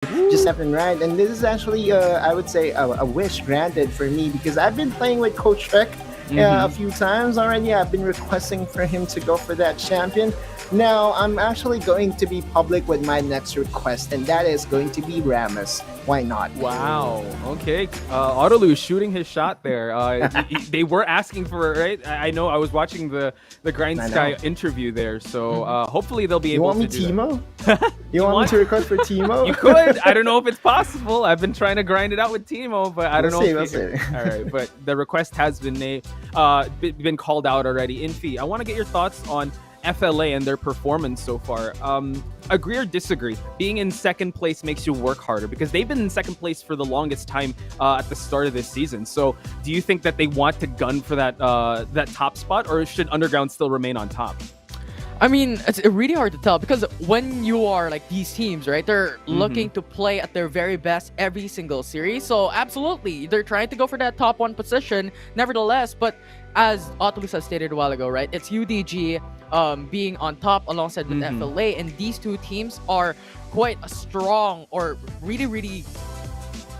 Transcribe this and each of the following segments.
just left and right. And this is actually, I would say, a wish granted for me because I've been playing with Coach Trek a Mm-hmm. few times already. I've been requesting for him to go for that champion. Now, I'm actually going to be public with my next request, and that is going to be Rammus. Why not? Wow. Okay. Autolu shooting his shot there. They were asking for it, right? I know. I was watching the Grindsky interview there, so hopefully they'll be You able want me to do that. Timo? You want me to request for Timo? You could. I don't know if it's possible. I've been trying to grind it out with Timo, but I don't know. We'll see. All right, but the request has been called out already. Infi, I want to get your thoughts on FLA and their performance so far. Agree or disagree? Being in second place makes you work harder because they've been in second place for the longest time at the start of this season. So, do you think that they want to gun for that top spot, or should Underground still remain on top? I mean, it's really hard to tell because when you are like these teams, right? They're looking to play at their very best every single series. So absolutely, they're trying to go for that top one position. Nevertheless, but as Otulus has stated a while ago, right? It's UDG being on top alongside with FLA, and these two teams are quite a strong or really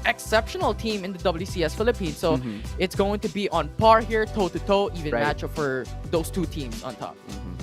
exceptional team in the WCS Philippines. So it's going to be on par here, toe to toe, even matchup for those two teams on top.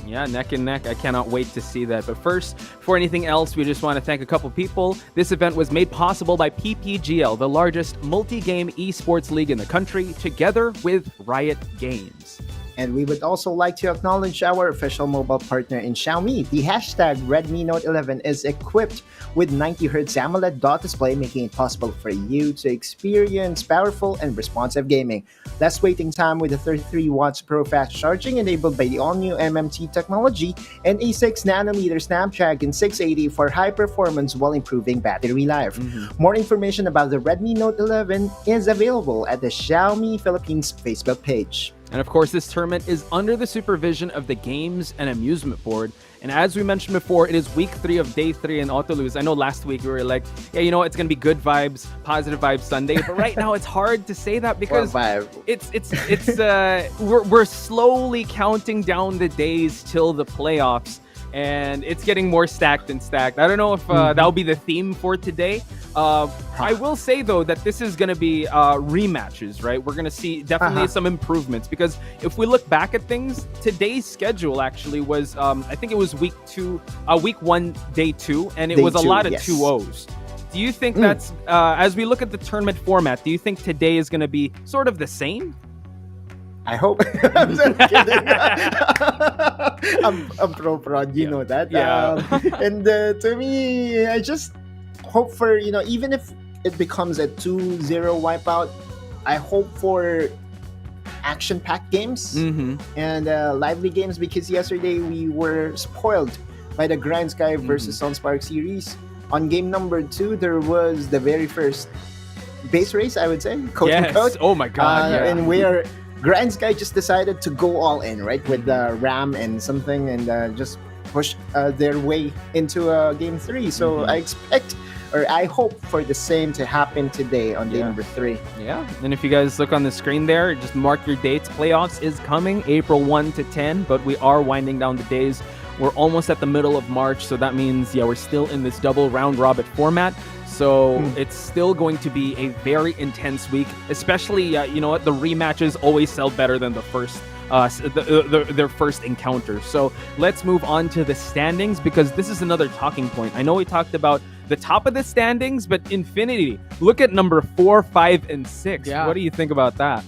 Yeah, neck and neck. I cannot wait to see that. But first, before anything else, we just want to thank a couple people. This event was made possible by PPGL, the largest multi-game esports league in the country, together with Riot Games. And we would also like to acknowledge our official mobile partner in Xiaomi. The hashtag Redmi Note 11 is equipped with 90Hz AMOLED dot display, making it possible for you to experience powerful and responsive gaming. Less waiting time with a 33 watts pro fast charging enabled by the all-new MMT technology and a 6nm Snapdragon 680 for high performance while improving battery life. More information about the Redmi Note 11 is available at the Xiaomi Philippines Facebook page. And of course, this tournament is under the supervision of the Games and Amusement Board. And as we mentioned before, it is week 3 of day 3 in Autolus. I know last week we were like, yeah, you know, it's going to be good vibes, positive vibes Sunday. But right now it's hard to say that because we're slowly counting down the days till the playoffs. And it's getting more stacked and stacked. I don't know if that'll be the theme for today. I will say, though, that this is going to be rematches, right? We're going to see definitely some improvements because if we look back at things, today's schedule actually was, I think it was week 1, day 2, and it was a lot of 2-0s. Do you think that's, as we look at the tournament format, do you think today is going to be sort of the same? I hope. I'm just kidding. I'm pro-prod, you know that. Yeah. And to me, I just hope for, even if it becomes a 2-0 wipeout, I hope for action-packed games and lively games because yesterday we were spoiled by the Grindsky versus Sunsparks series. On game number 2, there was the very first base race, I would say. Quote. Oh my God. And where Grindsky just decided to go all in, right, with the Ram and something, and just push their way into game 3. So I expect, or I hope for the same to happen today on day number 3. Yeah, and if you guys look on the screen there, just mark your dates. Playoffs is coming April 1 to 10, but we are winding down the days. We're almost at the middle of March, so that means, we're still in this double round robin format. So it's still going to be a very intense week, especially, you know what, the rematches always sell better than the first their first encounter. So let's move on to the standings because this is another talking point. I know we talked about the top of the standings, but Infinity, look at number 4, 5, and 6. Yeah. What do you think about that?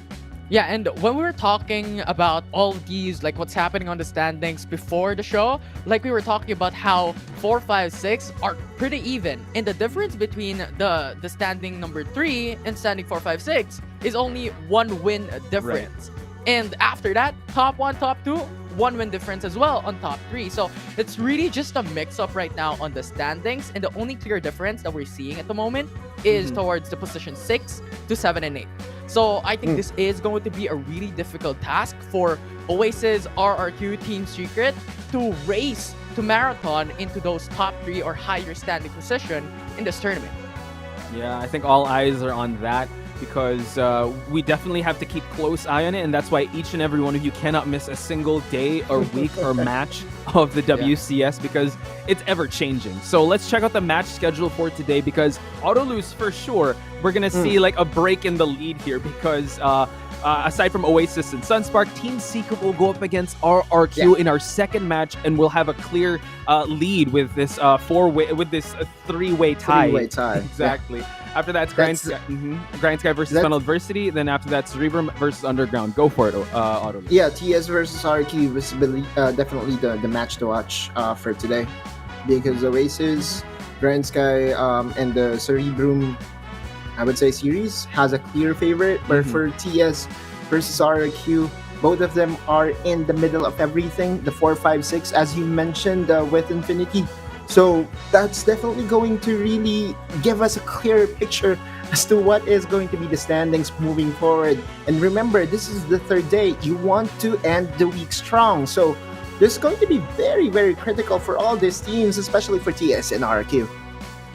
Yeah, and when we were talking about all these, like what's happening on the standings before the show, like we were talking about how 4, 5, 6 are pretty even. And the difference between the standing number 3 and standing 4, 5, 6 is only 1 win difference. Right. And after that, top 1, top 2, 1 win difference as well on top 3. So it's really just a mix-up right now on the standings. And the only clear difference that we're seeing at the moment is towards the position 6 to 7 and 8. So I think this is going to be a really difficult task for Oasis, RRQ, Team Secret to race to marathon into those top 3 or higher standing position in this tournament. Yeah, I think all eyes are on that. because we definitely have to keep close eye on it, and that's why each and every one of you cannot miss a single day or week or match of the WCS because it's ever changing. So let's check out the match schedule for today, because Autolus for sure we're gonna see like a break in the lead here, because aside from Oasis and Sunspark, Team Secret will go up against RRQ in our second match, and we'll have a clear lead with this three-way tie. Exactly. After that's Grindsky versus Fennel Adversity. Then after that, Cerebrum versus Underground. Go for it, Auto. Yeah, TS versus RRQ was definitely the match to watch for today, because Oasis, Grindsky, and the Cerebrum, I would say, series has a clear favorite. But for TS versus RRQ, both of them are in the middle of everything. The 4-5-6, as you mentioned, with Infinity. So that's definitely going to really give us a clear picture as to what is going to be the standings moving forward. And remember, this is the third day. You want to end the week strong. So this is going to be very, very critical for all these teams, especially for TS and RRQ.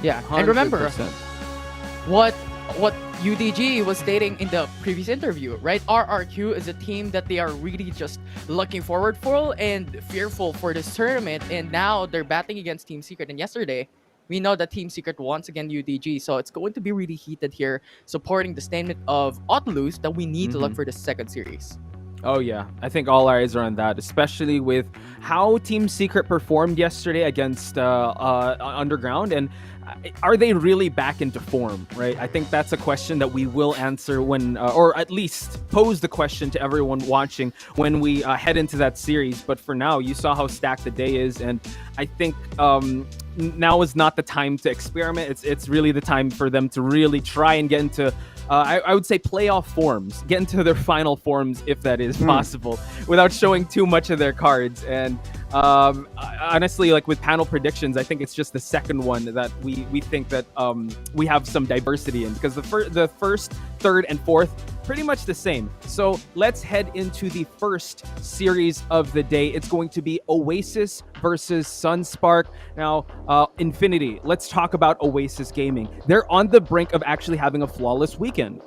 Yeah, 100%. And remember what UDG was stating in the previous interview, right? RRQ is a team that they are really just looking forward for and fearful for this tournament, and now they're batting against Team Secret. And yesterday, we know that Team Secret once again UDG, so it's going to be really heated here, supporting the statement of Autolus that we need to look for the second series. Oh yeah, I think all eyes are on that, especially with how Team Secret performed yesterday against Underground, and are they really back into form, right? I think that's a question that we will answer when, or at least pose the question to everyone watching when we head into that series. But for now, you saw how stacked the day is, and I think now is not the time to experiment. It's really the time for them to really try and get into I would say playoff forms, get into their final forms if that is possible, without showing too much of their cards. And honestly, like with panel predictions, I think it's just the second one that we think that we have some diversity in, because the first, third, and fourth pretty much the same. So let's head into the first series of the day. It's going to be Oasis versus Sunspark. Now, Infinity, let's talk about Oasis Gaming. They're on the brink of actually having a flawless weekend.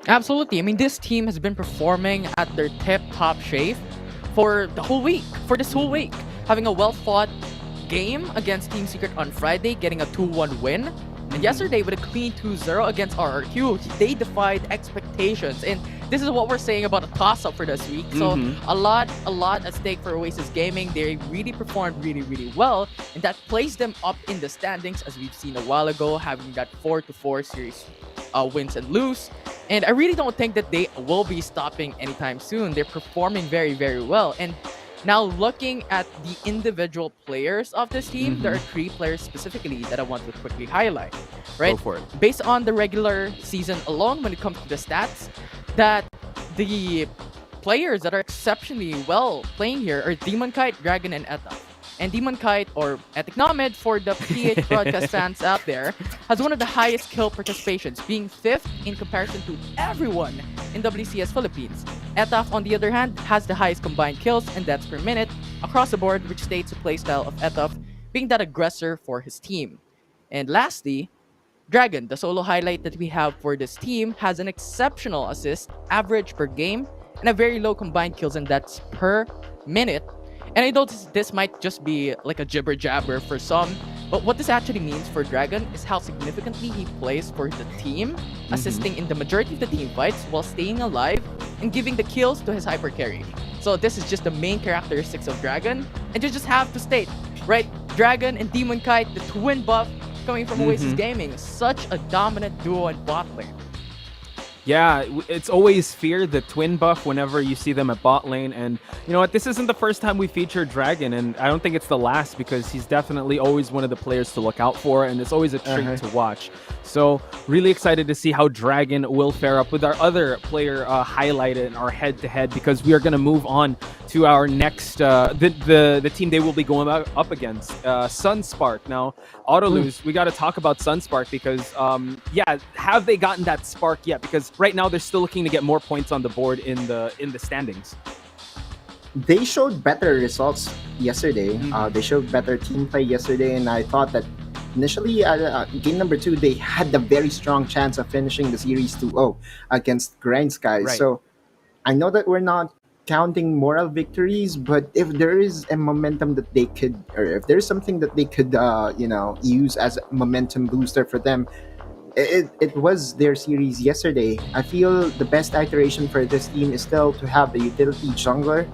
Absolutely. I mean, this team has been performing at their tip-top shape for this whole week, having a well-fought game against Team Secret on Friday, getting a 2-1 win. And yesterday, with a clean 2-0 against RRQ, they defied expectations. And this is what we're saying about a toss-up for this week. So a lot at stake for Oasis Gaming. They really performed really well, and that placed them up in the standings, as we've seen a while ago, having that 4-4 series wins and lose. And I really don't think that they will be stopping anytime soon. They're performing very well. And now, looking at the individual players of this team, there are 3 players specifically that I want to quickly highlight, right? Go for it. Based on the regular season alone, when it comes to the stats, that the players that are exceptionally well playing here are Demon Kite, Dragon, and Etta. And Demon Kite, or Ethic Nomad for the PH broadcast fans out there, has one of the highest kill participations, being 5th in comparison to everyone in WCS Philippines. Etaf, on the other hand, has the highest combined kills and deaths per minute across the board, which states the playstyle of Etaf being that aggressor for his team. And lastly, Dragon, the solo highlight that we have for this team, has an exceptional assist average per game and a very low combined kills and deaths per minute. And I know this might just be like a jibber jabber for some, but what this actually means for Dragon is how significantly he plays for the team, assisting in the majority of the team fights while staying alive and giving the kills to his hyper carry. So this is just the main characteristics of Dragon, and you just have to state, right? Dragon and Demon Kite, the twin buff coming from Oasis Gaming, such a dominant duo in bot lane. Yeah, it's always feared, the twin buff, whenever you see them at bot lane. And you know what? This isn't the first time we featured Dragon, and I don't think it's the last, because he's definitely always one of the players to look out for, and it's always a treat to watch. So really excited to see how Dragon will fare up with our other player highlighted in our head-to-head, because we are going to move on to our next, the team they will be going up against, Sunspark. Now, Autolus, we got to talk about Sunspark, because, yeah, have they gotten that spark yet? Because right now they're still looking to get more points on the board in the standings. They showed better results yesterday. They showed better team play yesterday, and I thought that initially, game number 2, they had the very strong chance of finishing the series 2-0 against Grindsky. Right. So I know that we're not counting moral victories, but if there is a momentum that they could, or if there's something that they could, use as a momentum booster for them, it was their series yesterday. I feel the best iteration for this team is still to have the utility jungler,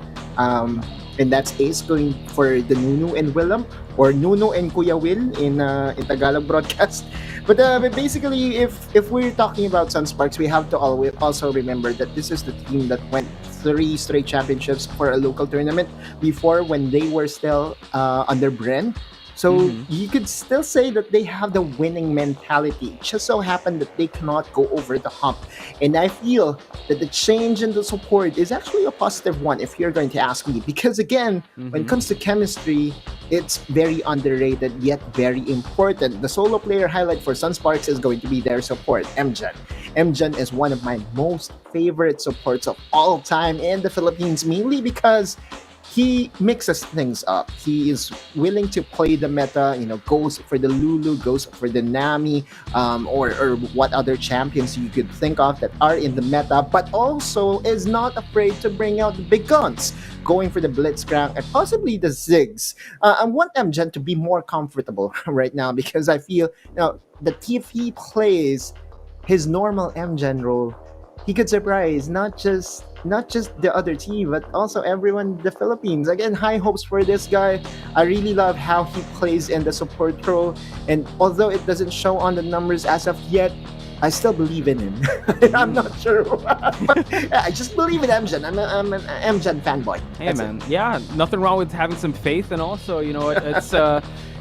and that's Ace going for the Nunu and Willem, or Nuno and Kuya Will in Tagalog broadcast. But basically, if we're talking about Sunsparks, we have to always also remember that this is the team that went 3 straight championships for a local tournament before, when they were still under Bren. So you could still say that they have the winning mentality. It just so happened that they cannot go over the hump. And I feel that the change in the support is actually a positive one, if you're going to ask me. Because again, when it comes to chemistry, it's very underrated yet very important. The solo player highlight for Sunsparks is going to be their support, MGen. MGen is one of my most favorite supports of all time in the Philippines, mainly because he mixes things up. He is willing to play the meta, goes for the Lulu, goes for the Nami, or what other champions you could think of that are in the meta, but also is not afraid to bring out the big guns, going for the Blitzcrank and possibly the Ziggs. I want MGen to be more comfortable right now, because I feel, that if he plays his normal MGen role, he could surprise not just the other team, but also everyone in the Philippines. Again, high hopes for this guy. I really love how he plays in the support role, and although it doesn't show on the numbers as of yet, I still believe in him. I'm not sure, but I just believe in MGen. I'm an MGen fanboy. Hey, man. Yeah, nothing wrong with having some faith, and also, it's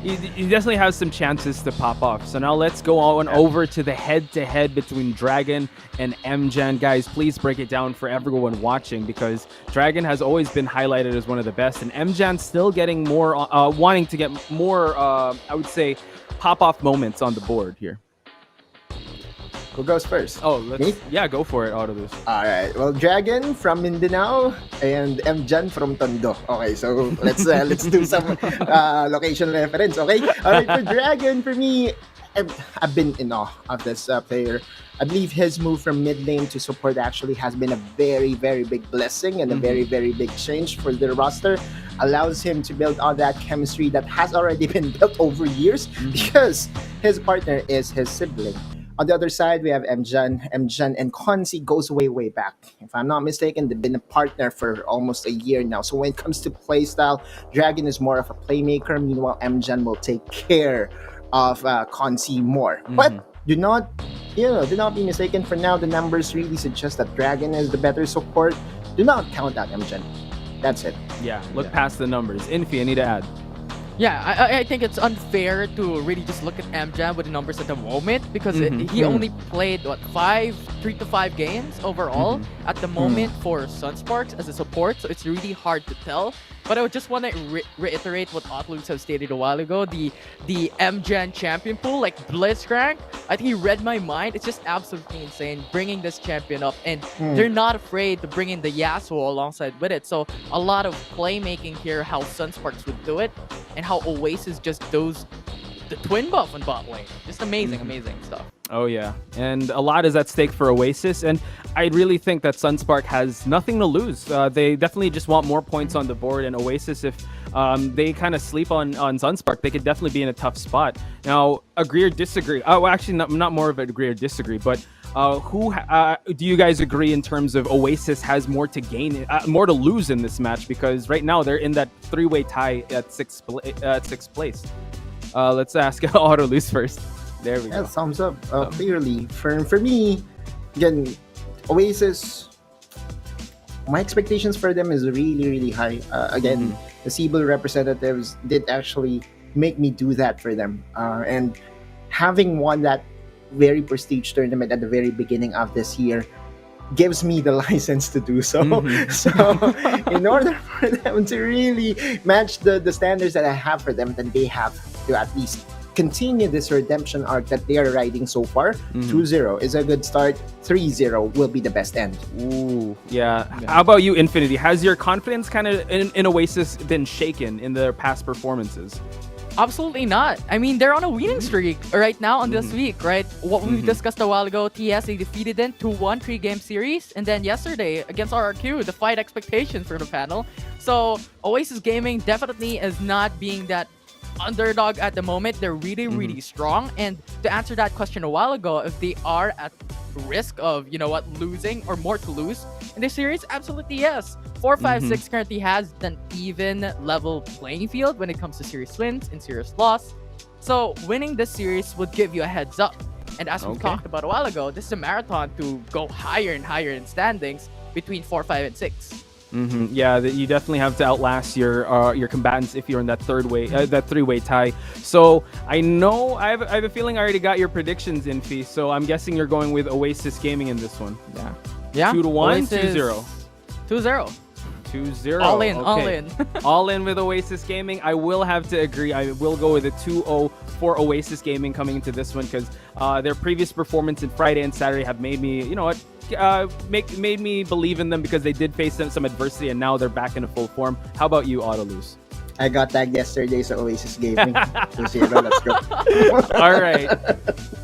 he definitely has some chances to pop off. So now let's go on over to the head-to-head between Dragon and MGen. Guys, please break it down for everyone watching, because Dragon has always been highlighted as one of the best, and MGen still getting more, wanting to get more, I would say, pop-off moments on the board here. Who goes first? Oh, Me? Yeah, go for it, Autolus. Alright, well, Dragon from Mindanao and MGen from Tondo. Okay, so let's do some location reference, okay? Alright, for Dragon, for me, I've been in awe of this player. I believe his move from mid lane to support actually has been a very, very big blessing and a very, very big change for the roster. Allows him to build all that chemistry that has already been built over years, because his partner is his sibling. On the other side, we have MGen. MGen and Konzi goes way, way back. If I'm not mistaken, they've been a partner for almost a year now. So when it comes to playstyle, Dragon is more of a playmaker. Meanwhile, MGen will take care of Konzi more. But do not be mistaken. For now, the numbers really suggest that Dragon is the better support. Do not count out MGen. That's it. Yeah, look past the numbers. Infi, I need to add. Yeah, I think it's unfair to really just look at MGen with the numbers at the moment, because he only played 3 to 5 games overall at the moment for Sunsparks as a support, so it's really hard to tell. But I would just want to reiterate what Autolus have stated a while ago. The MGen champion pool, like Blitzcrank, I think he read my mind. It's just absolutely insane bringing this champion up, and they're not afraid to bring in the Yasuo alongside with it. So a lot of playmaking here, how Sunsparks would do it, and how Oasis just does the twin buff on bot lane. Just amazing, amazing stuff. Oh yeah, and a lot is at stake for Oasis, and I really think that Sunspark has nothing to lose. They definitely just want more points on the board, and Oasis, if they kind of sleep on Sunspark, they could definitely be in a tough spot. Now, agree or disagree? Oh, actually, not more of an agree or disagree, but do you guys agree in terms of Oasis has more to gain, more to lose in this match? Because right now they're in that 3-way tie at sixth place. Let's ask Autolus first. There we go. Yeah, thumbs up. Clearly, for me, again, Oasis, my expectations for them is really, really high. Again, the Cebu representatives did actually make me do that for them. And having won that very prestige tournament at the very beginning of this year gives me the license to do so. So in order for them to really match the standards that I have for them, then they have to at least continue this redemption arc that they are riding so far. 2-0 is a good start. 3-0 will be the best end. Ooh, yeah. How about you, Infinity? Has your confidence kind of in Oasis been shaken in their past performances? Absolutely not. I mean, they're on a winning streak right now on this week, right? What we discussed a while ago, TS, they defeated them 2-1 3-game series. And then yesterday, against RRQ, defied expectations for the panel. So, Oasis Gaming definitely is not being that underdog at the moment. They're really, really strong. And to answer that question a while ago, if they are at risk of, losing or more to lose in this series, absolutely yes. 4-5-6 currently has an even level playing field when it comes to series wins and series loss. So winning this series would give you a heads up. And as we talked about a while ago, this is a marathon to go higher and higher in standings between 4, 5, and 6. Yeah, you definitely have to outlast your combatants if you're in that that three-way tie. So I know I have a feeling I already got your predictions in, Fee. So I'm guessing you're going with Oasis Gaming in this one. Yeah. 2-1, 2-0. 2-0. 2-0. All in, okay. all in. All in with Oasis Gaming. I will have to agree. I will go with a 2-0 for Oasis Gaming coming into this one because their previous performance in Friday and Saturday have made me, made me believe in them because they did face some adversity and now they're back in a full form. How about you, Autolus? I got tagged yesterday sa Oasis Gaming. 2-0, let's go. All right.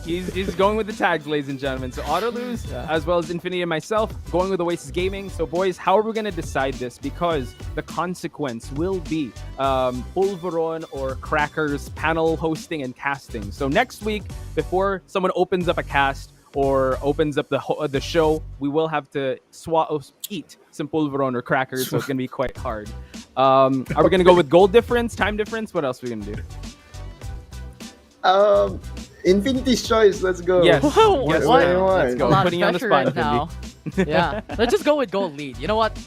He's going with the tags, ladies and gentlemen. So Autolus, as well as Infinity and myself, going with Oasis Gaming. So boys, how are we going to decide this? Because the consequence will be Pulveron or Crackers panel hosting and casting. So next week, before someone opens up a cast or opens up the show, we will have to eat some Pulveron or Crackers. So it's going to be quite hard. Are we going to go with goal difference, time difference? What else are we going to do? Infinity's choice. Let's go. Yes. Yes, Let's go. A lot Putting you of on the pressure spot, right now. Yeah. Let's just go with gold lead. You know what?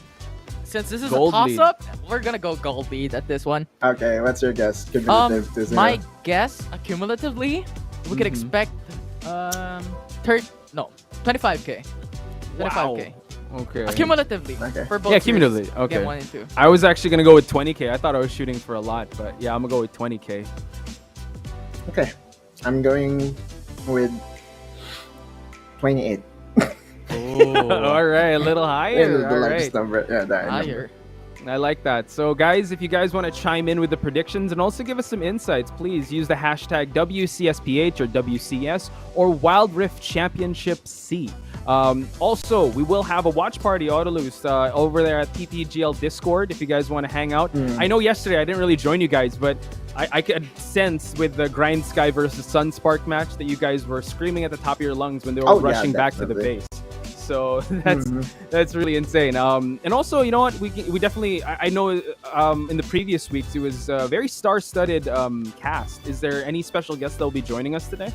Since this is Gold a toss-up, we're going to go gold lead at this one. Okay, what's your guess? Cumulative 2-0. My guess, cumulatively, we could expect 25k. 25k. Okay. Cumulatively. Okay. For both Yeah, series, cumulatively. Okay. Game 1 and 2. I was actually going to go with 20k. I thought I was shooting for a lot, but yeah, I'm going to go with 20k. Okay, I'm going with 28. All right, a little higher. The All largest right. number. Yeah, that Higher. I like that. So guys, if you guys want to chime in with the predictions and also give us some insights, please use the hashtag WCSPH or WCS or Wildrift Championship C. Also, we will have a watch party, Autolus, over there at PPGL Discord if you guys want to hang out. I know yesterday I didn't really join you guys, but I could sense with the Grindsky versus Sunspark match that you guys were screaming at the top of your lungs when they were rushing back to the base. So that's really insane. And also, you know what? We definitely, I know in the previous weeks it was a very star-studded cast. Is there any special guests that will be joining us today?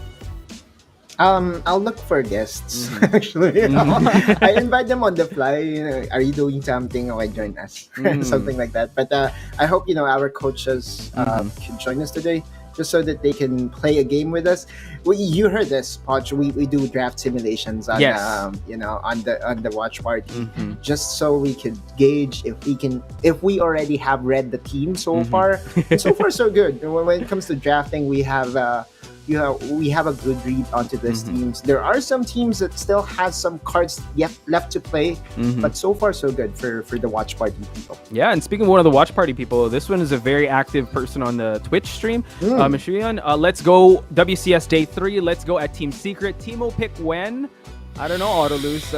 I'll look for guests, actually. I invite them on the fly. Are you doing something? Okay, join us. Something like that. But I hope, our coaches can join us today just so that they can play a game with us. You heard this, Podge. We do draft simulations on, on the watch party, just so we could gauge if we already have read the team so far. And so far, so good. When it comes to drafting, we have a good read onto these teams. There are some teams that still has some cards left to play, but so far so good for the watch party people. Yeah, and speaking of one of the watch party people, this one is a very active person on the Twitch stream. Qeon, let's go WCS Day 3. Let's go at Team Secret. Timo pick when? I don't know, Autolus.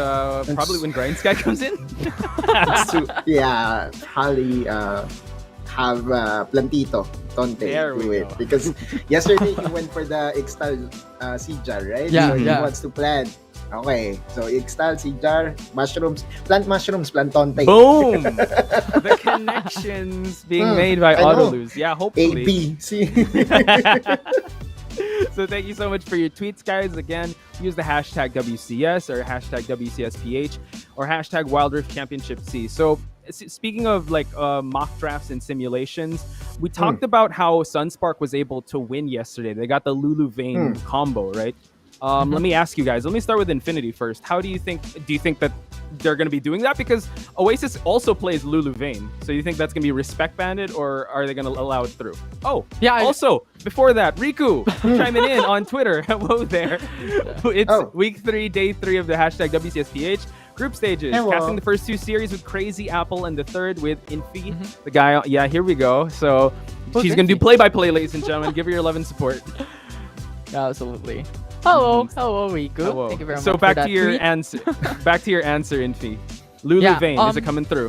Probably when Grindsky comes in. Yeah, probably have Plantito Tonte do it. Because yesterday he went for the Ixtal Sijar, right? Yeah, so he wants to plant. Okay, so Ixtal, Sijar, mushrooms, Plantonte. Boom! The connections being made by Autolus. Yeah, hopefully. A, B, C. So thank you so much for your tweets, guys. Again, use the hashtag WCS or hashtag WCSPH or hashtag Wildrift Championship C. So speaking of mock drafts and simulations, we talked about how Sunspark was able to win yesterday. They got the Lulu Vayne combo, right? Let me ask you guys. Let me start with Infinity first. How do you think that they're going to be doing that? Because Oasis also plays Lulu Vayne. So you think that's going to be respect banded, or are they going to allow it through? Oh, yeah. Also, before that, Riku chiming in on Twitter. Hello there. It's week 3, day 3 of the hashtag WCSPH. Group stages. Hello. Casting the first 2 series with Crazy Apple and the third with Infi. The guy, yeah, here we go. So Who's she's going to do Infi? play-by-play, ladies and gentlemen. Give her your love and support. Absolutely. Hello, Riku. Hello. Thank you very So much. back for that to your tweet. answer. Back to your answer, Infi. Lulu Yeah, Vane, is it coming through?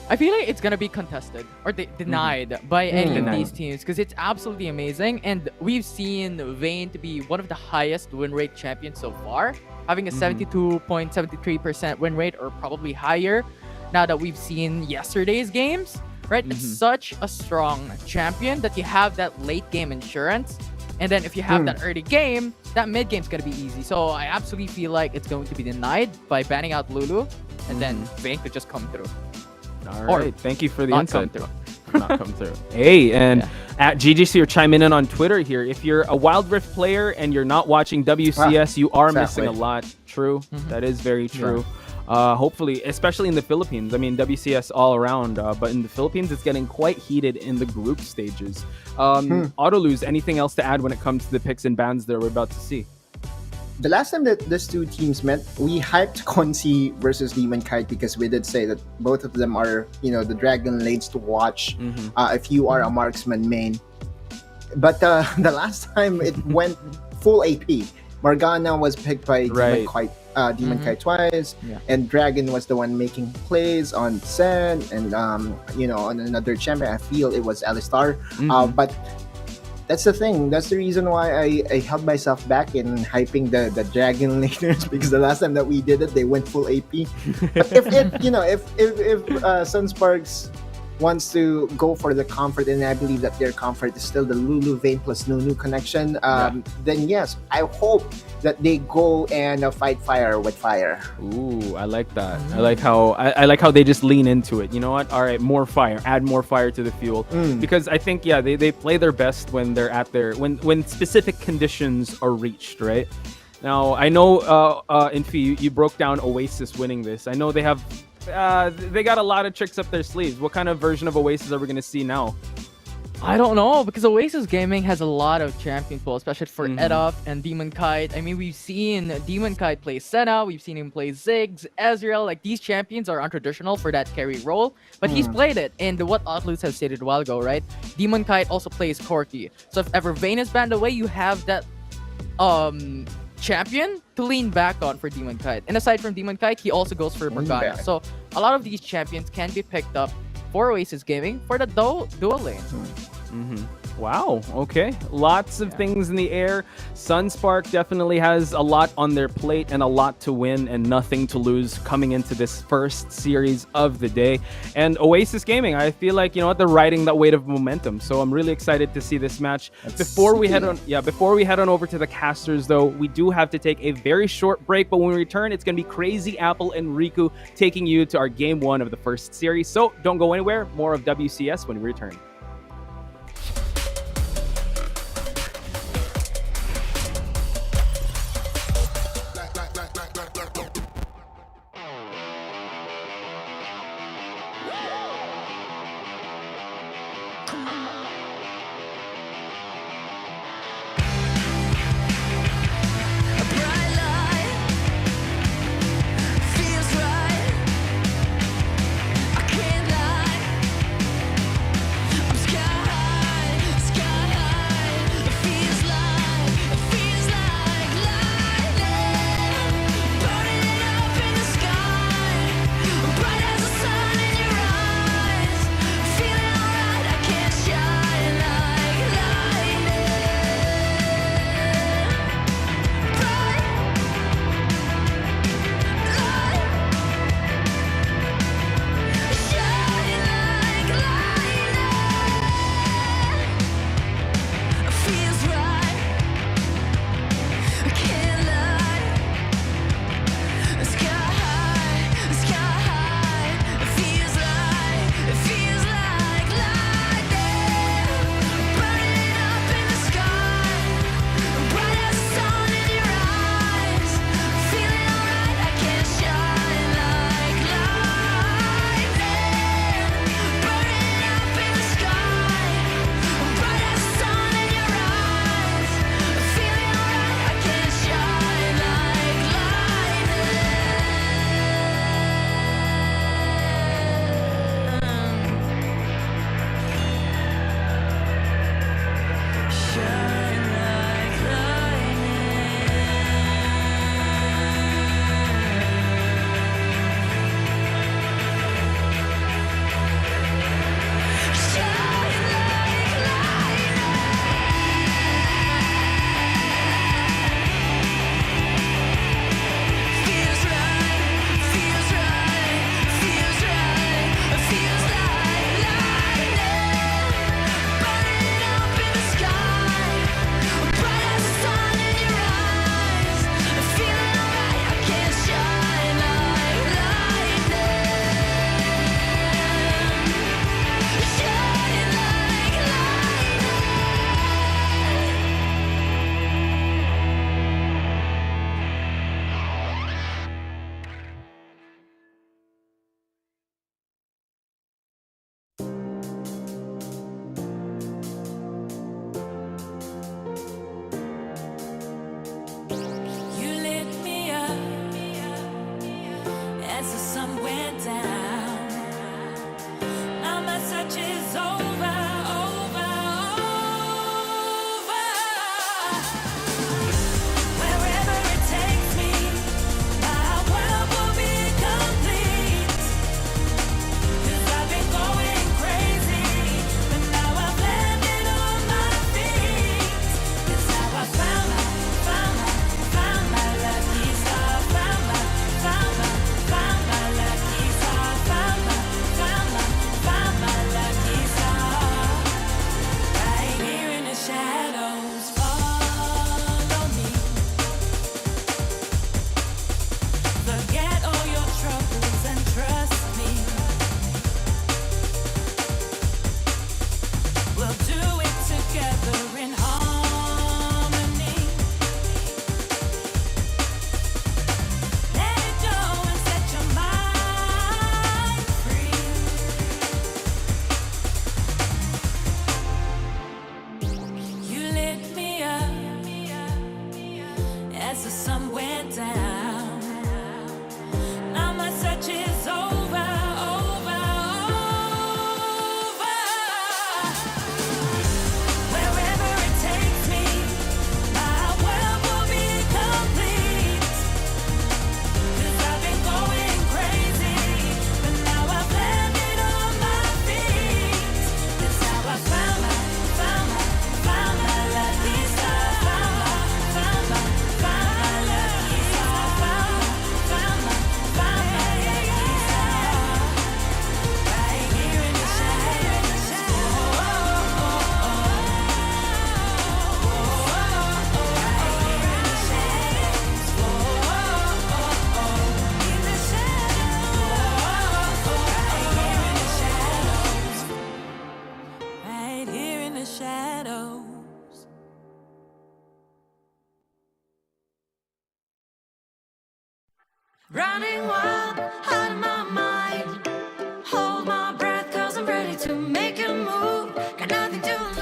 I feel like it's gonna be contested or denied by any of Denied. these teams because it's absolutely amazing, and we've seen Vayne to be one of the highest win rate champions so far, having a 72.73% win rate or probably higher. Now that we've seen yesterday's games, right? It's such a strong champion that you have that late game insurance, and then if you have that early game, that mid game's gonna be easy. So I absolutely feel like it's going to be denied by banning out Lulu, and then Vayne could just come through. All Or right, thank you for the not come insight. through. Not come through. Hey, and Yeah. at GGC, you're chiming in on Twitter here. If you're a Wildrift player and you're not watching WCS, you are exactly. missing a lot. True, that is very true. Hopefully, especially in the Philippines. I mean, WCS all around, but in the Philippines, it's getting quite heated in the group stages. Autolose, anything else to add when it comes to the picks and bans that we're about to see? The last time that these two teams met, we hyped Konsi versus Demon Kite because we did say that both of them are, the Dragon Lanes to watch if you are a marksman main. But the last time it went full AP. Morgana was picked by Demon Kite twice, and Dragon was the one making plays on Sen and on another champion. I feel it was Alistar. But that's the thing. That's the reason why I held myself back in hyping the Dragon Laners because the last time that we did it, they went full AP. But if Sunsparks wants to go for the comfort, and I believe that their comfort is still the Lulu Vayne plus Nunu connection, then yes, I hope that they go and fight fire with fire. Ooh, I like that. I like how they just lean into it. You know what? All right, more fire. Add more fire to the fuel. Because I think they play their best when they're at their when specific conditions are reached, right? Now I know Infi, you broke down Oasis winning this. I know they got a lot of tricks up their sleeves. What kind of version of Oasis are we gonna see now? I don't know, because Oasis Gaming has a lot of champion pool, especially for Edolf and Demon Kite. I mean, we've seen Demon Kite play Senna, we've seen him play Ziggs, Ezreal. Like, these champions are untraditional for that carry role, but he's played it. And what Outloots has stated a while ago, right? Demon Kite also plays Corki. So if ever Vayne is banned away, you have that champion to lean back on for Demon Kite. And aside from Demon Kite, he also goes for Morgana. So a lot of these champions can be picked up for Oasis Gaming for the dual lane. Wow, okay. Lots of things in the air. Sunspark definitely has a lot on their plate and a lot to win and nothing to lose coming into this first series of the day. And Oasis Gaming, I feel like, they're riding that weight of momentum. So I'm really excited to see this match. Before we head on over to the casters, though, we do have to take a very short break. But when we return, it's going to be Crazy Apple and Riku taking you to our game 1 of the first series. So don't go anywhere. More of WCS when we return. Running wild out of my mind. Hold my breath, cause I'm ready to make a move. Got nothing to lose.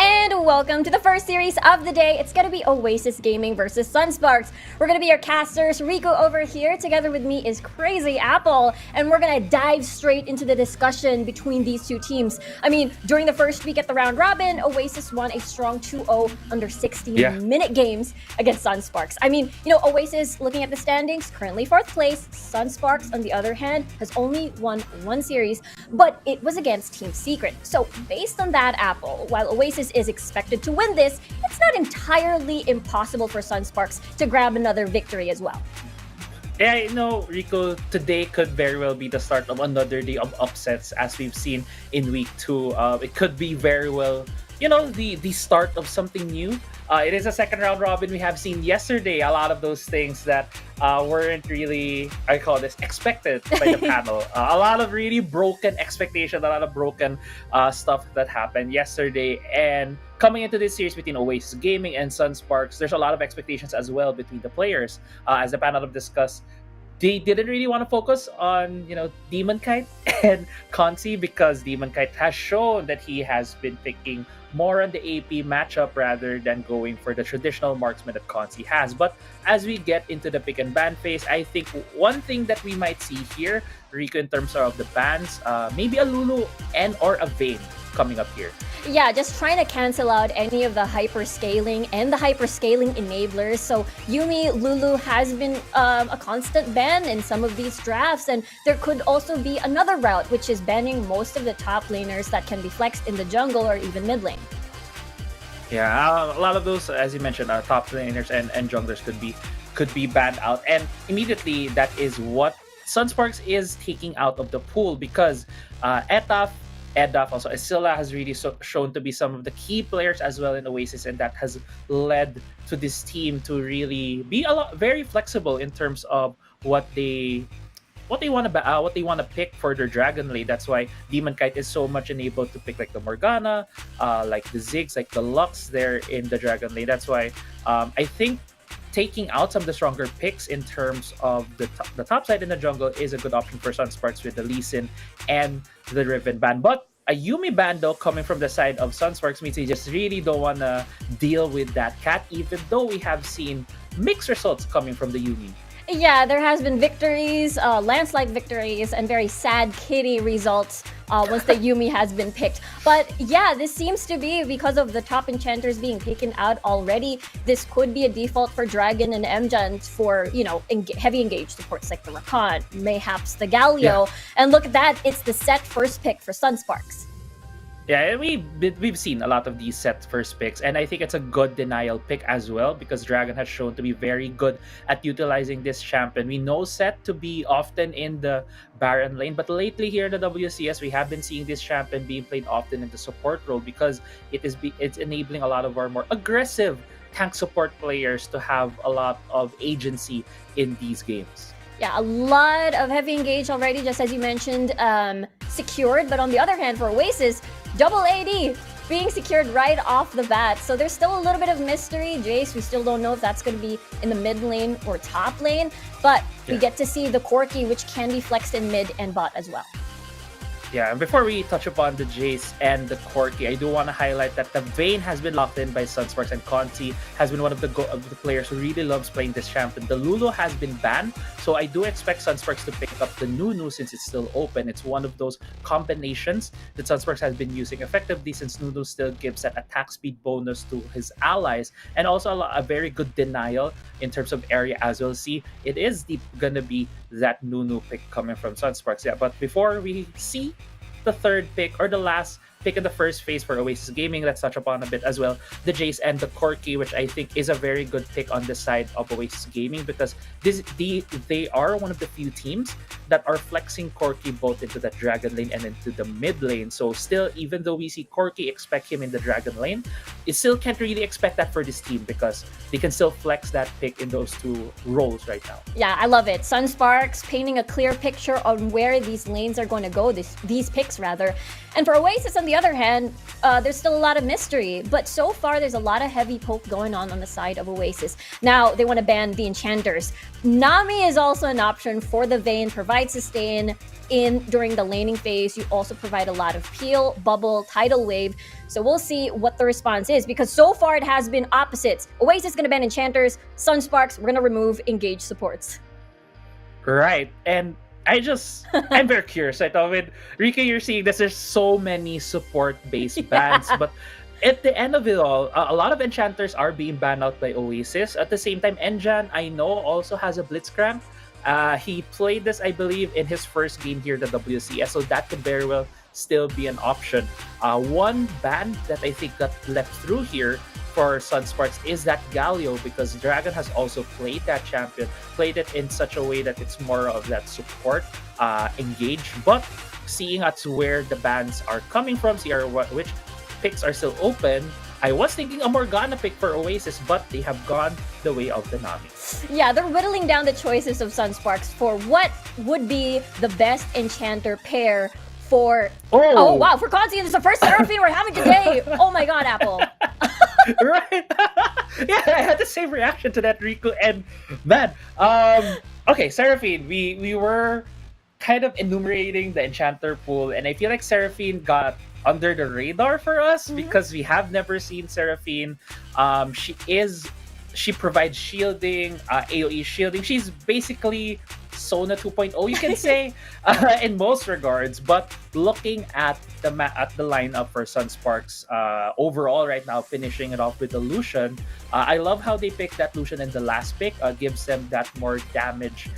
And welcome to the first series of the day. It's gonna be Oasis Gaming versus Sunsparks. We're gonna be your casters. Rico over here, together with me is Crazy Apple, and we're gonna dive straight into the discussion between these two teams. I mean, during the first week at the round robin, Oasis won a strong 2-0 under 16-minute games against Sunsparks. I mean, you know, Oasis, looking at the standings, currently 4th place. Sunsparks, on the other hand, has only won one series, but it was against Team Secret. So based on that, Apple, while Oasis is expected to win this, it's not entirely impossible for Sunsparks to grab another victory as well. Yeah, you know, Rico, today could very well be the start of another day of upsets as we've seen in week 2. It could be very well, you know, the start of something new. It is a second round robin. We have seen yesterday a lot of those things that weren't really, I call this, expected by the panel. A lot of really broken expectations, a lot of broken stuff that happened yesterday. And coming into this series between Oasis Gaming and Sunsparks, there's a lot of expectations as well between the players. As the panel have discussed, they didn't really want to focus on, you know, Demon Kite and Consi because Demon Kite has shown that he has been picking more on the AP matchup rather than going for the traditional marksman that Consi has. But as we get into the pick and ban phase, I think one thing that we might see here, Rico, in terms of the bans, maybe a Lulu and or a Vayne coming up here. Yeah, just trying to cancel out any of the hyperscaling and the hyperscaling enablers. So Yuumi, Lulu has been a constant ban in some of these drafts, and there could also be another route, which is banning most of the top laners that can be flexed in the jungle or even mid lane. Yeah, a lot of those, as you mentioned, top laners and junglers could be banned out, and immediately that is what Sunsparks is taking out of the pool because Etaf, Edaf, also Escilla has really shown to be some of the key players as well in Oasis, and that has led to this team to really be very flexible in terms of what they want to pick for their Dragon Lane. That's why Demon Kite is so much enabled to pick like the Morgana, like the Ziggs, like the Lux there in the Dragon Lane. That's why I think taking out some of the stronger picks in terms of the top side in the jungle is a good option for Sunsparks with the Lee Sin and the Riven ban. But a Yuumi ban, though, coming from the side of Sunsparks means they just really don't want to deal with that cat, even though we have seen mixed results coming from the Yuumi. Yeah, there has been victories, landslide victories, and very sad kitty results once the Yuumi has been picked. But yeah, this seems to be because of the top enchanters being taken out already. This could be a default for Dragon and Mjun for, you know, heavy engaged supports like the Rakan, mayhaps the Galio. Yeah. And look at that, it's the set first pick for Sunsparks. Yeah, we've seen a lot of these set first picks, and I think it's a good denial pick as well because Dragon has shown to be very good at utilizing this champion. We know Set to be often in the Baron lane, but lately here in the WCS, we have been seeing this champion being played often in the support role because it's enabling a lot of our more aggressive tank support players to have a lot of agency in these games. Yeah, a lot of heavy engage already, just as you mentioned, secured. But on the other hand, for Oasis, double AD being secured right off the bat. So there's still a little bit of mystery. Jace, we still don't know if that's going to be in the mid lane or top lane. But we get to see the Corki, which can be flexed in mid and bot as well. Yeah, and before we touch upon the Jace and the Corki, I do want to highlight that the Vayne has been locked in by Sunsparks, and Consi has been one of the players who really loves playing this champion. The Lulu has been banned, so I do expect Sunsparks to pick up the Nunu since it's still open. It's one of those combinations that Sunsparks has been using effectively since Nunu still gives that attack speed bonus to his allies, and also a very good denial in terms of area as we'll see. It is gonna be that Nunu pick coming from Sunsparks. Yeah, but before we see the third pick or the last pick in the first phase for Oasis Gaming. Let's touch upon a bit as well the Jace and the Corki, which I think is a very good pick on the side of Oasis Gaming, because they are one of the few teams that are flexing Corki both into the Dragon lane and into the mid lane. So still, even though we see Corki expect him in the Dragon lane, you still can't really expect that for this team because they can still flex that pick in those two roles right now. Yeah, I love it. Sunsparks painting a clear picture on where these lanes are going to go, these picks rather. And for Oasis, on the other hand, there's still a lot of mystery. But so far, there's a lot of heavy poke going on the side of Oasis. Now, they want to ban the enchanters. Nami is also an option for the Vayne, provide sustain during the laning phase. You also provide a lot of peel, bubble, tidal wave. So we'll see what the response is, because so far it has been opposites. Oasis is going to ban enchanters, Sunsparks, we're going to remove engaged supports. Right. And I'm very curious. Right now, with Rika, you're seeing this. There's so many support-based bans, but at the end of it all, a lot of enchanters are being banned out by Oasis. At the same time, Enjan, I know, also has a Blitzcrank. He played this, I believe, in his first game here, the WCS, so that could very well still be an option. One ban that I think got left through here for Sunsparks is that Galio, because Dragon has also played that champion, played it in such a way that it's more of that support engage. But seeing as where the bans are coming from, which picks are still open, I was thinking a Morgana pick for Oasis, but they have gone the way of the Nami. Yeah, they're whittling down the choices of Sunsparks for what would be the best enchanter pair for... Oh wow, for Conti, this is the first Seraphine we're having today! Oh my god, Apple. Right? Yeah, I had the same reaction to that, Riku. And man, okay, Seraphine, we were kind of enumerating the enchanter pool, and I feel like Seraphine got under the radar for us because we have never seen Seraphine. She provides shielding, AoE shielding. She's basically Sona 2.0, you can say, in most regards. But looking at the lineup for Sunsparks overall right now, finishing it off with the Lucian, I love how they picked that Lucian in the last pick. Gives them that more damage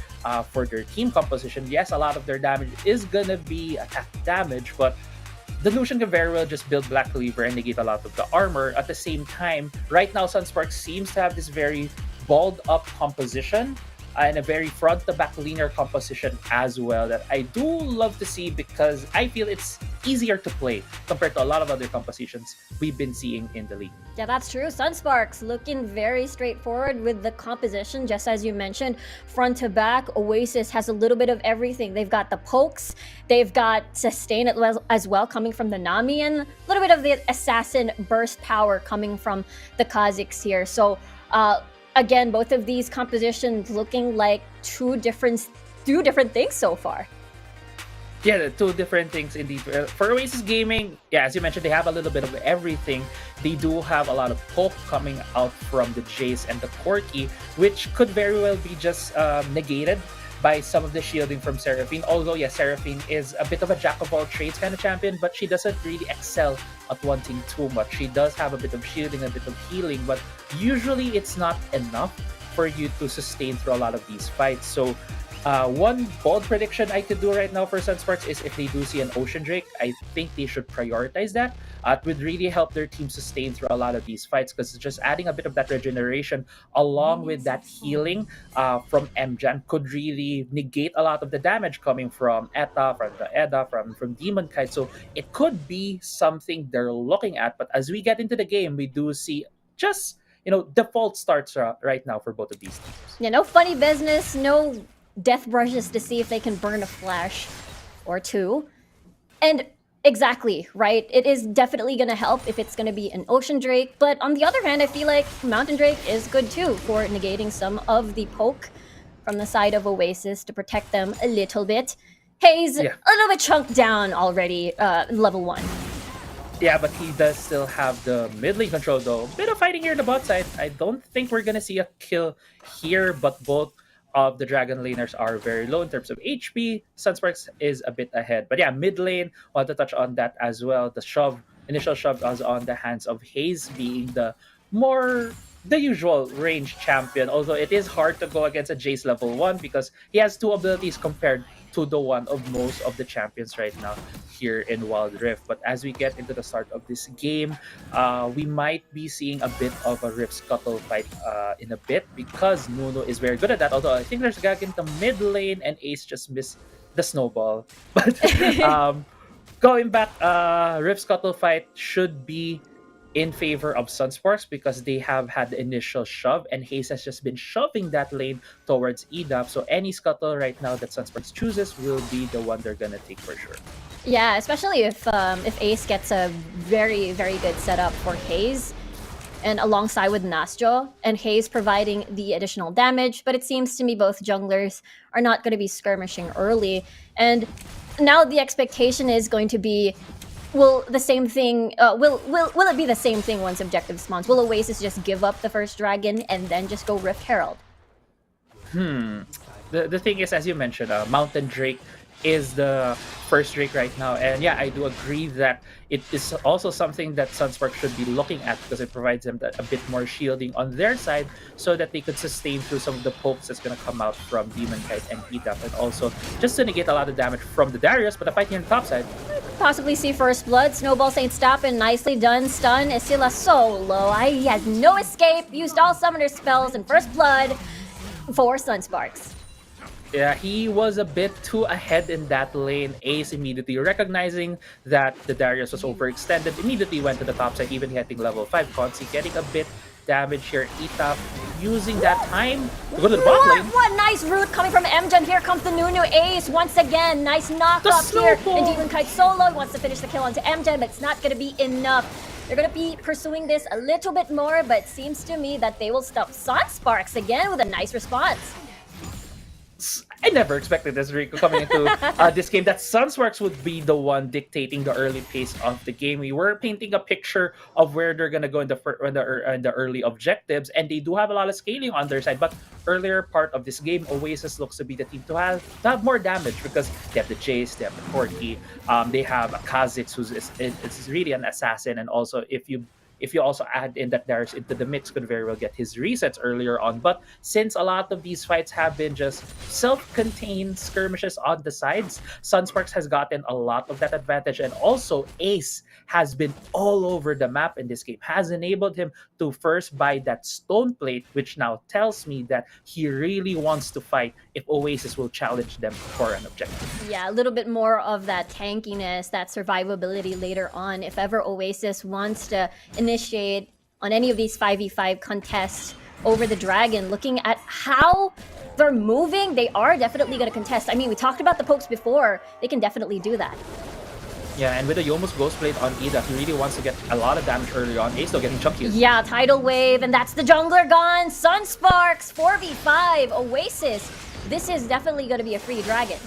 for their team composition. Yes, a lot of their damage is gonna be attack damage, but the Lucian can very well just build Black Cleaver and negate a lot of the armor. At the same time, right now, Sunsparks seems to have this very balled up composition and a very front to back linear composition as well that I do love to see, because I feel it's easier to play compared to a lot of other compositions we've been seeing in the league. Yeah, that's true. Sunsparks looking very straightforward with the composition, just as you mentioned, front to back. Oasis has a little bit of everything. They've got the pokes, they've got sustain as well coming from the Nami, and a little bit of the assassin burst power coming from the Kha'Zix here. So again, both of these compositions looking like two different things so far. Yeah, the two different things indeed. For Oasis Gaming, yeah, as you mentioned, they have a little bit of everything. They do have a lot of poke coming out from the Jace and the Corki, which could very well be just negated by some of the shielding from Seraphine. Although, yeah, Seraphine is a bit of a jack of all trades kind of champion, but she doesn't really excel at one thing too much. She does have a bit of shielding, a bit of healing, but usually it's not enough for you to sustain through a lot of these fights. So one bold prediction I could do right now for Sunsparks is if they do see an Ocean Drake, I think they should prioritize that. It would really help their team sustain through a lot of these fights, because just adding a bit of that regeneration along with that healing from Mjan could really negate a lot of the damage coming from Etta, from the Edda, from Demon Kite. So it could be something they're looking at. But as we get into the game, we do see just, default starts right now for both of these teams. Yeah, no funny business, no death brushes to see if they can burn a flash or two. And exactly, right? It is definitely going to help if it's going to be an Ocean Drake. But on the other hand, I feel like Mountain Drake is good too for negating some of the poke from the side of Oasis to protect them a little bit. Haze, a little bit chunked down already, level 1. Yeah, but he does still have the mid lane control though. Bit of fighting here on the bot side. I don't think we're going to see a kill here, but both of the Dragon laners are very low in terms of HP. Sunsparks is a bit ahead. But yeah, mid lane, want to touch on that as well. The initial shove was on the hands of Haze, being the usual range champion. Although it is hard to go against a Jace level 1 because he has two abilities compared 2-1 of most of the champions right now here in Wildrift. But as we get into the start of this game, we might be seeing a bit of a Rift Scuttle fight in a bit, because Nuno is very good at that. Although I think there's a gag in the mid lane and Ace just missed the snowball. But going back, Rift Scuttle fight should be in favor of Sunsparks because they have had the initial shove, and Haze has just been shoving that lane towards EDAP. So any scuttle right now that Sunsparks chooses will be the one they're gonna take for sure. Yeah, especially if Ace gets a very, very good setup for Haze, and alongside with Nastro, and Haze providing the additional damage. But it seems to me both junglers are not going to be skirmishing early, and now the expectation is going to be, will the same thing? Will it be the same thing once objective spawns? Will Oasis just give up the first dragon and then just go Rift Herald? The thing is, as you mentioned, Mountain Drake is the first Drake right now, and yeah, I do agree that it is also something that Sunspark should be looking at because it provides them a bit more shielding on their side so that they could sustain through some of the pokes that's going to come out from Demon Kite and EDAP, and also just to negate a lot of damage from the Darius. But the fight here on the top side, Possibly see first blood. Snowballs ain't stopping. Nicely done. Stun. Isila so low. He has no escape. Used all summoner spells and first blood for Sunsparks. yeah, he was a bit too ahead in that lane. Ace immediately recognizing that the Darius was overextended, immediately went to the top side, even hitting level 5 Consi, getting a bit damage here. ETAP using that time to go to the bot lane. What nice route coming from MJen. Here comes the Nunu Ace once again. Nice knock up here. And Demon Kite solo wants to finish the kill onto MJen, but it's not going to be enough. They're going to be pursuing this a little bit more, but it seems to me that they will stop Sunsparks again with a nice response. I never expected this, Rico, coming into this game, that Sunsparks would be the one dictating the early pace of the game. We were painting a picture of where they're going to go in the early objectives, and they do have a lot of scaling on their side. But earlier part of this game, Oasis looks to be the team to have more damage because they have the Jace, they have the Corki, they have a Kha'Zix, who's is really an assassin, and also if you also add in that Darius into the mix, could very well get his resets earlier on. But since a lot of these fights have been just self-contained skirmishes on the sides, Sunsparks has gotten a lot of that advantage. And also Ace has been all over the map in this game, has enabled him to first buy that stone plate, which now tells me that he really wants to fight if Oasis will challenge them for an objective. Yeah, a little bit more of that tankiness, that survivability later on. If ever Oasis wants to initiate on any of these 5v5 contests over the dragon, looking at how they're moving, they are definitely going to contest. I mean, we talked about the pokes before. They can definitely do that. Yeah, and with the Yomu's Ghost Blade on Ida, he really wants to get a lot of damage early on. Ace still getting chunky. Yeah, Tidal Wave, and that's the jungler gone. Sunsparks, 4v5, Oasis. This is definitely going to be a free dragon.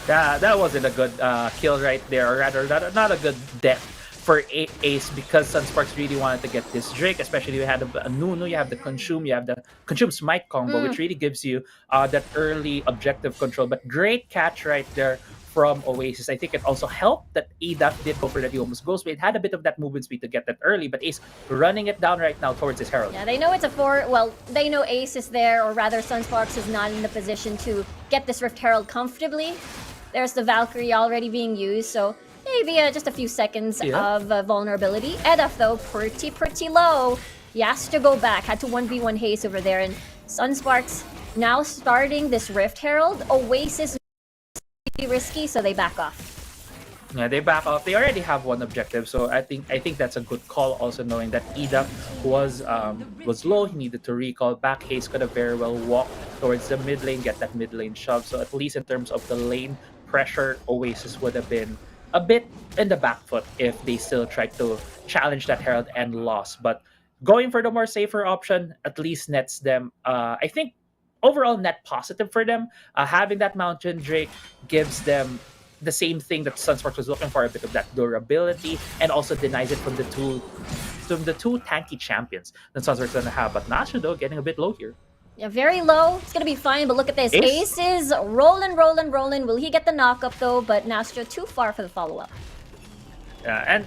That wasn't a good kill right there, or rather, not a good death for Ace, because Sunsparks really wanted to get this Drake, especially you had a Nunu, you have the Consume, you have the Consume Smite combo, which really gives you that early objective control. But great catch right there from Oasis. I think it also helped that EDAP did go for that Yomu's Ghost Blade, had a bit of that movement speed to get that early, but Ace running it down right now towards his Herald. Yeah, they know it's a 4. Well, they know Ace is there, or rather Sunsparks is not in the position to get this Rift Herald comfortably. There's the Valkyrie already being used, so maybe just a few seconds of vulnerability. EDAP though, pretty low. He has to go back, had to 1v1 Haze over there, and Sunsparks now starting this Rift Herald. Oasis be risky, so they back off. Yeah, they back off. They already have one objective, so I think that's a good call. Also knowing that EDAP was low, he needed to recall back. Haze could have very well walked towards the mid lane, get that mid lane shove. So at least in terms of the lane pressure, Oasis would have been a bit in the back foot if they still tried to challenge that Herald and lost. But going for the more safer option at least nets them, I think, overall net positive for them. Having that Mountain Drake gives them the same thing that Sunsparks was looking for, a bit of that durability, and also denies it from the two tanky champions that Sunsparks gonna have. But Nasha though getting a bit low here. Yeah, very low. It's gonna be fine, but look at this. Ace is rolling. Will he get the knock up though? But Nastra too far for the follow-up. And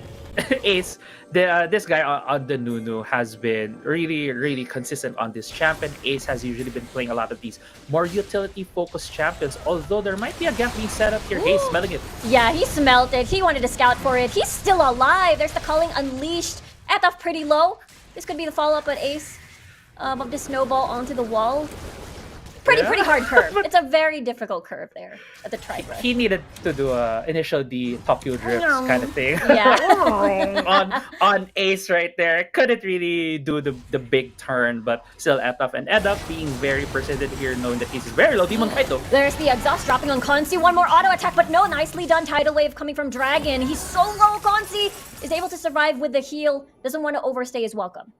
Ace, this guy on the Nunu has been really, really consistent on this champion. Ace has usually been playing a lot of these more utility-focused champions, although there might be a gap being set up here. Ace smelling it. Yeah, he smelled it. He wanted to scout for it. He's still alive. There's the calling unleashed. Etough pretty low. This could be the follow-up at Ace of the snowball onto the wall. Pretty hard curve. It's a very difficult curve there at the tri. He needed to do a initial D Tokyo drifts kind of thing. Yeah. on Ace right there. Couldn't really do the big turn, but still Etough. And Etough being very persistent here, knowing that Ace is very low. Demon Kite though. There's the exhaust dropping on Consi. One more auto attack, but no, nicely done. Tidal wave coming from Dragon. He's so low. Consi is able to survive with the heal. Doesn't want to overstay his welcome.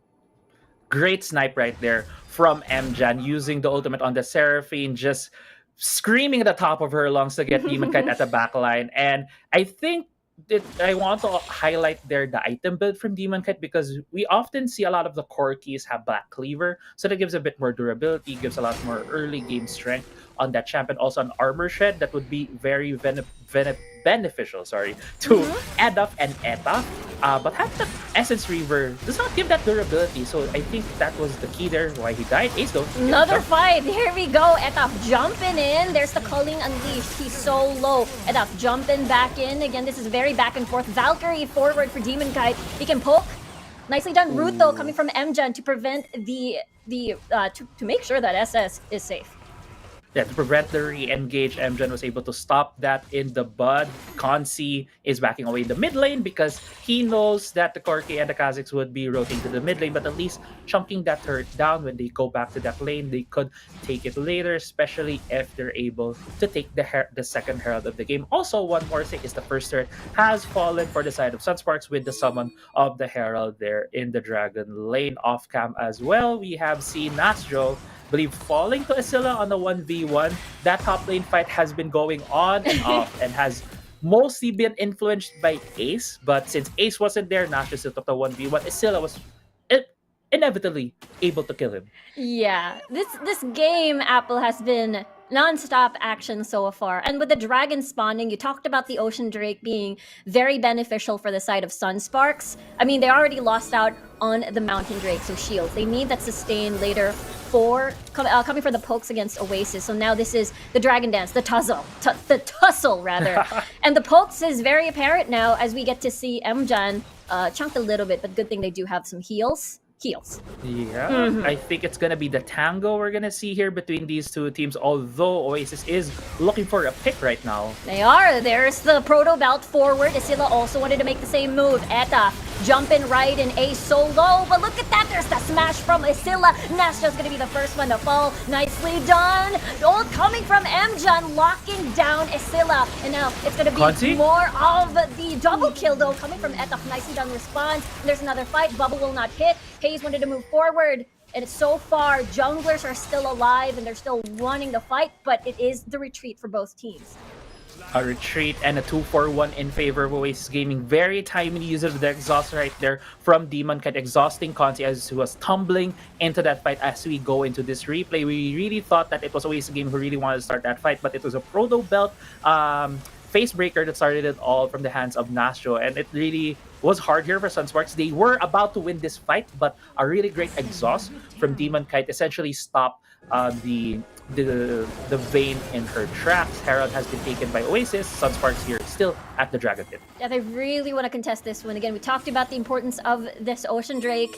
Great snipe right there from Mjan, using the ultimate on the Seraphine, just screaming at the top of her lungs to get Demon Kite at the back line. And I think that I want to highlight there the item build from Demon Kite, because we often see a lot of the core keys have Black Cleaver, so that gives a bit more durability, gives a lot more early game strength on that champion. Also an armor shed that would be very beneficial to Etough and Etough. But having the Essence Reaver does not give that durability, so I think that was the key there why he died. Ace though. Another fight. Here we go. Etough jumping in. There's the calling unleashed. He's so low. Etough jumping back in. Again, this is very back and forth. Valkyrie forward for Demon Kite. He can poke. Nicely done. Root though coming from Mjan to prevent to make sure that SS is safe. Yeah, to prevent the re-engage, Mjan was able to stop that in the bud. Consi is backing away in the mid lane because he knows that the Corki and the Kazakhs would be rotating to the mid lane, but at least chunking that turret down when they go back to that lane, they could take it later, especially if they're able to take the second Herald of the game. Also, one more thing is the first turret has fallen for the side of Sunsparks with the summon of the Herald there in the Dragon lane. Off cam as well, we have seen Nasjo believe falling to Asilla on the 1v1. That top lane fight has been going on and off and has mostly been influenced by Ace, but since Ace wasn't there, Nash just took the 1v1. Asilla was inevitably able to kill him. Yeah, this game, Apple, has been non-stop action so far. And with the dragon spawning, you talked about the Ocean Drake being very beneficial for the side of Sunsparks. I mean, they already lost out on the Mountain Drake, so shields. They need that sustain later for coming for the pokes against Oasis. So now this is the Dragon Dance, the tussle rather. And the pokes is very apparent now as we get to see Mjan chunked a little bit, but good thing they do have some heals. Yeah, I think it's gonna be the tango we're gonna see here between these two teams, although Oasis is looking for a pick right now. They are. There's the proto belt forward. Asilla also wanted to make the same move. Etta jumping right in Ace so low, but look at that, there's the smash from Asilla. Nastro's gonna be the first one to fall. Nicely done. All coming from Mjan, locking down Asilla. And now it's gonna be Consi? more of the double kill though, coming from Etta. Nicely done response. There's another fight. Bubble will not hit. Hayes wanted to move forward, and so far, junglers are still alive and they're still wanting to fight, but it is the retreat for both teams. A retreat and a 2-4-1 in favor of Oasis Gaming. Very timely use of the exhaust right there from Demon Kite, exhausting Conti as he was tumbling into that fight. As we go into this replay, we really thought that it was Oasis Gaming who really wanted to start that fight, but it was a Proto Belt face breaker that started it all from the hands of Nastro, and it really was hard here for Sunsparks. They were about to win this fight, but a really great exhaust from Demon Kite essentially stopped the vein in her tracks. Herald has been taken by Oasis. Sunsparks here still at the Dragon Pit. Yeah, they really want to contest this one. Again, we talked about the importance of this Ocean Drake.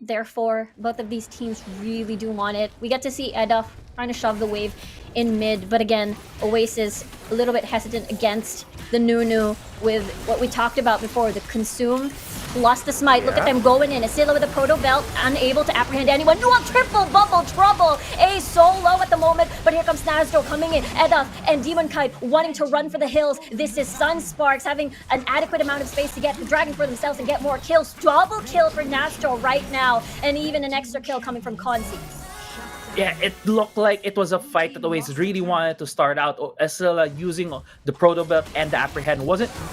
Therefore, both of these teams really do want it. We get to see Edda trying to shove the wave in mid, but again, Oasis a little bit hesitant against the Nunu with what we talked about before, the consume plus the smite. Yeah. Look at them going in. Asilla with a proto belt, unable to apprehend anyone. No, triple bubble trouble. Ace so low at the moment, but here comes Nasdro coming in. Edda and Demon Kite wanting to run for the hills. This is Sunsparks having an adequate amount of space to get the dragon for themselves and get more kills. Double kill for Nasdro right now, and even an extra kill coming from Conzi. Yeah, it looked like it was a fight that Oasis really wanted to start out. Asilla using the Proto Belt and the Apprehend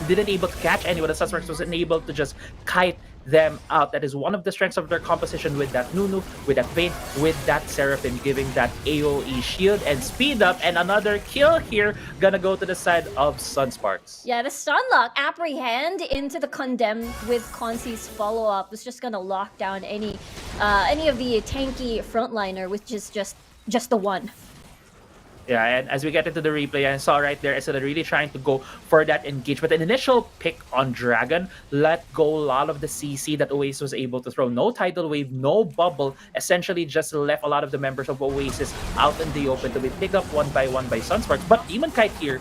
didn't able to catch anyone. The Sunsparks wasn't able to just kite them out. That is one of the strengths of their composition with that Nunu, with that Vayne, with that Seraphim, giving that AoE shield and speed up. And another kill here, gonna go to the side of Sunsparks. Yeah, the stunlock apprehend into the condemned with Consi's follow-up was just gonna lock down any of the tanky frontliner, which is just the one. Yeah, and as we get into the replay, I saw right there, Estella really trying to go for that engagement. An initial pick on Dragon, let go a lot of the CC that Oasis was able to throw. No tidal wave, no bubble. Essentially just left a lot of the members of Oasis out in the open to be picked up one by Sunsparks. But Demon Kite here,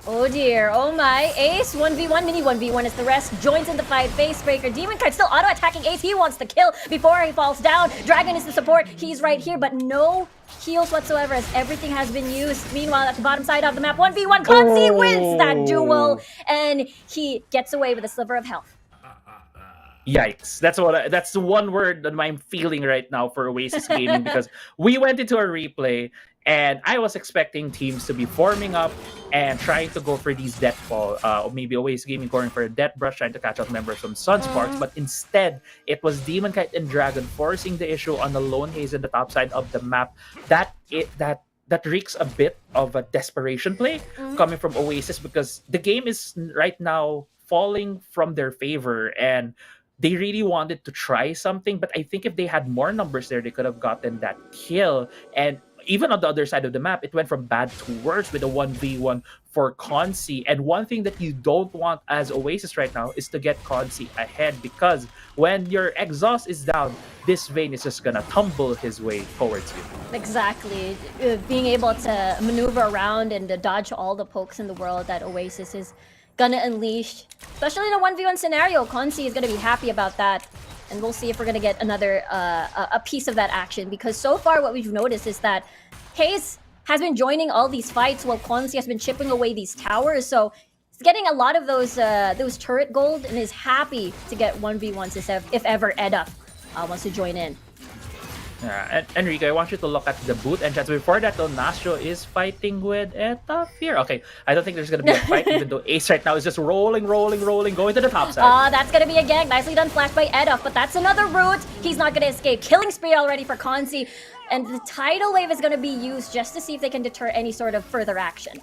Oh dear, oh my. Ace 1v1, mini 1v1 as the rest joins in the fight. Facebreaker, Demon Kite still auto-attacking Ace. He wants to kill before he falls down. Dragon is the support. He's right here, but no heals whatsoever as everything has been used. Meanwhile, at the bottom side of the map, 1v1, Consi wins that duel, and he gets away with a sliver of health. yikes. That's the one word that I'm feeling right now for Oasis Gaming, because we went into a replay and I was expecting teams to be forming up and trying to go for these deathfall. Maybe Oasis Gaming going for a death brush, trying to catch out members from Sunsparks, but instead it was Demon Kite and Dragon forcing the issue on the Lone Haze in the top side of the map. That reeks a bit of a desperation play coming from Oasis, because the game is right now falling from their favor and they really wanted to try something. But I think if they had more numbers there, they could have gotten that kill. And even on the other side of the map, it went from bad to worse with a 1v1 for Consi. And one thing that you don't want as Oasis right now is to get Consi ahead, because when your exhaust is down, this Vayne is just gonna tumble his way towards you. Exactly. Being able to maneuver around and dodge all the pokes in the world that Oasis is gonna unleash, especially in a 1v1 scenario. Consi is gonna be happy about that. And we'll see if we're gonna get another a piece of that action, because so far what we've noticed is that Hayes has been joining all these fights while Consi has been chipping away these towers. So he's getting a lot of those turret gold and is happy to get 1v1s if ever Edda wants to join in. Yeah, and Enrique, I want you to look at the boot entrance. Before that, though, Nastro is fighting with Eta here. Okay, I don't think there's gonna be a fight, even though Ace right now is just rolling, going to the top side. That's gonna be a gank. Nicely done flash by Edda, but that's another route. He's not gonna escape. Killing spree already for Consi. And the tidal wave is gonna be used just to see if they can deter any sort of further action.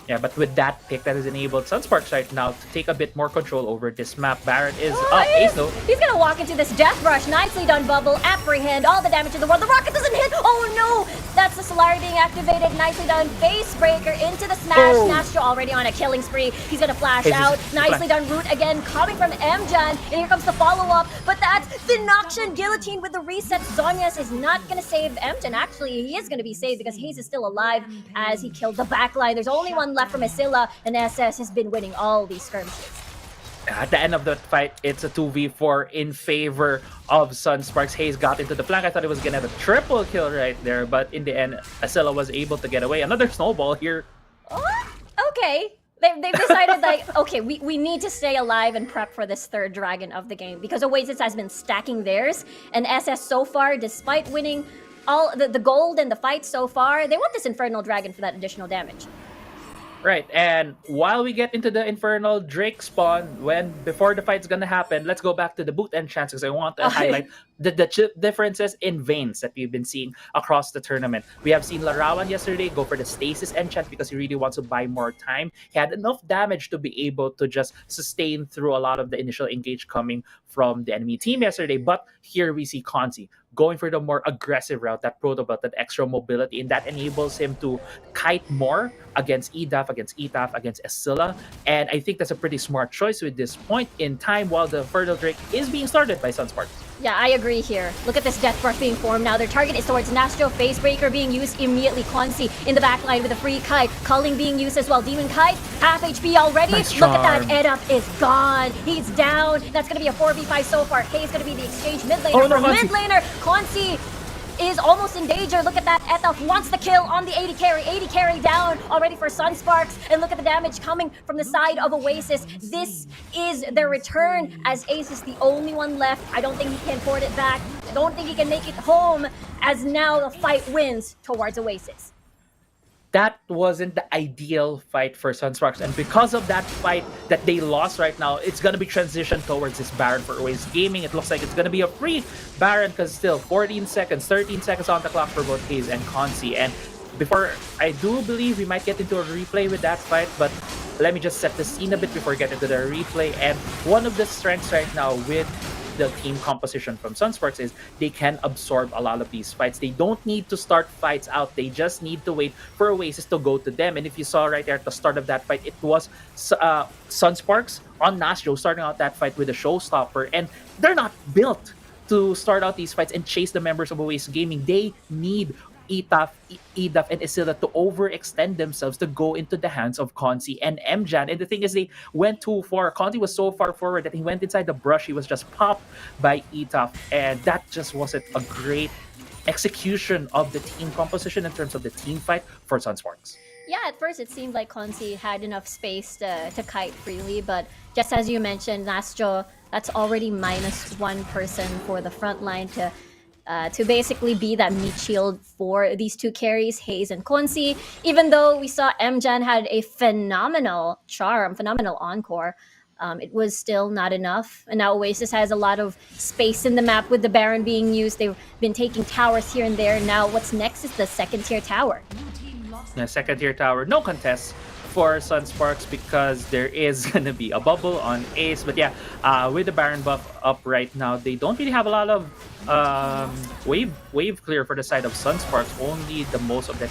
Yeah, but with that pick, that has enabled Sunsparks right now to take a bit more control over this map. Baron is up. Ace, though. He's gonna walk into this death rush. Nicely done, Bubble. Apprehend all the damage in the world. The rocket doesn't hit. Oh no! That's the Solari being activated. Nicely done. Facebreaker into the smash. Nastro already on a killing spree. He's gonna flash out. Nicely done. Root again coming from Mjan. And here comes the follow-up. But that's the Noxian Guillotine with the reset. Zonias is not gonna save Mjan. Actually, he is gonna be saved because Hayes is still alive as he killed the backline. There's only one left from Esilla, and SS has been winning all these skirmishes. At the end of the fight, it's a 2v4 in favor of Sunsparks. Hayes got into the flank. I thought he was gonna have a triple kill right there, but in the end, Esilla was able to get away. Another snowball here. Okay. They've decided, like, okay, we need to stay alive and prep for this third dragon of the game, because Oasis has been stacking theirs, and SS so far, despite winning all the gold and the fight so far, they want this Infernal Dragon for that additional damage. Right, and while we get into the Infernal Drake spawn, before the fight's gonna happen, let's go back to the boot enchants, because I want to highlight the differences in Vaynes that we've been seeing across the tournament. We have seen Larawan yesterday go for the Stasis enchant because he really wants to buy more time. He had enough damage to be able to just sustain through a lot of the initial engage coming from the enemy team yesterday. But here we see Consi going for the more aggressive route, that protobot, that extra mobility, and that enables him to kite more against EDAF, against ETAF, against Escilla. And I think that's a pretty smart choice with this point in time while the Fertile Drake is being started by Sunsparks. Yeah, I agree here. Look at this Death Brush being formed now. Their target is towards Nastro. Facebreaker being used immediately. Consi in the backline with a free kite. Culling being used as well. Demon Kite, half HP already. Nice Look at that. charm. Edda is gone. He's down. That's going to be a 4v5 so far. Hayes going to be the exchange mid laner. Oh, no, For Consi. mid laner, Consi is almost in danger. Look at that. Ethelf wants the kill on the 80 carry. 80 carry down already for Sunsparks. And look at the damage coming from the side of Oasis. This is their return, as Ace is the only one left. I don't think he can port it back. I don't think he can make it home, as now the fight wins towards Oasis. that wasn't the ideal fight for Sunsparks. And because of that fight that they lost right now, it's going to be transitioned towards this Baron for Oasis Gaming. It looks like it's going to be a free Baron because still 14 seconds, 13 seconds on the clock for both Hayes and Consi. And before, I do believe we might get into a replay with that fight, but let me just set the scene a bit before we get into the replay. And one of the strengths right now with the team composition from Sunsparks is they can absorb a lot of these fights. They don't need to start fights out. They just need to wait for Oasis to go to them. And if you saw right there at the start of that fight, it was Sunsparks on Nastro starting out that fight with a showstopper. And they're not built to start out these fights and chase the members of Oasis Gaming. They need Etaf, Edaf, and Isila to overextend themselves to go into the hands of Consi and Mjan. And the thing is, they went too far. Consi was so far forward that he went inside the brush. He was just popped by Etaf, and that just wasn't a great execution of the team composition in terms of the team fight for Sunsparks. Yeah, at first it seemed like Consi had enough space to kite freely, but just as you mentioned, Nastro, that's already minus one person for the front line to basically be that meat shield for these two carries, Hayes and Consi. Even though we saw Mjan had a phenomenal charm, phenomenal encore, it was still not enough. And now Oasis has a lot of space in the map with the Baron being used. They've been taking towers here and there. Now what's next is the second tier tower. Yeah, second tier tower, no contest for Sunsparks because there is gonna be a bubble on Ace. But yeah, with the Baron buff up right now, they don't really have a lot of wave clear for the side of Sunsparks. Only the most of that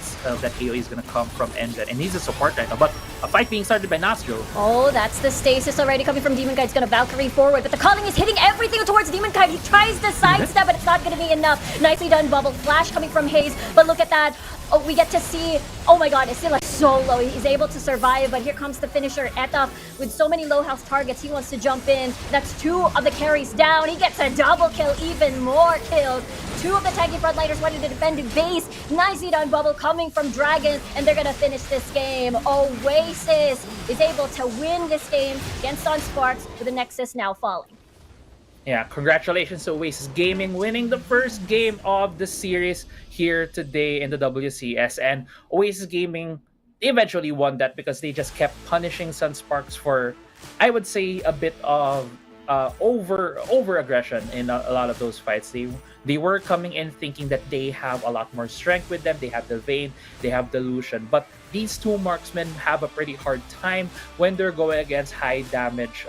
AoE is gonna come from Engen, and he's a support right now. But a fight being started by Nastro. Oh, that's the stasis already coming from Demon Kite. It's gonna Valkyrie forward, but the calling is hitting everything towards Demon Kite. He tries to sidestep, but it's not gonna be enough. Nicely done, bubble flash coming from Hayes, but look at that. Oh, we get to see, oh my god, it's still like so low. He's able to survive, but here comes the finisher. Etaf, with so many low health targets, he wants to jump in. That's two of the carries down. He gets a double kill, even more kills. Two of the tanky frontliners wanted to defend the base. Nicely done, bubble coming from Dragon, and they're gonna finish this game. Oasis is able to win this game against Sunsparks, with the Nexus now falling. Yeah, congratulations to Oasis Gaming winning the first game of the series here today in the WCS. And Oasis Gaming eventually won that because they just kept punishing Sunsparks for, I would say, a bit of over aggression in a lot of those fights. They were coming in thinking that they have a lot more strength with them. They have the Vayne, they have the Lucian, but these two marksmen have a pretty hard time when they're going against high damage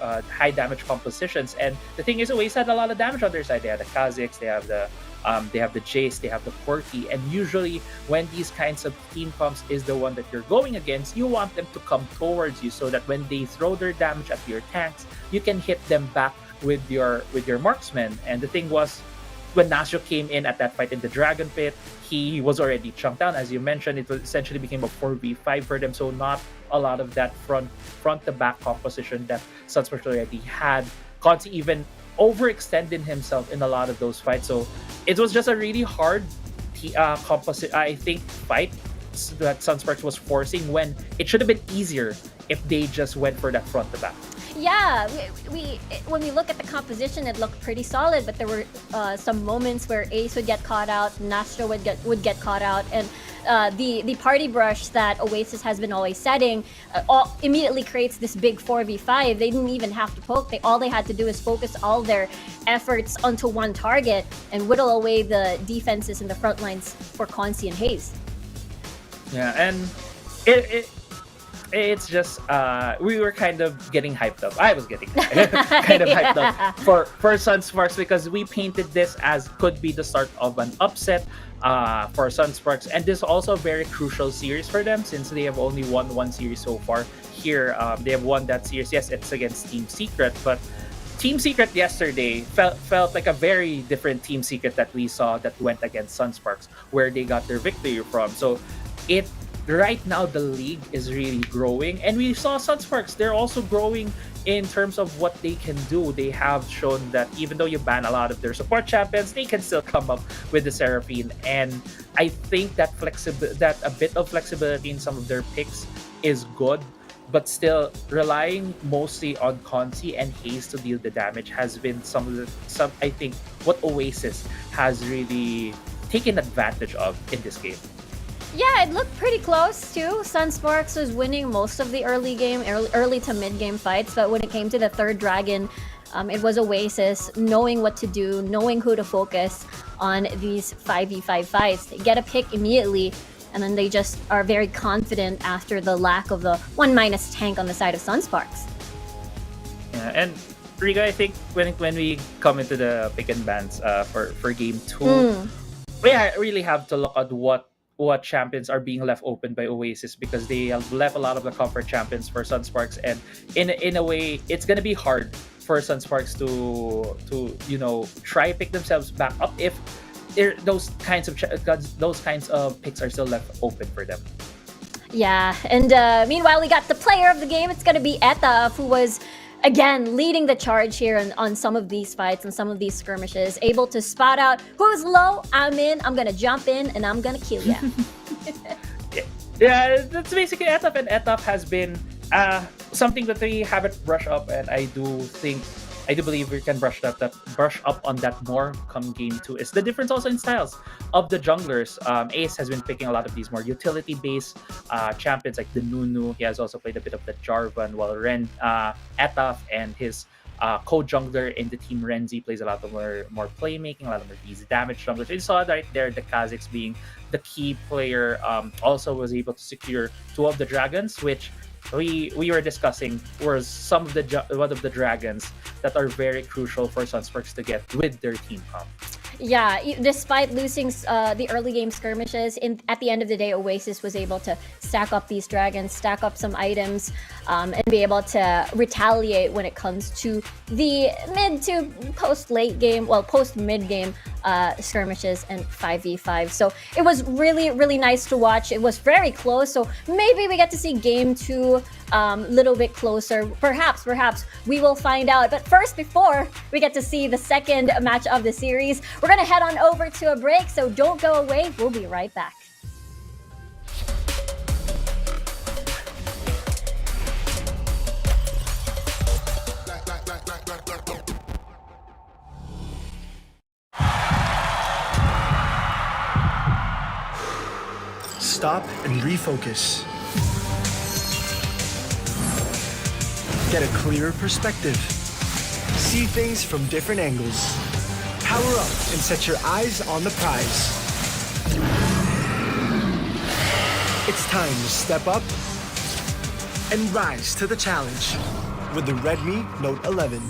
compositions. And the thing is, Oasis had a lot of damage on their side. They have the Kha'Zix, they have the Jace, they have the Quirky, and usually when these kinds of team comps is the one that you're going against, you want them to come towards you so that when they throw their damage at your tanks, you can hit them back with your marksmen. And the thing was, when Nastro came in at that fight in the Dragon Pit, he was already chunked down. As you mentioned, it essentially became a 4v5 for them, so not a lot of that front to back composition that Sunsparks already had. Consi even overextended himself in a lot of those fights, so it was just a really hard composite, I think, fight that Sunsparks was forcing when it should have been easier if they just went for that front to back. Yeah, when we look at the composition, it looked pretty solid, but there were some moments where Ace would get caught out, Nastro would get caught out, and the party brush that Oasis has been always setting immediately creates this big 4v5. They didn't even have to poke. All they had to do is focus all their efforts onto one target and whittle away the defenses in the front lines for Consi and Hayes. Yeah, and it's just we were kind of getting hyped up. I was getting kind of hyped up for Sunsparks because we painted this as could be the start of an upset for Sunsparks, and this is also a very crucial series for them since they have only won one series so far. Here, they have won that series. Yes, it's against Team Secret, but Team Secret yesterday felt like a very different Team Secret that we saw that went against Sunsparks, where they got their victory from. So right now the league is really growing, and we saw Sunsparks, they're also growing in terms of what they can do. They have shown that even though you ban a lot of their support champions, they can still come up with the Seraphine. And I think that a bit of flexibility in some of their picks is good, but still relying mostly on Consi and Hayes to deal the damage has been some I think what Oasis has really taken advantage of in this game. Yeah, it looked pretty close too. Sunsparks was winning most of the early to mid game fights, but when it came to the third dragon, it was Oasis knowing what to do, knowing who to focus on these 5v5 fights. They get a pick immediately, and then they just are very confident after the lack of the 1- tank on the side of Sunsparks. Yeah, and Riga, I think when we come into the pick and bans for game 2, we really have to look at what champions are being left open by Oasis, because they have left a lot of the comfort champions for Sunsparks, and in a way it's gonna be hard for Sunsparks to try pick themselves back up if those kinds of picks are still left open for them. Yeah, and meanwhile we got the player of the game. It's gonna be Etaf, who was again leading the charge here on some of these fights and some of these skirmishes, able to spot out who's low. I'm in, I'm gonna jump in, and I'm gonna kill ya. Yeah, that's basically Etaf, and Etaf has been something that we haven't brushed up, and I do believe we can brush up on that more come game 2. Is the difference also in styles of the junglers. Ace has been picking a lot of these more utility-based champions like the Nunu. He has also played a bit of the Jarvan, while Etaf and his co-jungler in the team Renzi plays a lot of more playmaking, a lot of more these damage junglers. You saw right there the Kha'Zix being the key player. Also was able to secure 2 of the dragons, which we were discussing was one of the dragons that are very crucial for Sunsparks to get with their team comp. Yeah, despite losing the early game skirmishes, at the end of the day, Oasis was able to stack up these dragons, stack up some items, and be able to retaliate when it comes to the mid to post mid game skirmishes and 5v5. So it was really, really nice to watch. It was very close. So maybe we get to see game 2 little bit closer. Perhaps we will find out. But first, before we get to see the second match of the series, we're gonna head on over to a break. So don't go away. We'll be right back. Stop and refocus. Get a clearer perspective. See things from different angles. Power up and set your eyes on the prize. It's time to step up and rise to the challenge with the Redmi Note 11.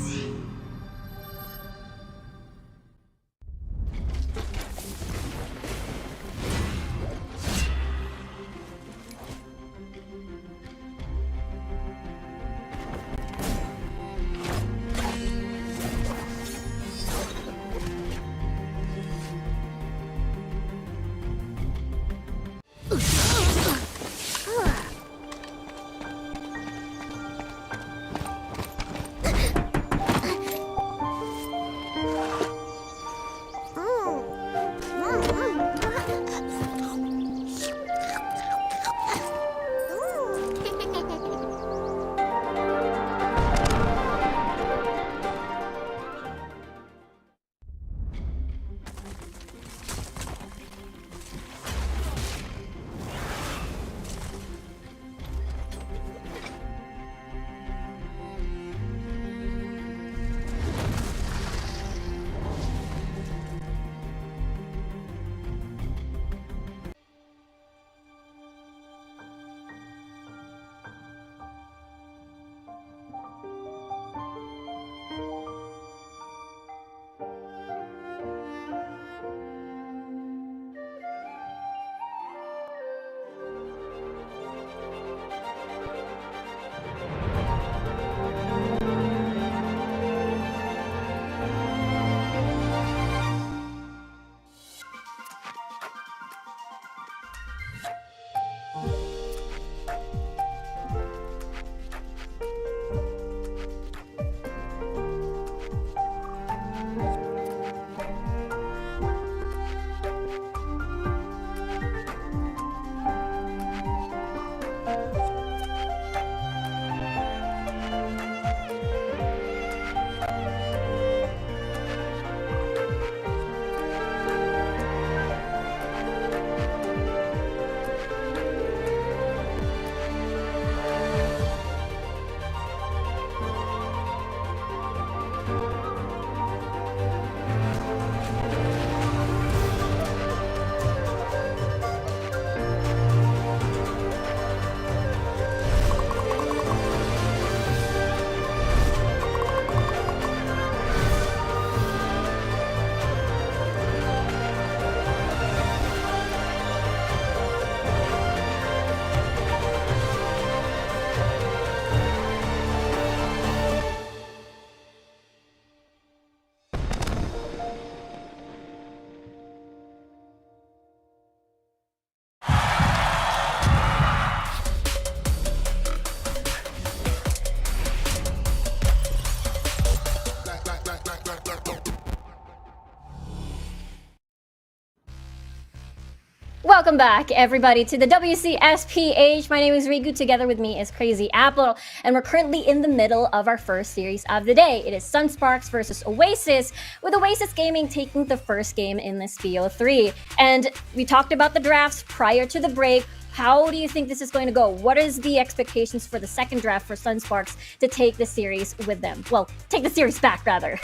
Welcome back, everybody, to the WCS. My name is Rigu. Together with me is Crazy Apple, and we're currently in the middle of our first series of the day. It is Sunsparks versus Oasis, with Oasis Gaming taking the first game in this BO3. And we talked about the drafts prior to the break. How do you think this is going to go? What is the expectations for the second draft for Sunsparks to take the series with them? Well, take the series back, rather.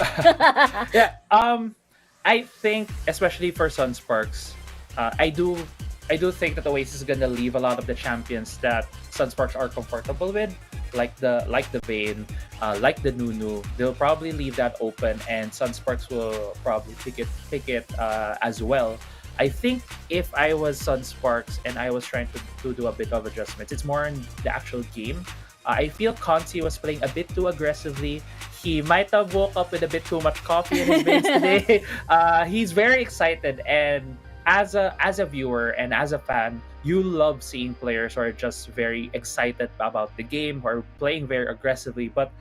Yeah, I think especially for Sunsparks, I do think that Oasis is gonna leave a lot of the champions that Sunsparks are comfortable with, like the Vayne, like the Nunu. They'll probably leave that open, and Sunsparks will probably pick it as well. I think if I was Sunsparks and I was trying to do a bit of adjustments, it's more in the actual game. I feel Consi was playing a bit too aggressively. He might have woke up with a bit too much coffee in his veins today. He's very excited, and as a viewer and as a fan, you love seeing players who are just very excited about the game, who are playing very aggressively. But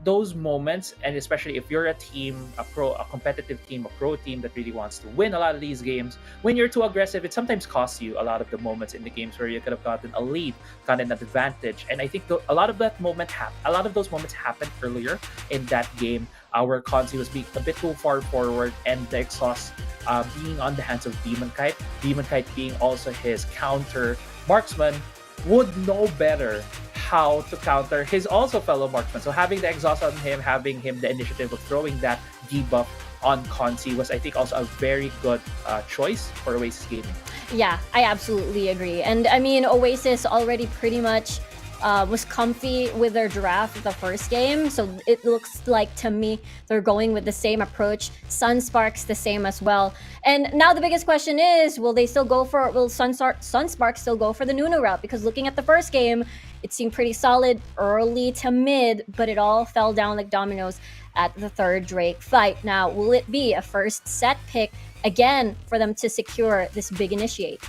those moments, and especially if you're a team, a competitive team, a pro team that really wants to win a lot of these games, when you're too aggressive, it sometimes costs you a lot of the moments in the games where you could have gotten a lead, gotten an advantage. And I think a lot of those moments happened earlier in that game, where Consi was being a bit too far forward, and the exhaust being on the hands of Demon Kite. Demon Kite being also his counter marksman, would know better how to counter his also fellow marksman. So having the exhaust on him, having him the initiative of throwing that debuff on Consi was, I think, also a very good choice for Oasis Gaming. Yeah, I absolutely agree. And I mean, Oasis already pretty much was comfy with their draft the first game, so it looks like to me they're going with the same approach. Sunsparks the same as well. And now the biggest question is, will Sunsparks still go for the Nunu route? Because looking at the first game, it seemed pretty solid early to mid, but it all fell down like dominoes at the third Drake fight. Now, will it be a first set pick again for them to secure this big initiate?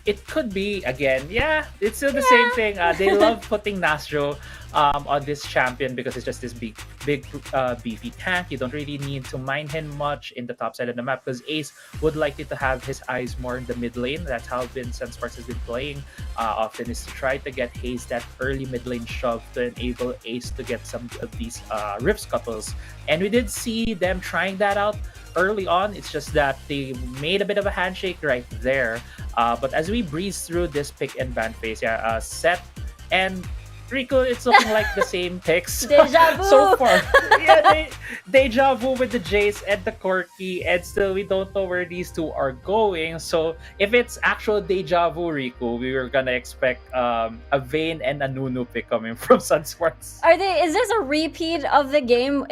It could be again. Yeah, it's still the same thing. They love putting Nastro on this champion because it's just this big beefy tank. You don't really need to mine him much in the top side of the map, because Ace would like it to have his eyes more in the mid lane. That's how Sunsparks has been playing often, is to try to get Haze that early mid lane shove to enable Ace to get some of these rift scuttles. And we did see them trying that out early on. It's just that they made a bit of a handshake right there. But as we breeze through this pick and ban phase, Seth and Rico, it's looking like the same picks Deja vu! so far. Yeah, deja vu with the Jace and the Corki, and still we don't know where these two are going. So if it's actual deja vu, Rico, we were gonna expect a Vayne and a Nunu pick coming from Sunsparks. Is this a repeat of game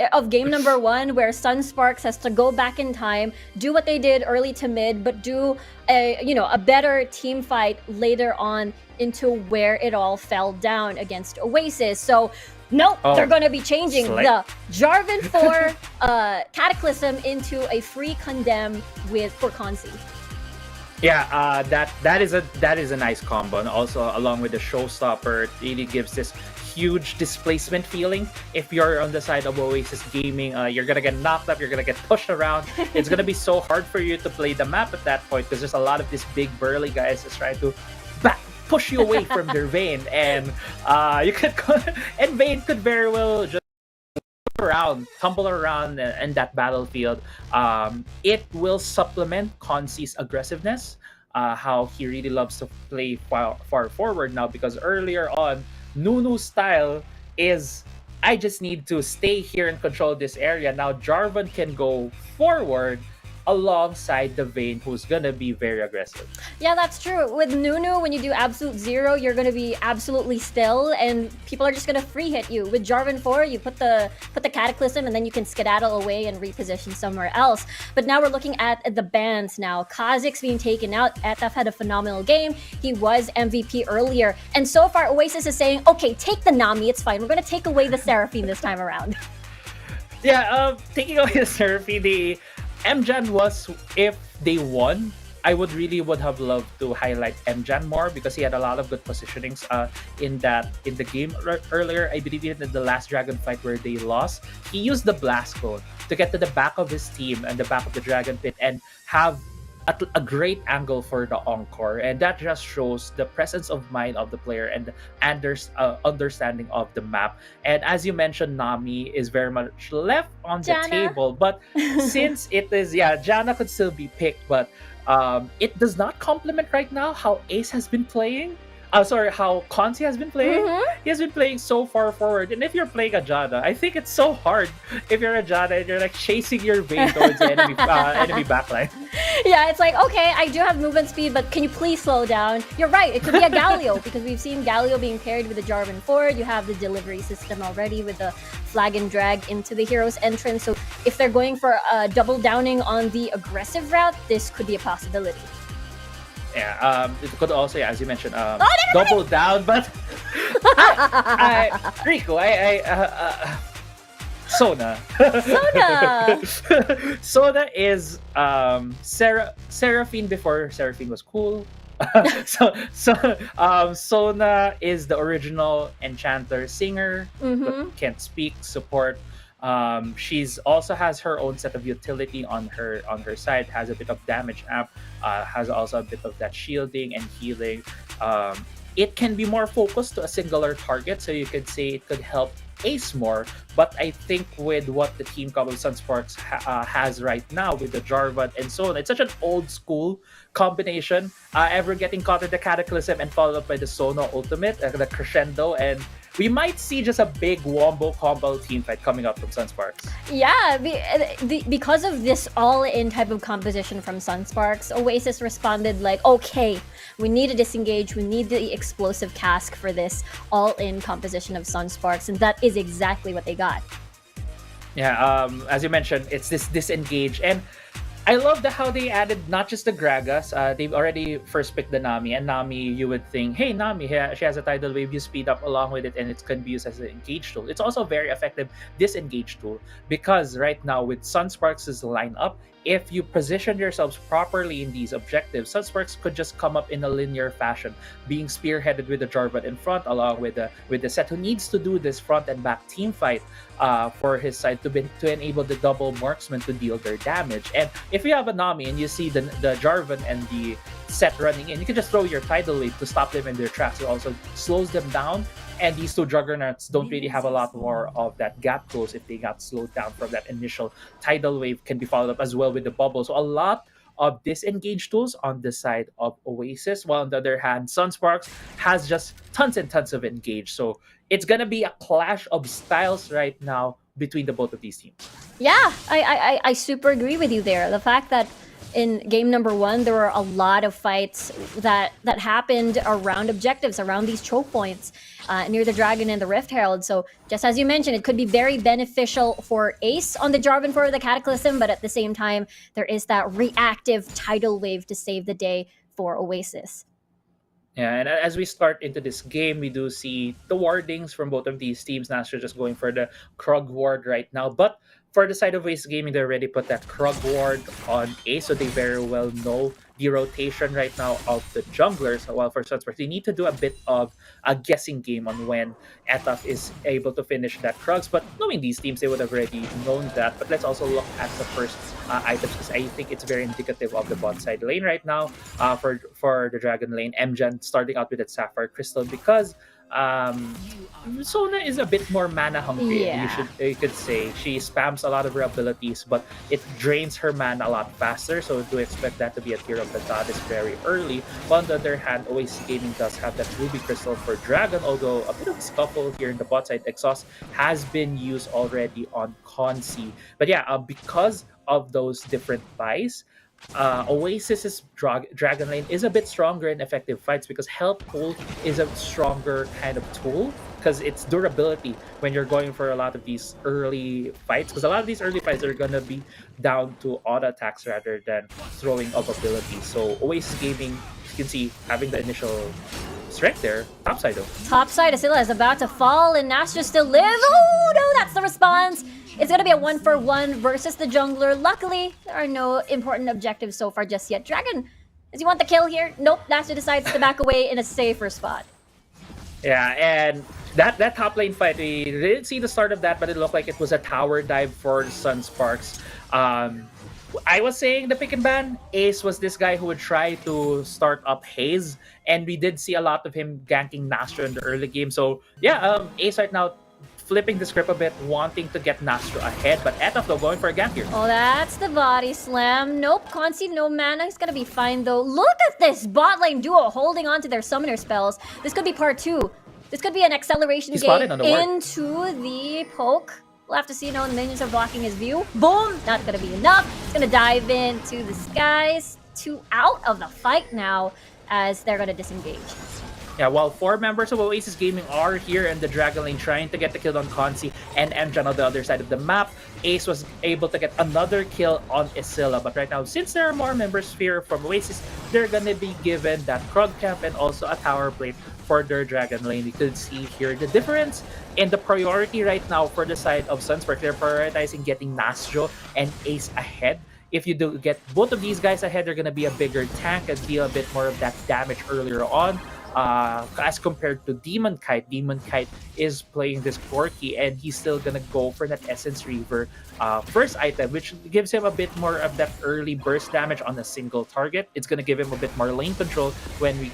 number 1, where Sunsparks has to go back in time, do what they did early to mid, but do a better team fight later on into where it all fell down against Oasis? So nope, they're going to be changing the Jarvan 4 Cataclysm into a free condemn for Consi. Yeah, that is a nice combo, and also along with the showstopper, it really gives this huge displacement feeling. If you're on the side of Oasis Gaming, you're gonna get knocked up, you're gonna get pushed around. It's gonna be so hard for you to play the map at that point, because there's a lot of these big burly guys that's trying to push you away from their Vayne, and and Vayne could very well just tumble around in that battlefield. It will supplement Consi's aggressiveness, how he really loves to play far forward now, because earlier on, Nunu's style is, I just need to stay here and control this area. Now Jarvan can go forward alongside the Vayne, who's gonna be very aggressive. Yeah, that's true. With Nunu, when you do absolute zero, you're gonna be absolutely still, and people are just gonna free hit you. With Jarvan 4, you put the Cataclysm, and then you can skedaddle away and reposition somewhere else. But now we're looking at the bans now. Kha'Zix being taken out. Etaf had a phenomenal game. He was MVP earlier. And so far, Oasis is saying, okay, take the Nami, it's fine. We're gonna take away the Seraphine this time around. Yeah, taking away the Seraphine, the MJan was, if they won, I would have loved to highlight MJan more, because he had a lot of good positionings in the game earlier. I believe even in the last Dragon fight where they lost, he used the blast cone to get to the back of his team and the back of the Dragon Pit and have a great angle for the encore, and that just shows the presence of mind of the player and their understanding of the map. And as you mentioned, Nami is very much left on the Janna. table, but since it is, Janna could still be picked, but it does not complement right now how Ace has been playing. How Consi has been playing. He has been playing so far forward. And if you're playing a Janna, I think it's so hard if you're a Janna and you're like chasing your Vayne towards the enemy backline. Yeah, it's like, okay, I do have movement speed, but can you please slow down? You're right, it could be a Galio, because we've seen Galio being paired with the Jarvan forward. You have the delivery system already with the flag and drag into the hero's entrance. So if they're going for double downing on the aggressive route, this could be a possibility. Yeah, it could also, as you mentioned, never double down, but Rico, Sona. Sona is Seraphine before Seraphine was cool. Sona is the original enchanter singer, but can't speak, support. She's also has her own set of utility on her side, has a bit of damage amp, has also a bit of that shielding and healing. It can be more focused to a singular target, so you could say it could help Ace more, but I think with what the team comp of Sunsparks has right now with the Jarvan and so on, it's such an old school combination. Ever getting caught in the Cataclysm and followed up by the Sono ultimate, the crescendo, and we might see just a big wombo combo team fight coming up from Sunsparks. Yeah, because of this all-in type of composition from Sunsparks, Oasis responded like, okay, we need a disengage, we need the explosive cask for this all-in composition of Sunsparks, and that is exactly what they got. Yeah, as you mentioned, it's this disengage, and I love how they added not just the Gragas. They've already first picked the Nami, and Nami, you would think, hey, Nami, she has a tidal wave, you speed up along with it, and it can be used as an engage tool. It's also a very effective disengage tool, because right now with Sunsparks' lineup, if you position yourselves properly in these objectives, Sunsparks could just come up in a linear fashion, being spearheaded with the Jarvan in front, along with the set who needs to do this front and back team fight for his side to enable the double marksman to deal their damage. And if you have a Nami and you see the Jarvan and the set running in, you can just throw your tidal wave to stop them in their tracks. It also slows them down. And these two juggernauts don't really have a lot more of that gap close if they got slowed down from that initial tidal wave, can be followed up as well with the bubble. So a lot of disengage tools on the side of Oasis, while on the other hand, Sunsparks has just tons and tons of engage. So it's gonna be a clash of styles right now between the both of these teams. Yeah, I super agree with you there. The fact that in game number 1, there were a lot of fights that happened around objectives, around these choke points near the Dragon and the Rift Herald. So just as you mentioned, it could be very beneficial for Ace on the Jarvan for the Cataclysm, but at the same time, there is that reactive tidal wave to save the day for Oasis. Yeah, and as we start into this game, we do see the wardings from both of these teams. Nastro just going for the Krug ward right now, but for the side of Ace Gaming, they already put that Krug ward on Ace, so they very well know the rotation right now of the junglers. While for Sunsparks, they need to do a bit of a guessing game on when Etaf is able to finish that Krugs. But knowing these teams, they would have already known that. But let's also look at the first items, because I think it's very indicative of the bot side lane right now. For the Dragon lane, Mjan starting out with that Sapphire Crystal, because Sona is a bit more mana hungry. Yeah. You could say she spams a lot of her abilities, but it drains her mana a lot faster. So do expect that to be a tier of the goddess very early. But on the other hand, Oasis Gaming does have that Ruby Crystal for Dragon, although a bit of a scuffle here in the bot side. Exhaust has been used already on Consi. But yeah, because of those different buys, Oasis's Dragon lane is a bit stronger in effective fights, because Health Pull is a stronger kind of tool, because it's durability when you're going for a lot of these early fights, because a lot of these early fights are going to be down to auto attacks rather than throwing of abilities. So Oasis Gaming, you can see, having the initial strength there. Topside though. Topside, Asila is about to fall and Nastro still lives. Oh no, that's the response. It's going to be a 1-for-1 versus the jungler. Luckily, there are no important objectives so far just yet. Dragon, does he want the kill here? Nope, Nastro decides to back away in a safer spot. Yeah, and that top lane fight, we didn't see the start of that, but it looked like it was a tower dive for Sunsparks. I was saying the pick and ban. Ace was this guy who would try to start up Hayes, and we did see a lot of him ganking Nastro in the early game. So yeah, Ace right now flipping the script a bit, wanting to get Nastro ahead, but Etof though going for a gank here. Oh, that's the body slam. Nope, Consi, no mana. He's gonna be fine though. Look at this bot lane duo holding on to their summoner spells. This could be part 2. This could be an acceleration He's game spotted on the ward. into the poke. We'll have to see now. The minions are blocking his view. Boom! Not gonna be enough. He's gonna dive into the skies. 2 out of the fight now as they're gonna disengage. Yeah, while 4 members of Oasis Gaming are here in the Dragon Lane trying to get the kill on Consi and Emjan on the other side of the map, Ace was able to get another kill on Isilla. But right now, since there are more members here from Oasis, they're gonna be given that Krog Camp and also a Tower Plate for their Dragon Lane. You could see here the difference in the priority right now for the side of Sunsparks. They're prioritizing getting Nastro and Ace ahead. If you do get both of these guys ahead, they're gonna be a bigger tank and deal a bit more of that damage earlier on. As compared to Demon Kite. Demon Kite is playing this quirky and he's still gonna go for that Essence Reaver first item, which gives him a bit more of that early burst damage on a single target. It's gonna give him a bit more lane control when we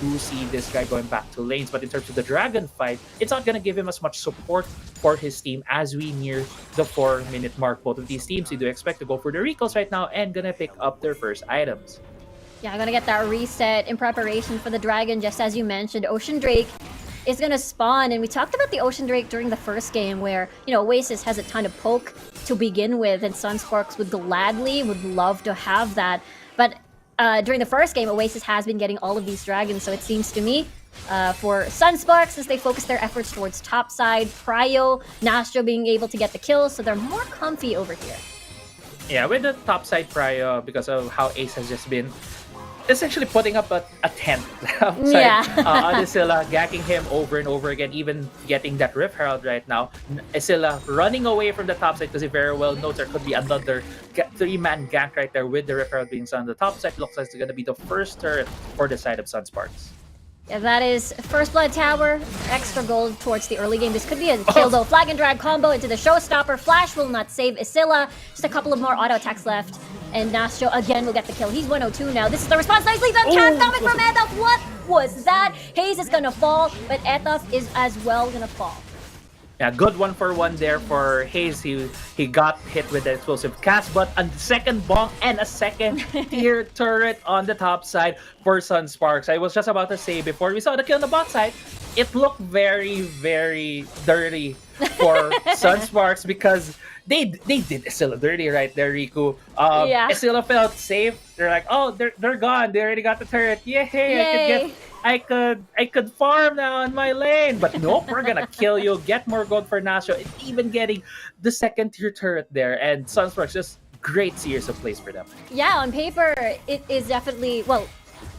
do see this guy going back to lanes. But in terms of the Dragon fight, it's not gonna give him as much support for his team as we near the 4-minute mark. Both of these teams, we do expect to go for the recalls right now and gonna pick up their first items. Yeah, I'm gonna get that reset in preparation for the dragon, just as you mentioned. Ocean Drake is gonna spawn, and we talked about the Ocean Drake during the first game where, you know, Oasis has a ton of poke to begin with, and Sunsparks would love to have that. But during the first game, Oasis has been getting all of these dragons, so it seems to me for Sunsparks, as they focus their efforts towards topside, Prio, Nastro being able to get the kills, so they're more comfy over here. Yeah, with the topside Prio, because of how Ace has just been essentially putting up a tent outside on Isilla, ganking him over and over again, even getting that Rift Herald right now. Isilla running away from the top side because he very well knows there could be another 3-man gank right there with the Rift Herald being on the top side. Looks like it's going to be the first turret for the side of Sunsparks. Yeah, that is First Blood Tower, extra gold towards the early game. This could be a kill though. Flag and drag combo into the Showstopper. Flash will not save Isilla. Just a couple of more auto attacks left. And Nastro again will get the kill. He's 102 now. This is the response. Nicely done. Cap coming from Etof. What was that? Hayes is gonna fall, but Etof is as well gonna fall. Yeah, good 1-for-1 there for Hayes. He got hit with the explosive cast, but a second bonk and a second tier turret on the top side for Sunsparks. I was just about to say, before we saw the kill on the bot side, it looked very, very dirty for Sunsparks because they did Isilla dirty right there, Riku. Isilla felt safe. They're like, oh, they're gone. They already got the turret. Yay! I could farm now on my lane. But nope, we're gonna kill you. Get more gold for Nastro. Even getting the second tier turret there. And Sunsparks, just great series of plays for them. Yeah, on paper, it is definitely, well,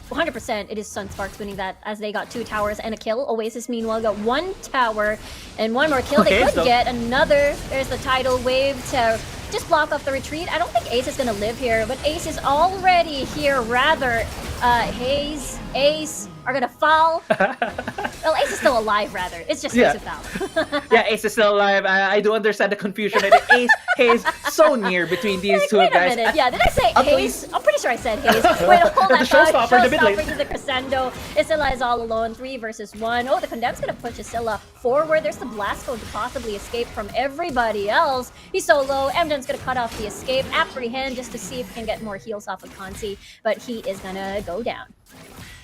100% it is Sunsparks winning that, as they got 2 towers and a kill. Oasis, meanwhile, got 1 tower and 1 more kill. They could get another. There's the tidal wave to just block off the retreat. I don't think Ace is going to live here, but Ace is already here, rather. Hayes, Ace are going to fall. Well, Ace is still alive, rather. It's just Ace who fell. Yeah, Ace is still alive. I do understand the confusion. Ace, Hayes, so near between these two wait guys. A minute. Yeah, did I say Hayes? I'm pretty sure I said Hayes. Wait, hold on. The showstopper, the mid lane. To the crescendo. Isilla is all alone, 3 versus 1. Oh, the Condemned's gonna push Isilla forward. There's the blast code to possibly escape from everybody else. He's so low. Emden's gonna cut off the escape. Apprehend just to see if he can get more heals off of Consi, but he is gonna go down.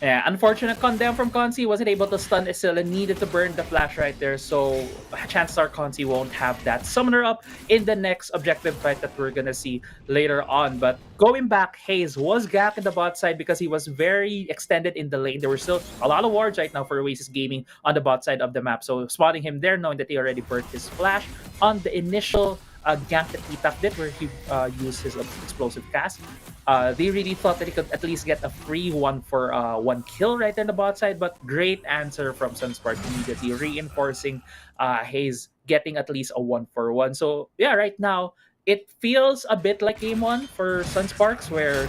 Yeah, unfortunate condemn from Consi. Wasn't able to stun Isilla. Needed to burn the flash right there. So chances are Consi won't have that summoner up in the next objective fight that we're gonna see later on. But going back, Hayes was ganked in the bot side because he was very extended in the lane. There were still a lot of wards right now for Oasis Gaming on the bot side of the map. So spotting him there, knowing that he already burnt his flash on the initial gank that Etap did, where he used his explosive cast. They really thought that he could at least get a free 1-for-1 kill right there in the bot side, but great answer from Sunspark immediately, reinforcing Hayes getting at least a 1-for-1. So yeah, right now, it feels a bit like Game 1 for Sunsparks, where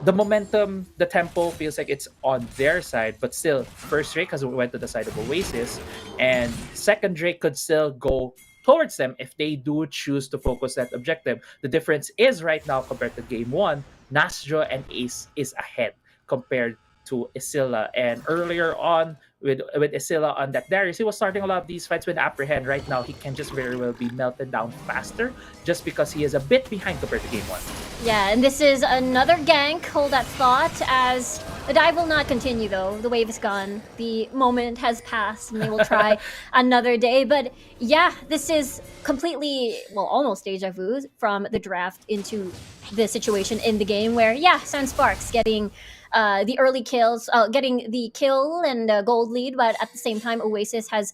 the momentum, the tempo feels like it's on their side, but still, first Drake has went to the side of Oasis, and second Drake could still go towards them if they do choose to focus that objective. The difference is right now compared to game one, Nastro and Ace is ahead compared to Isilla. And earlier on with Isilla on that Darius, he was starting a lot of these fights with apprehend. Right now, he can just very well be melted down faster just because he is a bit behind compared to game one. Yeah, and this is another gank. Hold that thought, as the dive will not continue though. The wave is gone. The moment has passed, and they will try another day. But yeah, this is completely, well, almost deja vu from the draft into the situation in the game where, yeah, Sunsparks getting the early kills, getting the kill and gold lead, but at the same time, Oasis has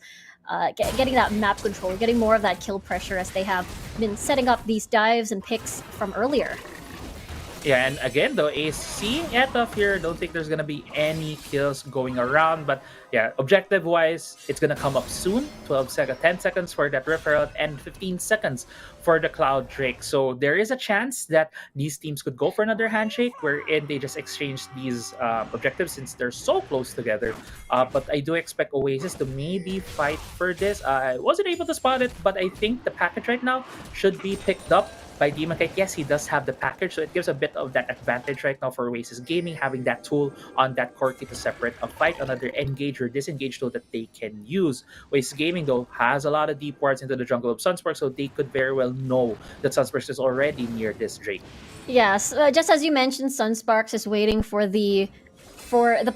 getting that map control, getting more of that kill pressure as they have been setting up these dives and picks from earlier. Yeah, and again, though, Ace seeing Etoff here, don't think there's going to be any kills going around. But yeah, objective-wise, it's going to come up soon. 10 seconds for that Rift Herald and 15 seconds for the Cloud Drake. So there is a chance that these teams could go for another handshake wherein they just exchange these objectives since they're so close together. But I do expect Oasis to maybe fight for this. I wasn't able to spot it, but I think the package right now should be picked up by Demon Kite. Yes, he does have the package, so it gives a bit of that advantage right now for Oasis Gaming, having that tool on that core key to separate a fight, another engage or disengage tool that they can use. Oasis Gaming, though, has a lot of deep wards into the jungle of Sunsparks, so they could very well know that Sunsparks is already near this Drake. Yes, just as you mentioned, Sunsparks is waiting for the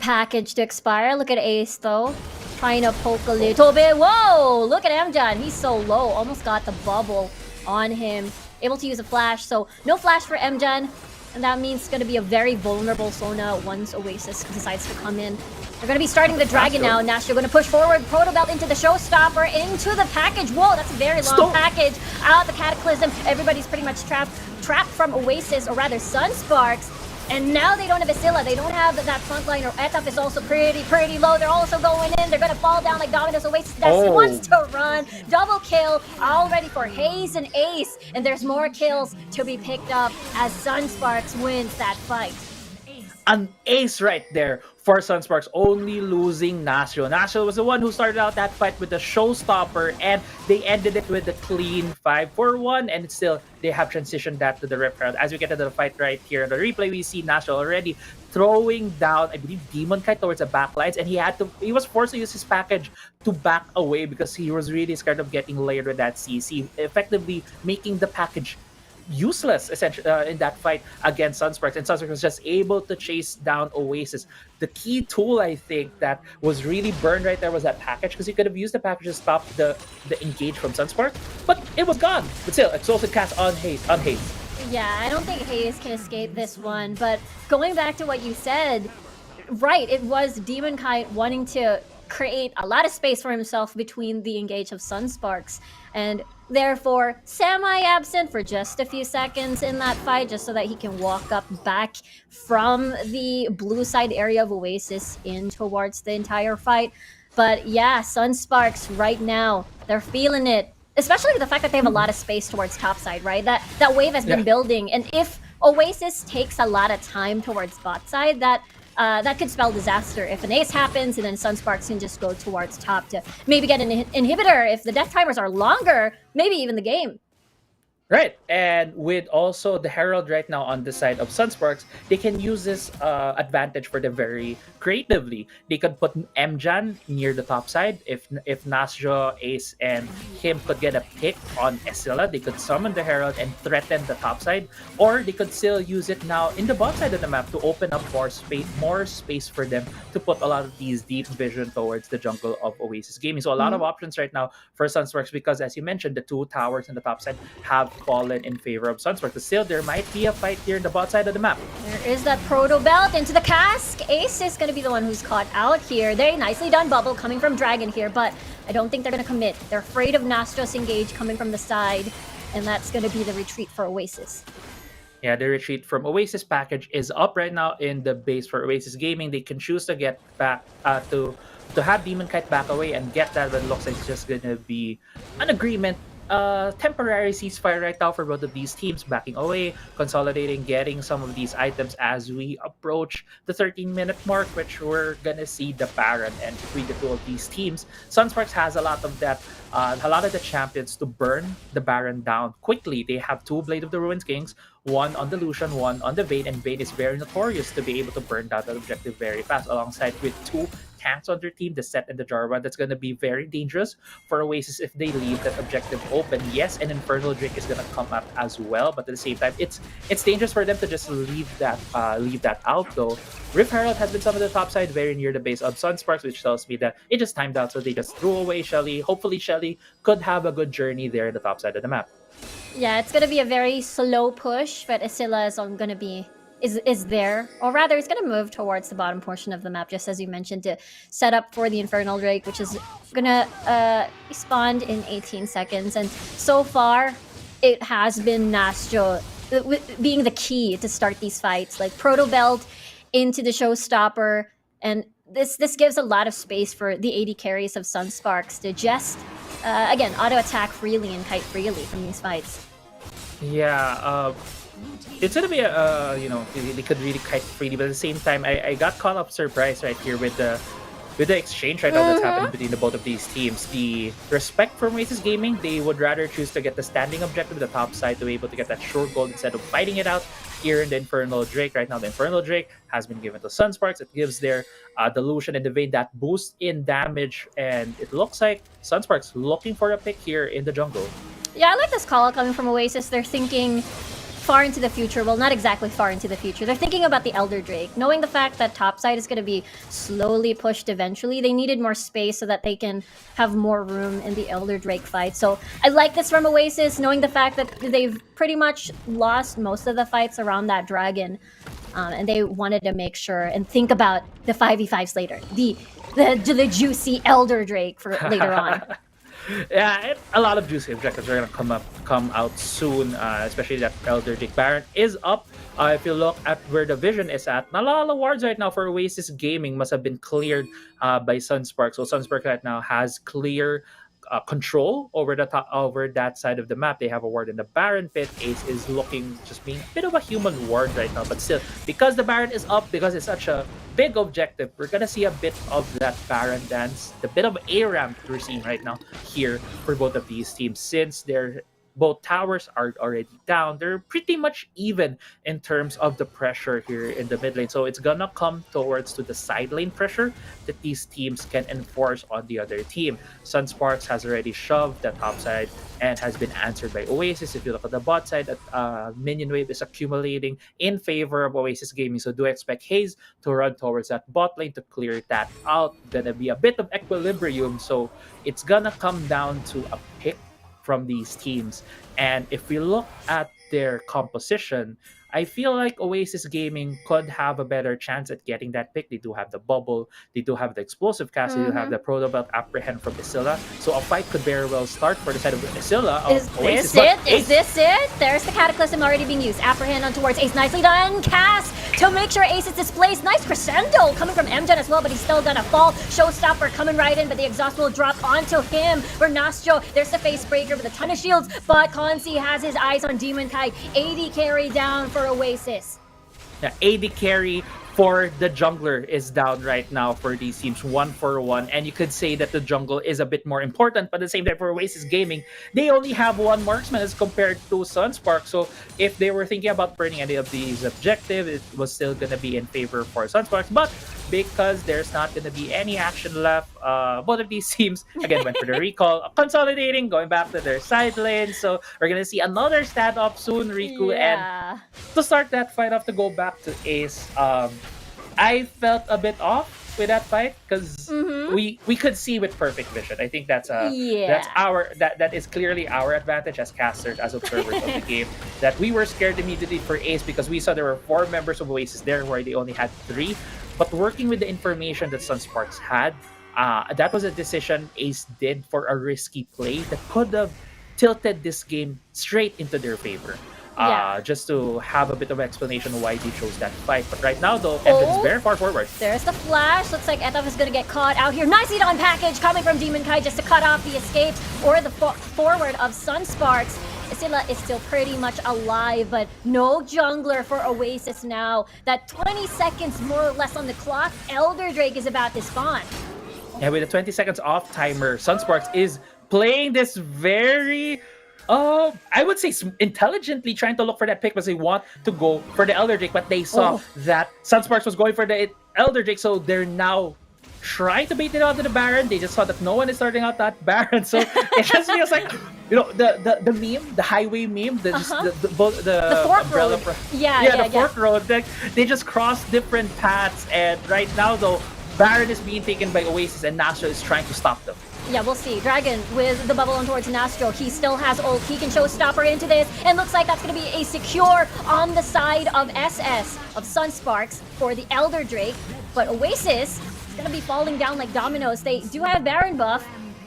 package to expire. Look at Ace though, trying to poke a little bit. Whoa! Look at Amjan. He's so low, almost got the bubble on him. Able to use a flash, so no flash for Mjan, and that means it's going to be a very vulnerable Sona once Oasis decides to come in. They're going to be starting the dragon now. Nashville going to push forward, Proto Belt into the showstopper, into the package. Whoa, that's a very long package. Out the Cataclysm, everybody's pretty much trapped from Oasis, or rather Sunsparks. And now they don't have Isilla, they don't have that front line, or Etoff is also pretty low. They're also going in, they're gonna fall down like dominoes. Oasis wants to run. Double kill already for Hayes and Ace. And there's more kills to be picked up as Sunsparks wins that fight. An ace right there for Sunsparks, only losing Nashville. Nashville was the one who started out that fight with the showstopper, and they ended it with a clean 5-4-1, and still they have transitioned that to the Rift Herald. As we get into the fight right here in the replay, we see Nashville already throwing down, I believe, Demon Kite towards the backlines, and he was forced to use his package to back away because he was really scared of getting layered with that CC, effectively making the package useless essentially in that fight against Sunsparks, and Sunsparks was just able to chase down Oasis. The key tool, I think, that was really burned right there was that package, because you could have used the package to stop the engage from Sunsparks, but it was gone. But still, Exalted Cast on Haze. Yeah, I don't think Hayes can escape this one, but going back to what you said, right, it was Demon Kite wanting to create a lot of space for himself between the engage of Sunsparks, and therefore semi-absent for just a few seconds in that fight, just so that he can walk up back from the blue side area of Oasis in towards the entire fight. But yeah, Sunsparks right now, they're feeling it, especially the fact that they have a lot of space towards top side, right? That wave has been building, and if Oasis takes a lot of time towards bot side, that could spell disaster if an ace happens, and then Sunsparks can just go towards top to maybe get an inhibitor. If the death timers are longer, maybe even the game. Right, and with also the Herald right now on the side of Sunsparks, they can use this advantage for them very creatively. They could put Mjan near the top side. If Nasjo, Ace, and him could get a pick on Esilla, they could summon the Herald and threaten the top side. Or they could still use it now in the bot side of the map to open up more space for them to put a lot of these deep vision towards the jungle of Oasis Gaming. So a lot of options right now for Sunsparks, because as you mentioned, the two towers on the top side have fallen in favor of Sunsparks. But still, there might be a fight here in the bot side of the map. There is that Proto Belt into the cask. Ace is going to be the one who's caught out here. Very nicely done bubble coming from Dragon here, but I don't think they're going to commit. They're afraid of Nastro's engage coming from the side, and that's going to be the retreat for Oasis. Yeah, the retreat from Oasis package is up right now in the base for Oasis Gaming. They can choose to get back to have Demon Kite back away and get that, but it looks like it's just going to be an agreement temporary ceasefire right now for both of these teams, backing away, consolidating, getting some of these items as we approach the 13-minute mark, which we're gonna see the Baron and between the two of these teams. Sunsparks has a lot of that, a lot of the champions to burn the Baron down quickly. They have two Blade of the Ruins Kings, one on the Lucian, one on the Vayne, and Vayne is very notorious to be able to burn down that objective very fast, alongside with two tanks on their team, the Set and the Jarvan. That's going to be very dangerous for Oasis if they leave that objective open. Yes, an Infernal Drake is going to come up as well, but at the same time, it's dangerous for them to just leave that out though. Rift Herald has been some of the top side very near the base of Sunsparks, which tells me that it just timed out, so they just threw away Shelly. Hopefully Shelly could have a good journey there in the top side of the map. Yeah, it's gonna be a very slow push, but Isilla is gonna be is there, or rather, it's gonna move towards the bottom portion of the map, just as you mentioned, to set up for the Infernal Drake, which is gonna spawn in 18 seconds. And so far, it has been Nastro being the key to start these fights, like Proto Belt into the showstopper, and this gives a lot of space for the AD carries of Sunsparks to just again auto attack freely and kite freely from these fights. Yeah, it's gonna be a they could really kite freely, but at the same time, I got caught up surprised right here with the exchange right now that's happening between the both of these teams. The respect from Oasis Gaming, they would rather choose to get the standing objective, the top side, to be able to get that short gold instead of fighting it out here in the Infernal Drake. Right now, the Infernal Drake has been given to Sunsparks. It gives their the Lucian and the Vayne that boost in damage, and it looks like Sunsparks looking for a pick here in the jungle. Yeah, I like this call coming from Oasis. They're thinking far into the future. Well, not exactly far into the future. They're thinking about the Elder Drake. Knowing the fact that topside is going to be slowly pushed eventually, they needed more space so that they can have more room in the Elder Drake fight. So I like this from Oasis, knowing the fact that they've pretty much lost most of the fights around that dragon. And they wanted to make sure and think about the 5v5s later. The juicy Elder Drake for later on. Yeah, a lot of juicy objectives are gonna come out soon, especially that Elder Drake Baron is up. If you look at where the vision is at, a lot of awards right now for Oasis Gaming must have been cleared by Sunsparks. So Sunsparks right now has clear control over that side of the map. They have a ward in the Baron pit. Ace is looking just being a bit of a human ward right now, but still, because the Baron is up, because it's such a big objective, we're gonna see a bit of that Baron dance, the bit of A ramp we're seeing right now here for both of these teams. Since both towers are already down, they're pretty much even in terms of the pressure here in the mid lane. So it's gonna come towards to the side lane pressure that these teams can enforce on the other team. Sunsparks has already shoved the top side and has been answered by Oasis. If you look at the bot side, minion wave is accumulating in favor of Oasis Gaming. So do expect Haze to run towards that bot lane to clear that out. Gonna be a bit of equilibrium. So it's gonna come down to a pick from these teams. And if we look at their composition, I feel like Oasis Gaming could have a better chance at getting that pick. They do have the bubble, they do have the explosive cast, they do have the Proto Belt apprehend from Isilla. So a fight could very well start for the side of Isilla. Is this it? There's the Cataclysm already being used. Apprehend on towards Ace. Nicely done. Cast to make sure Ace is displaced. Nice crescendo coming from MJen as well, but he's still gonna fall. Showstopper coming right in, but the exhaust will drop onto him. Renastro, there's the face breaker with a ton of shields, but Consi has his eyes on Demon Kite. 80 carry down for Oasis. Yeah, AD carry for the jungler is down right now for these teams, 1-for-1, and you could say that the jungle is a bit more important, but at the same time for Oasis Gaming, they only have one marksman as compared to Sunspark. So if they were thinking about burning any of these objectives, it was still going to be in favor for Sunsparks. But because there's not going to be any action left, both of these teams again went for the recall, consolidating, going back to their side lane. So we're going to see another standoff soon, Riku. Yeah. And to start that fight off, to go back to Ace, I felt a bit off with that fight because we could see with perfect vision. I think that is clearly our advantage as casters, as observers of the game. That we were scared immediately for Ace because we saw there were 4 members of Oasis there where they only had 3. But working with the information that Sunsparks had, that was a decision Ace did for a risky play that could have tilted this game straight into their favor. Yeah. just to have a bit of explanation why they chose that fight. But right now, though, Edwin is very far forward. There's the flash. Looks like Etaf is going to get caught out here. Nicely done package coming from Demon Kai just to cut off the escapes or the forward of Sunsparks. Scylla is still pretty much alive, but no jungler for Oasis now. That 20 seconds more or less on the clock, Elder Drake is about to spawn. And with the 20 seconds off timer, Sunsparks is playing this very, I would say intelligently, trying to look for that pick because they want to go for the Elder Drake, but they saw that Sunsparks was going for the Elder Drake, so they're now trying to bait it out to the Baron. They just saw that no one is starting out that Baron, so it just feels like, you know, the meme, the highway meme, the fork umbrella road. the fork road. They just cross different paths, and right now though, Baron is being taken by Oasis, and Nastro is trying to stop them. Yeah, we'll see. Dragon with the bubble on towards Nastro. He still has ult. He can showstopper into this. And looks like that's going to be a secure on the side of SS, of Sunsparks, for the Elder Drake. But Oasis is going to be falling down like dominoes. They do have Baron buff.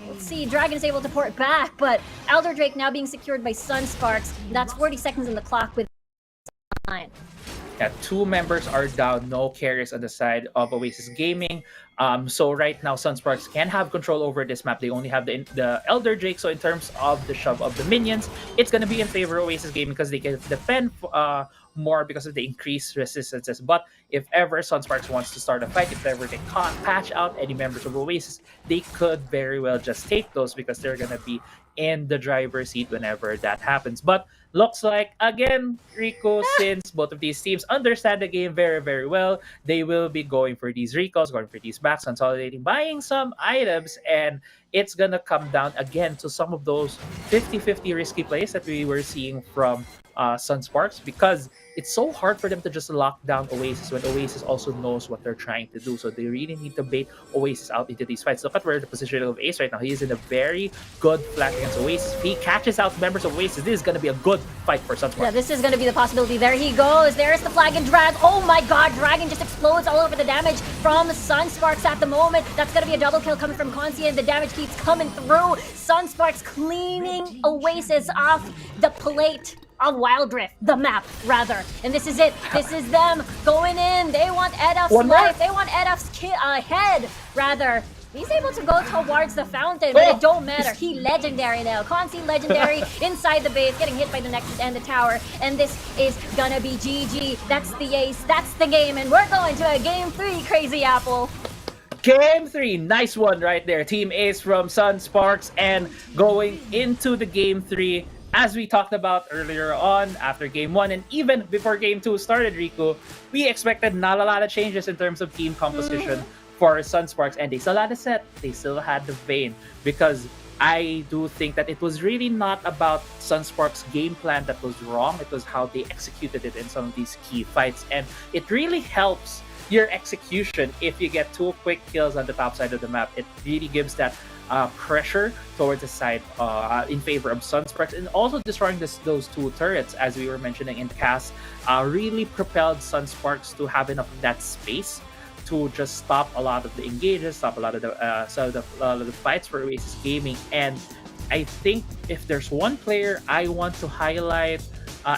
Let's see, Dragon is able to port back, but Elder Drake now being secured by Sunsparks. That's 40 seconds on the clock with 9. Yeah, 2 members are down, no carries on the side of Oasis Gaming. So right now, Sunsparks can have control over this map. They only have the Elder Drake. So in terms of the shove of the minions, it's going to be in favor of Oasis Gaming because they can defend more because of the increased resistances. But if ever Sunsparks wants to start a fight, if ever they can't patch out any members of Oasis, they could very well just take those because they're going to be in the driver's seat whenever that happens. But looks like, again, Rico, since both of these teams understand the game very, very well, they will be going for these recalls, going for these backs, consolidating, buying some items, and it's gonna come down again to some of those 50-50 risky plays that we were seeing from Sunsparks, because it's so hard for them to just lock down Oasis when Oasis also knows what they're trying to do. So they really need to bait Oasis out into these fights. Look at where the position of Ace right now. He is in a very good flank against Oasis. If he catches out members of Oasis, this is going to be a good fight for Sunsparks. Yeah, this is going to be the possibility. There he goes. There's the flag and drag. Oh my god, Dragon just explodes all over the damage from Sunsparks at the moment. That's going to be a double kill coming from Consi, and the damage keeps coming through. Sunsparks cleaning Oasis off the plate of Wildrift, the map, rather. And this is it. This is them going in. They want Eduf's life. They want Eduf's head, rather. He's able to go towards the fountain, but it don't matter. He legendary now. Consi legendary inside the base, getting hit by the Nexus and the tower. And this is gonna be GG. That's the ace. That's the game. And we're going to a game 3, Crazy Apple. Game 3, nice one right there. Team Ace from Sunsparks, and going into the game 3, as we talked about earlier on, after Game 1 and even before Game 2 started, Rico, we expected not a lot of changes in terms of team composition for Sunsparks, and they still had a set. They still had the vein, because I do think that it was really not about Sunsparks' game plan that was wrong. It was how they executed it in some of these key fights, and it really helps your execution if you get 2 quick kills on the top side of the map. It really gives that pressure towards the side in favor of Sunsparks, and also destroying those 2 turrets, as we were mentioning in the cast, really propelled Sunsparks to have enough of that space to just stop a lot of the engages, stop a lot of the fights for Oasis Gaming. And I think if there's one player I want to highlight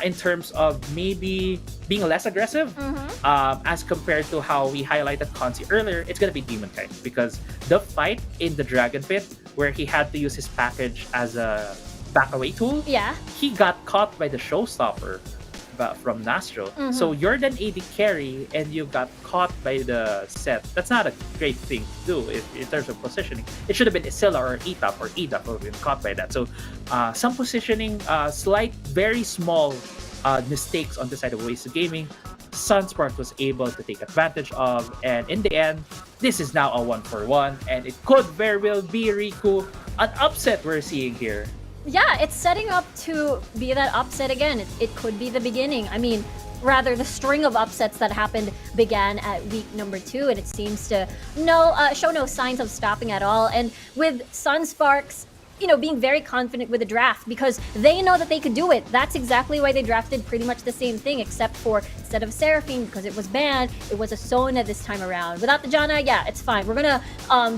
in terms of maybe being less aggressive, as compared to how we highlighted Consi earlier, it's gonna be Demon Kai, because the fight in the Dragon Pit, where he had to use his package as a back-away tool, he got caught by the showstopper from Nastro. So you're then AD carry and you got caught by the set. That's not a great thing to do in terms of positioning. It should have been Isilla or Etap, or Edap would have been caught by that. So some positioning, slight, very small mistakes on the side of Oasis Gaming, Sunspark was able to take advantage of, and in the end, this is now a 1-for-1, and it could very well be, Riku, an upset we're seeing here. Yeah, it's setting up to be that upset again. It could be the beginning. I mean, rather, the string of upsets that happened began at week number 2, and it seems to show no signs of stopping at all. And with Sunsparks being very confident with the draft because they know that they could do it. That's exactly why they drafted pretty much the same thing, except for instead of Seraphine, because it was banned, it was a Sona this time around. Without the Janna, yeah, it's fine. We're gonna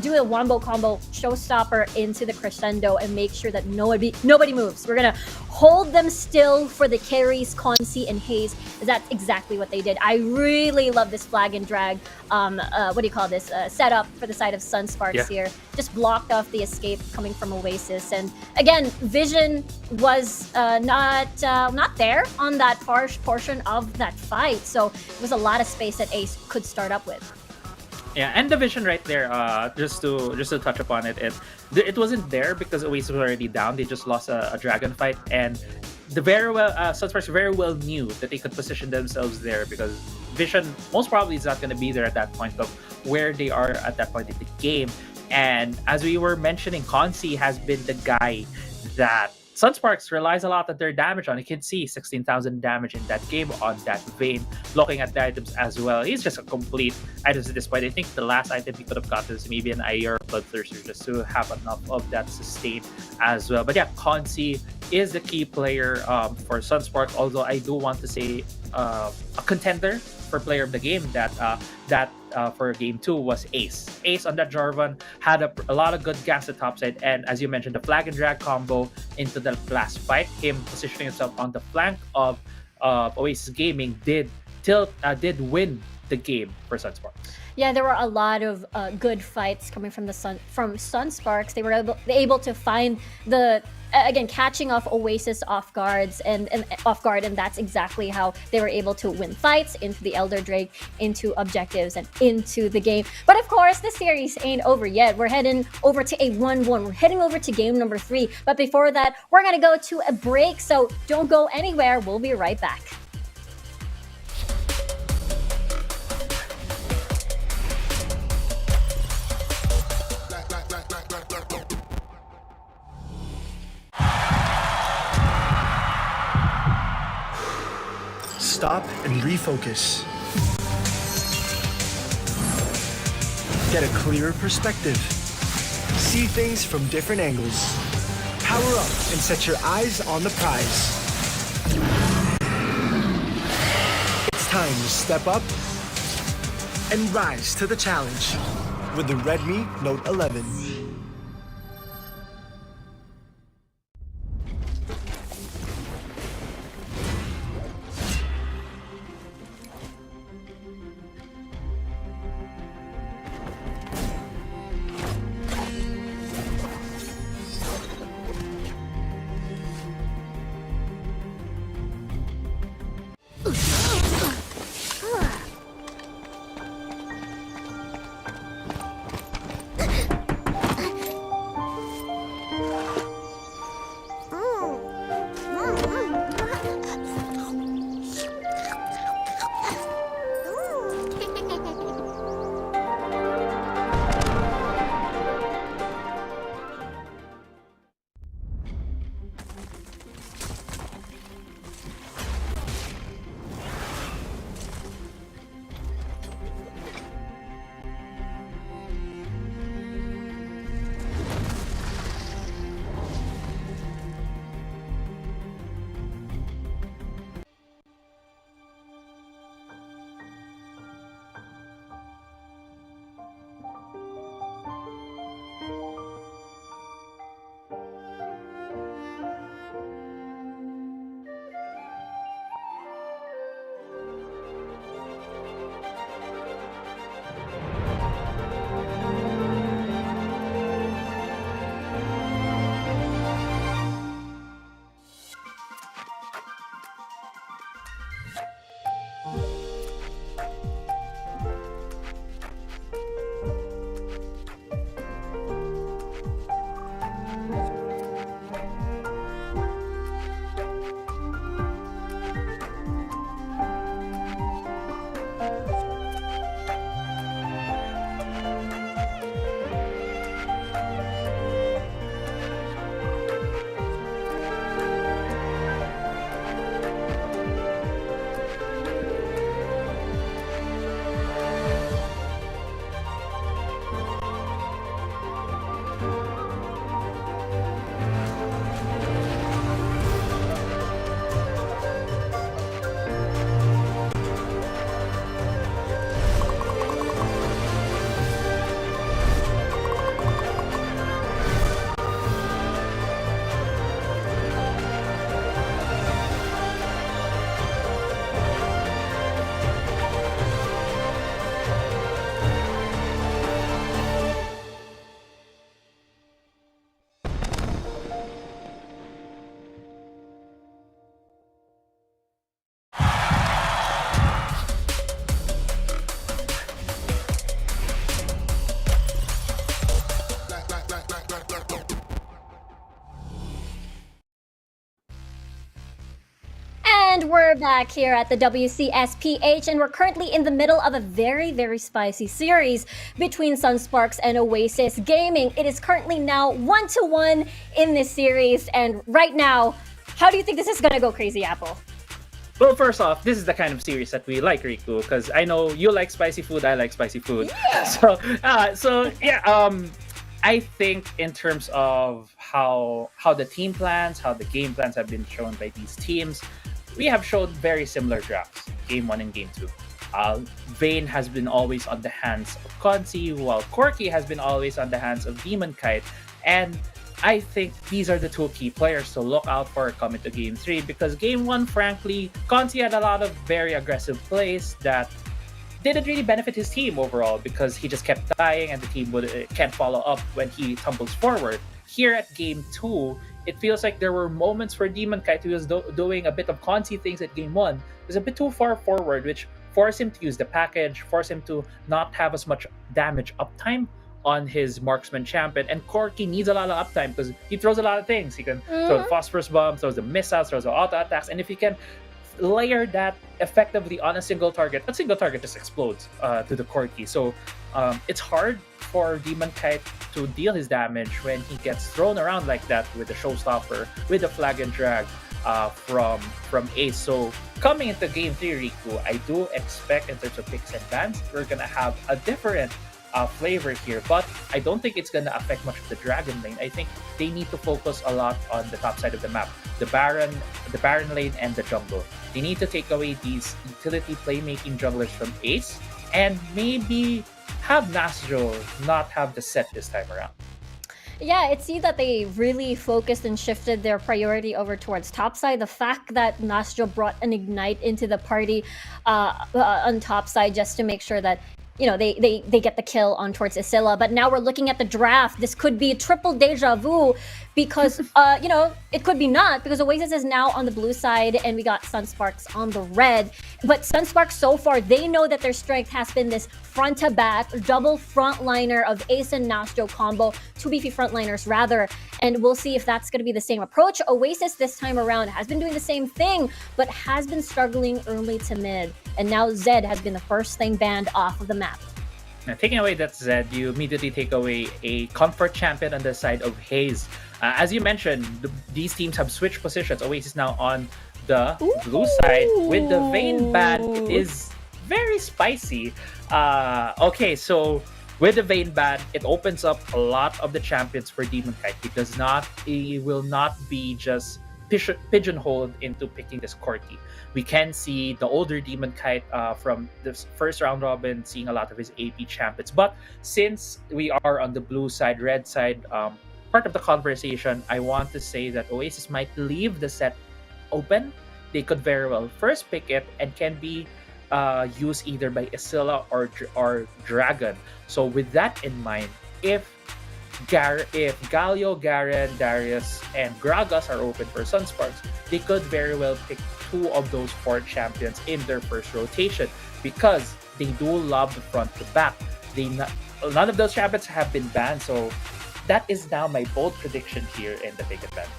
do a wombo combo showstopper into the crescendo and make sure that nobody moves. We're gonna hold them still for the carries, Consi, and Haze. That's exactly what they did. I really love this flag and drag, setup for the side of Sunsparks here. Just blocked off the escape coming from Oasis. And again, vision was not there on that portion of that fight. So it was a lot of space that Ace could start up with. Yeah, and the vision right there, just to touch upon it, it wasn't there because Oasis was already down. They just lost a dragon fight, and Sunsparks very well knew that they could position themselves there because vision most probably is not going to be there at that point of where they are at that point in the game. And as we were mentioning, Consi has been the guy that Sunsparks relies a lot of their damage on. You can see 16,000 damage in that game on that vein. Looking at the items as well, he's just a complete items at this point. I think the last item he could have gotten is maybe an IR Bloodthirster just to have enough of that sustain as well. But yeah, Consi is the key player for Sunsparks. Although I do want to say a contender for player of the game that for game 2 was Ace. Ace on that Jarvan had a lot of good gas at topside, and as you mentioned, the flag and drag combo into the last fight, him positioning himself on the flank of Oasis Gaming did win the game for Sunsparks. Yeah, there were a lot of good fights coming from Sunsparks. They were able to find catching off Oasis off guard, and that's exactly how they were able to win fights into the Elder Drake, into objectives, and into the game. But of course, the series ain't over yet. We're heading over to a 1-1. We're heading over to game number 3. But before that, we're gonna go to a break. So don't go anywhere. We'll be right back. Stop and refocus. Get a clearer perspective. See things from different angles. Power up and set your eyes on the prize. It's time to step up and rise to the challenge with the Redmi Note 11. We're back here at the WCS and we're currently in the middle of a very, very spicy series between Sunsparks and Oasis Gaming. It is currently now 1-1 in this series, and right now, how do you think this is gonna go, Crazy Apple? Well, first off, this is the kind of series that we like, Riku, because I know you like spicy food, I like spicy food. Yeah. So yeah, I think in terms of how the team plans, how the game plans have been shown by these teams, we have shown very similar drafts, Game 1 and Game 2. Vayne has been always on the hands of Consi, while Corki has been always on the hands of Demon Kite. And I think these are the two key players to look out for coming to Game 3, because Game 1, frankly, Consi had a lot of very aggressive plays that didn't really benefit his team overall, because he just kept dying and the team can't follow up when he tumbles forward. Here at Game 2, it feels like there were moments where Demon Kite, who was doing a bit of Consi things at Game 1, was a bit too far forward, which forced him to use the package, forced him to not have as much damage uptime on his marksman champion. And Corki needs a lot of uptime because he throws a lot of things. He can throw the phosphorus bomb, throws the missiles, throws the auto attacks, and if he can layer that effectively on a single target, that single target just explodes to the Corki. So it's hard for Demon Kite to deal his damage when he gets thrown around like that with the showstopper, with the flag and drag from Ace. So coming into Game 3, Riku, I do expect in terms of picks and bans, we're gonna have a different flavor here, but I don't think it's gonna affect much of the Dragon lane. I think they need to focus a lot on the top side of the map, the Baron lane, and the jungle. They need to take away these utility playmaking junglers from Ace, and maybe have Nasjo not have the set this time around. Yeah, it seems that they really focused and shifted their priority over towards topside. The fact that Nasjo brought an Ignite into the party on topside just to make sure that they get the kill on towards Isilla. But now we're looking at the draft. This could be a triple deja vu because, it could be not, because Oasis is now on the blue side and we got Sunsparks on the red. But Sunsparks so far, they know that their strength has been this front to back, double frontliner of Ace and Nasjo combo, two beefy frontliners rather. And we'll see if that's going to be the same approach. Oasis this time around has been doing the same thing, but has been struggling early to mid. And now Zed has been the first thing banned off of the map. Now, taking away that Zed, you immediately take away a comfort champion on the side of Haze. As you mentioned, these teams have switched positions. Oasis now on the blue side with the Vayne ban. It is very spicy. Okay, so with the Vayne ban, it opens up a lot of the champions for Demon Kite. He will not be just pigeonholed into picking this Corki. We can see the older Demon Kite from this first round robin seeing a lot of his AP champions. But since we are on the blue side, red side, part of the conversation, I want to say that Oasis might leave the set open. They could very well first pick it and can be used either by Isilla or Dragon. So with that in mind, if Galio, Garen, Darius, and Gragas are open for Sunsparks, they could very well pick two of those four champions in their first rotation because they do love the front to back. None of those champions have been banned, so that is now my bold prediction here in the Big Advantage.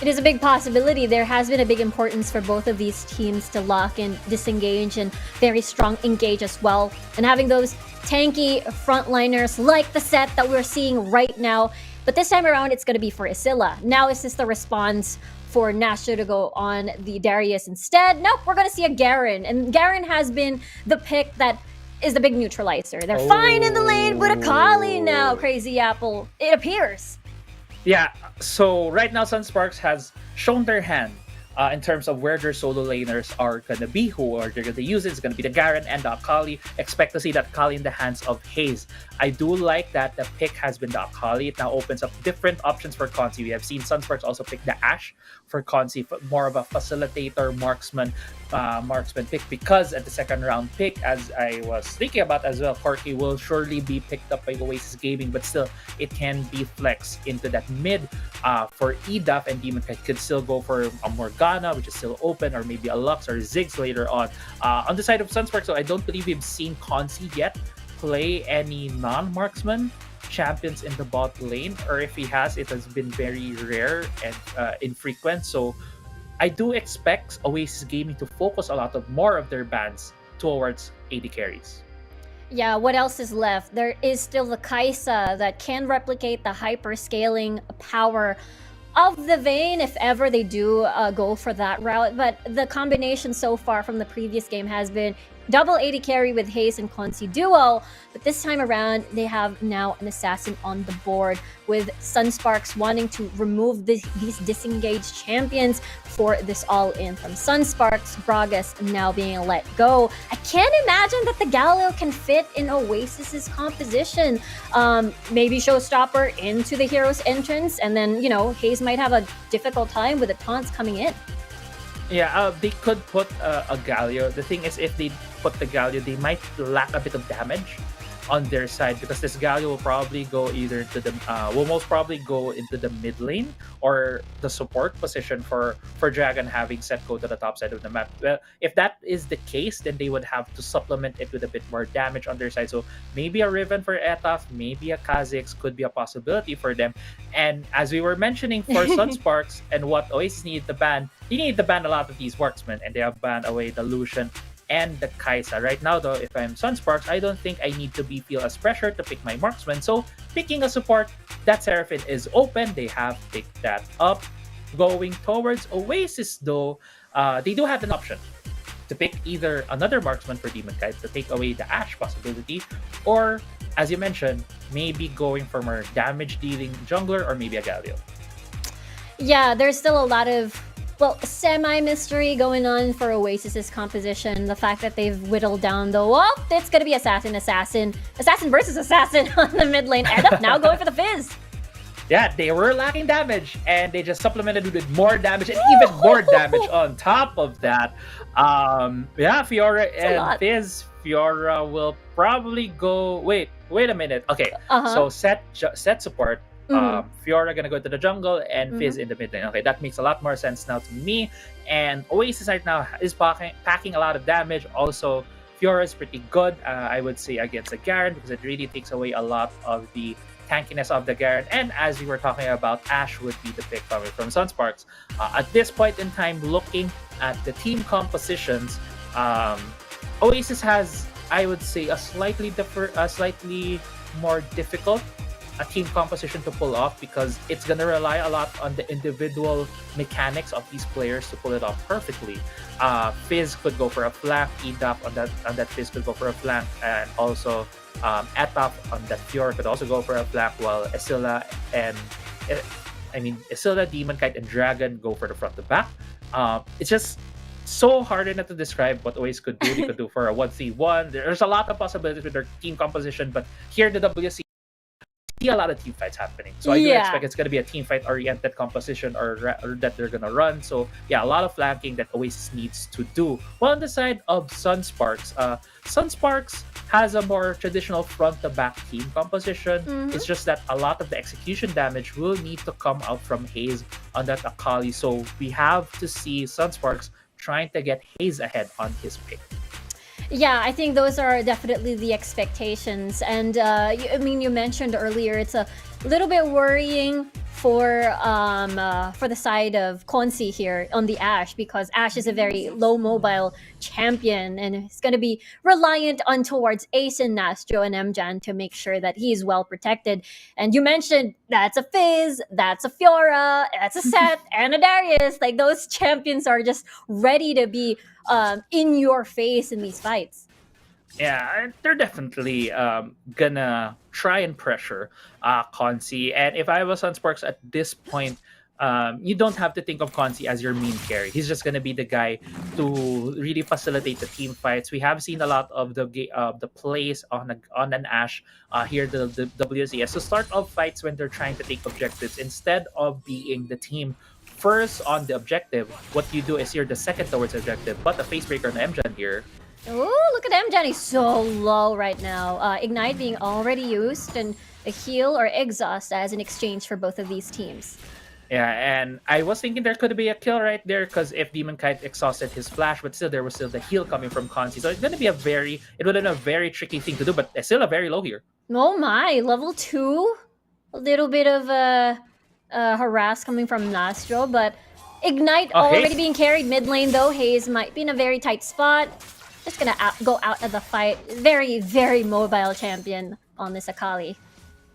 It is a big possibility. There has been a big importance for both of these teams to lock in, disengage, and very strong engage as well. And having those tanky frontliners like the set that we're seeing right now. But this time around, it's going to be for Isilla. Now is this the response for Nasjo to go on the Darius instead? Nope, we're going to see a Garen. And Garen has been the pick that is the big neutralizer. They're fine in the lane with a Kali now, Crazy Apple. It appears. Yeah, so right now Sunsparks has shown their hand in terms of where their solo laners are going to be, who are they're going to use. It's going to be the Garen and the Akali. Expect to see that Akali in the hands of Haze. I do like that the pick has been the Akali. It now opens up different options for Consi. We have seen Sunsparks also pick the Ashe for Consi, more of a facilitator, marksman pick, because at the second round pick, as I was thinking about as well, Corki will surely be picked up by Oasis Gaming, but still it can be flexed into that mid for EDAF, and Demon Kite could still go for a Morgana, which is still open, or maybe a Lux or Ziggs later on. On the side of Sunsparks, so I don't believe we've seen Consi yet play any non-marksman champions in the bot lane, or if he has, it has been very rare and infrequent. So I do expect Oasis Gaming to focus a lot of more of their bans towards AD carries. Yeah, what else is left? There is still the Kaisa that can replicate the hyper-scaling power of the Vayne if ever they do go for that route. But the combination so far from the previous game has been double AD carry with Haze and Consi duo. But this time around, they have now an assassin on the board with Sunsparks wanting to remove these disengaged champions for this all-in from Sunsparks. Bragas now being let go. I can't imagine that the Galileo can fit in Oasis's composition. Maybe Showstopper into the hero's entrance, and then, Haze might have a difficult time with the taunts coming in. Yeah, they could put a Galio. The thing is, if they put the Galio, they might lack a bit of damage on their side, because this Galio will probably go either to the will most probably go into the mid lane or the support position for Dragon, having set go to the top side of the map. Well, if that is the case, then they would have to supplement it with a bit more damage on their side. So maybe a Riven for Etaf, maybe a Kha'Zix could be a possibility for them. And as we were mentioning for Sunsparks and what Oasis needed to ban, they need to ban a lot of these marksmen, and they have banned away the Lucian and the Kaisa. Right now, though, if I'm Sunsparks, I don't think I need to feel as pressured to pick my marksman. So picking a support, that Seraphine is open. They have picked that up. Going towards Oasis, though, they do have an option to pick either another marksman for Demon Kite to take away the Ashe possibility, or, as you mentioned, maybe going for more damage-dealing jungler, or maybe a Galio. Yeah, there's still a lot of semi-mystery going on for Oasis's composition. The fact that they've whittled down it's gonna be assassin versus assassin on the mid lane. End up now going for the Fizz. Yeah, they were lacking damage, and they just supplemented with more damage and even more damage on top of that. Fiora and Fizz. Fiora will probably go. Wait a minute. Okay, so set support. Fiora gonna go to the jungle and Fizz in the mid lane. Okay, that makes a lot more sense now to me. And Oasis right now is packing a lot of damage. Also, Fiora is pretty good, I would say, against the Garen, because it really takes away a lot of the tankiness of the Garen. And as we were talking about, Ashe would be the pick coming from Sunsparks. At this point in time, looking at the team compositions, Oasis has, I would say, a slightly more difficult team composition to pull off, because it's gonna rely a lot on the individual mechanics of these players to pull it off perfectly. Fizz could go for a flank, Edap on that Fizz could go for a flank, and also Etaf on that Fiora could also go for a flank, while Esila, Demon Kite, and Dragon go for the front to back. It's just so hard enough to describe what Oasis could do. They could do for a 1v1. There's a lot of possibilities with their team composition, but here the WC see a lot of team fights happening. So I do expect it's going to be a team fight oriented composition or that they're going to run. So yeah, a lot of flanking that Oasis needs to do. Well, on the side of Sunsparks, Sunsparks has a more traditional front to back team composition. It's just that a lot of the execution damage will need to come out from Haze on that Akali. So we have to see Sunsparks trying to get Haze ahead on his pick. Yeah, I think those are definitely the expectations. And you mentioned earlier, it's a little bit worrying for the side of Consi here on the Ashe, because Ashe is a very low mobile champion, and it's going to be reliant on towards Ace and Nastro and Mjan to make sure that he's well protected. And you mentioned that's a Fizz, that's a Fiora, that's a Seth, and a Darius. Like, those champions are just ready to be in your face in these fights. Yeah, they're definitely gonna try and pressure Consi. And if I was on Sparks at this point, you don't have to think of Consi as your main carry. He's just gonna be the guy to really facilitate the team fights. We have seen a lot of the plays on an Ashe here, the WCS. So start off fights when they're trying to take objectives, instead of being the team first on the objective. What you do is you're the second towards the objective. But the facebreaker on Mjan here. Ooh, look at Mjan, he's so low right now. Ignite being already used, and a heal or exhaust as an exchange for both of these teams. Yeah, and I was thinking there could be a kill right there, because if Demon Kite exhausted his flash, but still there was still the heal coming from Consi. So it's going to be it would have been a very tricky thing to do, but it's still a very low here. Oh my, level 2? A little bit of harass coming from Nastro, but Ignite Oh, already Hayes. being carried mid lane though. Hayes might be in a very tight spot. Just gonna go out of the fight. Very, very mobile champion on this Akali.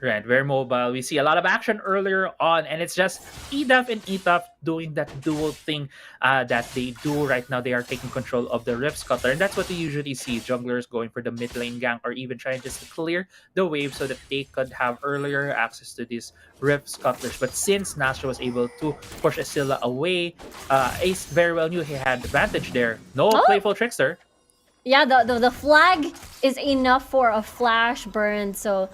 Right, very mobile. We see a lot of action earlier on, and it's just EDAF and ETAF doing that dual thing that they do right now. They are taking control of the Rift Scuttler, and that's what we usually see. Junglers going for the mid lane gank or even trying just to clear the wave so that they could have earlier access to these Rift Scuttlers. But since Nasha was able to push Asilla away, Ace very well knew he had advantage there. No playful trickster. Yeah, the flag is enough for a flash burn, so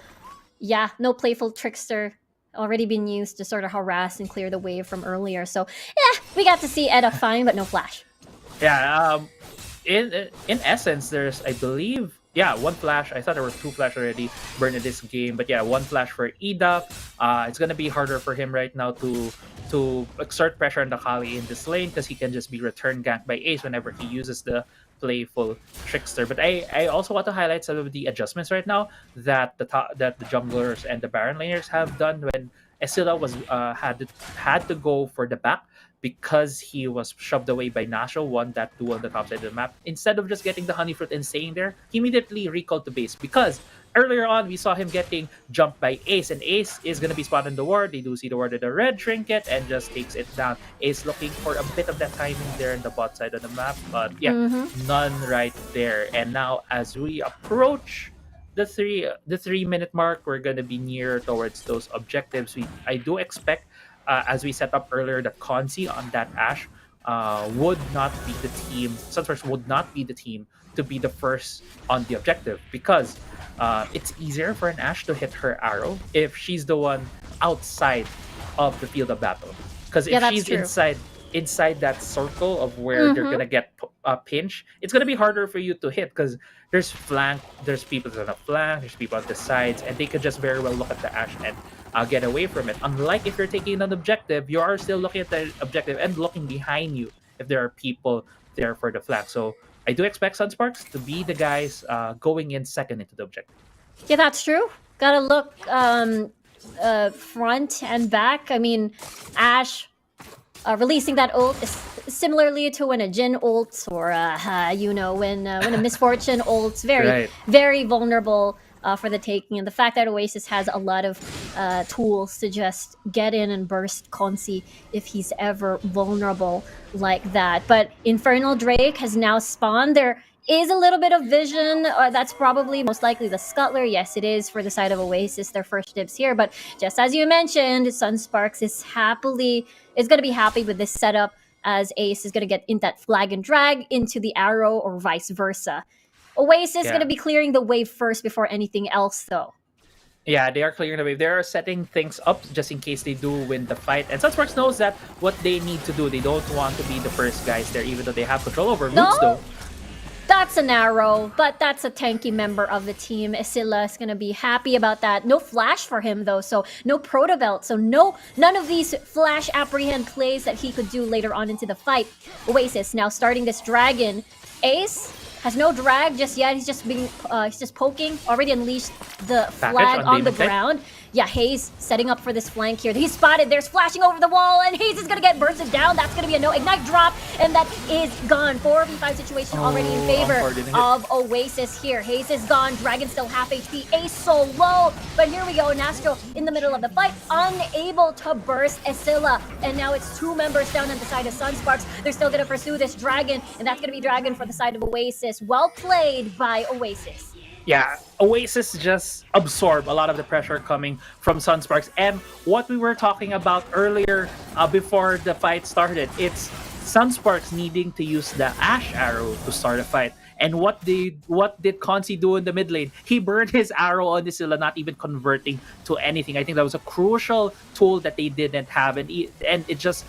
yeah, no playful trickster already been used to sort of harass and clear the wave from earlier. So yeah, we got to see Edda fine, but no flash. Yeah, in essence, there's, I believe, one flash. I thought there were two flash already burned in this game, but yeah, one flash for Ida. It's gonna be harder for him right now to exert pressure on the Kali in this lane because he can just be return ganked by Ace whenever he uses the playful trickster. But I also want to highlight some of the adjustments right now that the junglers and the Baron laners have done when Esila was had to go for the back because he was shoved away by Nasho, won that duel on the top side of the map. Instead of just getting the honey fruit and staying there, he immediately recalled to base because earlier on we saw him getting jumped by Ace, and Ace is going to be spotted in the ward. They do see the ward at the red trinket and just takes it down. Ace looking for a bit of that timing there in the bot side of the map, but yeah, none right there. And now as we approach the 3-minute mark, we're going to be near towards those objectives. I do expect, as we set up earlier, that Consi on that Ashe would not be the team. Sunsparks would not be the team to be the first on the objective because it's easier for an Ashe to hit her arrow if she's the one outside of the field of battle. Because if she's true. inside that circle of where they're gonna get pinch, it's gonna be harder for you to hit because there's people on the flank, there's people on the sides, and they could just very well look at the Ashe and get away from it. Unlike if you're taking an objective, you are still looking at the objective and looking behind you if there are people there for the flank. So I do expect Sunsparks to be the guys going in second into the objective. Yeah, that's true. Gotta look front and back. I mean, Ashe releasing that ult is similarly to when a Jin ults or when a Misfortune ults. Very, very vulnerable for the taking. And the fact that Oasis has a lot of tools to just get in and burst Consi if he's ever vulnerable like that. But Infernal Drake has now spawned. There is a little bit of vision. That's probably most likely the Scuttler. Yes, it is for the side of Oasis, their first dibs here. But just as you mentioned, Sunsparks is going to be happy with this setup as Ace is going to get in that flag and drag into the arrow or vice versa. Oasis is going to be clearing the wave first before anything else, though. Yeah, they are clearing the wave. They are setting things up just in case they do win the fight. And Sunsparks knows that what they need to do. They don't want to be the first guys there, even though they have control over roots, though. That's an arrow, but that's a tanky member of the team. Esila is going to be happy about that. No flash for him, though, so no proto belt. So none of these flash apprehend plays that he could do later on into the fight. Oasis now starting this dragon. Ace has no drag just yet. He's just poking. Already unleashed the flag on the ground. Yeah, Hayes setting up for this flank here. He's spotted. There's flashing over the wall, and Hayes is going to get bursted down. That's going to be a no ignite drop, and that is gone. 4v5 situation already in favor of Oasis here. Hayes is gone. Dragon still half HP. Ace so low, but here we go. Nastro in the middle of the fight, unable to burst Esila, and now it's two members down on the side of Sunsparks. They're still going to pursue this dragon, and that's going to be dragon for the side of Oasis. Well played by Oasis. Yeah, Oasis just absorbed a lot of the pressure coming from Sunsparks. And what we were talking about earlier before the fight started, it's Sunsparks needing to use the Ashe arrow to start a fight. And what did Consi do in the mid lane? He burned his arrow on Nisila, not even converting to anything. I think that was a crucial tool that they didn't have. And it just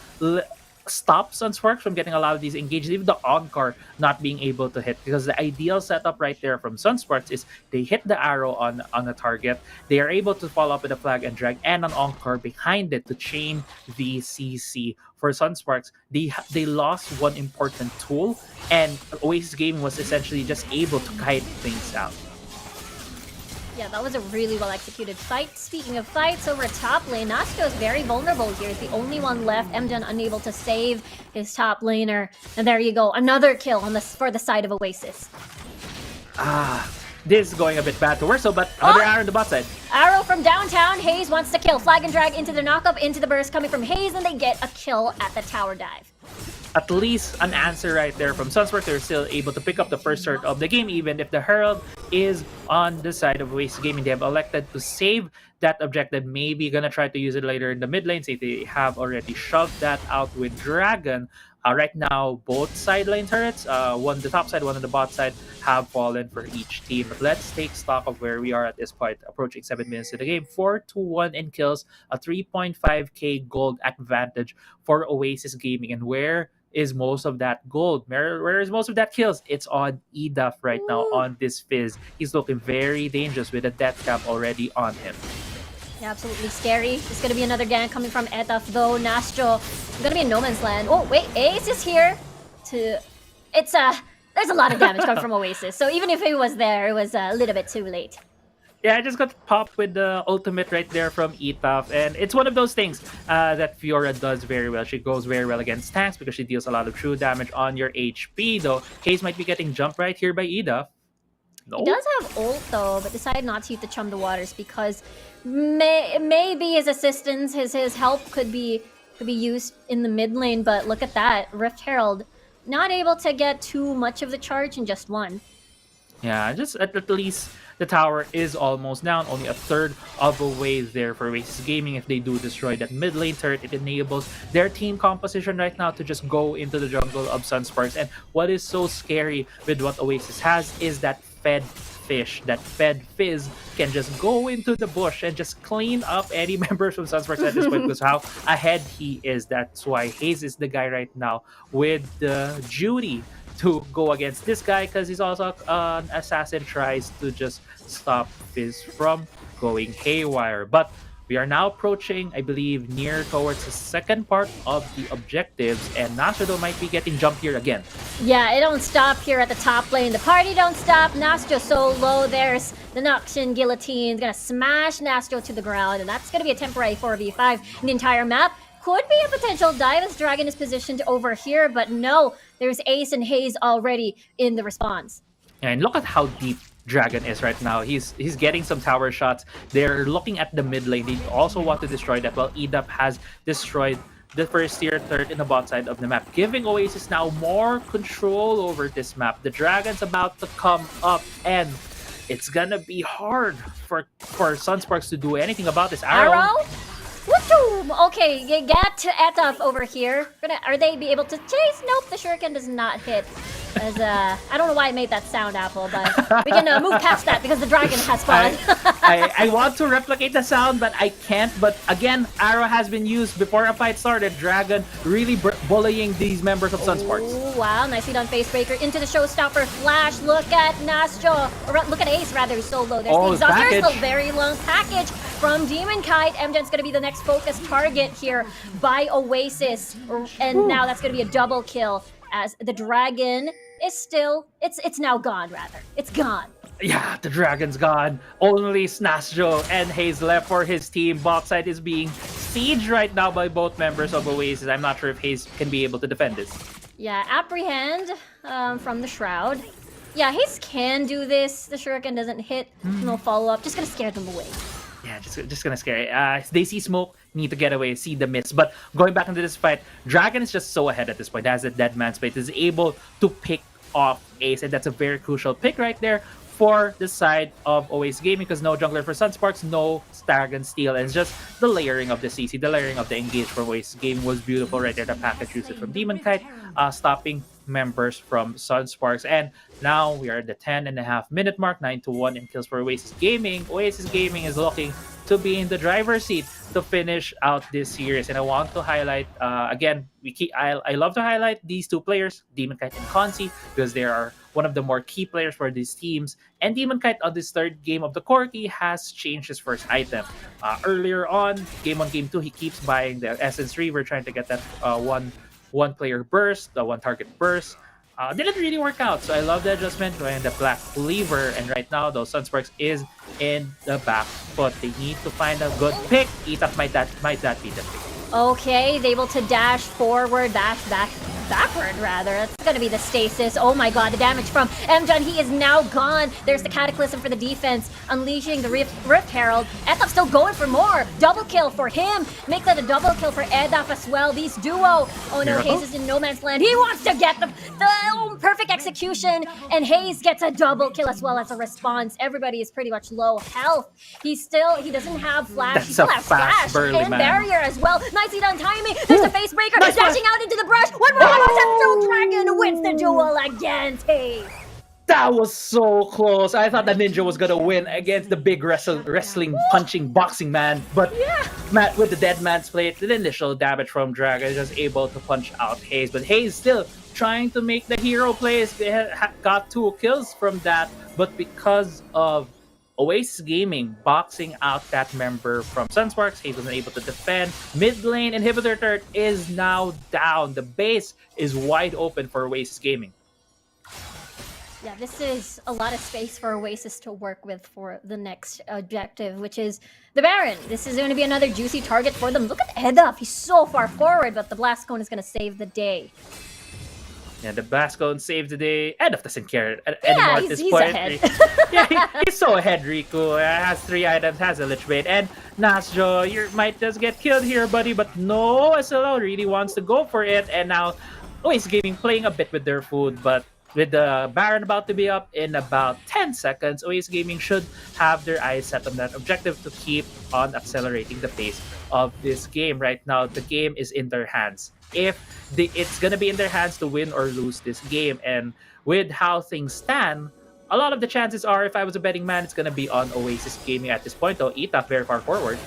stops Sunsparks from getting a lot of these engages, even the Encore not being able to hit, because the ideal setup right there from Sunsparks is they hit the arrow on a target, they are able to follow up with a flag and drag and an Encore behind it to chain the CC. For Sunsparks, they lost one important tool, and Oasis Gaming was essentially just able to kite things out. Yeah, that was a really well executed fight. Speaking of fights, over top lane, Nasto is very vulnerable here. He's the only one left. MJen unable to save his top laner. And there you go, another kill on for the side of Oasis. This is going a bit bad to Werso, but another arrow on the bot side. Arrow from downtown. Hayes wants to kill. Flag and drag into the knockup, into the burst coming from Hayes, and they get a kill at the tower dive. At least an answer right there from Sunsparks. They're still able to pick up the first start of the game, even if the Herald is on the side of Oasis Gaming. They have elected to save that objective. Maybe gonna try to use it later in the mid lane, since they have already shoved that out with Dragon. Right now, both side lane turrets, one on the top side, one on the bot side, have fallen for each team. But let's take stock of where we are at this point, approaching 7 minutes to the game. 4-1 in kills, a 3.5k gold advantage for Oasis Gaming. And where is most of that gold? Where is most of that kills? It's on EDAF right now on this Fizz. He's looking very dangerous with a death cap already on him. Yeah, absolutely scary. There's gonna be another gank coming from Etaf though. Nastro gonna be in no man's land. Oh wait, Ace is here to. There's a lot of damage coming from Oasis. So even if he was there, it was a little bit too late. Yeah, I just got popped with the ultimate right there from Etaf, and it's one of those things that Fiora does very well. She goes very well against tanks because she deals a lot of true damage on your HP, though. Case might be getting jumped right here by Etaf. No. He does have ult though, but decided not to use the Chum the Waters because maybe his assistance, his help could be used in the mid lane. But look at that, Rift Herald not able to get too much of the charge in just one. Yeah, just at least the tower is almost down. Only a third of a way there for Oasis Gaming. If they do destroy that mid lane turret, it enables their team composition right now to just go into the jungle of Sunsparks. And what is so scary with what Oasis has is that fed fish, that fed Fizz can just go into the bush and just clean up any members from Sunsparks at this point because how ahead he is. That's why Hayes is the guy right now with the duty to go against this guy, because he's also an assassin, tries to just stop Fizz from going haywire. But we are now approaching, I believe, near towards the second part of the objectives, and Nastro might be getting jumped here again. Yeah, it don't stop here at the top lane. The party don't stop. Nastro so low. There's the Noxian Guillotine. Gonna smash Nastro to the ground, and that's gonna be a temporary 4v5 in the entire map. Could be a potential dive as Dragon is positioned over here, but no, there's Ace and Hayes already in the response. And look at how deep Dragon is right now. He's getting some tower shots. They're looking at the mid lane. They also want to destroy that. Well, EDAP has destroyed the first tier third in the bot side of the map, giving Oasis now more control over this map. The Dragon's about to come up, and it's gonna be hard for Sunsparks to do anything about this arrow. Woohoo! Okay, you get to Etaf over here. Are they be able to chase? Nope, the shuriken does not hit. As I don't know why I made that sound, Apple, but we can move past that because the dragon has spawned. I want to replicate the sound, but I can't. But again, arrow has been used before a fight started. Dragon really bullying these members of Sunsparks. Oh, wow, nicely done, Facebreaker into the showstopper flash. Look at Nastro, or look at Ace rather, he's so low. There's the exhaust. There's the very long package from Demon Kite. MJen's gonna be the next focus target here by Oasis, and now that's gonna be a double kill as the dragon is still, it's now gone rather. It's gone. Yeah, the dragon's gone. Only Snasjo and Hayes left for his team. Bot side is being sieged right now by both members of Oasis. I'm not sure if Hayes can be able to defend this. Yeah, apprehend from the Shroud. Yeah, Hayes can do this. The Shuriken doesn't hit. No follow-up. Just gonna scare them away. Yeah, just gonna scare it. They see smoke, need to get away, see the miss. But going back into this fight, Dragon is just so ahead at this point. Has a dead man space, is able to pick off Ace, and that's a very crucial pick right there for the side of Oasis Gaming, because no jungler for Sunsparks, no Dragon steal, and it's just the layering of the CC, the layering of the engage from Oasis Gaming was beautiful right there. The package usage from Demon Kite, stopping members from Sunsparks. And now we are at the 10.5-minute mark, 9-1 in kills for Oasis Gaming. Oasis Gaming is looking to be in the driver's seat to finish out this series. And I want to highlight, again, I love to highlight these two players, Demon Kite and Consi, because they are one of the more key players for these teams. And Demon Kite on this third game of the Corki has changed his first item. Earlier on, game 1, game 2, he keeps buying the Essence 3. We're trying to get that one player burst, the one target burst. didn't really work out. So I love the adjustment when the Black Cleaver, and right now though Sunsparks is in the back foot. They need to find a good pick. Etaf might that be the pick. Okay, he's able to dash forward, backward rather. That's gonna be the stasis. Oh my god, the damage from Mjun. He is now gone. There's the Cataclysm for the defense, unleashing the Rift Herald. Edaf still going for more. Double kill for him. Make that a double kill for Edaf as well. These duo. Oh no, Hayes is in no man's land. He wants to get the perfect execution, and Hayes gets a double kill as well as a response. Everybody is pretty much low health. He doesn't have flash. That's he still a has fast Splash burly and man. barrier as well. Nicely done timing. There's the face breaker. Dashing out into the brush. One more. Central Dragon wins the duel against Hayes. That was so close. I thought the ninja was gonna win against the big wrestling, punching, boxing man. But Matt, with the dead man's plate, the initial damage from Dragon is just able to punch out Hayes. But Hayes still trying to make the hero plays. They got 2 kills from that. But because of Oasis Gaming boxing out that member from Sunsparks, Hayes wasn't able to defend. Mid lane inhibitor turret is now down. The base is wide open for Oasis Gaming. Yeah, this is a lot of space for Oasis to work with for the next objective, which is the Baron. This is going to be another juicy target for them. Look at Edaf. He's so far forward, but the Blast Cone is going to save the day. Yeah, the Blast Cone saved the day. Edaf doesn't care anymore at this he's point. ahead. He's so ahead, Riku. Has 3 items, has a Lich Bait. And Nasjo, you might just get killed here, buddy. But no, SLO really wants to go for it. And now Oasis Gaming playing a bit with their food, but with the Baron about to be up in about 10 seconds, Oasis Gaming should have their eyes set on that objective to keep on accelerating the pace of this game. Right now, the game is in their hands. It's going to be in their hands to win or lose this game. And with how things stand, a lot of the chances are, if I was a betting man, it's going to be on Oasis Gaming at this point, though. Etaf very far forward.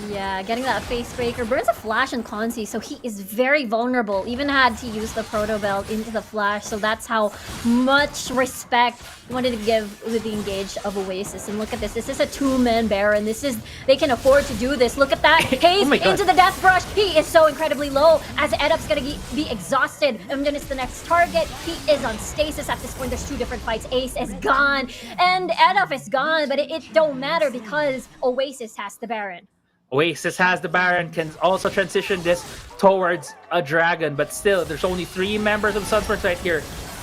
Yeah, getting that face breaker. Burns a flash on Consi, so he is very vulnerable. Even had to use the Proto Belt into the flash, so that's how much respect he wanted to give with the engage of Oasis. And look at this. This is a 2-man Baron. They can afford to do this. Look at that. Hayes into the Death Brush. He is so incredibly low as Edup's gonna be exhausted. And then it's the next target. He is on stasis at this point. There's 2 different fights. Ace is gone and Edup is gone, but it don't matter because Oasis has the Baron. Oasis has the Baron, can also transition this towards a dragon, but still, there's only 3 members of Sunsparks right here.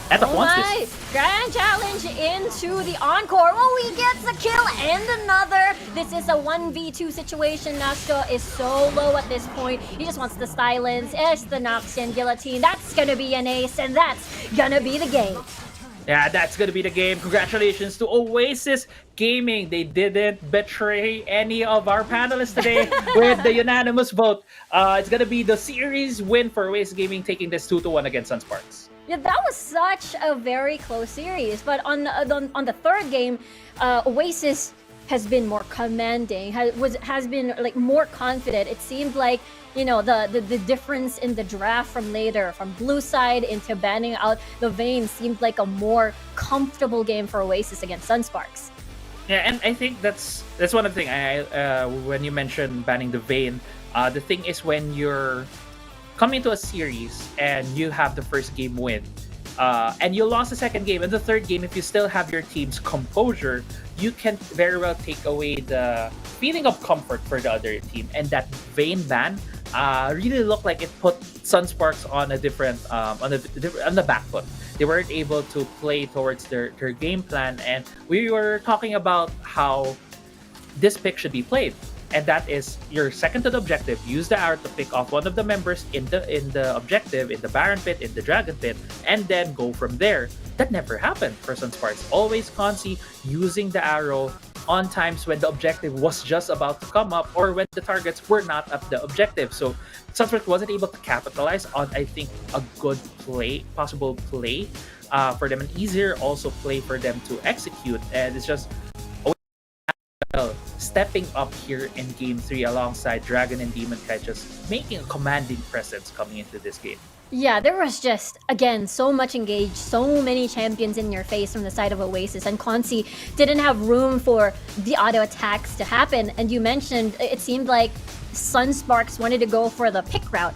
Edaf wants this. Grand challenge into the encore. Oh, he gets a kill and another. This is a 1v2 situation. Nasco is so low at this point. He just wants the silence. It's the Noxian Guillotine. That's gonna be an ace, and that's gonna be the game. Yeah, that's gonna be the game. Congratulations to Oasis Gaming. They didn't betray any of our panelists today with the unanimous vote. It's gonna be the series win for Oasis Gaming, taking this 2-1 against Sunsparks. Yeah, that was such a very close series. But on the third game, Oasis has been more commanding, has been like more confident. It seemed like, you know, the difference in the draft from later, from blue side into banning out the Vayne seemed like a more comfortable game for Oasis against Sunsparks. Yeah, and I think that's one of the things. When you mentioned banning the Vayne, the thing is when you're coming to a series and you have the first game win, and you lost the second game and the third game, if you still have your team's composure, you can very well take away the feeling of comfort for the other team. And that Vayne ban really looked like it put Sunsparks on a different on the back foot. They weren't able to play towards their game plan, and we were talking about how this pick should be played. And that is your second to the objective. Use the arrow to pick off one of the members in the objective, in the Baron pit, in the Dragon pit, and then go from there. That never happened for Sunsparks. Always Consi using the arrow on times when the objective was just about to come up or when the targets were not at the objective. So Sunsparks wasn't able to capitalize on, I think, a good play, possible play for them, an easier also play for them to execute. And it's just stepping up here in Game 3 alongside Dragon and Demon Kite, just making a commanding presence coming into this game. Yeah, there was just, again, so much engaged, so many champions in your face from the side of Oasis, and Consi didn't have room for the auto attacks to happen. And you mentioned it seemed like Sunsparks wanted to go for the pick route,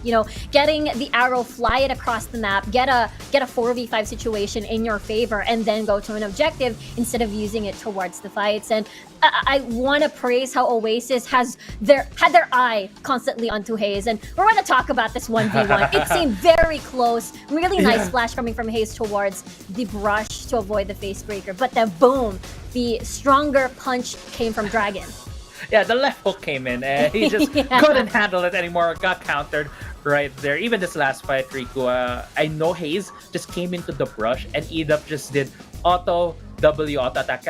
getting the arrow, fly it across the map, get a 4v5 situation in your favor, and then go to an objective instead of using it towards the fights. And I want to praise how Oasis had their eye constantly onto Hayes, and we're going to talk about this 1v1. It seemed very close, really nice flash coming from Hayes towards the brush to avoid the face breaker, but then boom, the stronger punch came from Dragon. Yeah, the left hook came in and he just couldn't handle it anymore. Got countered right there. Even this last fight, Riku, I know Hayes just came into the brush and Edap just did auto W auto attack,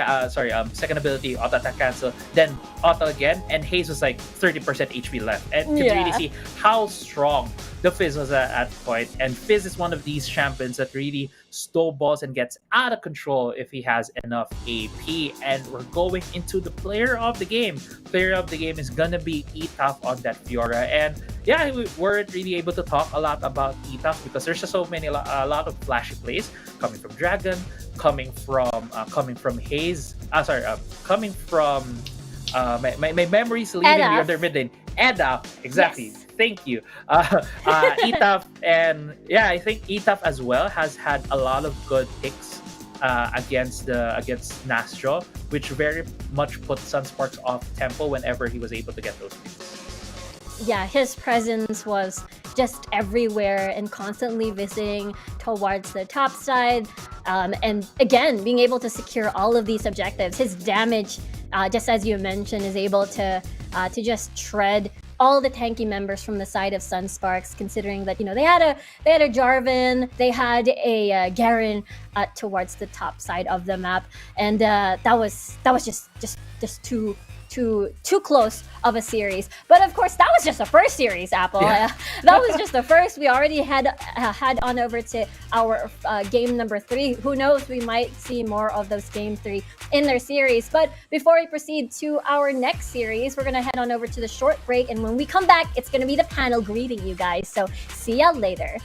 second ability auto attack cancel, then auto again, and Hayes was like 30% HP left, and you could really see how strong the Fizz was at that point. And Fizz is one of these champions that really snowballs and gets out of control if he has enough AP. And we're going into the player of the game. Player of the game is gonna be Etaf on that Fiora, and yeah, we weren't really able to talk a lot about Etaf because there's just so many a lot of flashy plays coming from Dragon, coming from Hayes. Coming from my memories leaving the other mid lane. Edaf, exactly. Yes. Thank you. Etaf, and yeah, I think Etaf as well has had a lot of good picks against Nastro, which very much put Sunsparks off tempo whenever he was able to get those picks. Yeah, his presence was just everywhere and constantly visiting towards the top side. And again, being able to secure all of these objectives. His damage, just as you mentioned, is able to just shred all the tanky members from the side of Sunsparks, considering that they had a Jarvan, they had a Garen towards the top side of the map, and that was just too close of a series. But of course, that was just the first series, Apple. Yeah. That was just the first. We already had on over to our game number 3. Who knows? We might see more of those game 3 in their series. But before we proceed to our next series, we're gonna head on over to the short break, and when we come back, it's gonna be the panel greeting you guys. So see ya later.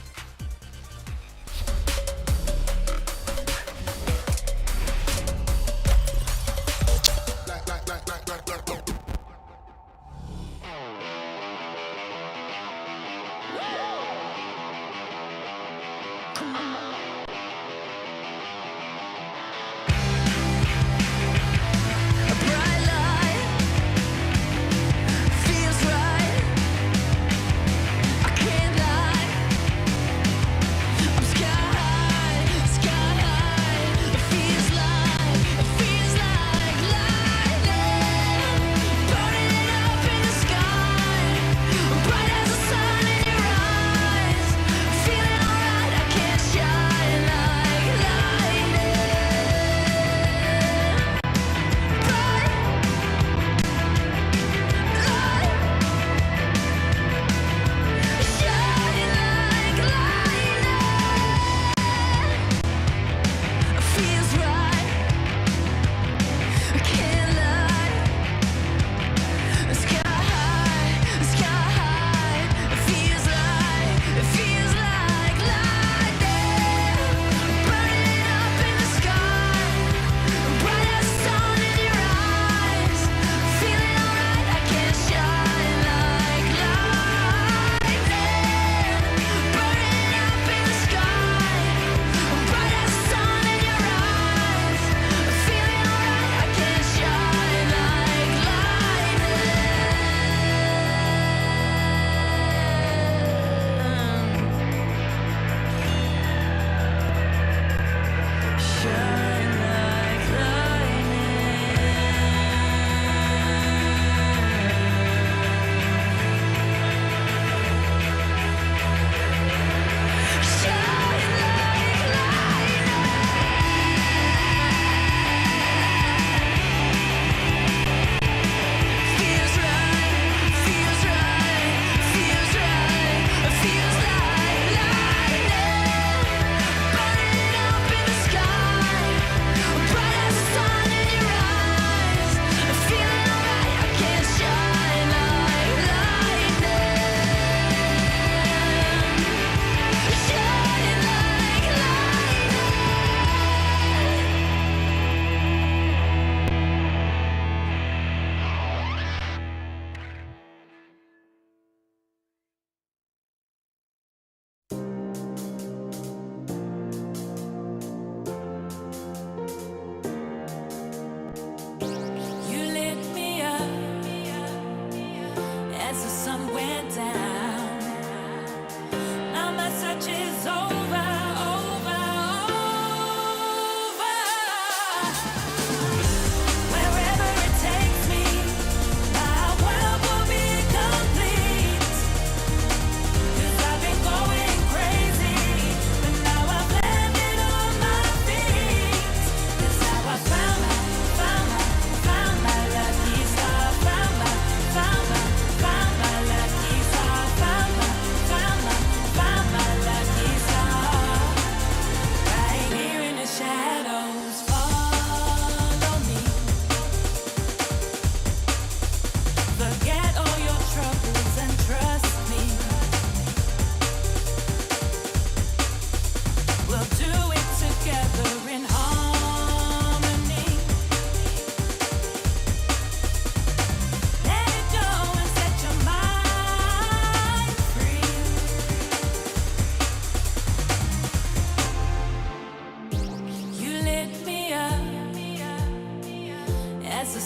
Bright light feels right. I can't lie.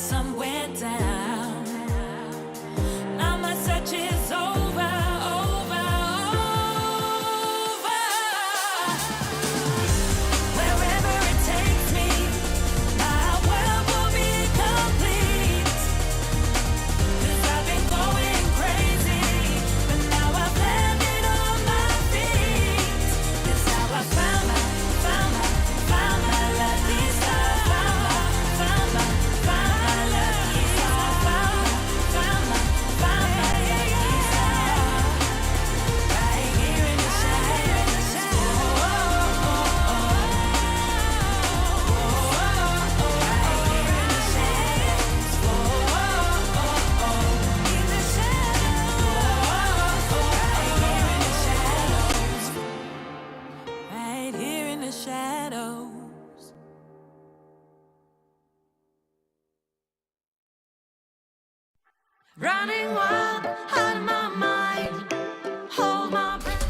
sun went down. Now my search is over, over, over. Wherever it takes me, my world will be complete. 'Cause I've been going crazy, but now I've landed on my feet. That's how I found my lucky star. Found my lucky star. Found my lucky star. Right here in the shadows. Right here in the shadows. Right here in the shadows. Running wild out of my mind. Hold my breath.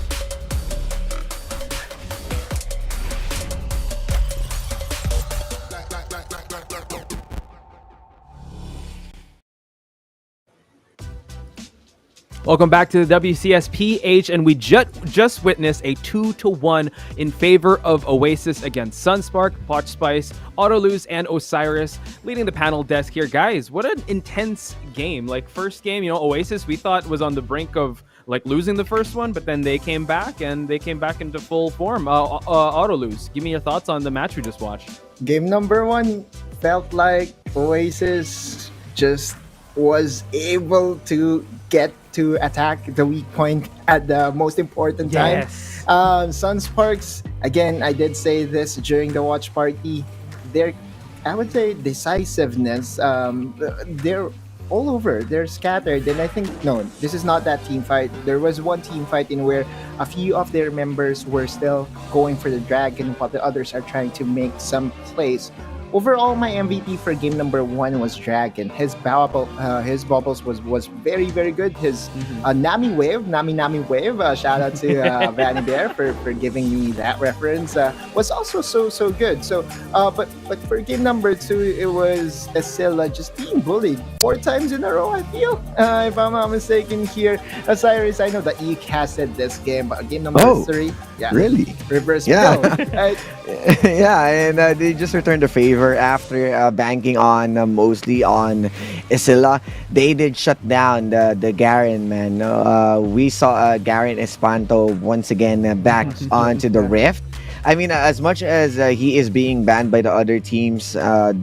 Welcome back to the WCS PH, and we just witnessed a 2-1 in favor of Oasis against Sunspark, Potch Spice, Autolose, and Osiris, leading the panel desk here. Guys, what an intense game. Like, first game, Oasis, we thought was on the brink of like losing the first one, but then they came back into full form. Autolose, give me your thoughts on the match we just watched. Game number 1 felt like Oasis just was able to get to attack the weak point at the most important time. Yes. Sunsparks, again, I did say this during the watch party, I would say decisiveness, they're all over, they're scattered, and I think, no, this is not that team fight. There was one team fight in where a few of their members were still going for the dragon while the others are trying to make some plays. Overall, my MVP for game number 1 was Dragon. His bubbles was very, very good. His Nami Wave, shout out to Vanny Bear for giving me that reference, was also so good. So, but for game number 2, it was Escilla just being bullied 4 times in a row, I feel. If I'm not mistaken here. Osiris, I know that you casted this game, but game number 3, yeah. Really? Reverse Yeah. pill. Yeah, and they just returned the favor after banking on mostly on Isilla. They did shut down the Garen, man. We saw Garen Espanto once again back onto the Rift. I mean, as much as he is being banned by the other teams,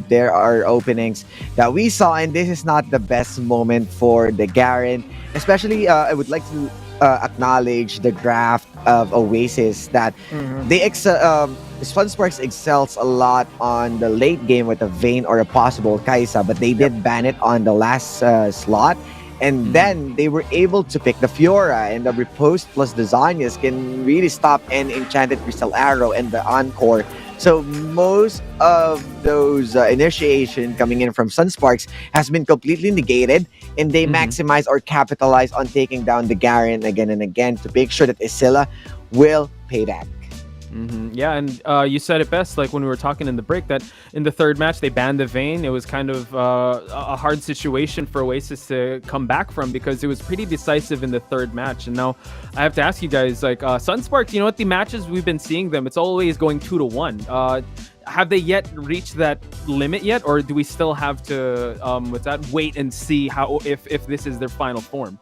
there are openings that we saw, and this is not the best moment for the Garen. Especially, I would like to acknowledge the draft of Oasis that they Sunsparks excels a lot on the late game with a Vayne or a possible Kaisa, but they did ban it on the last slot. And then they were able to pick the Fiora, and the Riposte plus the Zanyas can really stop an Enchanted Crystal Arrow and the Encore. So most of those initiation coming in from Sunsparks has been completely negated, and they maximize or capitalize on taking down the Garen again and again to make sure that Isilla will pay back. Yeah, and you said it best, like when we were talking in the break, that in the third match they banned the Vayne. It was kind of a hard situation for Oasis to come back from, because it was pretty decisive in the third match. And now I have to ask you guys, like Sunsparks, what, the matches we've been seeing them, it's always going 2-1. Have they yet reached that limit yet, or do we still have to wait and see how if this is their final form?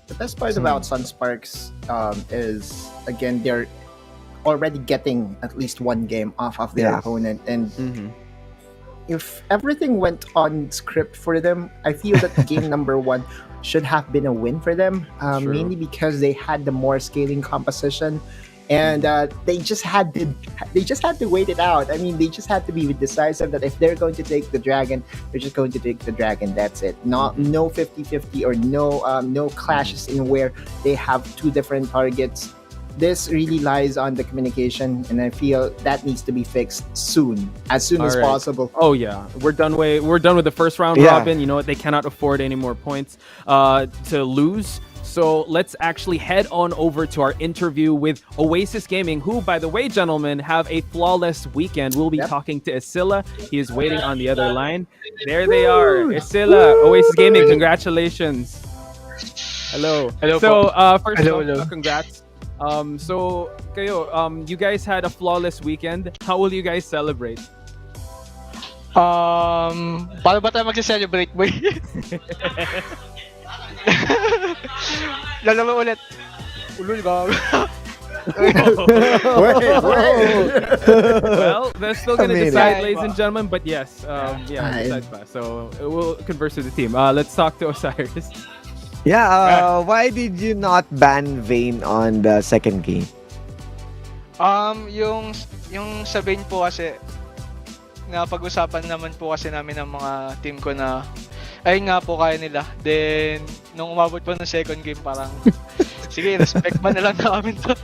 The best part about Sunsparks is, again, they're already getting at least one game off of their opponent, and if everything went on script for them, I feel that game number 1 should have been a win for them, mainly because they had the more scaling composition, and they just had to wait it out. I mean, they just had to be decisive that if they're going to take the dragon, they're just going to take the dragon. That's it. No 50-50 or no clashes in where they have 2 different targets. This really lies on the communication, and I feel that needs to be fixed soon, as soon as possible. Oh yeah, we're done with the first round robin. You know what? They cannot afford any more points to lose. So let's actually head on over to our interview with Oasis Gaming, who, by the way, gentlemen, have a flawless weekend. We'll be talking to Isilla. He is waiting on the other line. There they are. Isilla, Oasis Gaming, congratulations. Hello. Hello So, po. first Hello, off, hello. congrats. So, kayo, you guys had a flawless weekend. How will you guys celebrate? Paano ba tayo mag-celebrate, boy? Lalaro ulit. Ulul ka. Well, they're still going to Amazing. decide, ladies and gentlemen. But yes, yeah, Ay. decide pa. So, we'll converse with the team. Let's talk to Osiris. Yeah, why did you not ban Vayne on the second game? Yung sa Vayne po kasi, napag-usapan naman po kasi namin ng mga team ko na ayun nga po kaya nila. Then, nung umabot po ng second game, parang sige, respect ba na lang namin to?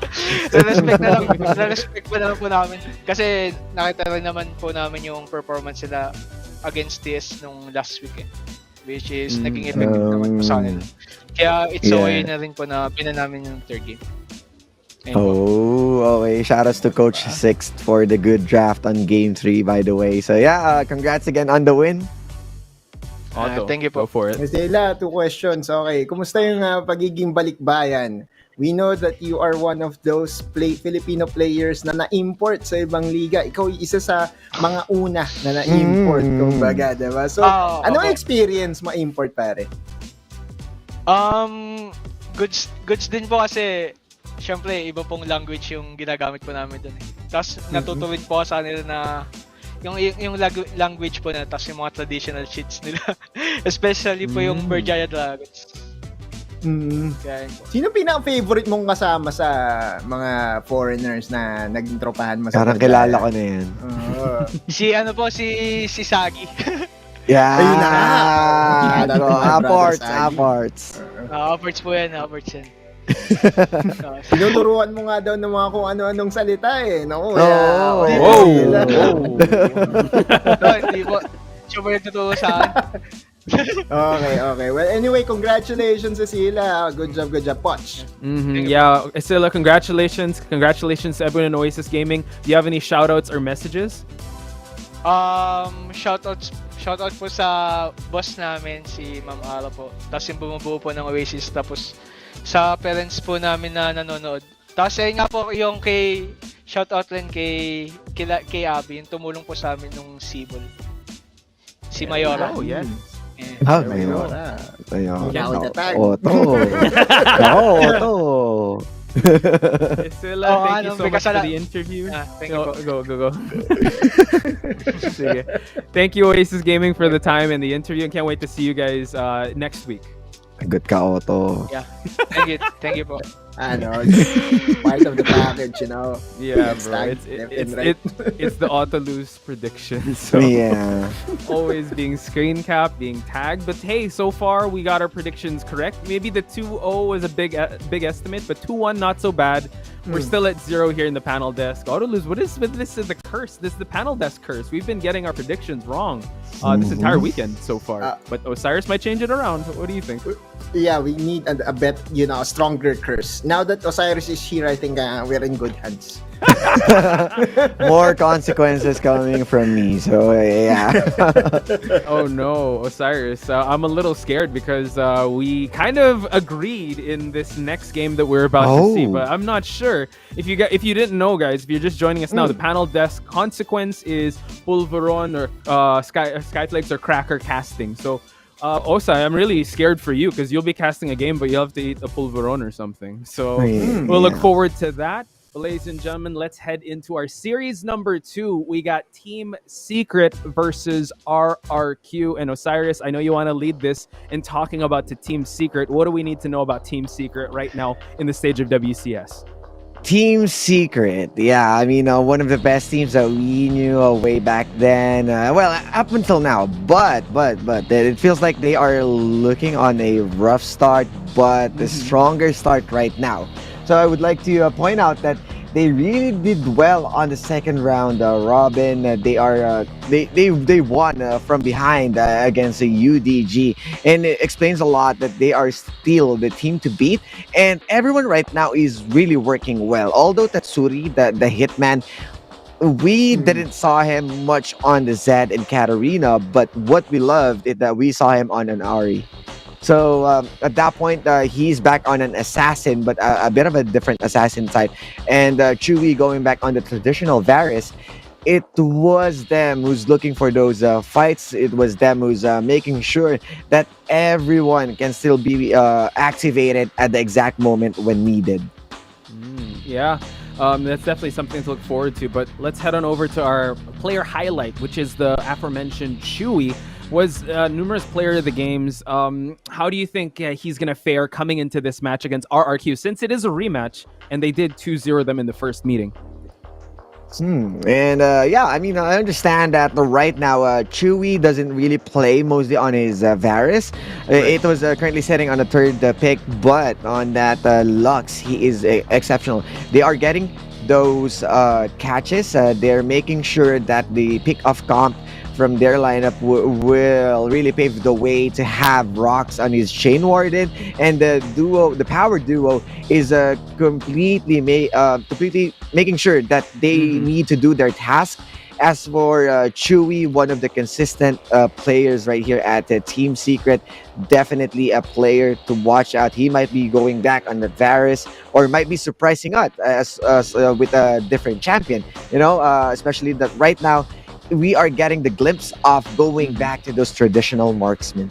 respect ba na lang po namin? Kasi nakita rin naman po namin yung performance nila against TS nung last weekend, which is naging effective naman po sa kanila. Kaya it's okay na rin po na pinan namin yung third game. Ayun po. Okay. Shoutouts to Coach Sixth for the good draft on Game 3, by the way. So yeah, congrats again on the win. Otto, thank you po. Go for it. Stella, 2 questions. Okay, kumusta yung pagiging balikbayan? We know that you are one of those Filipino players na na-import sa ibang liga. Ikaw yung isa sa mga una na na-import, kumbaga, diba? So, anong experience ma-import, pare? Goods din po kasi syempre iba pong language yung ginagamit po namin doon eh. Tapos natutuwid po sa kanila na yung language po na tapos yung mga traditional cheats nila. Especially po yung Berjaya Dragons. Kaya yun po. Sino pinaka-favorite mong kasama sa mga foreigners na naging tropahan mo sa Parang Berjaya? kilala ko na yan. Si Sagi. Yeah. Ayun na nga. Apports. Upwards po yan, upwards yan. Tinuturuan mo nga daw ng mga kung ano-anong salita eh. No? Hindi po. Siya po nagtuturo sa akin. Okay. Well, anyway, congratulations, Cecilia. Good job, Poch. Yeah, Isilla, congratulations. Congratulations to everyone in Oasis Gaming. Do you have any shoutouts or messages? Shoutout po sa boss namin, si Ma'am Ara po. Tapos yung bumubuo po ng Oasis. Tapos sa parents po namin na nanonood. Tapos ayun nga po yung shoutout rin kay Abby, yung tumulong po sa amin nung Sibol. Si Mayora. Oh, yes. Mayora. Otto. Isilla, thank you so much for the interview. Thank you po. Go. Sige. Thank you, Oasis Gaming, for the time and the interview. I can't wait to see you guys next week. Good ka, Otto. Yeah. Thank you po. It's part of the package, you know. Yeah, It's bro. tagged left and right. It's the auto lose prediction. So Yeah. always being screen capped, being tagged. But hey, so far we got our predictions correct. Maybe the 2-0 was a big estimate, but 2-1 not so bad. We're still at 0 here in the panel desk. Auto lose. What is this? Is the curse? This is the panel desk curse. We've been getting our predictions wrong this entire weekend so far. But Osiris might change it around. What do you think? Yeah, we need a bit, a stronger curse. Now that Osiris is here, I think we're in good hands. More consequences coming from me. So yeah. Oh no, Osiris. I'm a little scared because we kind of agreed in this next game that we're about to see, but I'm not sure. If you didn't know, guys, if you're just joining us now, the panel desk consequence is Pulveron or Skyflakes or Cracker casting. So Osai, I'm really scared for you because you'll be casting a game, but you'll have to eat a Pulveron or something. So we'll look forward to that. But ladies and gentlemen, let's head into our series number 2. We got Team Secret versus RRQ. And Osiris, I know you want to lead this in talking about the Team Secret. What do we need to know about Team Secret right now in the stage of WCS? Team Secret, yeah, I mean, one of the best teams that we knew way back then. Well, up until now, but it feels like they are looking on a rough start, but a stronger start right now. So I would like to point out that they really did well on the second round. Robin, they won from behind against the UDG, and it explains a lot that they are still the team to beat. And everyone right now is really working well. Although Tatsuri, the hitman, we didn't saw him much on the Zed and Katarina, but what we loved is that we saw him on an Ari. So at that point, he's back on an assassin, but a bit of a different assassin type. And Chewie going back on the traditional Varys. It was them who's looking for those fights. It was them who's making sure that everyone can still be activated at the exact moment when needed. Yeah, that's definitely something to look forward to. But let's head on over to our player highlight, which is the aforementioned Chewie. Was numerous player of the games. How do you think he's going to fare coming into this match against RRQ, since it is a rematch and they did 2-0 them in the first meeting? And yeah, I mean, I understand that right now Chewie doesn't really play mostly on his Varys. It was currently sitting on the third pick, but on that Lux, he is exceptional. They are getting those catches. They're making sure that the pick of comp from their lineup will really pave the way to have Rocks on his Chain Warden, and the power duo is completely making sure that they need to do their task. As for Chewie, one of the consistent players right here at Team Secret, definitely a player to watch out. He might be going back on the Varys, or might be surprising us with a different champion. Especially that right now we are getting the glimpse of going back to those traditional marksmen.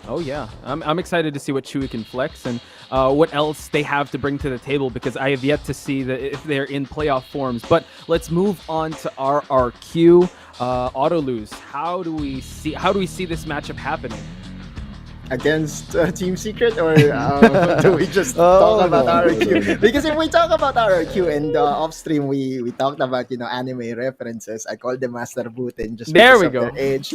Oh yeah, I'm excited to see what Chewie can flex and what else they have to bring to the table, because I have yet to see if they're in playoff forms. But let's move on to RRQ. Auto lose. How do we see this matchup happening? Against Team Secret, or do we just talk about RRQ? Because if we talk about RRQ and off stream, we talked about anime references. I called them Master Buten just There because we of go. their age,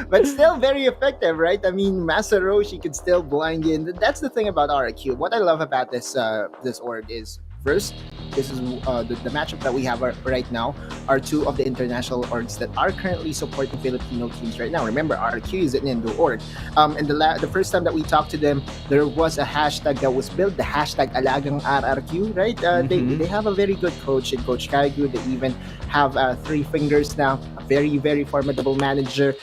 but still very effective, right? I mean, Master Roshi could still blind you, and that's the thing about RRQ. What I love about this org is, first, this is the matchup that we have right now are two of the international orgs that are currently supporting Filipino teams right now. Remember, RRQ is an Indo org. And the first time that we talked to them, there was a hashtag that was built, the hashtag Alagang RRQ, right? They have a very good coach in Coach Kaigu. They even have three fingers now, a very, very formidable manager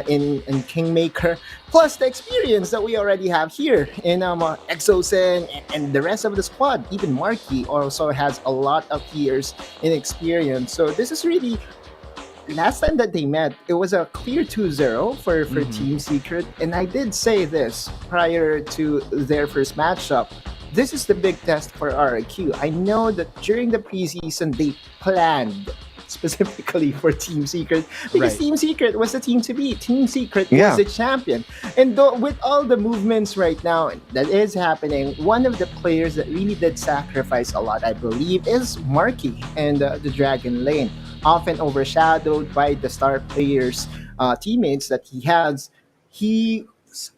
in Kingmaker. Plus the experience that we already have here in Exosen and the rest of the squad. Even Marky also has a lot of years in experience. So this is really, last time that they met, it was a clear 2-0 for Team Secret. And I did say this prior to their first matchup. This is the big test for RRQ. I know that during the preseason, they planned specifically for Team Secret, because Right. Team Secret was the team to beat. Team Secret was the champion. And with all the movements right now that is happening, one of the players that really did sacrifice a lot, I believe, is Marky and the Dragon Lane, often overshadowed by the star players, teammates that he has. He's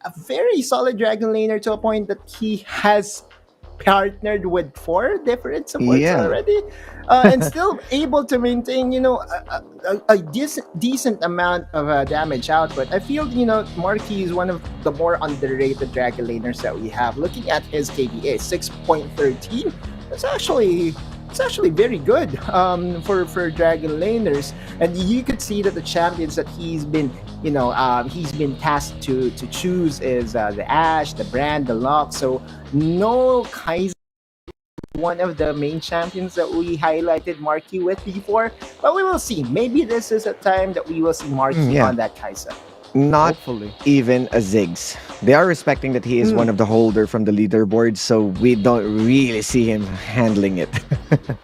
a very solid Dragon Laner to a point that he has partnered with 4 different supports already, and still able to maintain, a decent amount of damage output. I feel, Marky is one of the more underrated Dragon Laners that we have. Looking at his KDA, 6.13, it's actually very good for Dragon Laners, and you could see that the champions that he's been tasked to choose is the Ashe, the Brand, the Lock. So no Kaiser, one of the main champions that we highlighted Marky with before, but we will see. Maybe this is a time that we will see Marky on that Kaiser. Not Hopefully. even a Ziggs. They are respecting that he is one of the holder from the leaderboard, so we don't really see him handling it.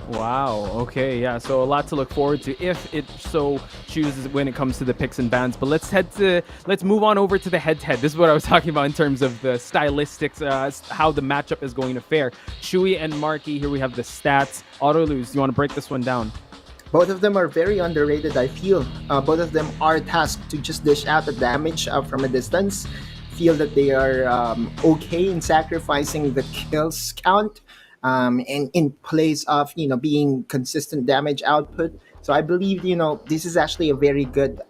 Wow. Okay. Yeah. So a lot to look forward to if it so chooses when it comes to the picks and bans. But let's move on over to the head-to-head. This is what I was talking about in terms of the stylistics, how the matchup is going to fare. Chewie and Marky. Here we have the stats. Auto lose. You want to break this one down? Both of them are very underrated, I feel. Both of them are tasked to just dish out the damage from a distance. Feel that they are okay in sacrificing the kills count. and in place of being consistent damage output. So I believe this is actually a very good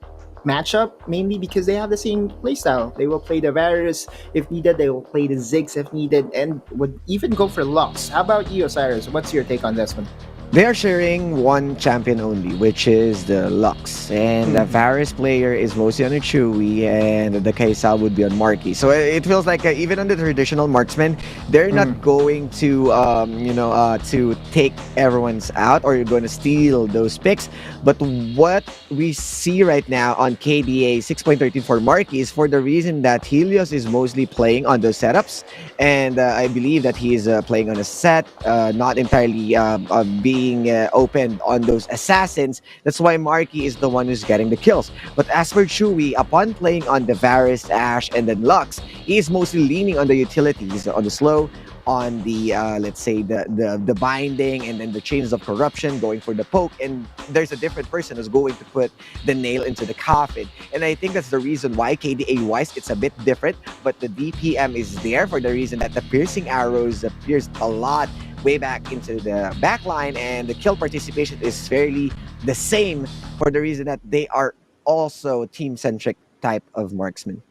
matchup, mainly because they have the same playstyle. They will play the Varus if needed, they will play the Ziggs if needed, and would even go for Lux. How about you, Osiris? What's your take on this one? They are sharing one champion only, which is the Lux. And the Varus player is mostly on a Chewy, and the Kaisal would be on Marky. So it feels like even on the traditional marksman, they're not going to, to take everyone's out or you're going to steal those picks. But what we see right now on KDA 6.13 for Marky is for the reason that Helios is mostly playing on those setups. And I believe that he is playing on a set, not entirely being opened on those assassins. That's why Marky is the one who's getting the kills. But as for Chewy, upon playing on the Varus, Ashe, and then Lux, he is mostly leaning on the utilities, on the slow, on the let's say the binding, and then the chains of corruption, going for the poke, and there's a different person who's going to put the nail into the coffin. And I think that's the reason why KDA wise it's a bit different, but the DPM is there for the reason that the piercing arrows pierced a lot way back into the back line, and the kill participation is fairly the same for the reason that they are also team-centric type of marksmen.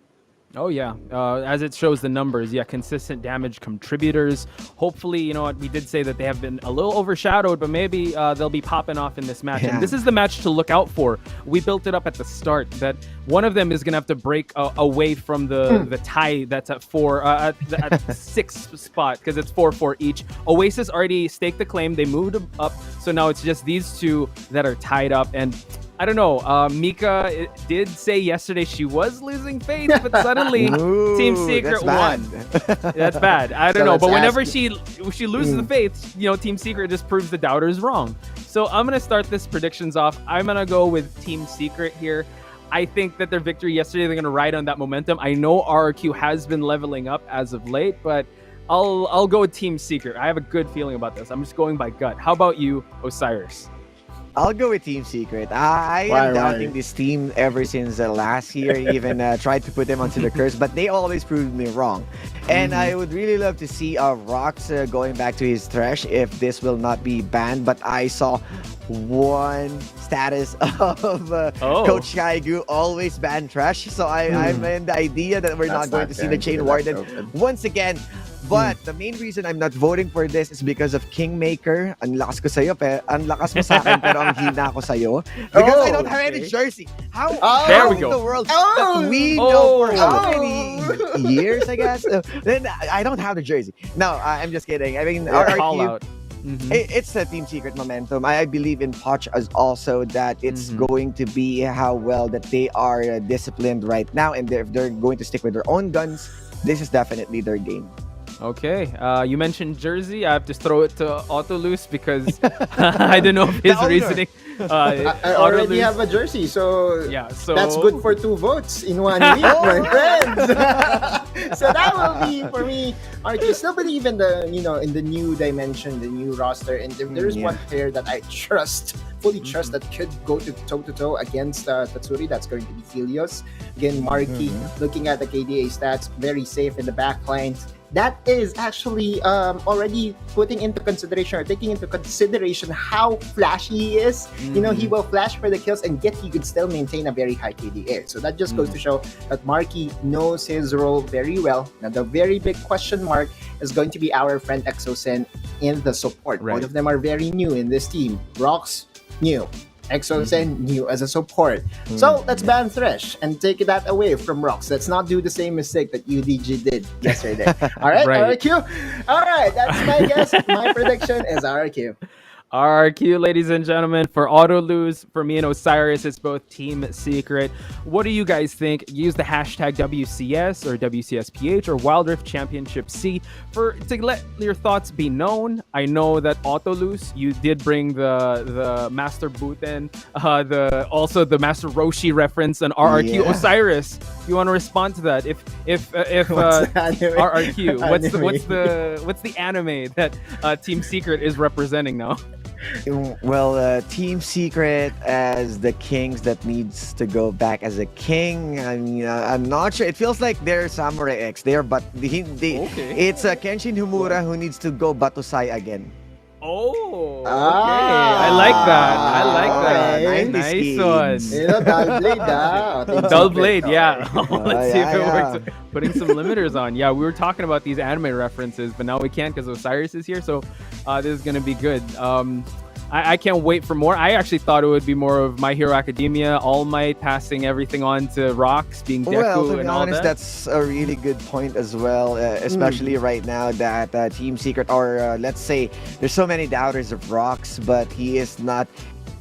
Oh yeah, as it shows the numbers, yeah, consistent damage contributors. Hopefully, you know what, we did say that they have been a little overshadowed, but maybe they'll be popping off in this match. Yeah. And this is the match to look out for. We built it up at the start that one of them is gonna have to break away from the tie that's at 4 at 6th spot, because it's 4-4 each. Oasis already staked the claim; they moved up, so now it's just these two that are tied up. And I don't know. Mika did say yesterday she was losing faith, but suddenly Ooh, Team Secret won. That's bad. I don't So know. let's But whenever ask she loses the faith, Team Secret just proves the doubters wrong. So I'm gonna start this predictions off. I'm gonna go with Team Secret here. I think that their victory yesterday, they're gonna ride on that momentum. I know RRQ has been leveling up as of late, but I'll go with Team Secret. I have a good feeling about this. I'm just going by gut. How about you, Osiris? I'll go with Team Secret. I Why? am doubting this team ever since last year. Even tried to put them onto the curse, but they always proved me wrong. And I would really love to see Rox going back to his Thresh if this will not be banned. But I saw one status of Coach Kaigu always ban Thresh. So I'm in the idea that we're That's not going not to see the going Chain to Warden that open. once again. But the main reason I'm not voting for this is because of Kingmaker. Ang lakas ko sa'yo, ang lakas mo sa akin, pero ang hina ko sa'yo. Because I don't have any okay. jersey. How There we in go. the world Oh! that we know for how Oh! many years, I guess? Then I don't have the jersey. No, I'm just kidding. I mean, Call RRQ, out. it's a Team Secret momentum. I believe in Poch as also that it's going to be how well that they are disciplined right now, and if they're going to stick with their own guns, this is definitely their game. Okay, you mentioned Jersey. I have to throw it to Autoloose because I don't know if his owner. reasoning. I already have a jersey, so Yeah, so that's good for 2 votes in 1 week, my friends. So that will be for me. I still believe in the in the new dimension, the new roster, and if there's one player that I fully trust that could go to toe to toe against Tatsuri, that's going to be Helios. Again, Marky, looking at the KDA stats, very safe in the back lines. That is actually already putting into consideration or taking into consideration how flashy he is. He will flash for the kills, and yet he could still maintain a very high KDA. So that just goes to show that Marky knows his role very well. Now, the very big question mark is going to be our friend Exosen in the support. Right. Both of them are very new in this team. Rox, new. Exosen, new as a support. So let's ban Thresh and take that away from Rox. Let's not do the same mistake that UDG did yesterday. All right, Right. RQ. All right, that's my guess. My prediction is RQ. RQ, ladies and gentlemen, for Autolose, for me and Osiris, it's both Team Secret. What do you guys think? Use the hashtag WCS or WCSPH or Wildrift Championship C to let your thoughts be known. I know that Autolose, you did bring the Master Buten, also the Master Roshi reference on RRQ. Yeah. Osiris, you want to respond to that? If What's the anime? RRQ, Anime. what's the anime that Team Secret is representing now? Well, Team Secret as the kings that needs to go back as a king. I mean, I'm not sure. It feels like they're Samurai X. Okay. It's Kenshin Humura who needs to go Batusai again. Oh, okay. Ah, I like that. I like that. okay. Nice kids. one. You know, Dull Blade, Team Dull Secret. Blade, yeah. Let's see if it yeah. works. Putting some limiters on. Yeah, we were talking about these anime references, but now we can't because Osiris is here. So this is going to be good. I can't wait for more. I actually thought it would be more of My Hero Academia, All Might passing everything on to Rocks, being Deku Well, to be and all honest, that. that's a really good point as well, especially right now that Team Secret, or let's say, there's so many doubters of Rocks, but he is not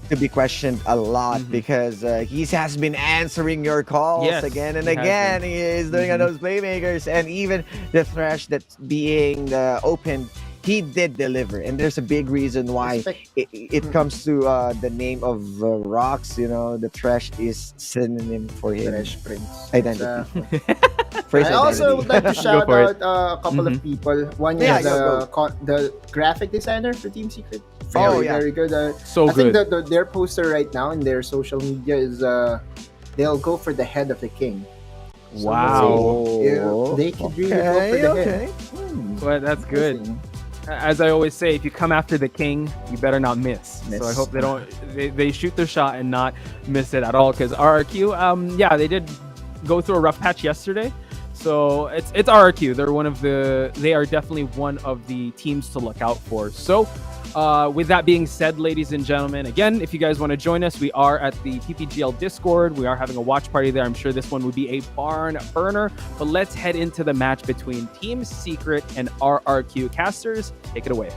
to be questioned a lot because he has been answering your calls Yes, again and he has again. been. He is doing on those playmakers, and even the thresh that's being opened. He did deliver, and there's a big reason why it comes to the name of Rocks. You know, the Thresh is synonym for him. Fresh Prince. Identity. First I also would identity. like to shout for out a couple of people. One Yeah, is the graphic designer for Team Secret. Oh, Very, yeah. very good. So I think good. that their poster right now in their social media is they'll go for the head of the king. So Wow. yeah, they could really go for the head. Well, that's good. As I always say, if you come after the king, you better not miss. So I hope they don't. They shoot their shot and not miss it at all. Because RRQ, yeah, they did go through a rough patch yesterday. So it's RRQ. They are definitely one of the teams to look out for. So with that being said, ladies and gentlemen, again, if you guys want to join us, we are at the PPGL Discord. We are having a watch party there. I'm sure this one would be a barn burner. But let's head into the match between Team Secret and RRQ. Casters, take it away.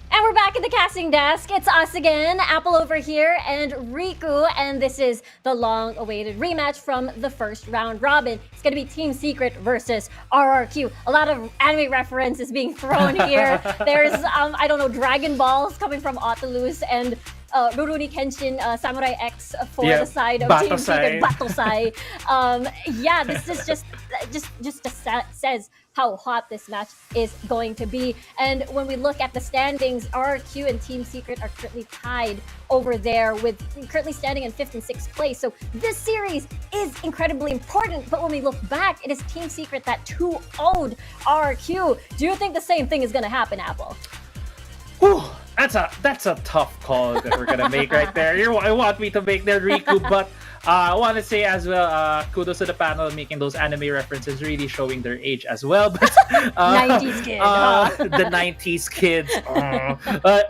And we're back at the casting desk. It's us again, Apple over here, and Riku. And this is the long-awaited rematch from the first round robin. It's going to be Team Secret versus RRQ. A lot of anime references being thrown here. There's, I don't know, Dragon Balls coming from Autulus and Rurouni Kenshin, Samurai X for the side of Team Secret, Batosai. Yeah, this is just says how hot this match is going to be. And when we look at the standings, RRQ and Team Secret are currently tied over there, with currently standing in 5th and 6th place. So this series is incredibly important. But when we look back, it is Team Secret that 2-0'd RRQ. Do you think the same thing is going to happen, Apple? Whew, that's a tough call that we're gonna make right there. I want me to make that Riku, but I want to say as well, kudos to the panel making those anime references, really showing their age as well. But 90s kid. the 90s kids.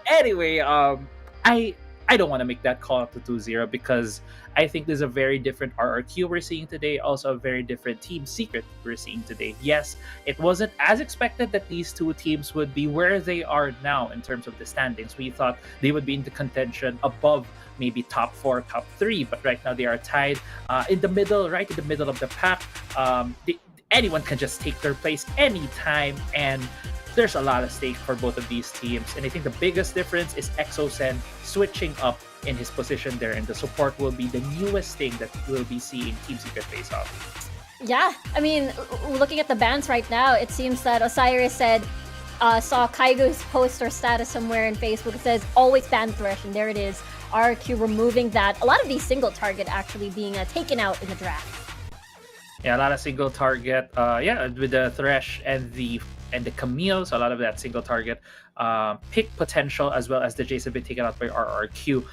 Anyway, I don't want to make that call up to 2-0 because I think there's a very different RRQ we're seeing today, also a very different Team Secret we're seeing today. Yes, it wasn't as expected that these two teams would be where they are now in terms of the standings. We thought they would be into contention above maybe top 4, top 3, but right now they are tied in the middle, right in the middle of the pack. Anyone can just take their place anytime, and there's a lot of stake for both of these teams. And I think the biggest difference is Exosen switching up in his position there, and the support will be the newest thing that we'll be seeing Team Secret face off. Yeah, I mean, looking at the bans right now, it seems that Osiris said, saw Kaigu's post or status somewhere in Facebook. It says, always ban Thresh, and there it is. RQ removing that. A lot of these single target actually being taken out in the draft. Yeah, a lot of single target. Yeah, with the Thresh and the Camille, so a lot of that single target pick potential, as well as the Jason being taken out by RRQ.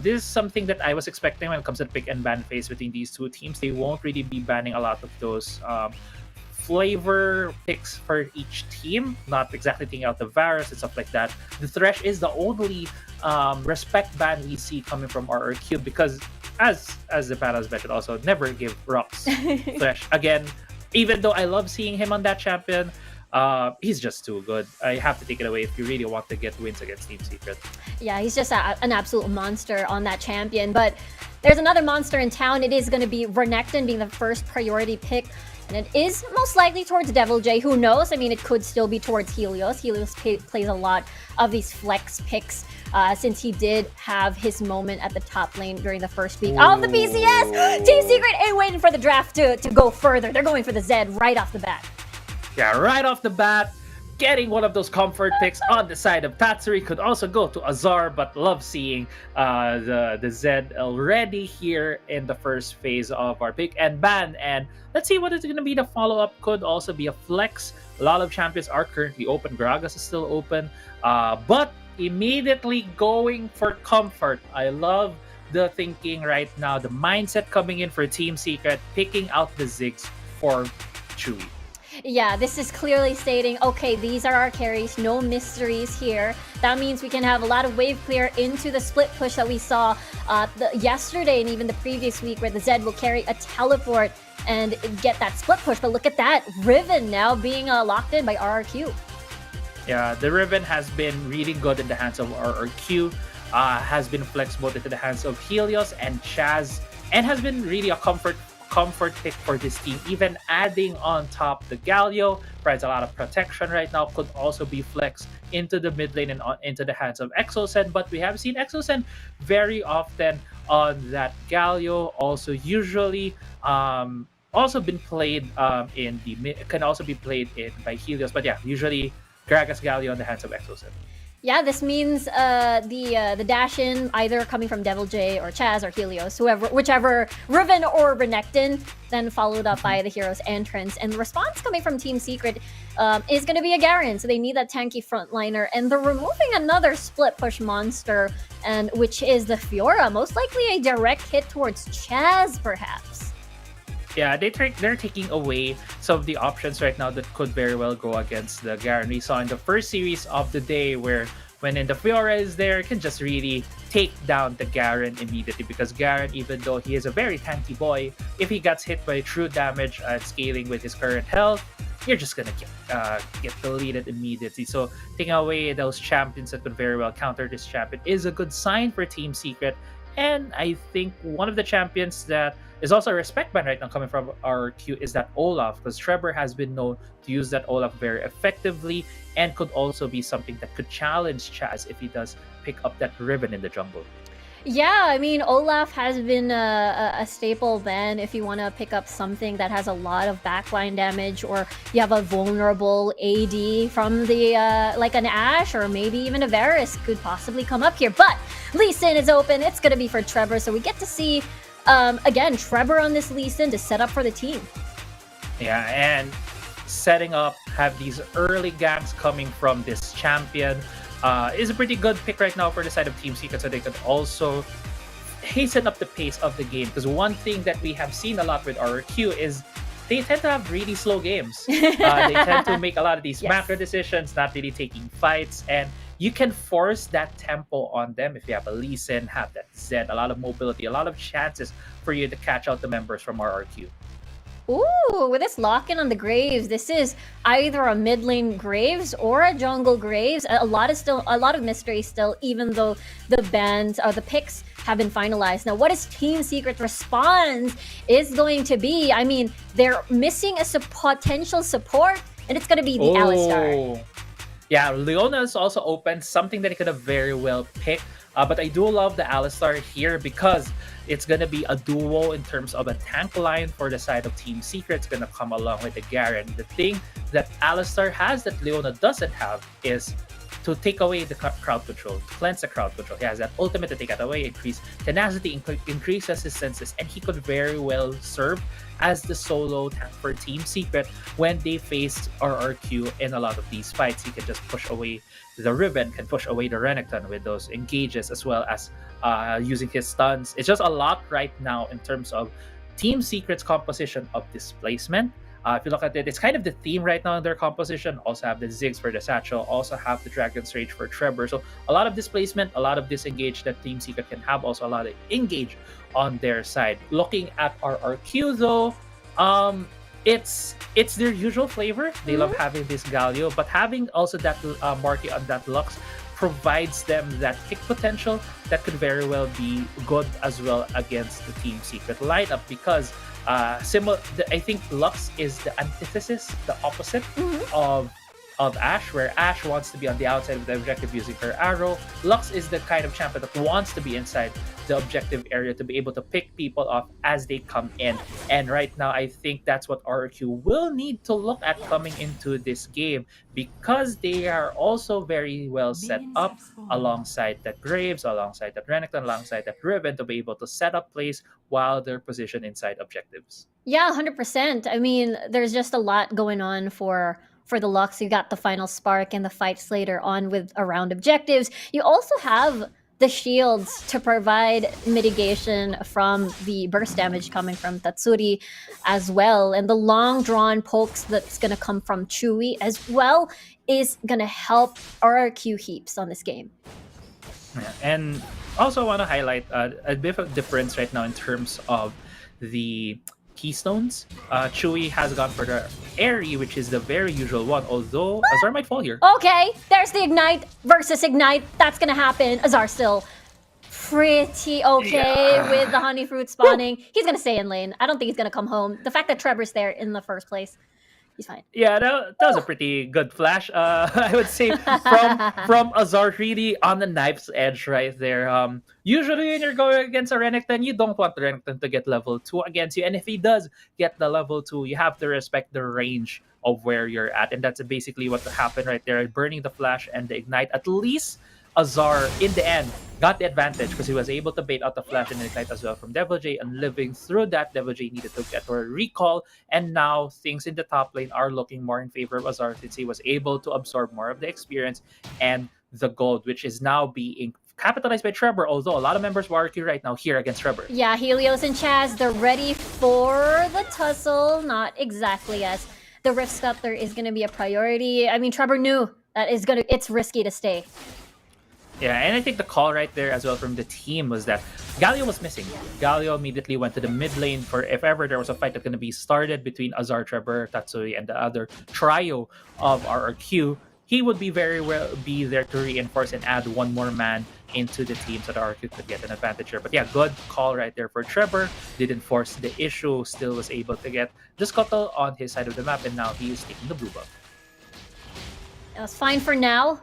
This is something that I was expecting when it comes to the pick and ban phase between these two teams. They won't really be banning a lot of those flavor picks for each team, not exactly taking out the Varus and stuff like that. The Thresh is the only respect ban we see coming from RRQ, because as the panel has mentioned, also never give Rocks Thresh again. Even though I love seeing him on that champion, he's just too good. I have to take it away if you really want to get wins against Team Secret. Yeah, he's just an absolute monster on that champion. But there's another monster in town. It is going to be Renekton being the first priority pick. And it is most likely towards Devil J. Who knows? I mean, it could still be towards Helios. Helios plays a lot of these flex picks since he did have his moment at the top lane during the first week of the BCS. Team Secret ain't waiting for the draft to go further. They're going for the Zed right off the bat. Yeah, right off the bat, getting one of those comfort picks on the side of Tatsuri could also go to Azar, but love seeing the Zed already here in the first phase of our pick and ban. And let's see what is going to be the follow-up. Could also be a flex. A lot of champions are currently open. Gragas is still open, but immediately going for comfort. I love the thinking right now, the mindset coming in for Team Secret, picking out the Ziggs for Chewy. Yeah, this is clearly stating, okay, these are our carries, no mysteries here. That means we can have a lot of wave clear into the split push that we saw yesterday and even the previous week, where the Zed will carry a teleport and get that split push. But look at that, Riven now being locked in by RRQ. Yeah, the Riven has been really good in the hands of RRQ, has been flexible into the hands of Helios and Chaz, and has been really a comfort pick for this team. Even adding on top the Galio provides a lot of protection right now. Could also be flexed into the mid lane and into the hands of Exosen, but we have seen Exosen very often on that Galio. Also usually also been played in the mid, can also be played in by Helios, but yeah, usually Gragas Galio on the hands of Exosen. Yeah, this means the dash in either coming from Devil J or Chaz or Helios, whichever Riven or Renekton, then followed up by the hero's entrance. And the response coming from Team Secret is going to be a Garen, so they need that tanky frontliner. And they're removing another split push monster, and which is the Fiora, most likely a direct hit towards Chaz, perhaps. Yeah, they're taking away some of the options right now that could very well go against the Garen. We saw in the first series of the day where when the Fiora is there, can just really take down the Garen immediately, because Garen, even though he is a very tanky boy, if he gets hit by true damage at scaling with his current health, you're just gonna get deleted immediately. So taking away those champions that could very well counter this champion is a good sign for Team Secret. And I think one of the champions that is also a respect ban right now coming from our queue is that Olaf, because Trevor has been known to use that Olaf very effectively, and could also be something that could challenge Chaz if he does pick up that Riven in the jungle. Yeah, I mean, Olaf has been a staple ban if you want to pick up something that has a lot of backline damage, or you have a vulnerable AD from the like an Ashe or maybe even a Varus could possibly come up here. But Lee Sin is open. It's going to be for Trevor, so we get to see again Trevor on this Lee Sin to set up for the team. Yeah, and setting up, have these early ganks coming from this champion is a pretty good pick right now for the side of Team Secret, so they could also hasten up the pace of the game. Because one thing that we have seen a lot with RRQ is they tend to have really slow games. They tend to make a lot of these macro decisions, not really taking fights, and you can force that tempo on them if you have a Lee Sin, have that Zed, a lot of mobility, a lot of chances for you to catch out the members from RRQ. Ooh, with this lock-in on the Graves, this is either a mid lane Graves or a jungle Graves. A lot of mystery still, even though the bans or the picks have been finalized. Now, what is Team Secret's response is going to be? I mean, they're missing a potential support, and it's going to be the Alistar. Yeah, Leona is also open, something that he could have very well picked. But I do love the Alistar here because it's going to be a duo in terms of a tank line for the side of Team Secret. It's going to come along with the Garen. The thing that Alistar has that Leona doesn't have is to take away the crowd control, to cleanse the crowd control. He has that ultimate to take it away, increase tenacity, increase resistances, and he could very well serve as the solo tank for Team Secret when they face RRQ in a lot of these fights. He can just push away the Riven, can push away the Renekton with those engages, as well as using his stuns. It's just a lot right now in terms of Team Secret's composition of displacement. If you look at it, it's kind of the theme right now in their composition. Also have the Ziggs for the Satchel, also have the Dragon's Rage for Trevor. So a lot of displacement, a lot of disengage that Team Secret can have, also a lot of engage on their side. Looking at RRQ though, it's their usual flavor. They love having this Galio, but having also that Marky on that Lux provides them that kick potential that could very well be good as well against the Team Secret lineup because I think Lux is the antithesis, the opposite of Ashe, where Ashe wants to be on the outside of the objective using her arrow. Lux is the kind of champion that wants to be inside the objective area to be able to pick people off as they come in. And right now, I think that's what RRQ will need to look at coming into this game because they are also very well set up alongside that Graves, alongside that Renekton, alongside that Riven to be able to set up plays while they're positioned inside objectives. Yeah, 100%. I mean, there's just a lot going on for the Lux. You got the final spark and the fights later on with around objectives. You also have the shields to provide mitigation from the burst damage coming from Tatsuri as well. And the long drawn pokes that's going to come from Chewy as well is going to help RRQ heaps on this game. Yeah, and also I want to highlight a bit of a difference right now in terms of the keystones. Chewy has gone for the Airy, which is the very usual one, although Azar might fall here. Okay, there's the Ignite versus Ignite. That's going to happen. Azar still pretty okay with the Honey Fruit spawning. He's going to stay in lane. I don't think he's going to come home. The fact that Trevor's there in the first place, he's fine. Yeah, that was a pretty good flash. I would say from Azar really on the knife's edge right there. Usually when you're going against a Renekton, you don't want the Renekton to get level 2 against you. And if he does get the level 2, you have to respect the range of where you're at. And that's basically what happened right there. Burning the flash and the ignite. At least Azar, in the end, got the advantage because he was able to bait out the flash and ignite as well from Devil J, and living through that, Devil J needed to get a recall, and now things in the top lane are looking more in favor of Azar since he was able to absorb more of the experience and the gold, which is now being capitalized by Trevor, although a lot of members of RQ right now here against Trevor. Yeah, Helios and Chaz, they're ready for the tussle. Not exactly as the Rift Sculptor is going to be a priority. I mean, Trevor knew that it's risky to stay. Yeah, and I think the call right there as well from the team was that Galio was missing. Galio immediately went to the mid lane for if ever there was a fight that's going to be started between Azar, Trevor, Tatsui, and the other trio of RRQ. He would be very well be there to reinforce and add one more man into the team so that RRQ could get an advantage here. But yeah, good call right there for Trevor. Didn't force the issue, still was able to get the Scuttle on his side of the map, and now he is taking the blue buff. That's fine for now.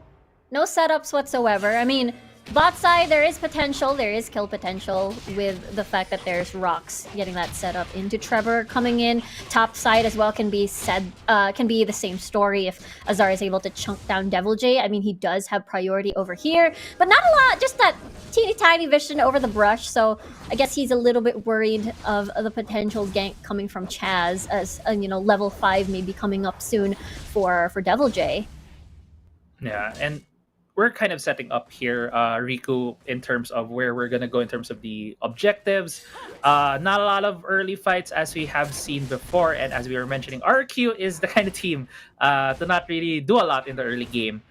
No setups whatsoever. I mean, bot side, there is potential. There is kill potential with the fact that there's rocks getting that set up into Trevor coming in. Top side as well can be the same story if Azar is able to chunk down Devil J. I mean, he does have priority over here, but not a lot. Just that teeny tiny vision over the brush. So I guess he's a little bit worried of the potential gank coming from Chaz as level 5 may be coming up soon for Devil J. Yeah, and we're kind of setting up here, Riku, in terms of where we're going to go in terms of the objectives. Not a lot of early fights as we have seen before. And as we were mentioning, RQ is the kind of team to not really do a lot in the early game.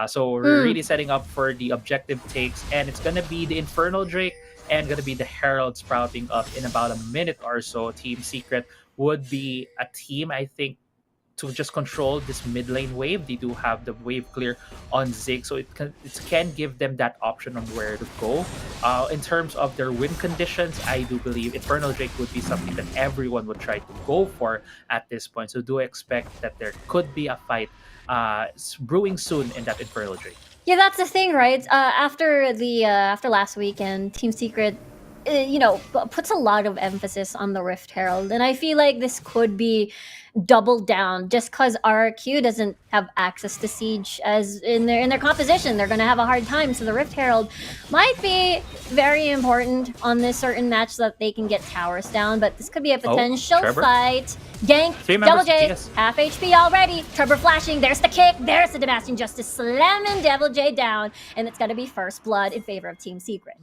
So we're really setting up for the objective takes. And it's going to be the Infernal Drake and going to be the Herald sprouting up in about a minute or so. Team Secret would be a team, I think, to just control this mid lane wave. They do have the wave clear on Zig, so it can give them that option on where to go. In terms of their win conditions, I do believe Infernal Drake would be something that everyone would try to go for at this point. So do expect that there could be a fight brewing soon in that Infernal Drake. Yeah, that's the thing, right? After last weekend, Team Secret puts a lot of emphasis on the Rift Herald, and I feel like this could be doubled down just because RRQ doesn't have access to Siege as in their composition. They're going to have a hard time, so the Rift Herald might be very important on this certain match so that they can get towers down, but this could be a potential fight. Gank, Double J, half HP already. Trevor flashing, there's the kick, there's the Damascene Justice slamming Devil J down, and it's going to be first blood in favor of Team Secret.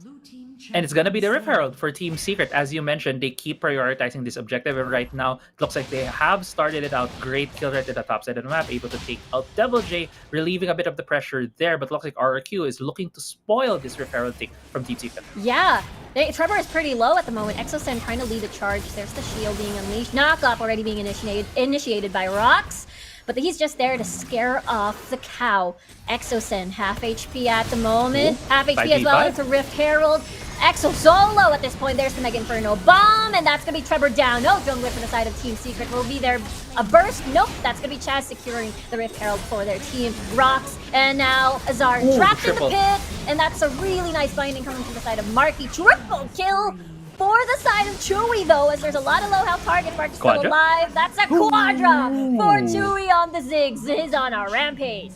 And it's going to be the Rift Herald for Team Secret. As you mentioned, they keep prioritizing this objective, and right now it looks like they have started started it out. Great kill right at the top side of the map, able to take out Devil J, relieving a bit of the pressure there. But looks like RRQ is looking to spoil this referral take from Team Secret. Yeah. Trevor is pretty low at the moment. Exosen trying to lead the charge. There's the shield being unleashed. Knockoff already being initiated by Rox. But he's just there to scare off the cow. Exosen, half HP at the moment. Half HP as well. It's a Rift Herald. Exo solo at this point. There's the Mega Inferno Bomb, and that's going to be Trevor down. No Drone Whip on the side of Team Secret. Will be there a burst? Nope. That's going to be Chaz securing the Rift Herald for their team. Rox, and now Azar trapped in the pit, and that's a really nice binding coming from the side of Marky. Triple kill for the side of Chewy, though, as there's a lot of low health target marks still alive. That's a quadra for Chewy on the Ziggs. He's on a rampage.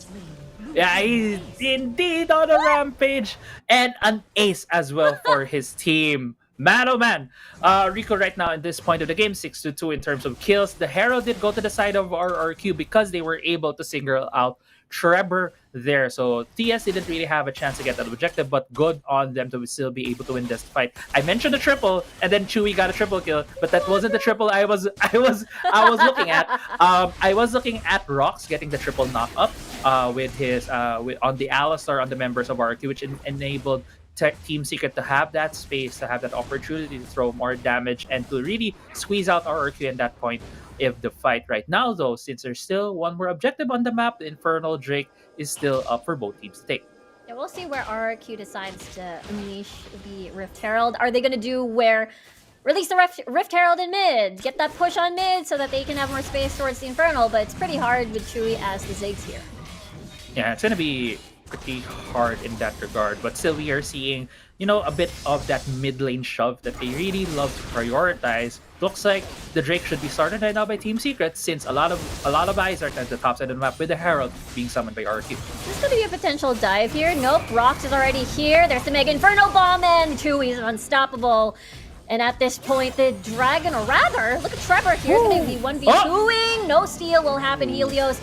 Yeah, he's indeed on a rampage. And an ace as well for his team. Man, oh man. Rico right now in this point of the game, 6-2 in terms of kills. The Herald did go to the side of RRQ because they were able to single out Trevor there. So TS didn't really have a chance to get that objective, but good on them to still be able to win this fight. I mentioned the triple, and then Chewy got a triple kill, but that wasn't the triple I was looking at. I was looking at Rox getting the triple knock up with his on the Alistar on the members of RQ, which enabled Team Secret to have that space, to have that opportunity to throw more damage and to really squeeze out RRQ at that point of the fight. Right now, though, since there's still one more objective on the map, the Infernal Drake is still up for both teams to take. Yeah, we'll see where RRQ decides to unleash the Rift Herald. Are they going to do where release the Rift Herald in mid, get that push on mid so that they can have more space towards the Infernal? But it's pretty hard with Chewy as the Ziggs here. Yeah, it's going to be pretty hard in that regard, but still we are seeing, you know, a bit of that mid lane shove that they really love to prioritize. Looks like the Drake should be started right now by Team Secret, since a lot of eyes are at the top side of the map with the Herald being summoned by RQ. There's going to be a potential dive here. Nope, Rox is already here. There's the Mega Inferno Bomb, and Chewy's unstoppable. And at this point, the Dragon, or rather, look at Trevor here, is going to be 1v2ing. No steal will happen, Helios.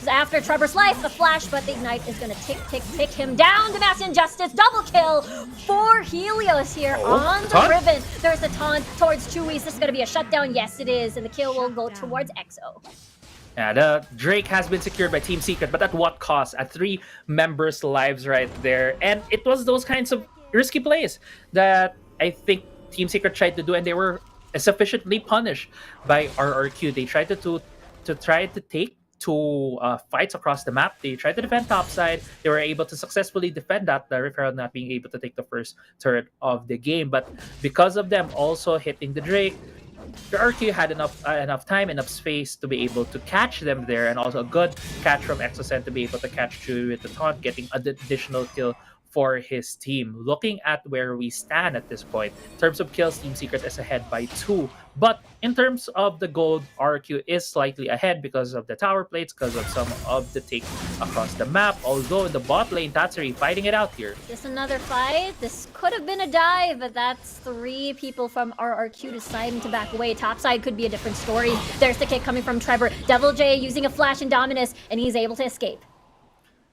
After Trevor's life, the flash, but the Ignite is going to tick him down. The Mass Injustice, double kill for Helios here on the Riven. There's a taunt towards Chewy. Is this going to be a shutdown? Yes, it is, and the kill will go towards EXO. Yeah, the Drake has been secured by Team Secret, but at what cost? At 3 members' lives right there. And it was those kinds of risky plays that I think Team Secret tried to do, and they were sufficiently punished by RRQ. They tried to try to take 2 fights across the map. They tried to defend topside. They were able to successfully defend that, the Rift Herald not being able to take the first turret of the game. But because of them also hitting the Drake, the RQ had enough time, enough space to be able to catch them there, and also a good catch from Exosen to be able to catch Chewy with the taunt, getting an additional kill for his team. Looking at where we stand at this point, in terms of kills, Team Secret is ahead by 2. But in terms of the gold, RQ is slightly ahead because of the tower plates, because of some of the take across the map. Although in the bot lane, Tatsuri fighting it out here. Just another fight. This could have been a dive, but that's 3 people from RRQ deciding to back away. Topside could be a different story. There's the kick coming from Trevor. Devil J using a flash and Dominus, and he's able to escape.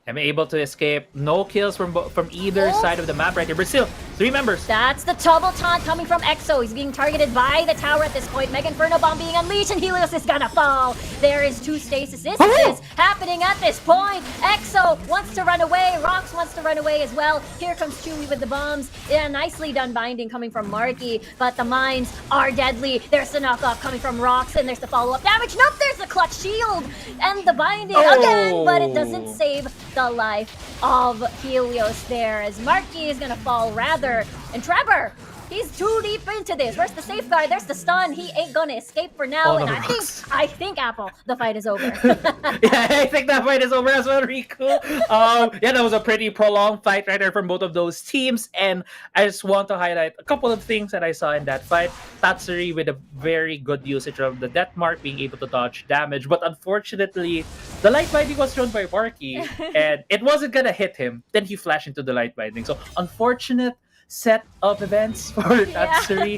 I'm able to escape. No kills from either side of the map right here. But still, 3 members. That's the double taunt coming from EXO. He's being targeted by the tower at this point. Mega Inferno Bomb being unleashed, and Helios is gonna fall. There is 2 stasis instances happening at this point. EXO wants to run away. Rox wants to run away as well. Here comes Chewy with the bombs. Yeah, nicely done binding coming from Marky, but the mines are deadly. There's the knockoff coming from Rox, and there's the follow-up damage. Nope, there's the clutch shield and the binding again, but it doesn't save the life of Helios there, as Marky is gonna fall rather. And Trevor, he's too deep into this. Where's the safeguard? There's the stun. He ain't gonna escape for now. And I think Apple, the fight is over. Yeah, I think that fight is over as well, Rico. Yeah, that was a pretty prolonged fight right there from both of those teams. And I just want to highlight a couple of things that I saw in that fight. Tatsuri with a very good usage of the death mark, being able to dodge damage. But unfortunately, the light binding was thrown by Marky, and it wasn't gonna hit him. Then he flashed into the light binding. So unfortunate set of events for Tatsuri.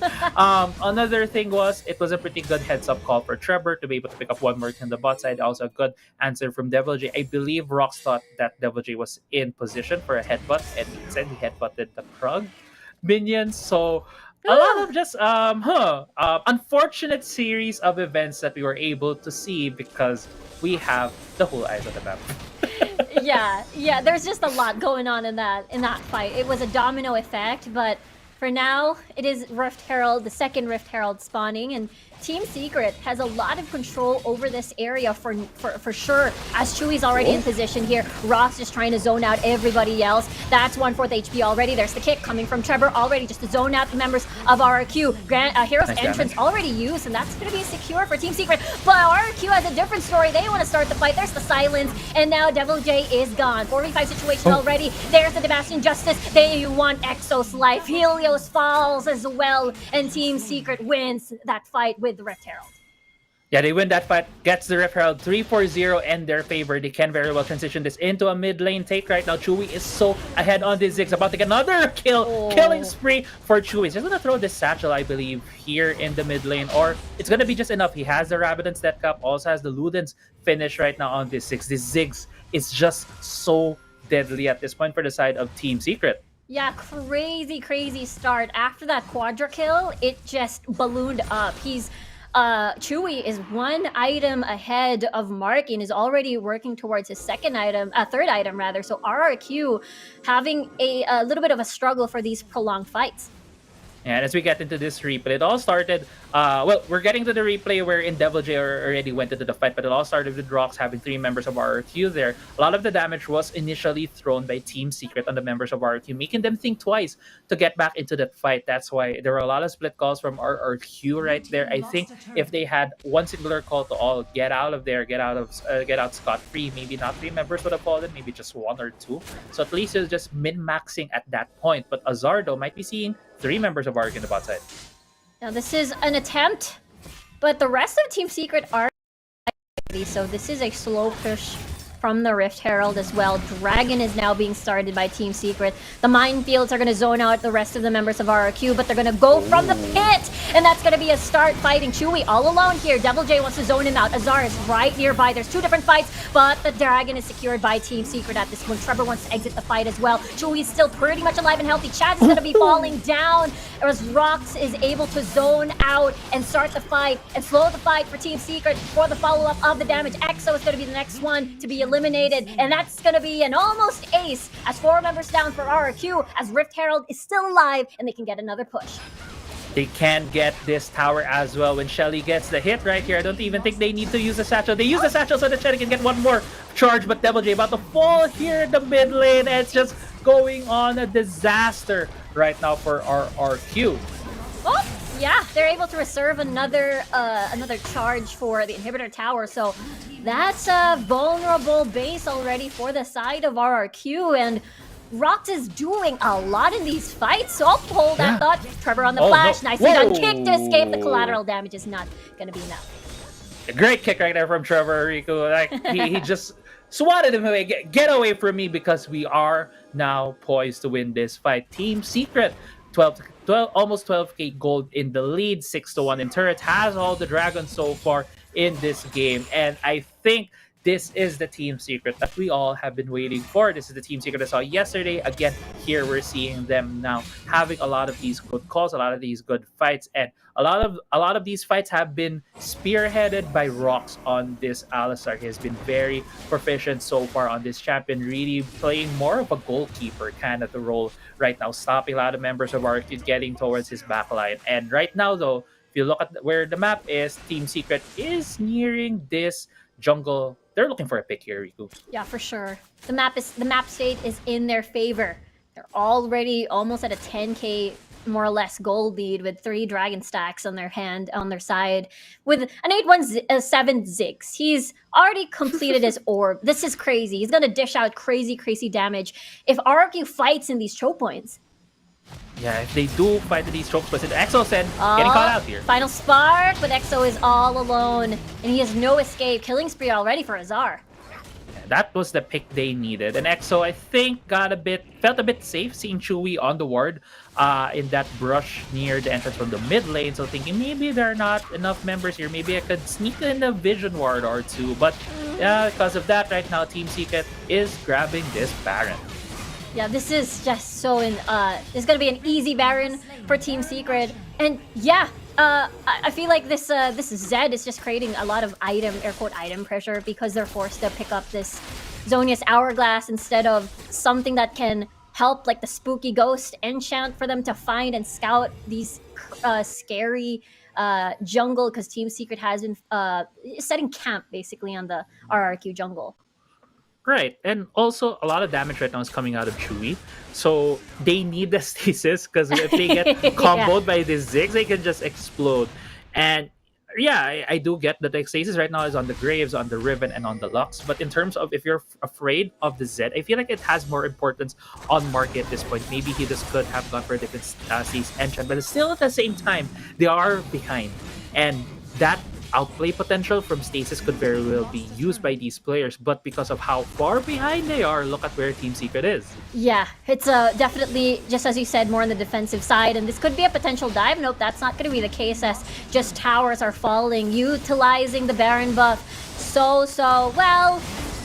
Another thing was, it was a pretty good heads-up call for Trevor to be able to pick up 1 more on the bot side. Also a good answer from Devil J. I believe Rox thought that Devil J was in position for a headbutt, and instead he headbutted the Krug minions. So a lot of just unfortunate series of events that we were able to see because we have the whole eyes on the map. Yeah, there's just a lot going on in that fight. It was a domino effect, but for now, it is Rift Herald, the second Rift Herald spawning, and Team Secret has a lot of control over this area for sure, as Chewy's already in position here. Ross just trying to zone out everybody else. That's 1/4 HP already. There's the kick coming from Trevor already just to zone out the members of RRQ. Hero's Nice entrance damage. already used, and that's going to be secure for Team Secret. But RRQ has a different story. They want to start the fight. There's the silence, and now Devil J is gone. 4v5 situation already. There's the Sebastian Justice. They want Exo's life. Helios falls as well, and Team Secret wins that fight with the Rift Herald. Yeah, they win that fight, gets the Rift Herald 3-4-0 in their favor. They can very well transition this into a mid lane take right now. Chewy is so ahead on this Ziggs, about to get another killing spree for Chewy. He's just gonna throw this satchel, I believe, here in the mid lane, or it's gonna be just enough. He has the Rabbidan's Death Cup, also has the Luden's finish right now on this Ziggs. This Ziggs is just so deadly at this point for the side of Team Secret. Yeah, crazy start. After that quadra kill, it just ballooned up. Chewy is one item ahead of Mark and is already working towards his third item rather. So RRQ having a little bit of a struggle for these prolonged fights. And as we get into this replay, it all started. Well, we're getting to the replay wherein Devil J already went into the fight, but it all started with Rox having 3 members of RRQ there. A lot of the damage was initially thrown by Team Secret on the members of RRQ, making them think twice to get back into that fight. That's why there were a lot of split calls from RRQ right there. I think if they had one singular call to all, get out of there, get out scot-free, maybe not 3 members would have fallen, maybe just 1 or 2. So at least it was just min-maxing at that point. But Azardo might be seeing 3 members of RRQ in the bot side. Now this is an attempt, but the rest of Team Secret are ready, so this is a slow push from the Rift Herald as well. Dragon is now being started by Team Secret. The minefields are going to zone out the rest of the members of RRQ, but they're going to go from the pit, and that's going to be a start fighting Chewy all alone here. Devil J wants to zone him out. Azar is right nearby. There's 2 different fights, but the Dragon is secured by Team Secret at this point. Trevor wants to exit the fight as well. Chewy is still pretty much alive and healthy. Chaz is going to be falling down, as Rox is able to zone out and start the fight and slow the fight for Team Secret for the follow-up of the damage. Exo is going to be the next one to be eliminated, and that's going to be an almost ace as 4 members down for RRQ, as Rift Herald is still alive and they can get another push. They can get this tower as well when Shelly gets the hit right here. I don't even think they need to use the satchel. They use the satchel so that Shelly can get one more charge, but Devil J about to fall here in the mid lane, and it's just going on a disaster right now for RRQ. Oh, yeah, they're able to reserve another charge for the inhibitor tower, so that's a vulnerable base already for the side of RRQ, and Rox is doing a lot in these fights, so I'll hold that thought. Trevor on the flash, no. nicely done. Whoa. Kick to escape. The collateral damage is not going to be enough. A great kick right there from Trevor Rico. Like he just swatted him away. Get away from me, because we are now poised to win this fight. Team Secret, 12, almost 12k gold in the lead, 6-1 in turret, has all the dragons so far in this game, and I think this is the Team Secret that we all have been waiting for. This is the Team Secret I saw yesterday. Again, here we're seeing them now having a lot of these good calls, a lot of these good fights, and a lot of these fights have been spearheaded by Rox on this Alistar. He has been very proficient so far on this champion, really playing more of a goalkeeper kind of the role right now, stopping a lot of members of RRQ, getting towards his backline. And right now, though, if you look at where the map is, Team Secret is nearing this jungle. They're looking for a pick here, Riku. Yeah, for sure. The map state is in their favor. They're already almost at a 10k more or less gold lead with 3 dragon stacks on their side with an 8-1-7 Ziggs. He's already completed his orb. This is crazy. He's gonna dish out crazy damage if RRQ fights in these choke points. Yeah, if they do fight these choke points, Exo said getting caught out here. Final spark, but Exo is all alone and he has no escape. Killing spree already for Azar. That was the pick they needed. And Exo, I think, felt a bit safe seeing Chewy on the ward in that brush near the entrance from the mid lane. So thinking maybe there are not enough members here. Maybe I could sneak in a vision ward or 2. But because of that, right now, Team Secret is grabbing this Baron. Yeah, this is just so this is gonna be an easy Baron for Team Secret, and yeah, I feel like this Zed is just creating a lot of air quote item pressure because they're forced to pick up this Zonius Hourglass instead of something that can help like the Spooky Ghost enchant for them to find and scout these scary jungle, because Team Secret has been setting camp basically on the RRQ jungle. Right, and also a lot of damage right now is coming out of Chewy, so they need the stasis because if they get comboed by these Ziggs, they can just explode. And yeah, I do get that the stasis right now is on the Graves, on the Riven, and on the Lux. But in terms of if you're afraid of the Zed, I feel like it has more importance on Marky at this point. Maybe he just could have gone for a different stasis enchant, but still at the same time, they are behind, and that outplay potential from stasis could very well be used by these players, but because of how far behind they are, look at where Team Secret is. Yeah, it's definitely, just as you said, more on the defensive side, and this could be a potential dive. Nope, that's not going to be the case, as just towers are falling, utilizing the Baron buff so well.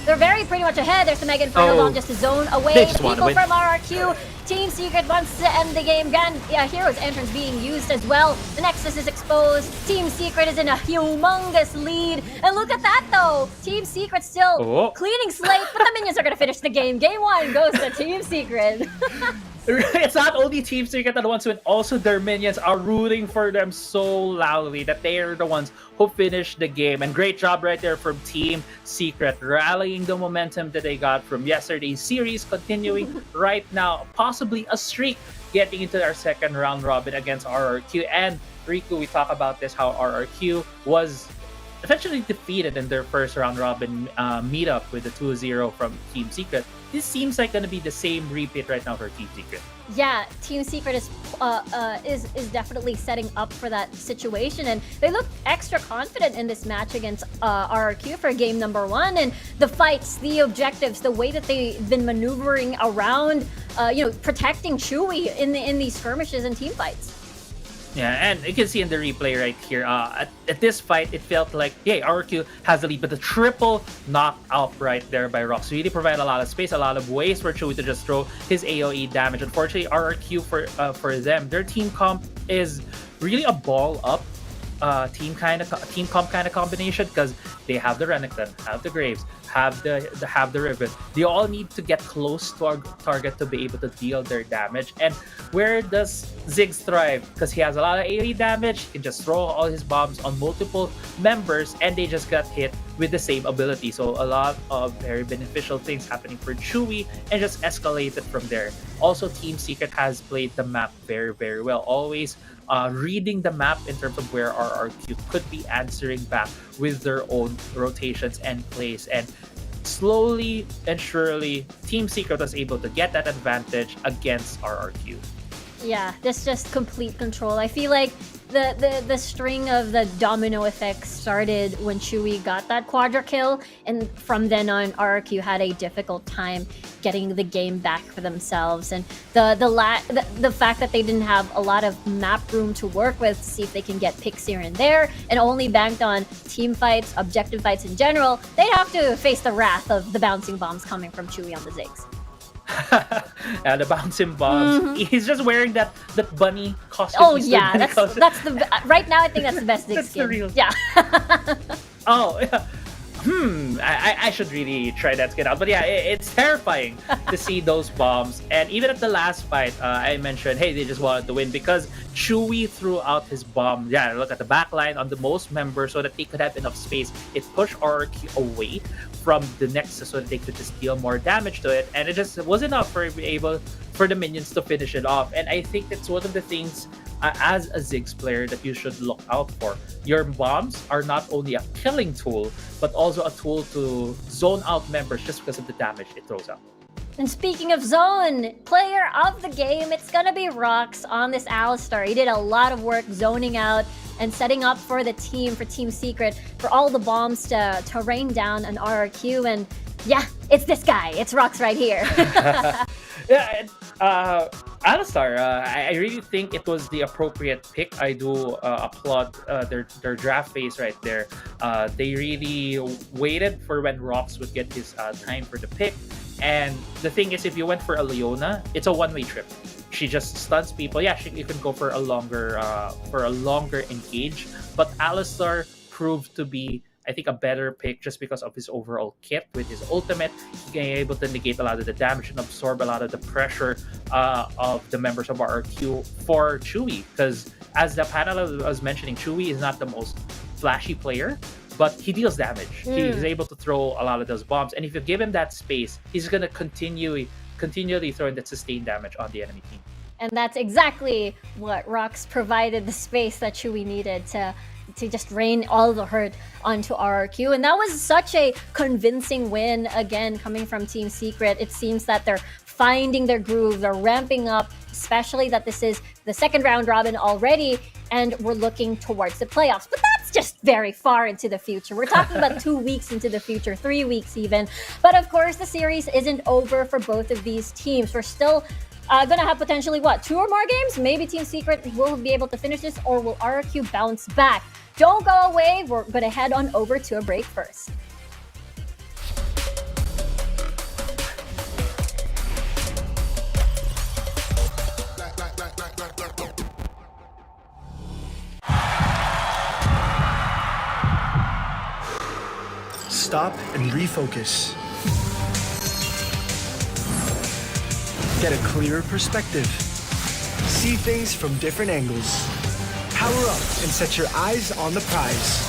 They're very pretty much ahead. There's the Mega Inferno Bomb just to zone away They the just wanna people win. from RRQ. Team Secret wants to end the game. Hero's entrance being used as well. The Nexus is exposed. Team Secret is in a humongous lead. And look at that though. Team Secret still cleaning slate, but the minions are going to finish the game. Game 1 goes to Team Secret. It's not only Team Secret that wants to win, also their minions are rooting for them so loudly that they are the ones who finish the game. And great job right there from Team Secret, rallying the momentum that they got from yesterday's series, continuing right now, possibly a streak, getting into our second round robin against RRQ. And Riku, we talk about this, how RRQ was eventually defeated in their first round robin meetup with the 2-0 from Team Secret. This seems like going to be the same repeat right now for Team Secret. Yeah, Team Secret is definitely setting up for that situation, and they look extra confident in this match against RRQ for game number 1. And the fights, the objectives, the way that they've been maneuvering around, protecting Chewy in these skirmishes and team fights. Yeah, and you can see in the replay right here, at this fight, it felt like, yeah, RQ has the lead, but the triple knockout right there by Rox really provided a lot of space, a lot of ways for Chewy to just throw his AoE damage. Unfortunately, RQ, for them, their team comp is really a ball up team comp kind of combination, because they have the Renekton, have the Graves, have the Riven. They all need to get close to our target to be able to deal their damage. And where does Ziggs thrive? Because he has a lot of AoE damage, he can just throw all his bombs on multiple members and they just got hit with the same ability. So a lot of very beneficial things happening for Chewy and just escalated from there. Also, Team Secret has played the map very well, always reading the map in terms of where RRQ could be answering back with their own rotations and plays. And slowly and surely, Team Secret was able to get that advantage against RRQ. Yeah, this just complete control. I feel like the string of the domino effect started when Chewy got that quadra kill, and from then on, RRQ had a difficult time getting the game back for themselves. And the fact that they didn't have a lot of map room to work with to see if they can get picks here and there, and only banked on team fights, objective fights in general, they'd have to face the wrath of the bouncing bombs coming from Chewy on the Ziggs. The bouncing bombs. He's just wearing that bunny costume. Oh yeah, that's the right now. I think that's the best Ziggs That's the skin. real- Yeah. Oh, yeah. I should really try that skin out. But yeah, it's terrifying to see those bombs. And even at the last fight, I mentioned, hey, they just wanted to win because Chewy threw out his bomb. Yeah, look at the back line on the most members so that they could have enough space. It pushed RRQ away from the Nexus so that they could just deal more damage to it. And it just was enough for the minions to finish it off. And I think that's one of the things as a Ziggs player that you should look out for. Your bombs are not only a killing tool, but also a tool to zone out members just because of the damage it throws out. And speaking of zone, player of the game, it's gonna be Rox on this Alistar. He did a lot of work zoning out and setting up for the team, for Team Secret, for all the bombs to rain down on RRQ. And yeah, it's this guy. It's Rox right here. Yeah, Alistar, I really think it was the appropriate pick. I do applaud their draft phase right there. They really waited for when Rox would get his time for the pick. And the thing is, if you went for a Leona, it's a one-way trip. She just stuns people. Yeah, you can go for a longer engage. But Alistar proved to be, I think, a better pick just because of his overall kit with his ultimate. He can able to negate a lot of the damage and absorb a lot of the pressure of the members of RRQ for Chewy. Because as the panel was mentioning, Chewy is not the most flashy player, but he deals damage. He's able to throw a lot of those bombs, and if you give him that space, he's gonna continually throwing that sustained damage on the enemy team. And that's exactly what Rox provided, the space that Chewy needed to just rain all the hurt onto RRQ. And that was such a convincing win, again, coming from Team Secret. It seems that they're finding their groove, they're ramping up, especially that this is the second round robin already, and we're looking towards the playoffs. But that's just very far into the future. We're talking about 2 weeks into the future, 3 weeks even. But of course, the series isn't over for both of these teams. We're still gonna have potentially, 2 or more games? Maybe Team Secret will be able to finish this, or will RRQ bounce back? Don't go away. We're gonna head on over to a break first. Stop and refocus. Get a clearer perspective. See things from different angles. Power up and set your eyes on the prize.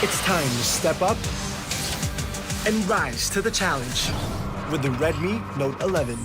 It's time to step up and rise to the challenge with the Redmi Note 11.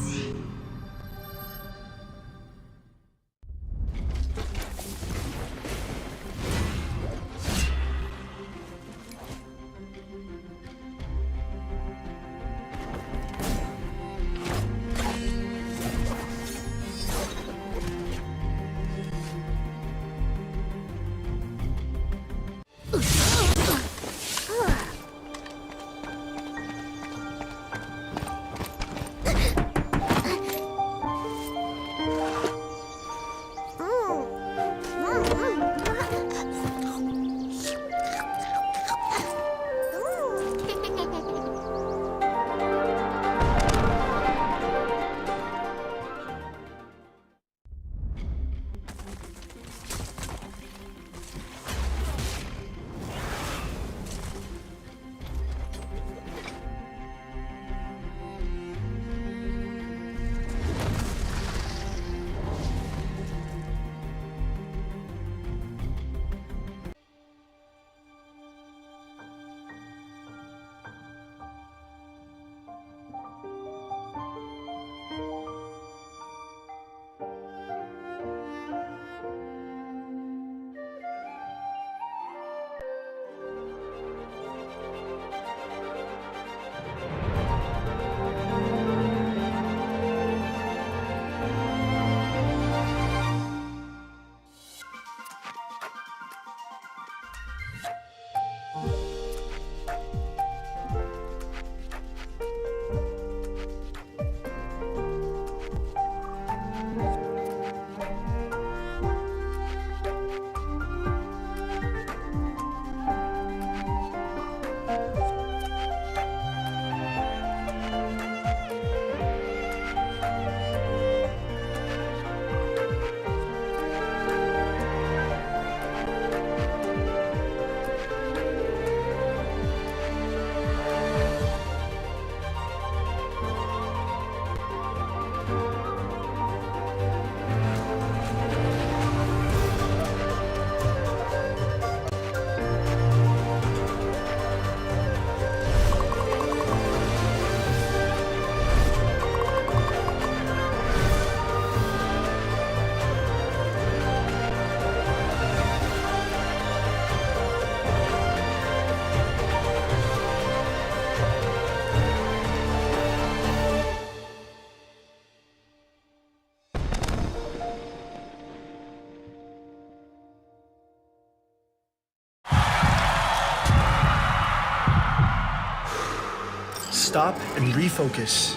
Stop and refocus.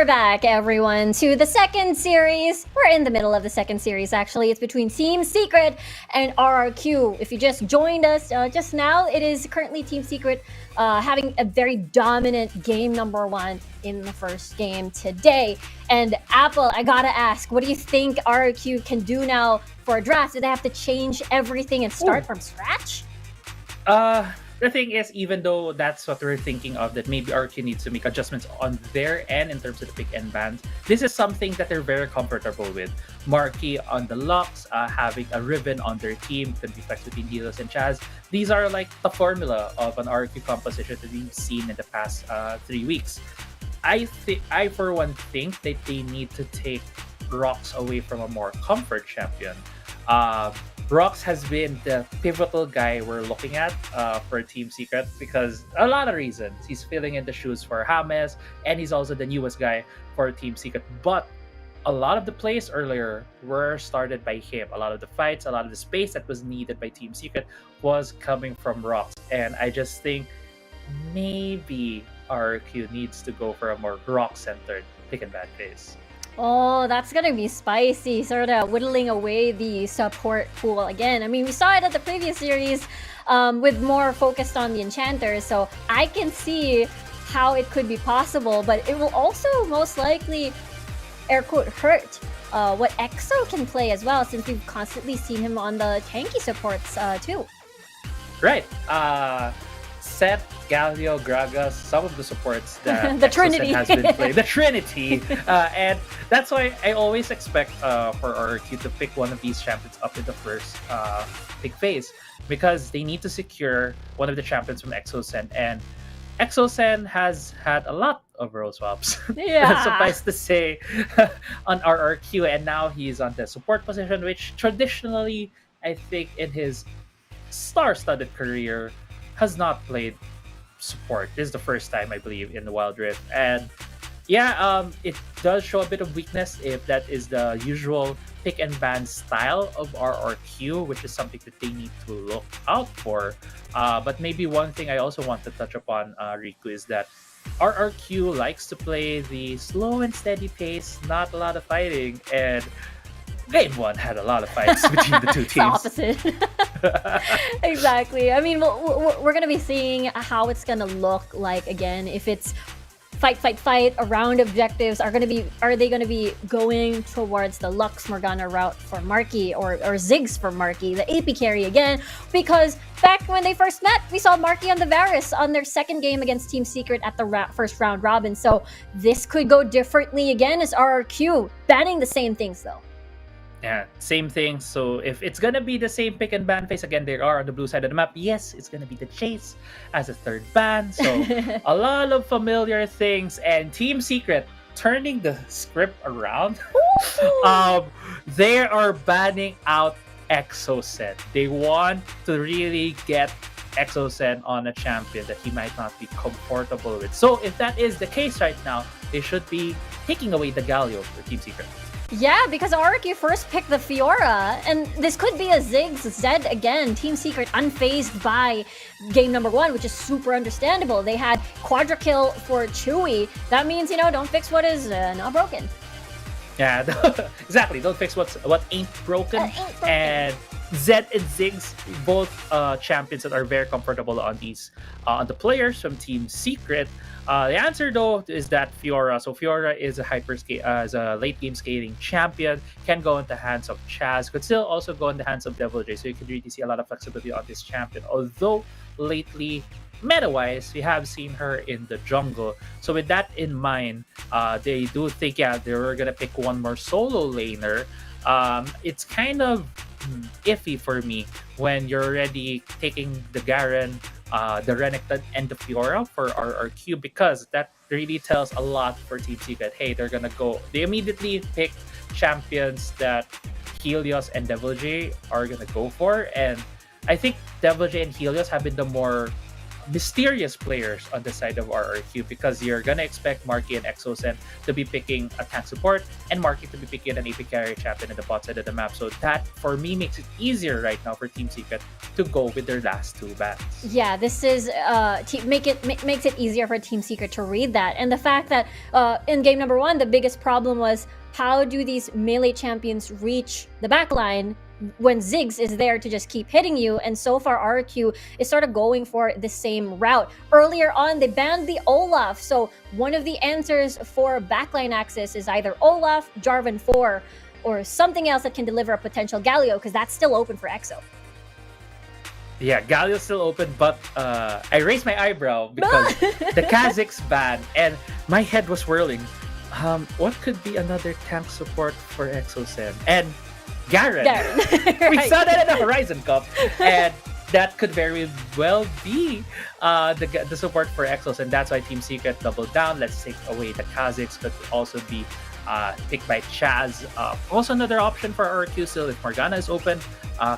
back, everyone, to the second series. We're in the middle of the second series, actually. It's between Team Secret and RRQ. If you just joined us just now, it is currently Team Secret having a very dominant game number one in the first game today. And Apple, I gotta ask, what do you think RRQ can do now for a draft? Do they have to change everything and start from scratch? The thing is, even though that's what we're thinking of, that maybe RQ needs to make adjustments on their end in terms of the pick and bans, this is something that they're very comfortable with. Marquee on the Lux, having a Riven on their team, could be flex between Helios and Chaz. These are like the formula of an RQ composition that we've seen in the past 3 weeks. I for one think that they need to take Rocks away from a more comfort champion. Rocks has been the pivotal guy we're looking at for Team Secret because a lot of reasons. He's filling in the shoes for James, and he's also the newest guy for Team Secret. But a lot of the plays earlier were started by him. A lot of the fights, a lot of the space that was needed by Team Secret was coming from Rocks. And I just think maybe RQ needs to go for a more Rock-centered pick and ban phase. Oh, that's gonna be spicy, sort of whittling away the support pool again. I mean, we saw it at the previous series with more focused on the enchanters, so I can see how it could be possible, but it will also most likely, air quote, hurt what EXO can play as well, since we've constantly seen him on the tanky supports too. Right. Seth, Galio, Gragas, some of the supports that The Exocet Trinity. has been playing. The Trinity. And that's why I always expect for RRQ to pick one of these champions up in the first pick phase, because they need to secure one of the champions from Exocet. And Exocet has had a lot of role swaps. Yeah. Suffice to say, on RRQ, and now he's on the support position, which traditionally, I think, in his star-studded career, has not played support. This is the first time, I believe, in the Wildrift. And yeah, it does show a bit of weakness if that is the usual pick and ban style of RRQ, which is something that they need to look out for. But maybe one thing I also want to touch upon, Riku, is that RRQ likes to play the slow and steady pace, not a lot of fighting. And Game 1 had a lot of fights between the two It's the teams. opposite. Exactly. I mean, we're going to be seeing how it's going to look like again. If it's fight around objectives, are they going to be going towards the Lux Morgana route for Marky or Ziggs for Marky, the AP carry again? Because back when they first met, we saw Marky on the Varus on their second game against Team Secret at the first round robin. So this could go differently again as RRQ, banning the same things though. Yeah, same thing. So if it's gonna be the same pick and ban phase again, they are on the blue side of the map. Yes, it's gonna be the Chase as a third ban. So a lot of familiar things, and Team Secret turning the script around. They are banning out Exocet. They want to really get Exocet on a champion that he might not be comfortable with. So if that is the case right now, they should be taking away the Galio for Team Secret. Yeah, because RRQ first picked the Fiora, and this could be a Ziggs Zed again. Team Secret unfazed by game number one, which is super understandable. They had quadra kill for Chewy. That means, don't fix what is not broken. Yeah, exactly. Don't fix what ain't broken. And Zed and Ziggs, both champions that are very comfortable on these on the players from Team Secret. The answer though is that Fiora. So Fiora is a late game scaling champion, can go into the hands of Chaz, could still also go in the hands of Devil J. So you could really see a lot of flexibility on this champion. Although lately, meta-wise, we have seen her in the jungle. So with that in mind, they do think they were gonna pick one more solo laner. It's kind of iffy for me when you're already taking the Garen, the Renekton, and the Fiora for RRQ, because that really tells a lot for Team Secret. Hey, they immediately pick champions that Helios and Devil J are gonna go for, and I think Devil J and Helios have been the more mysterious players on the side of RRQ, because you're gonna expect Marky and Exosen to be picking a tank support and Marky to be picking an AP carry champion in the bot side of the map. So that for me makes it easier right now for Team Secret to go with their last two bans. Yeah, this is makes it easier for Team Secret to read that, and the fact that in game number 1, the biggest problem was how do these melee champions reach the backline when Ziggs is there to just keep hitting you, and so far RQ is sort of going for the same route. Earlier on, they banned the Olaf, so one of the answers for backline access is either Olaf, Jarvan 4, or something else that can deliver a potential Galio, because that's still open for EXO. Yeah, Galio's still open, but I raised my eyebrow because the Kha'Zix ban, and my head was whirling. What could be another tank support for Exosen? And Garen. We saw that in the Horizon Cup, and that could very well be the support for Exos, and that's why Team Secret doubled down. Let's take away the Kha'Zix. Could also be picked by Chaz. Also another option for RQ still, if Morgana is open,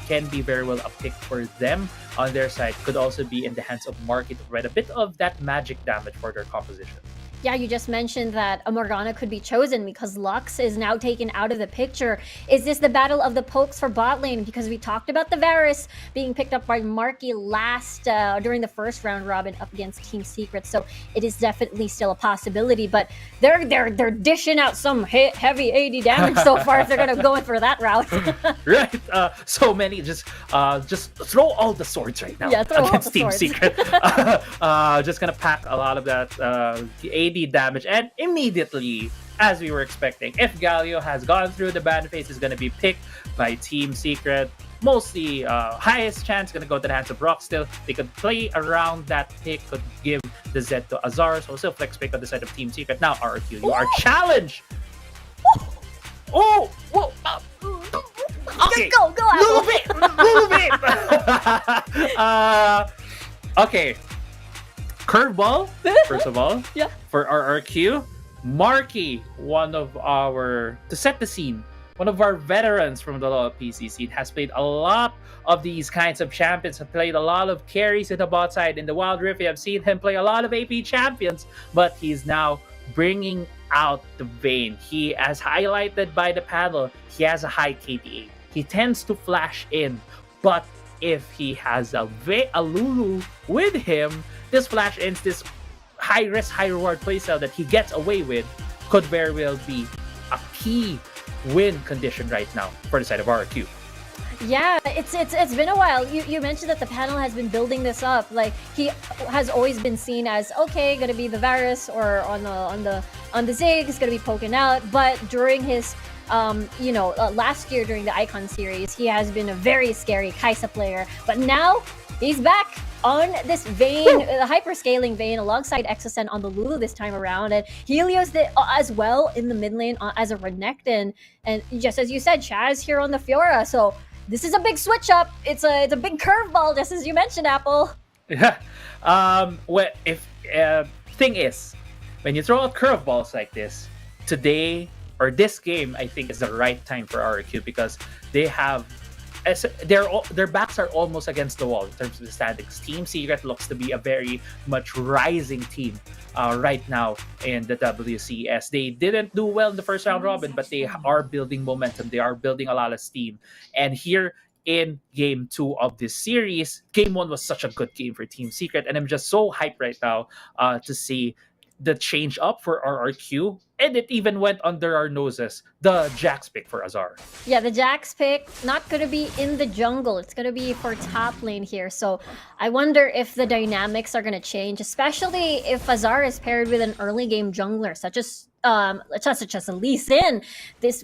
can be very well a pick for them on their side. Could also be in the hands of Marky to provide a bit of that magic damage for their composition. Yeah, you just mentioned that a Morgana could be chosen because Lux is now taken out of the picture. Is this the battle of the pokes for bot lane? Because we talked about the Varus being picked up by Marky last during the first round robin up against Team Secret, so it is definitely still a possibility. But they're dishing out some heavy AD damage so far if they're gonna go in for that route. Right, so many. Just throw all the swords right now against Team Secret. Just gonna pack a lot of that AD damage, and immediately, as we were expecting, if Galio has gone through the ban phase, is going to be picked by Team Secret. Mostly highest chance going to go to the hands of Rock still. They could play around that pick, could give the Z to Azar, so still flex pick on the side of Team Secret. Now RQ, you are challenged. Oh, whoa. Okay. Go, Move it. Okay. Curveball, first of all, Yeah. for RRQ. Marky, to set the scene, one of our veterans from the LoL PC scene, has played a lot of these kinds of champions, has played a lot of carries in the bot side. In the Wildrift, we have seen him play a lot of AP champions, but he's now bringing out the vein. He, as highlighted by the panel, he has a high KDA. He tends to flash in, but if he has a Lulu with him, this flash ins, this high risk, high reward playstyle that he gets away with could very well be a key win condition right now for the side of RQ. Yeah, it's been a while. You mentioned that the panel has been building this up. Like, he has always been seen as gonna be the Varus, or on the Ziggs, gonna be poking out. But during his last year during the Icon series, he has been a very scary Kai'Sa player. But now he's back on this vein, the hyper-scaling vein, alongside Exosen on the Lulu this time around, and Helios as well in the mid lane as a Renekton, and just as you said, Chaz here on the Fiora. So this is a big switch up. It's a big curveball, just as you mentioned, Apple. Yeah. Thing is, when you throw out curveballs like this, today or this game, I think is the right time for RQ, because they have their backs are almost against the wall in terms of the standings. Team Secret looks to be a very much rising team right now in the WCS. They didn't do well in the first round robin, but they are building momentum. They are building a lot of steam. And here in game 2 of this series, game 1 was such a good game for Team Secret, and I'm just so hyped right now to see the change up for RRQ, and it even went under our noses, the Jax pick for Azar. Yeah, the Jax pick, not going to be in the jungle. It's going to be for top lane here. So I wonder if the dynamics are going to change, especially if Azar is paired with an early game jungler, such as a Lee Sin.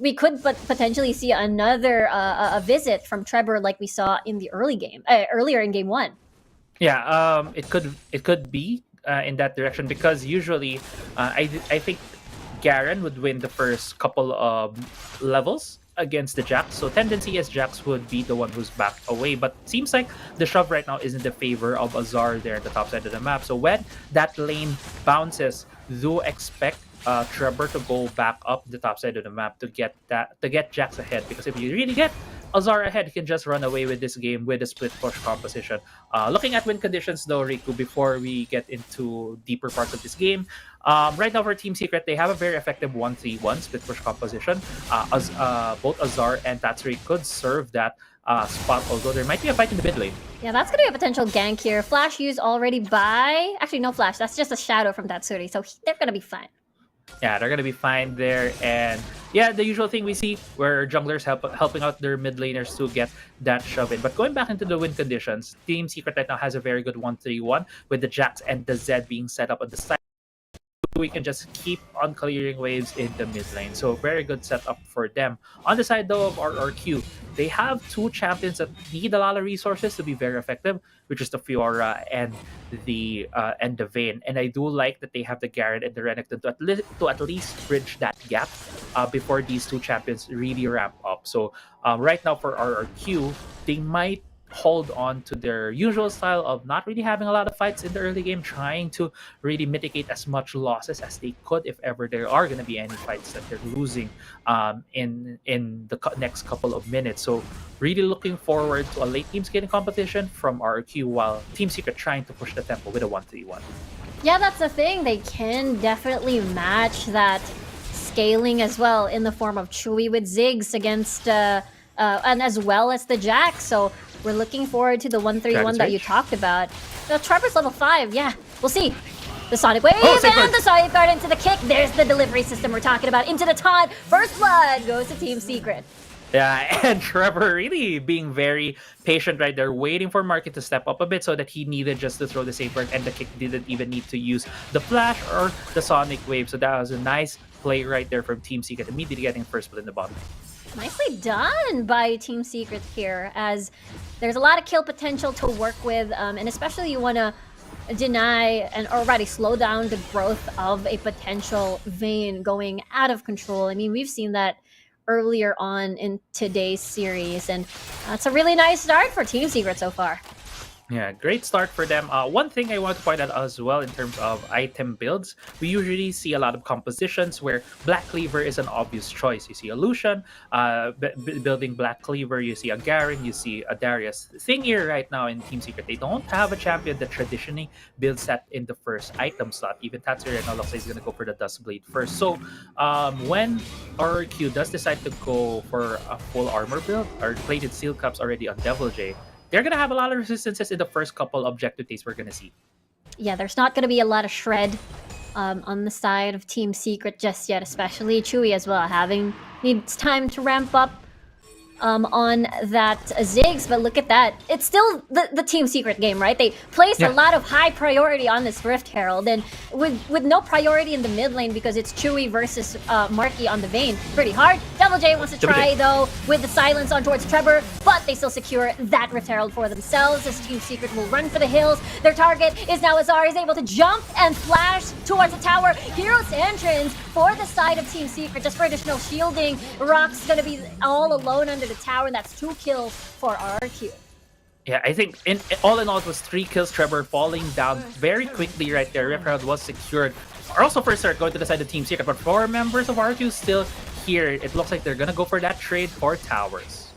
We could potentially see another a visit from Trevor like we saw in the earlier in game 1. Yeah, it could be in that direction, because usually I think Garen would win the first couple of levels against the Jax, so tendency is Jax would be the one who's backed away, but seems like the shove right now is in the favor of Azar there at the top side of the map. So when that lane bounces, do expect Trevor to go back up the top side of the map to get Jax ahead, because if you really get Azar ahead can just run away with this game with a split push composition. Looking at win conditions though, Riku, before we get into deeper parts of this game, right now for Team Secret, they have a very effective 1-3-1 split push composition. Both Azar and Tatsuri could serve that spot, although there might be a fight in the mid lane. Yeah, that's gonna be a potential gank here. Flash used already by... Actually, no flash. That's just a shadow from Tatsuri, so they're gonna be fine. Yeah, they're gonna be fine there, and yeah, the usual thing we see where junglers helping out their mid laners to get that shove in. But going back into the win conditions, Team Secret right now has a very good 1-3-1 with the Jax and the Zed being set up on the side. We can just keep on clearing waves in the mid lane. So very good setup for them. On the side though of RRQ, they have two champions that need a lot of resources to be very effective, which is the Fiora and the Vayne. And I do like that they have the Garen and the Renekton to at least bridge that gap before these two champions really ramp up. So right now for RRQ, they might hold on to their usual style of not really having a lot of fights in the early game, trying to really mitigate as much losses as they could if ever there are going to be any fights that they're losing in the next couple of minutes. So really looking forward to a late game scaling competition from RQ, while Team Secret trying to push the tempo with a 1-3-1. Yeah, that's the thing. They can definitely match that scaling as well in the form of Chewy with Ziggs against and as well as the Jack. So we're looking forward to the 1-3-1 that you talked about. The Trevor's level 5, yeah. We'll see. The Sonic Wave and the Sonic Guard into the kick. There's the delivery system we're talking about. Into the taunt. First blood goes to Team Secret. Yeah, and Trevor really being very patient right there, waiting for Market to step up a bit so that he needed just to throw the safeguard, and the kick didn't even need to use the flash or the Sonic Wave. So that was a nice play right there from Team Secret, immediately getting first blood in the bottom. Nicely done by Team Secret here, as there's a lot of kill potential to work with, and especially you want to deny and already slow down the growth of a potential Vayne going out of control. I mean, we've seen that earlier on in today's series, and it's a really nice start for Team Secret so far. Yeah, great start for them. One thing I want to point out as well in terms of item builds, we usually see a lot of compositions where Black Cleaver is an obvious choice. You see a Lucian building Black Cleaver, you see a Garen, you see a Darius. The thing here right now in Team Secret, they don't have a champion that traditionally builds that in the first item slot. Even Tatsuri right now looks like he's going to go for the Duskblade first. So when RQ does decide to go for a full armor build, or plated seal cups already on Devil J, they're going to have a lot of resistances in the first couple objective days we're going to see. Yeah, there's not going to be a lot of shred on the side of Team Secret just yet, especially Chewy as well, needs time to ramp up on that Ziggs. But look at that. It's still the Team Secret game, right? They placed a lot of high priority on this Rift Herald, and with no priority in the mid lane because it's Chewy versus Marky on the Vayne. Pretty hard. Devil J wants to try, though, with the silence on towards Trevor, but they still secure that Rift Herald for themselves as Team Secret will run for the hills. Their target is now Azar. He's able to jump and flash towards the tower. Hero's entrance for the side of Team Secret, just for additional shielding. Rock's gonna be all alone under the tower, and that's 2 kills for RQ. Yeah, I think in all, it was 3 kills. Trevor falling down very quickly right there. Rift Herald was secured. Also first start going to the side of Team Secret, but 4 members of RQ still here. It looks like they're gonna go for that trade for towers.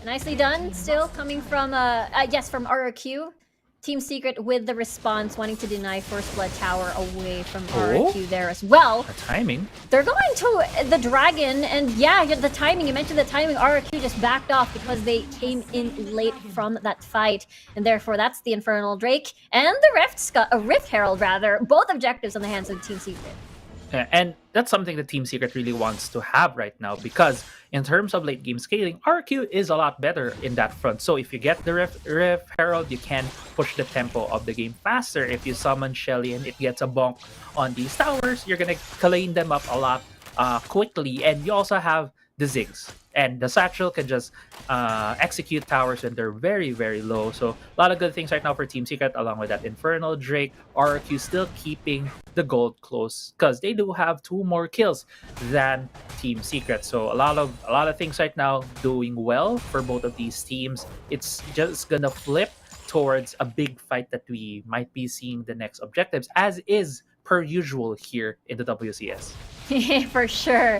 Nicely done. Still coming from from RQ. Team Secret with the response, wanting to deny First Blood Tower away from RQ there as well. The timing. They're going to the Dragon, and yeah, the timing. You mentioned the timing. RQ just backed off because they came in late from that fight, and therefore that's the Infernal Drake and the Rift Herald, rather. Both objectives on the hands of Team Secret. Yeah, and that's something that Team Secret really wants to have right now, because in terms of late game scaling, RQ is a lot better in that front. So if you get the Rift Herald, you can push the tempo of the game faster. If you summon Shelly and it gets a bonk on these towers, you're gonna clean them up a lot quickly. And you also have the Ziggs, and the Satchel can just execute towers when they're very, very low. So a lot of good things right now for Team Secret, along with that Infernal Drake. RQ still keeping the gold close because they do have 2 more kills than Team Secret. So a lot of things right now doing well for both of these teams. It's just gonna flip towards a big fight that we might be seeing the next objectives, as is per usual here in the WCS. For sure.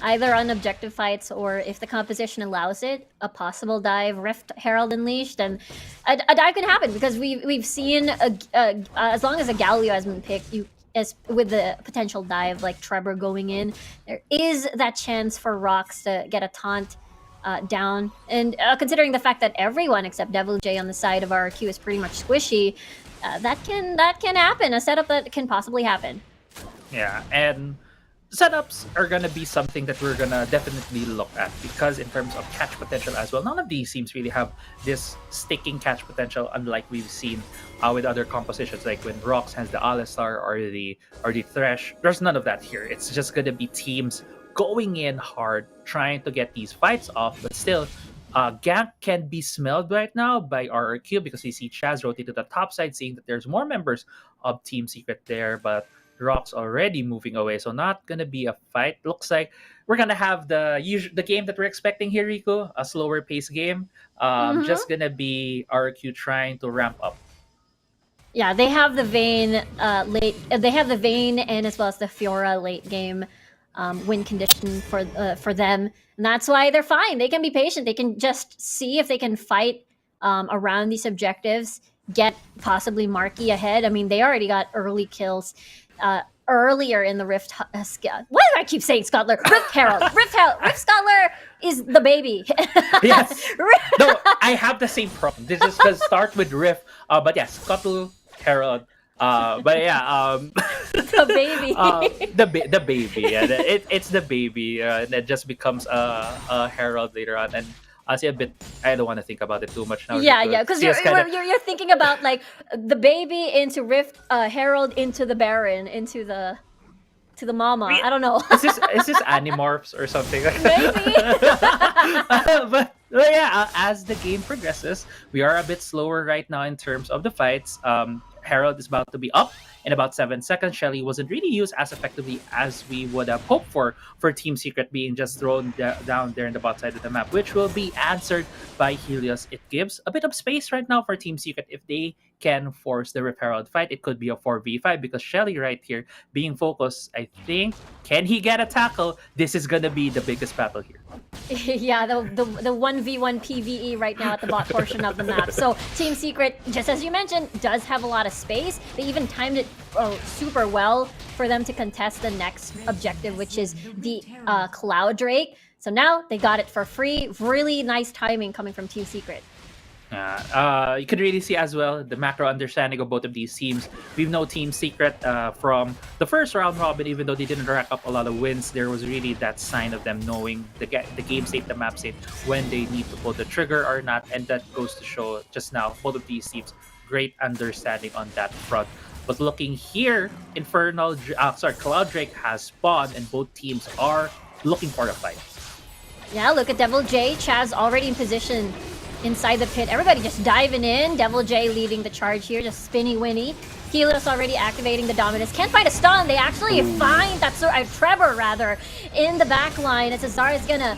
either on objective fights or if the composition allows it, a possible dive, Rift Herald Unleashed, and a dive can happen because we've seen as long as a Galio has been picked, as with the potential dive like Trevor going in, there is that chance for Rocks to get a taunt down. And considering the fact that everyone except Devil J on the side of RRQ is pretty much squishy, that can happen. A setup that can possibly happen. Yeah, and setups are gonna be something that we're gonna definitely look at because in terms of catch potential as well, none of these teams really have this sticking catch potential, unlike we've seen with other compositions, like when Rox has the Alistar or the Thresh. There's none of that here. It's just gonna be teams going in hard, trying to get these fights off, but still. Gank can be smelled right now by RRQ because we see Chaz rotate to the top side, seeing that there's more members of Team Secret there, but Rock's already moving away, so not gonna be a fight. Looks like we're gonna have the game that we're expecting here, Rico, a slower pace game. Just gonna be RQ trying to ramp up. Yeah, they have the Vayne late. They have the Vayne and as well as the Fiora late game win condition for them, and that's why they're fine. They can be patient. They can just see if they can fight around these objectives, get possibly Marky ahead. I mean, they already got early kills earlier in the Rift. Why do I keep saying Scuttler? Rift Herald. Rift Scuttler is the baby. Yes. No, I have the same problem. This is gonna start with Rift, but yes, Scuttle, Herald. But yeah, the baby. The baby. Yeah, it's the baby, and it just becomes a Herald later on. And honestly, a bit. I don't want to think about it too much now. Yeah, because you're thinking about like the baby into Rift, Herald into the Baron, into the mama. I don't know. Is this Animorphs or something? Maybe. but yeah, as the game progresses, we are a bit slower right now in terms of the fights. Herald is about to be up in about 7 seconds. Shelly wasn't really used as effectively as we would have hoped for Team Secret being just thrown down there in the bot side of the map, which will be answered by Helios. It gives a bit of space right now for Team Secret. If they can force the Rip Herald fight, it could be a 4v5 because Shelly right here being focused, I think, can he get a tackle? This is gonna be the biggest battle here. Yeah, the 1v1 PvE right now at the bot portion of the map. So Team Secret, just as you mentioned, does have a lot of space. They even timed it super well for them to contest the next objective, which is the Cloud Drake. So now they got it for free. Really nice timing coming from Team Secret. You could really see as well the macro understanding of both of these teams. We've known Team Secret from the first round robin, even though they didn't rack up a lot of wins, there was really that sign of them knowing the game state, the map state, when they need to pull the trigger or not, and that goes to show just now both of these teams great understanding on that front. But looking here, Cloud Drake has spawned, and both teams are looking for a fight. Yeah, look at Devil J. Chaz already in position inside the pit. Everybody just diving in. Devil J leading the charge here, just spinny winny. Helios already activating the Dominus. Can't find a stun. They actually find Trevor rather in the back line. As Azar is gonna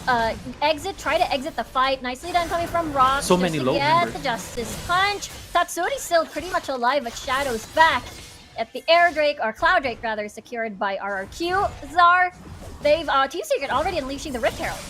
try to exit the fight. Nicely done coming from Rock. So many low members. The Justice Punch. Tatsuri's still pretty much alive, but Shadow's back at the Air Drake, or Cloud Drake rather, secured by RRQ. Azar, they've Team Secret already unleashing the Rift Herald.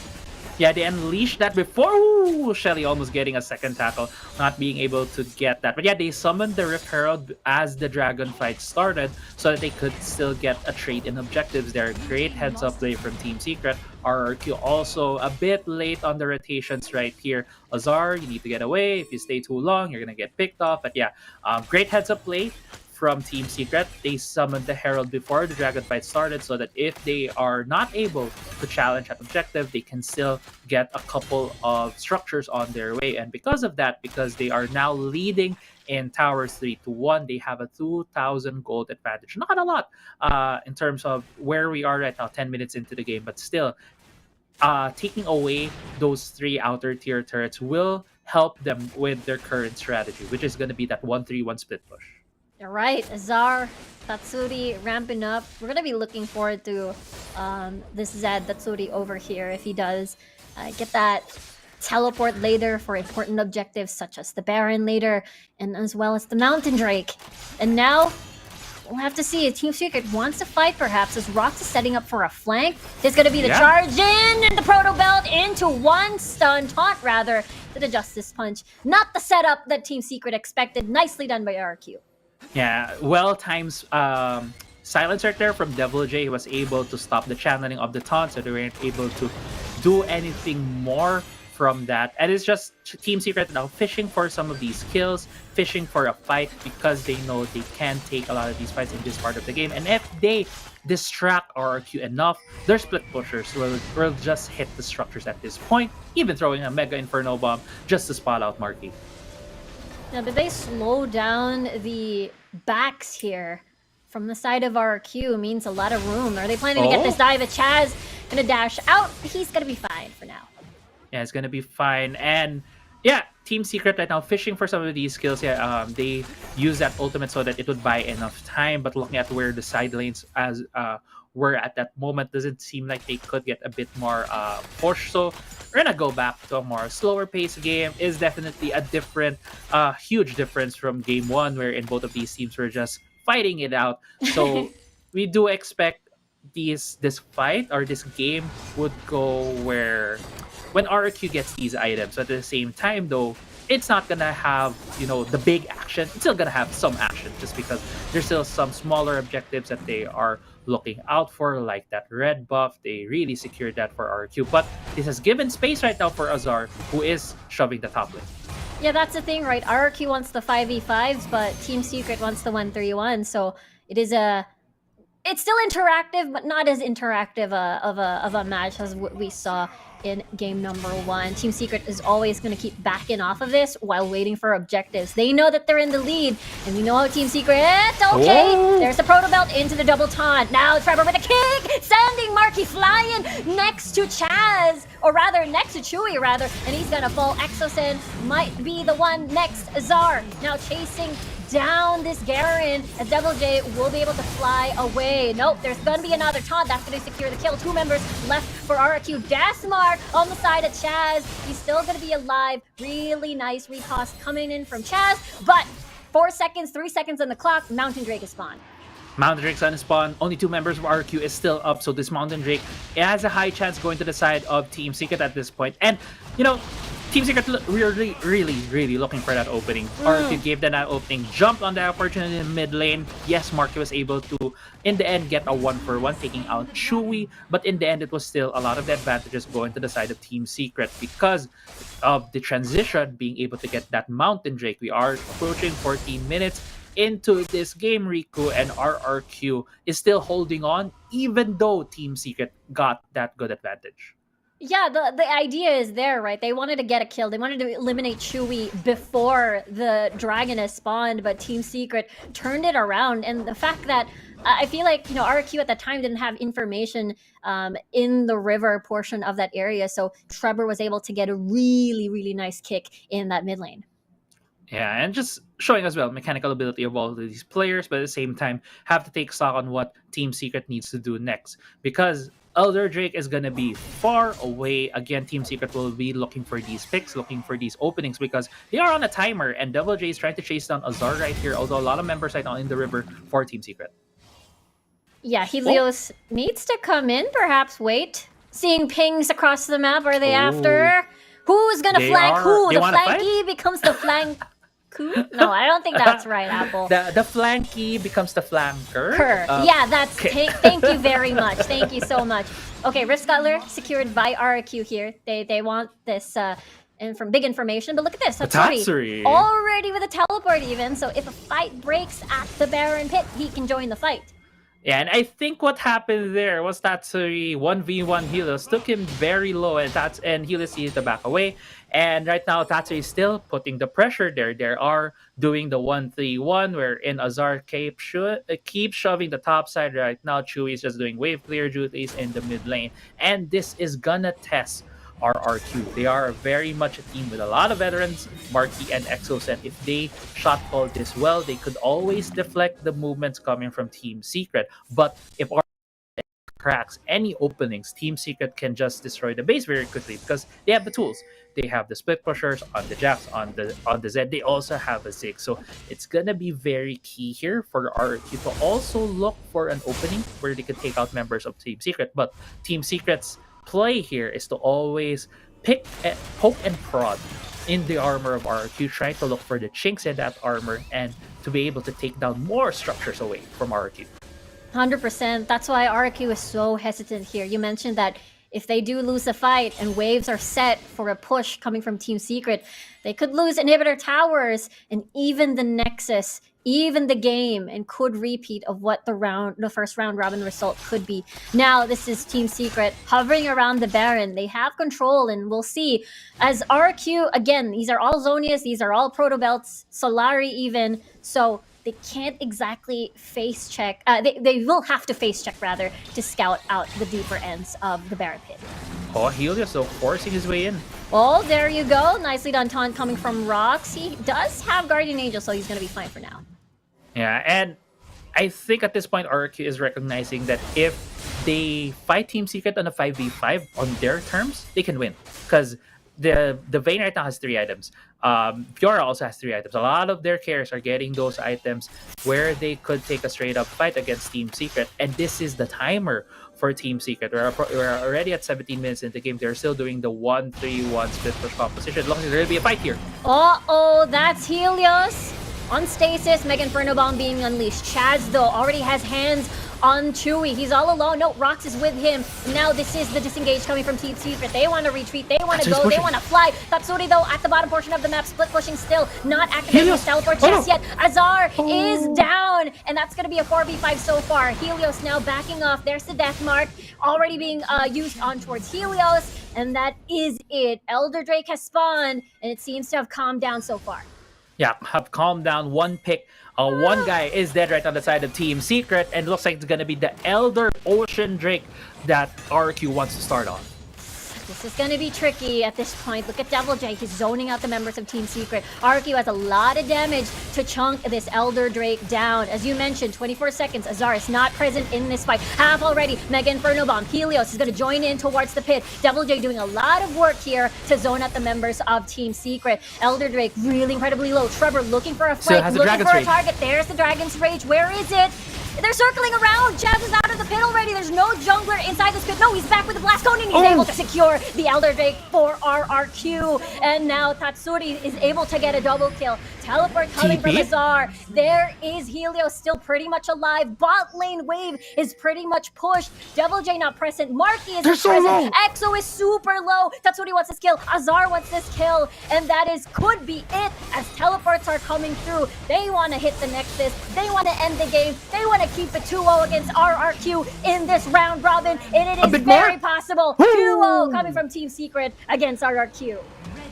Yeah, they unleashed that before. Ooh, Shelly almost getting a second tackle, not being able to get that. But yeah, they summoned the Rift Herald as the Dragon fight started so that they could still get a trade in objectives there. Great heads-up play from Team Secret. RRQ also a bit late on the rotations right here. Azar, you need to get away. If you stay too long, you're going to get picked off. But yeah, great heads-up play from Team Secret. They summoned the Herald before the Dragon fight started so that if they are not able to challenge that objective, they can still get a couple of structures on their way. And because of that, because they are now leading in towers 3-1, they have a 2,000 gold advantage. Not a lot in terms of where we are right now, 10 minutes into the game, but still taking away those 3 outer tier turrets will help them with their current strategy, which is going to be that 1-3-1 split push. You're right, Azar, Tatsuri ramping up. We're gonna be looking forward to this Zed Tatsuri over here if he does get that teleport later for important objectives such as the Baron later, and as well as the Mountain Drake. And now We'll have to see. Team Secret wants to fight, perhaps, as Rox is setting up for a flank. There's going to be the Yeah. charge in, and the Proto Belt into one stun, taunt rather, to the Justice Punch. Not the setup that Team Secret expected. Nicely done by RQ. Yeah, well times silencer there from Devil J. He was able to stop the channeling of the taunt, so they weren't able to do anything more from that. And it's just Team Secret now fishing for some of these kills, fishing for a fight because they know they can take a lot of these fights in this part of the game. And if they distract RRQ enough, their split pushers will just hit the structures at this point, even throwing a Mega Inferno Bomb just to spot out Marky. Now, did they slow down the backs here from the side of RQ? Means a lot of room. Are they planning to get this dive at Chaz? Gonna dash out. He's gonna be fine for now. Yeah, it's gonna be fine. And yeah, Team Secret right now fishing for some of these kills. Yeah, they use that ultimate so that it would buy enough time. But looking at where the side lanes were at that moment, doesn't seem like they could get a bit more push. So we're gonna go back to a more slower pace game. Is definitely a different, huge difference from game one, where in both of these teams were just fighting it out. So we do expect this fight or this game would go where when RQ gets these items. At the same time, though, it's not gonna have, you know, the big action. It's still gonna have some action just because there's still some smaller objectives that they are looking out for, like that red buff. They really secured that for RQ. But this has given space right now for Azar, who is shoving the top lane. Yeah, that's the thing, right? RQ wants the 5v5s, but Team Secret wants the 1-3-1. So it is it's still interactive, but not as interactive of a match as what we saw in game number one. Team Secret is always going to keep backing off of this while waiting for objectives. They know that they're in the lead, and we know how Team Secret. Okay, there's the Proto Belt into the double taunt. Now Trevor with a kick, sending Marky flying next to Chaz, or rather next to Chewy rather, and he's gonna fall. Exosen might be the one next. Azar now chasing down this Garen as Devil J will be able to fly away. Nope, there's gonna be another taunt that's gonna secure the kill. Two members left for RQ. Dasmar on the side of Chaz. He's still gonna be alive. Really nice recost coming in from Chaz, but 4 seconds, 3 seconds on the clock. Mountain Drake is spawned. Mountain Drake's on spawn. Only 2 members of RQ is still up, so this Mountain Drake, it has a high chance going to the side of Team Secret at this point. And, you know, Team Secret really looking for that opening. RQ gave them that opening, jumped on the opportunity in mid lane. Yes, Marky was able to, in the end, get a 1-for-1, taking out Chewy. But in the end, it was still a lot of the advantages going to the side of Team Secret because of the transition, being able to get that Mountain Drake. We are approaching 14 minutes into this game, Riku, and RRQ is still holding on, even though Team Secret got that good advantage. Yeah, the idea is there, right? They wanted to get a kill. They wanted to eliminate Chewy before the dragon has spawned, but Team Secret turned it around. And the fact that I feel like, you know, RQ at the time didn't have information in the river portion of that area, so Trevor was able to get a really nice kick in that mid lane. Yeah, and just showing as well mechanical ability of all of these players, but at the same time have to take stock on what Team Secret needs to do next. Because Elder Drake is going to be far away. Again, Team Secret will be looking for these picks, looking for these openings because they are on a timer, and Devil J is trying to chase down Azar right here, although a lot of members right now in the river for Team Secret. Yeah, Helios needs to come in, perhaps wait. Seeing pings across the map, are they after? Who's gonna flank who? The flanky becomes the flank. No, I don't think that's right, Apple. The flanky becomes the flanker. Yeah, that's thank you very much. Thank you so much. Okay, Rift Cutler secured by RQ here. They want this and from big information, but look at this. Tatsuri already with a teleport even. So if a fight breaks at the Baron Pit, he can join the fight. Yeah, and I think what happened there was Tatsuri 1v1 Helios took him very low, and Helios needed to back away. And right now, Tatsuri is still putting the pressure there. They are doing the 1-3-1, wherein Azar keeps shoving the top side right now. Chewy is just doing wave clear duties in the mid lane. And this is gonna test RRQ. They are very much a team with a lot of veterans, Marky and Exoset. If they shot call this well, they could always deflect the movements coming from Team Secret. But if cracks any openings, Team Secret can just destroy the base very quickly because they have the tools. They have the split pushers on the Jax, on the Zed. They also have a Zig. So it's gonna be very key here for RRQ to also look for an opening where they can take out members of Team Secret. But Team Secret's play here is to always poke and prod in the armor of RRQ, trying to look for the chinks in that armor and to be able to take down more structures away from RRQ. 100%. That's why RQ is so hesitant here. You mentioned that if they do lose a fight and waves are set for a push coming from Team Secret, they could lose inhibitor towers and even the Nexus, even the game, and could repeat of what the first round robin result could be. Now this is Team Secret hovering around the Baron. They have control, and we'll see. As RQ, again, these are all Zonias, these are all Proto Belts, Solari even, so they can't exactly face check. They will have to face check rather to scout out the deeper ends of the Baron pit. Oh, Helios though forcing his way in. Oh, there you go. Nicely done taunt coming from Rox. He does have Guardian Angel, so he's gonna be fine for now. Yeah, and I think at this point RRQ is recognizing that if they fight Team Secret on a 5v5 on their terms, they can win. Because the Vayne right now has 3 items. Fiora also has 3 items. A lot of their carriers are getting those items where they could take a straight up fight against Team Secret. And this is the timer for Team Secret. We're already at 17 minutes into the game. They're still doing the 1-3-1 split push composition. As long as there will be a fight here. Uh-oh, that's Helios. On stasis, Mega Inferno Bomb being unleashed. Chaz, though, already has hands on Chewy. He's all alone. No, Rox is with him. Now this is the disengage coming from Team Secret. They want to retreat. They want to go. They want to fly. Tatsuri, though, at the bottom portion of the map, split pushing still. Not activating his teleport just yet. Azar is down. And that's going to be a 4v5 so far. Helios now backing off. There's the death mark already being used on towards Helios. And that is it. Elder Drake has spawned. And it seems to have calmed down so far. Yeah, have calmed down. One pick. One guy is dead right on the side of Team Secret, and it looks like it's gonna be the Elder Ocean Drake that RQ wants to start on. This is going to be tricky at this point. Look at Devil J. He's zoning out the members of Team Secret. RQ has a lot of damage to chunk this Elder Drake down. As you mentioned, 24 seconds. Azar is not present in this fight. Half already. Mega Inferno Bomb. Helios is going to join in towards the pit. Devil J doing a lot of work here to zone out the members of Team Secret. Elder Drake really incredibly low. Trevor looking for a fight, looking for a target. There's the Dragon's Rage. Where is it? They're circling around. Jazz is out of the pit already. There's no jungler inside this pit. No, he's back with the blast cone and he's able to secure the Elder Drake for RRQ. And now Tatsuri is able to get a double kill. Teleport coming from Azar. There is Helios still pretty much alive. Bot lane wave is pretty much pushed. Devil J not present. Marky is present. Exo is super low. Tatsuri wants this kill. Azar wants this kill. And that could be it as teleports are coming through. They want to hit the Nexus. They want to end the game. They want to keep it 2-0 against RRQ in this round robin, and it is very possible. 2-0 coming from Team Secret against RRQ.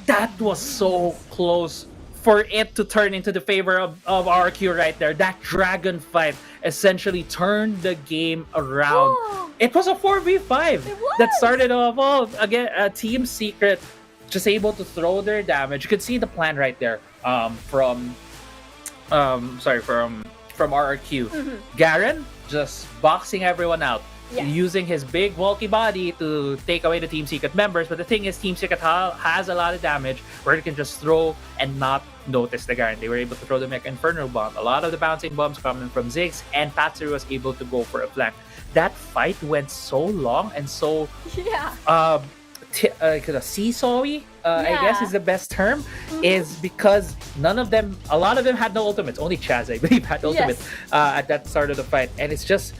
That was so close for it to turn into the favor of RRQ right there. That dragon fight essentially turned the game around. It was a 4v5 that started off again. Team Secret just able to throw their damage. You could see the plan right there from RRQ. Garen just boxing everyone out, using his big bulky body to take away the Team Secret members. But the thing is, Team Secret has a lot of damage where they can just throw and not notice the Garen. They were able to throw the Mega Inferno Bomb. A lot of the bouncing bombs coming from Ziggs, and Patsuri was able to go for a flank. That fight went so long and so seesawy, I guess is the best term, is because a lot of them had no ultimates. Only Chaz, I believe, had ultimates at that start of the fight. And it's just,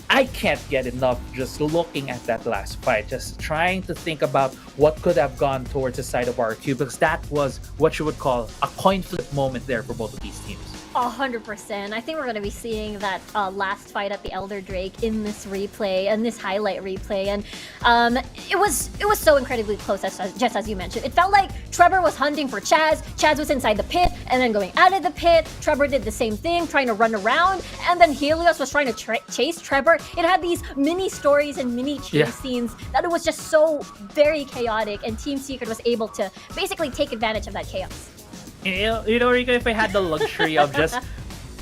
I can't get enough just looking at that last fight, just trying to think about what could have gone towards the side of RQ, because that was what you would call a coin flip moment there for both of these teams. 100%. I think we're going to be seeing that last fight at the Elder Drake in this replay and this highlight replay, and it was so incredibly close, just as you mentioned. It felt like Trevor was hunting for Chaz. Chaz was inside the pit and then going out of the pit. Trevor did the same thing, trying to run around, and then Helios was trying to chase Trevor. It had these mini stories and mini chase scenes that it was just so very chaotic, and Team Secret was able to basically take advantage of that chaos. You know, Rico, if I had the luxury of just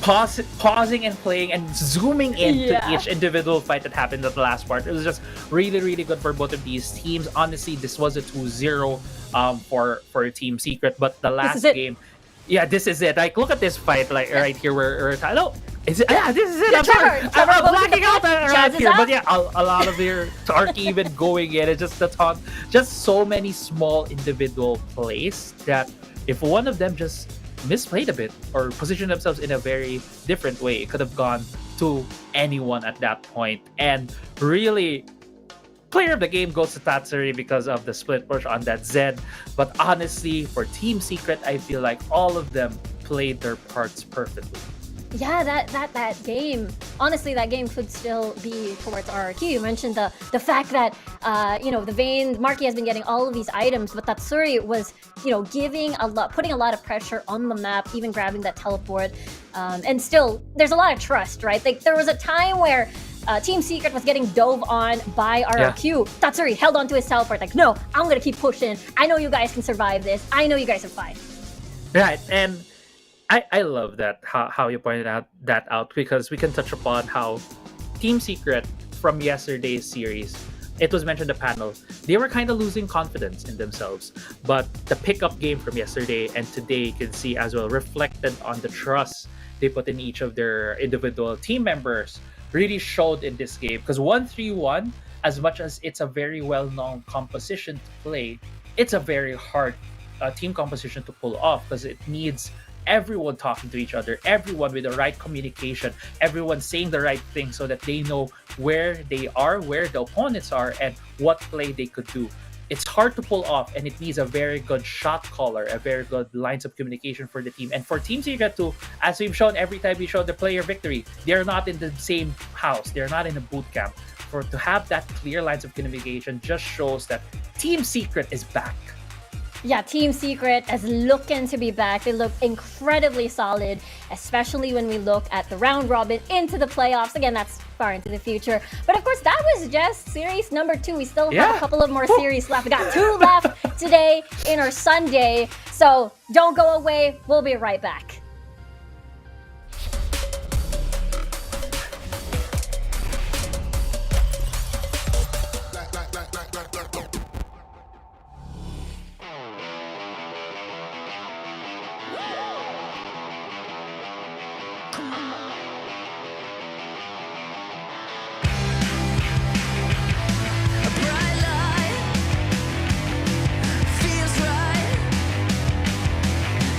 pausing and playing and zooming into Yeah. each individual fight that happened at the last part. It was just really, really good for both of these teams. Honestly, this was a 2-0 for Team Secret, but the last is it. game, yeah, this is it. Like, look at this fight, like right here, where no, is it? Yeah, this is it. Yeah, I'm sorry, Trevor, I'm what was blacking the out fight? right Chaz is here, out? but yeah, a lot of your Tarky even going in. It's just the taunt, just so many small individual plays that if one of them just misplayed a bit or positioned themselves in a very different way, it could have gone to anyone at that point. And really, player of the game goes to Tatsuri because of the split push on that Zed. But honestly, for Team Secret, I feel like all of them played their parts perfectly. Yeah, that game. Honestly, that game could still be towards RRQ. You mentioned the fact that the Vayne Marky has been getting all of these items, but Tatsuri was putting a lot of pressure on the map, even grabbing that teleport. And still, there's a lot of trust, right? Like there was a time where Team Secret was getting dove on by RRQ. Tatsuri held on to his teleport, like, no, I'm gonna keep pushing. I know you guys can survive this. I know you guys are fine. Right, and I love that how you pointed that out because we can touch upon how Team Secret from yesterday's series, it was mentioned in the panel, they were kind of losing confidence in themselves. But the pickup game from yesterday and today you can see as well reflected on the trust they put in each of their individual team members really showed in this game. Because 1-3-1, as much as it's a very well-known composition to play, it's a very hard team composition to pull off because it needs everyone talking to each other, everyone with the right communication, everyone saying the right thing so that they know where they are, where the opponents are, and what play they could do. It's hard to pull off, and it needs a very good shot caller, a very good lines of communication for the team. And for Team Secret too, as we've shown every time we show the player victory, they're not in the same house, they're not in a boot camp. To have that clear lines of communication just shows that Team Secret is back. Yeah, Team Secret is looking to be back. They look incredibly solid, especially when we look at the round robin into the playoffs. Again, that's far into the future. But of course, that was just series number 2. We still have a couple of more series left. We got 2 left today in our Sunday. So don't go away. We'll be right back. Feels right.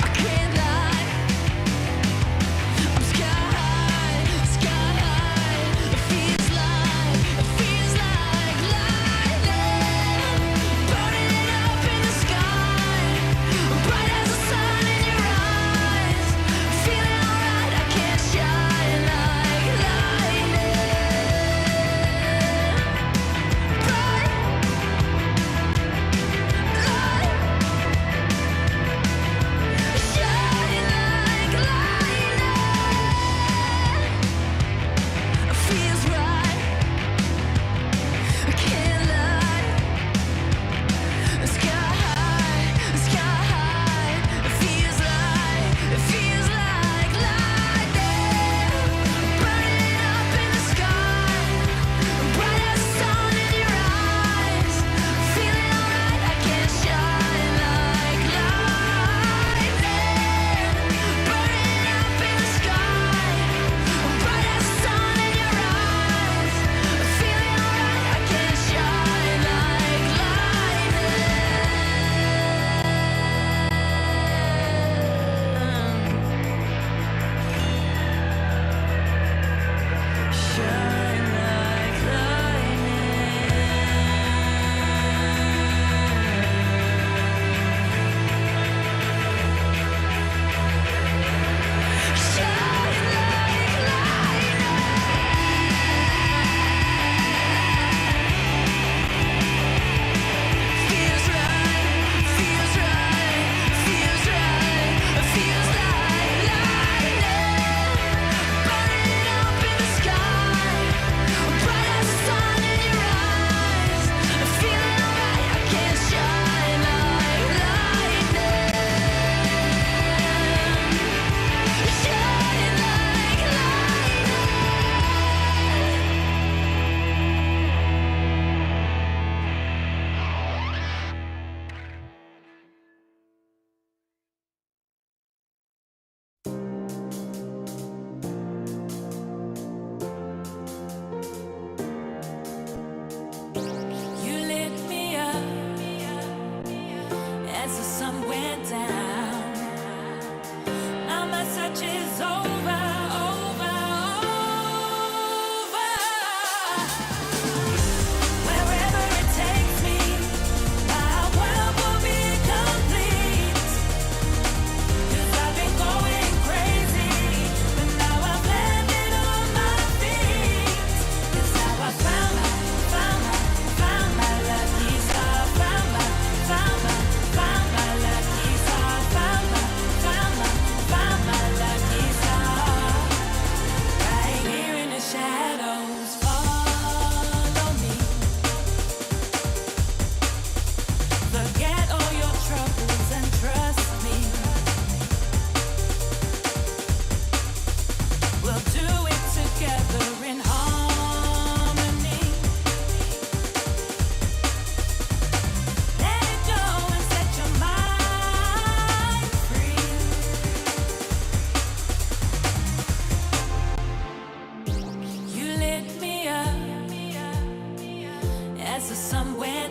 I can't lie.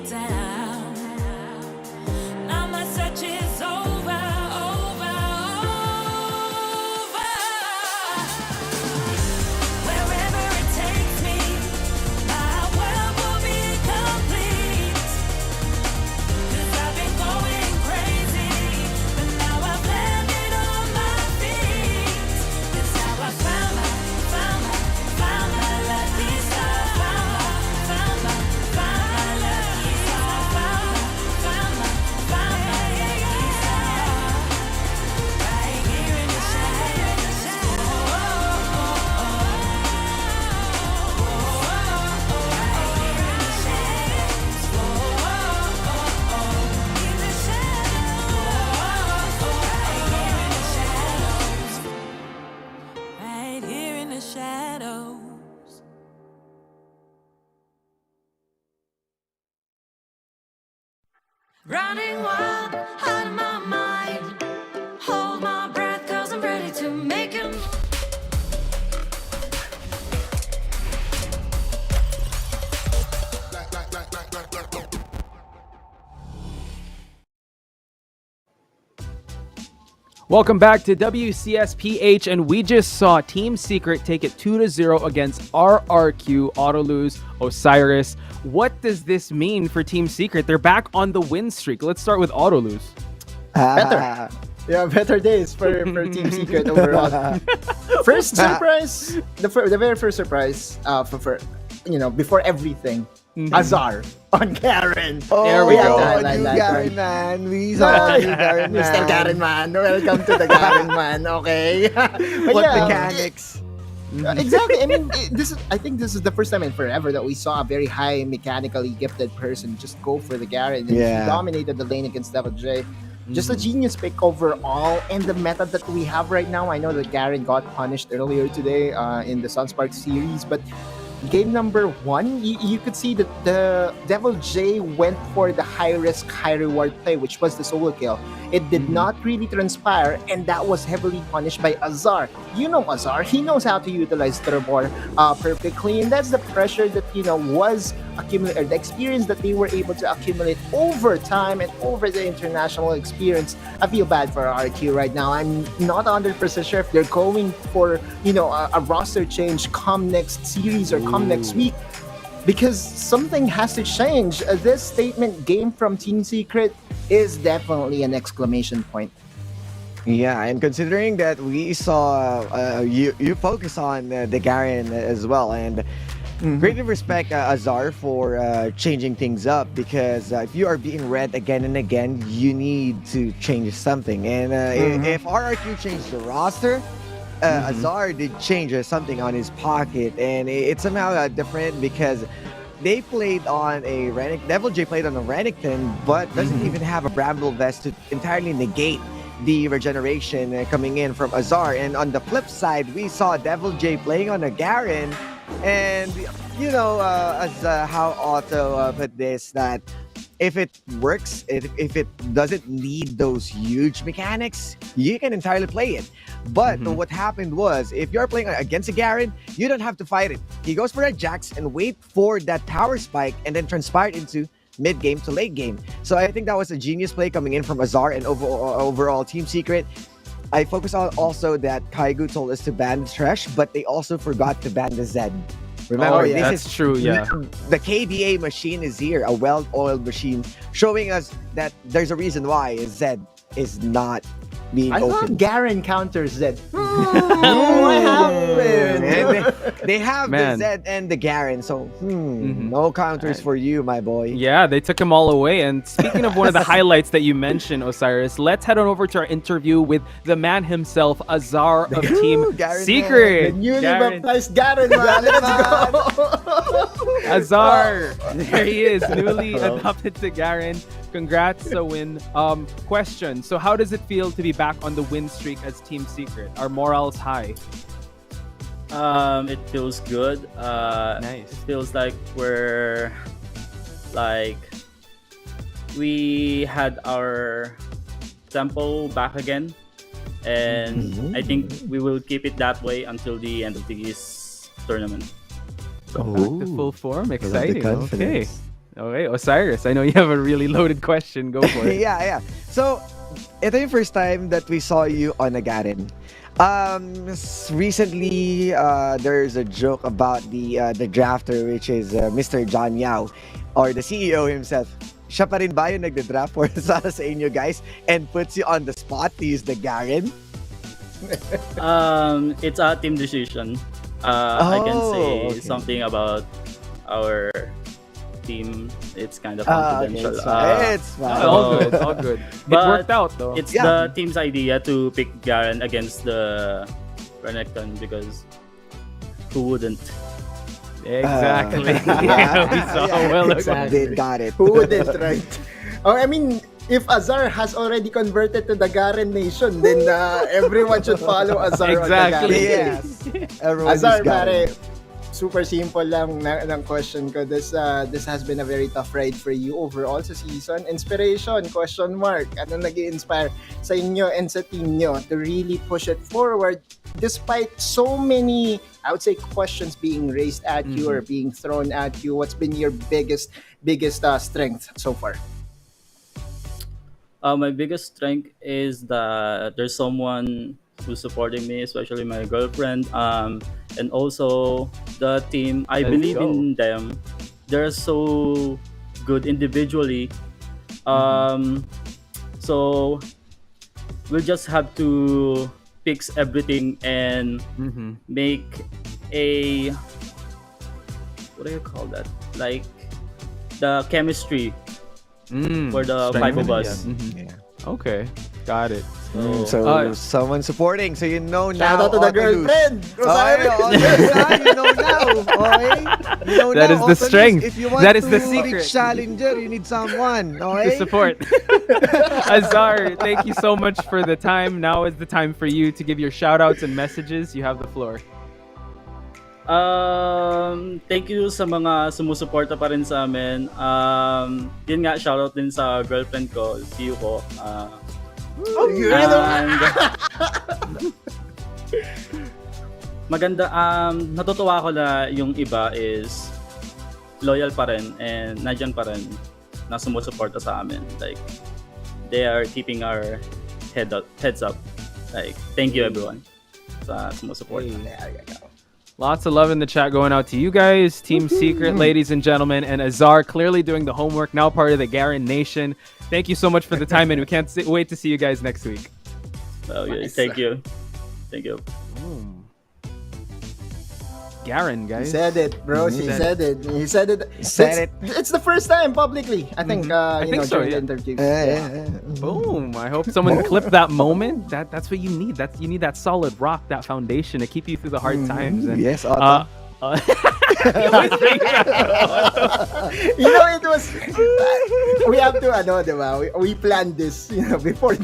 down. Now my search is over, over, over. Wherever it takes me, my world will be complete. 'Cause I've been going crazy, but now I've landed on my feet. That's how I found my lucky star. Found my lucky star. Found my lucky star. Right here in the shadows. Right here in the shadows. In the shadows. Right here in the shadows. Running wild out of my mind. Hold my breath, 'cause I'm ready to make a move. Welcome back to WCS PH, and we just saw Team Secret take it 2-0 against RRQ, Autoluz, Osiris. What does this mean for Team Secret? They're back on the win streak. Let's start with Autoluz. Better. Yeah, better days for Team Secret overall. First surprise, the very first surprise for before everything, Azar on Garen. There we go. New Garen man. We saw new Garen man. Mr. Garen man. Welcome to the Garen man. Okay. But What yeah, mechanics? exactly. I mean, I think this is the first time in forever that we saw a very high mechanically gifted person just go for the Garen and Yeah. he dominated the lane against Devil J. Just a genius pick overall, and the meta that we have right now. I know that Garen got punished earlier today in the Sunsparks series, but game number 1, you could see that the Devil J went for the high risk, high reward play, which was the solo kill. It did not really transpire, and that was heavily punished by Azar. You know Azar, he knows how to utilize Trevor perfectly, and that's the pressure that was accumulated, the experience that they were able to accumulate over time and over the international experience. I feel bad for RQ right now. I'm not 100% sure if they're going for a roster change come next series or come next week, because something has to change. This statement game from Team Secret is definitely an exclamation point. Yeah, and considering that we saw you focus on the Garen as well, and great respect Azar for changing things up, because if you are being read again and again, you need to change something. And if RRQ changed the roster, Azar did change something on his pocket, and it's somehow different because they played on a Devil J played on a Renekton, but doesn't even have a Bramble Vest to entirely negate the regeneration coming in from Azar. And on the flip side, we saw Devil J playing on a Garen, and as how Otto put this, that if it works, if it doesn't need those huge mechanics, you can entirely play it. But what happened was, if you're playing against a Garen, you don't have to fight it. He goes for that Jax and wait for that tower spike, and then transpire into mid game to late game. So I think that was a genius play coming in from Azar and overall Team Secret. I focus on also that Kaigu told us to ban the Thresh, but they also forgot to ban the Zed. Remember, this that's is true. Yeah. The KDA machine is here, a well-oiled machine, showing us that there's a reason why Zed is not being I open. thought Garen counters Zed. What happened? And they have Man. the Zed and the Garen, so no counters for you, my boy. Yeah, they took them all away. And speaking of one of the highlights that you mentioned, Osiris, let's head on over to our interview with the man himself, Azar of Team Garen Secret. The newly Garen. baptized Garen, man. Let's go. Azar, there he is, newly adopted to Garen. Congrats, a win. Question: so, how does it feel to be back on the win streak as Team Secret? Are morals high? It feels good. Nice. It feels like we had our tempo back again, and I think we will keep it that way until the end of this tournament. Back to full form. Exciting. Okay. Okay, Osiris, I know you have a really loaded question. Go for it. Yeah. So, ito yung first time that we saw you on a Garen. Recently, there's a joke about the drafter, which is Mr. John Yao, or the CEO himself. Siya pa rin ba yung nagde-draft for sa inyo guys and puts you on the spot to use the Garen? It's a team decision. I can say okay. something about our team. It's kind of Okay, confidential. it's fine. All good. It But worked out though. It's Yeah. the team's idea to pick Garen against the Renekton because who wouldn't? Exactly. Yeah, we saw well. exactly. They got it. Who wouldn't, right? Oh, I mean, if Azar has already converted to the Garen Nation, then everyone should follow Azar Exactly. on the Garen. Yes. Everyone Azar, is Garen. pare, super simple lang ng question ko. This has been a very tough ride for you overall sa season. Inspiration, question mark. Ano nag-i-inspire sa inyo and sa team nyo to really push it forward despite so many, I would say, questions being raised at you or being thrown at you? What's been your biggest strength so far? My biggest strength is that there's someone who's supporting me, especially my girlfriend. And also the team. I Let's believe go. in them. They're so good individually. So we'll just have to fix everything and make a, what do you call that? Like the chemistry for the five of us. Yeah. Okay, got it. So Uh, someone supporting, so you know now. Shout out to the what to do. girlfriend! Okay, you know now. Okay? You know That now, is the Oasis. strength. If you want That is to the secret. reach challenger, you need someone. To Okay? support. Azar, thank you so much for the time. Now is the time for you to give your shout outs and messages. You have the floor. Thank you sa mga sumusuporta pa rin sa amin. Yun nga, shoutout din sa girlfriend ko, si Yuko. And maganda, natutuwa ko na yung iba is loyal pa rin and nandiyan pa rin na sumusuporta sa amin. Like, they are keeping our heads up. Like, thank you everyone sa sumusuporta. Lots of love in the chat going out to you guys, Team Secret, ladies and gentlemen, and Azar clearly doing the homework, now part of the Garen Nation. Thank you so much for the time, and we can't wait to see you guys next week. Okay, Nice. thank you. Thank you. Garen, He guys. said it, bro. He said it. He said it. Said It's the first time publicly. I think. think so, during yeah. the interview. Boom! I hope someone clipped that moment. That's what you need. You need that solid rock, that foundation to keep you through the hard times. And, Yes, Otto. You know, it was. We have to, diba? We planned this, before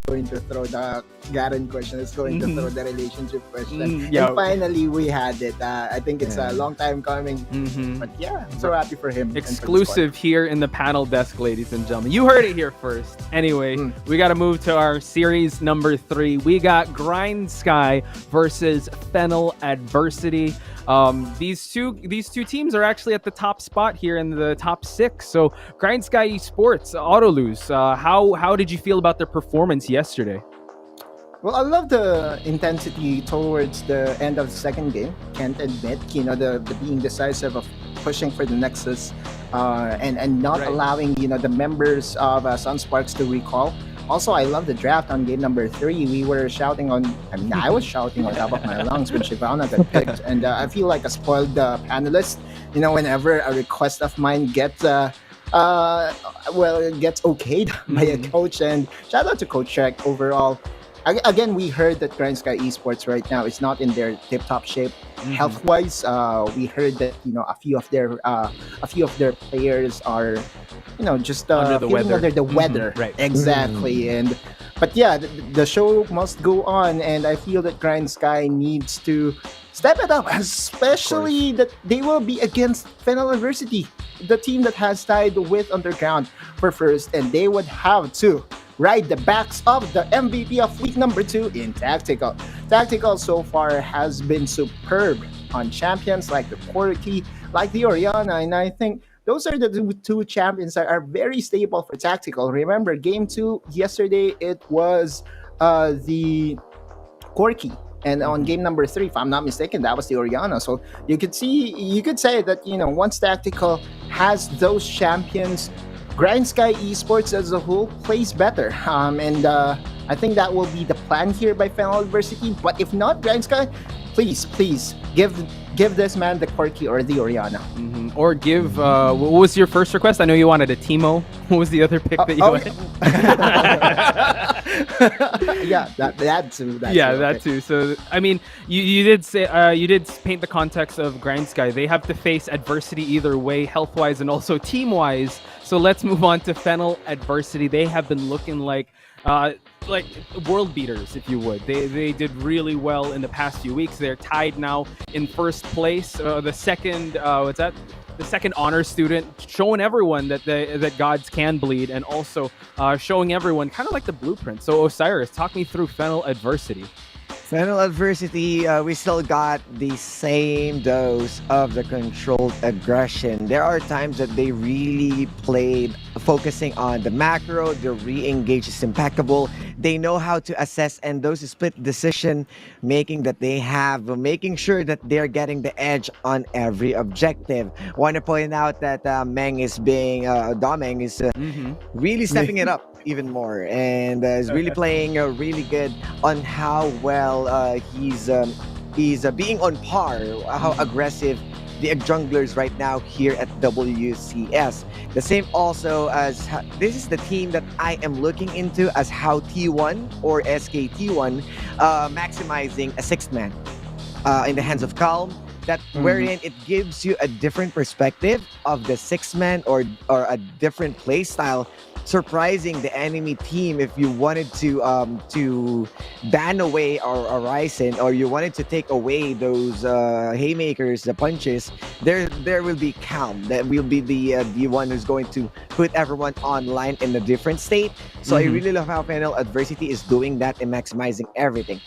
going to throw the Garen question. It's going to throw the relationship question. yeah. And finally, we had it. I think it's a long time coming. But yeah, I'm so happy for him. and for the squad. Exclusive here in the panel desk, ladies and gentlemen. You heard it here first. Anyway, we got to move to our series number 3. We got Grindsky versus Fennel Adversity. These two teams are actually at the top spot here in the top 6. So Grindsky Esports, Autolose, how did you feel about their performance yesterday? Well, I love the intensity towards the end of the second game. Can't admit, the being decisive of pushing for the Nexus, and not Right. allowing, the members of Sunsparks to recall. Also, I love the draft on game number 3. We were shouting I was shouting on top of my lungs when Shyvana got picked. And I feel like a spoiled panelist, whenever a request of mine gets okayed by a coach. And shout out to Coach Shrek overall. Again, we heard that Grindsky Esports right now is not in their tip-top shape health-wise. We heard that a few of their players are, just Under the feeling weather. under the weather. Right. Exactly. But yeah, the show must go on, and I feel that Grindsky needs to step it up, especially that they will be against Fennel University, the team that has tied with Underground for first, and they would have to ride the backs of the MVP of week number 2 in Tactical. Tactical so far has been superb on champions like the Corki, like the Oriana, and I think those are the two champions that are very stable for Tactical. Remember, game 2 yesterday, it was the Corky. And on game number 3, if I'm not mistaken, that was the Oriana. So you could say that, once Tactical has those champions, Grindsky Esports as a whole plays better. And I think that will be the plan here by Fennel Adversity. But if not, Grindsky, please give this man the Corky or the Oriana. Or give, what was your first request? I know you wanted a Teemo. What was the other pick that you wanted? Yeah, that too. That too. So, I mean, you did say, you did paint the context of Grindsky. They have to face adversity either way, health-wise and also team-wise. So let's move on to Fennel Adversity. They have been looking like world beaters, if you would. They did really well in the past few weeks. They're tied now in first place. The second the second honor student, showing everyone that gods can bleed, and also showing everyone kind of like the blueprint. So Osiris, talk me through Fennel Adversity. Fennel Adversity, we still got the same dose of the controlled aggression. There are times that they really played focusing on the macro. Their re-engage is impeccable. They know how to assess, and those split decision making that they have, making sure that they're getting the edge on every objective. Want to point out that Meng is being, Domeng is really stepping it up even more, and is really playing really good on how well he's being on par, how aggressive the junglers right now here at WCS. The same also as this is the team that I am looking into as how T1 or SKT1 maximizing a sixth man in the hands of Calm. That wherein it gives you a different perspective of the sixth man or a different play style, surprising the enemy team. If you wanted to ban away our Ryzen, or you wanted to take away those haymakers, the punches, there will be Calm. That will be the one who's going to put everyone online in a different state. So I really love how Fennel Adversity is doing that and maximizing everything.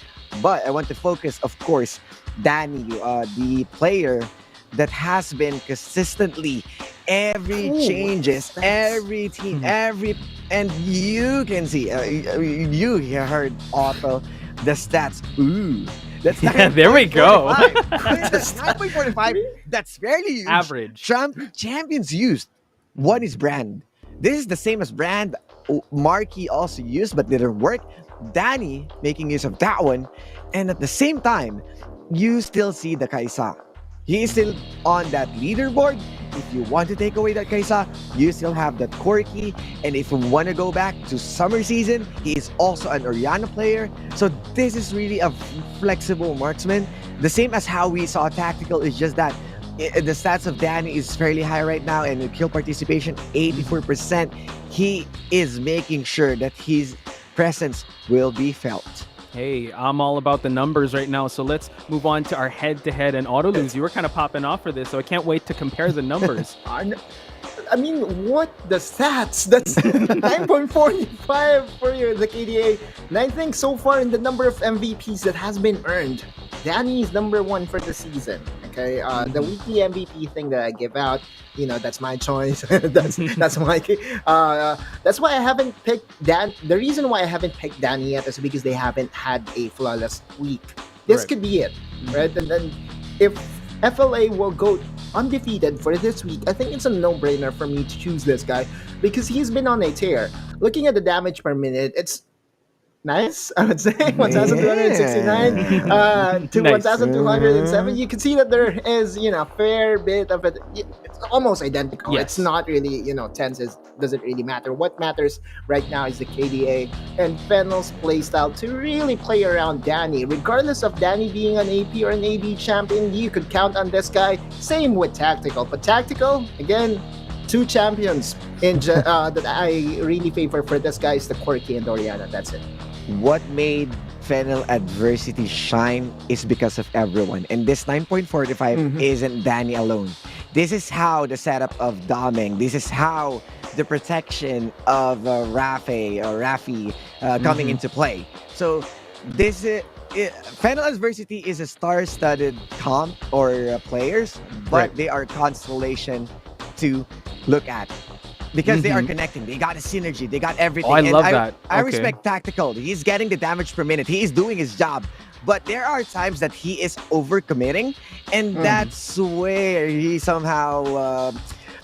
But I want to focus, of course, Danny, the player that has been consistently changes, every team, and you can see, you heard Otto, the stats. Ooh, that's there we go. 9.45. That's fairly huge. Average. Champions used. One is Brand. This is the same as Brand. Marky also used, but didn't work. Danny making use of that one, and at the same time, you still see the Kaisa. He is still on that leaderboard. If you want to take away that Kaisa, you still have that Corky. And if you want to go back to summer season, he is also an Oriana player. So this is really a flexible marksman. The same as how we saw Tactical, is just that the stats of Danny is fairly high right now, and the kill participation 84%. He is making sure that his presence will be felt. Hey, I'm all about the numbers right now, so let's move on to our head-to-head. And Autolose, you were kind of popping off for this, so I can't wait to compare the numbers. I mean, what the stats? That's 9.45 for the KDA. And I think so far in the number of MVPs that has been earned, Danny is number 1 for the season. Okay, the weekly MVP thing that I give out, that's my choice. that's my. That's why I haven't picked Dan. The reason why I haven't picked Danny yet is because they haven't had a flawless week. This could be it, right? And then if FLA will go undefeated for this week, I think it's a no-brainer for me to choose this guy because he's been on a tear. Looking at the damage per minute, it's nice, I would say. 1,269 to 1,207. You can see that there is, a fair bit of it. It's almost identical. Yes. It's not really, tenses. Doesn't really matter. What matters right now is the KDA and Fennel's playstyle to really play around Danny. Regardless of Danny being an AP or an AD champion, you could count on this guy. Same with Tactical. But Tactical, again, 2 champions that I really favor for this guy is the Corky and Oriana. That's it. What made Fennel Adversity shine is because of everyone. And this 9.45 isn't Danny alone. This is how the setup of Domeng, this is how the protection of Rafi coming into play. So this Fennel Adversity is a star-studded comp or players, but they are constellation to look at. Because they are connecting. They got a synergy. They got everything. Oh, I And love that. I Okay. respect Tactical. He's getting the damage per minute. He is doing his job. But there are times that he is overcommitting. And that's where he somehow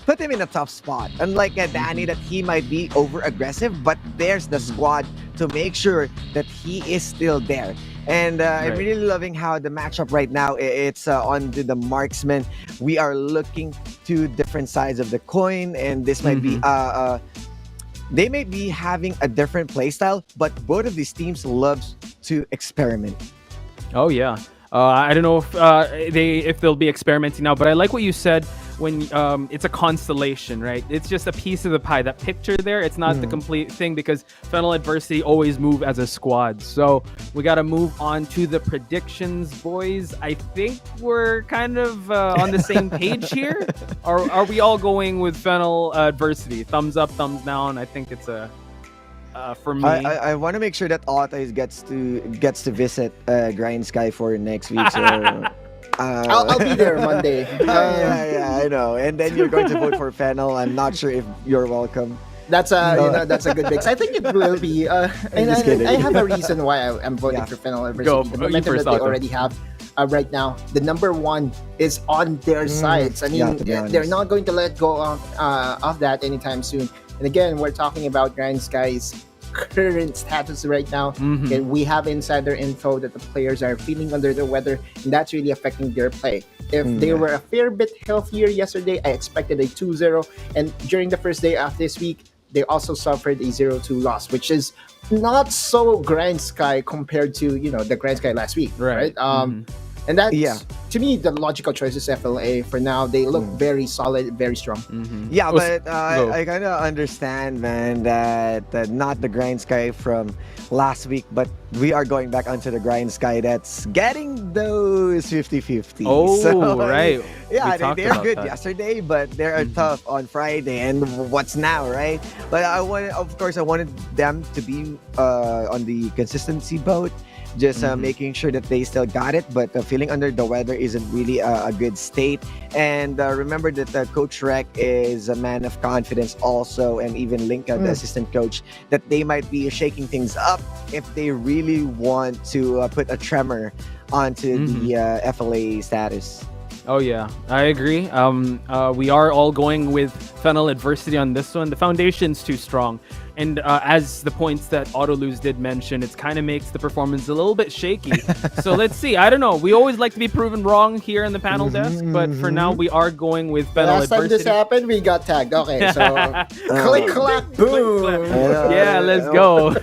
put him in a tough spot. Unlike Danny, that he might be over-aggressive. But there's the squad to make sure that he is still there. And I'm Right. really loving how the matchup right now, it's on the marksman. We are looking to different sides of the coin, and this might be they may be having a different playstyle, but both of these teams loves to experiment. Oh yeah. I don't know if they'll be experimenting now, but I like what you said when it's a constellation, right? It's just a piece of the pie. That picture there, it's not the complete thing because Fennel Adversity always move as a squad. So we got to move on to the predictions, boys. I think we're kind of on the same page here. Are we all going with Fennel Adversity? Thumbs up, thumbs down. I think it's a for me. I want to make sure that Otis gets to visit Grindsky for next week. So I'll be there Monday. yeah, I know. And then you're going to vote for Fennel. I'm not sure if you're welcome. That's that's a good mix. I think it will be. And just kidding. I have a reason why I'm voting Yeah. for Fennel Adversity. Go. The You momentum first, that they Otto. already have right now. The number one is on their sides. I mean, yeah, to be they're honest. not going to let go of that anytime soon. And again, we're talking about Grindsky's current status right now. Okay, we have insider info that the players are feeling under the weather, and that's really affecting their play. If they were a fair bit healthier yesterday, I expected a 2-0. And during the first day of this week, they also suffered a 0-2 loss, which is not so Grindsky compared to the Grindsky last week, Right. right? And that's Yeah. to me the logical choice is FLA for now. They look very solid, very strong. Yeah, Oh, but go. I kind of understand, man, that not the Grindsky from last week, but we are going back onto the Grindsky that's getting those 50-50. Oh, So, right. Yeah, We talked they're about good that. yesterday, but they're tough on Friday. And what's now, right? But I wanted them to be on the consistency boat. Just making sure that they still got it, but feeling under the weather isn't really a good state. And remember that Coach Rec is a man of confidence also, and even Linka, the assistant coach, that they might be shaking things up if they really want to put a tremor onto the FLA status. Oh yeah, I agree. We are all going with Fennel Adversity on this one. The foundation's too strong, and as the points that Autolose did mention, it kind of makes the performance a little bit shaky. So let's see. I don't know. We always like to be proven wrong here in the panel desk, but for now we are going with Fennel Last time Adversity. this happened, we got tagged. Okay, so click, clack, boom. Yeah, let's go.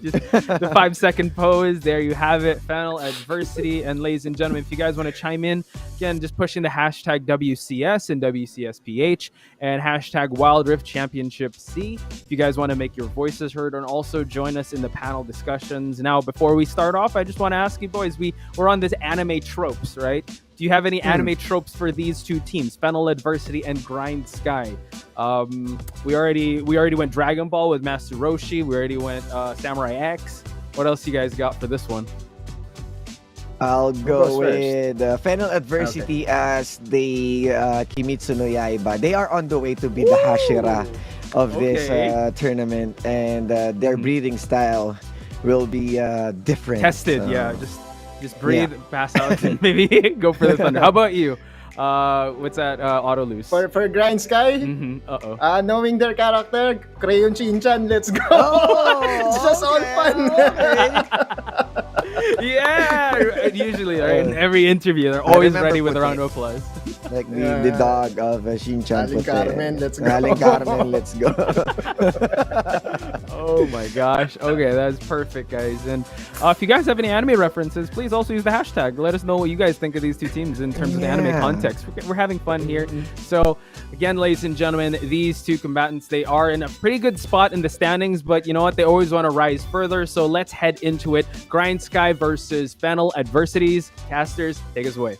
Just the 5-second pose. There you have it. Fennel Adversity. And ladies and gentlemen, if you guys want to chime in, again, just pushing the hashtag WCS and WCSPH and hashtag Wildrift Championship C. If you guys want to make your voices heard and also join us in the panel discussions. Now, before we start off, I just want to ask you boys, we're on this anime tropes, right? Do you have any anime tropes for these two teams, Fennel Adversity and Grindsky? We already went Dragon Ball with Master Roshi. We already went Samurai X. What else you guys got for this one? I'll goes go first? with Fennel Adversity as the Kimetsu no Yaiba. They are on the way to be the Hashira of this Okay. tournament, and their breathing style will be different. Tested, so- yeah. Just breathe, pass out, and maybe go for the thunder. How about you? What's that? Auto loose. For Grindsky, knowing their character, Crayon Shinchan, let's go. It's just all fun. Yeah, usually right, in every interview they're always remember ready with a Puti. round of applause. Like the dog of Shinchan. Aling Carmen, let's go. Aling Carmen, let's go. Oh my gosh. Okay, that's perfect, guys. And if you guys have any anime references, please also use the hashtag. Let us know what you guys think of these two teams in terms of the anime context. We're having fun here. So, again, ladies and gentlemen, these two combatants, they are in a pretty good spot in the standings, but you know what? They always want to rise further. So let's head into it. Grindsky versus Fennel Adversities. Casters, take us away.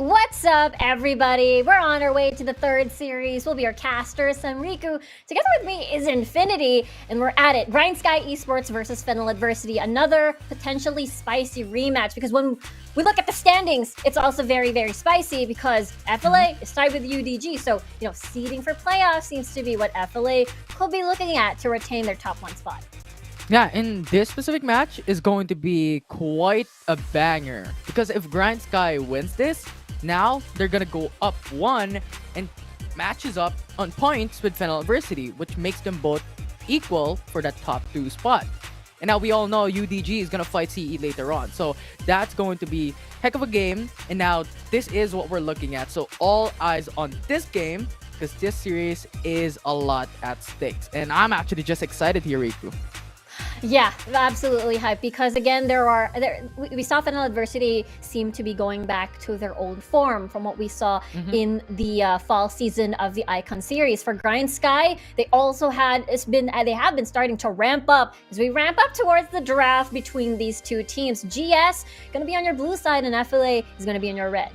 What's up, everybody? We're on our way to the third series. We'll be your casters, I'm Riku. Together with me is Infinity, and we're at it. Grindsky Esports versus Fennel Adversity. Another potentially spicy rematch, because when we look at the standings, it's also very, very spicy because FLA is tied with UDG. So, seeding for playoffs seems to be what FLA could be looking at to retain their top 1 spot. Yeah, and this specific match is going to be quite a banger because if Grindsky wins this, now they're gonna go up 1 and matches up on points with Fennel Adversity, which makes them both equal for that top 2 spot. And now we all know UDG is gonna fight CE later on, so that's going to be heck of a game. And now this is what we're looking at, so all eyes on this game because this series is a lot at stakes. And I'm actually just excited here, Riku. Yeah, absolutely hype because again, we saw Fennel Adversity seem to be going back to their old form from what we saw in the fall season of the Icon series. For Grindsky, they have been starting to ramp up as we ramp up towards the draft between these two teams. GS gonna be on your blue side and FLA is gonna be on your red.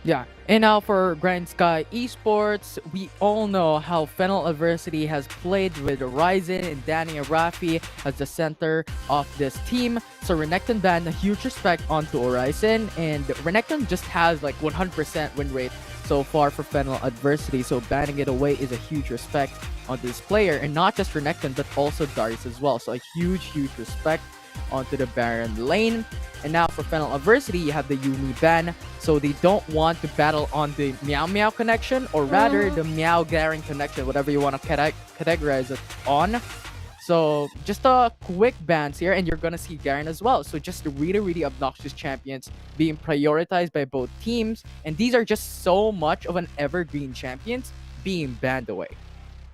Yeah, and now for Grindsky Esports, we all know how Fennel Adversity has played with Ryzen and Danny and Rafi as the center of this team. So Renekton banned a huge respect onto Horizon, and Renekton just has like 100% win rate so far for Fennel Adversity. So banning it away is a huge respect on this player, and not just Renekton but also Darius as well. So a huge respect onto the Baron lane. And now for Fennel Adversity, you have the Yumi ban, so they don't want to battle on the Meow Meow connection, or rather the Meow Garen connection, whatever you want to categorize it on. So just a quick bans here, and you're gonna see Garen as well. So just really obnoxious champions being prioritized by both teams, and these are just so much of an evergreen champions being banned away.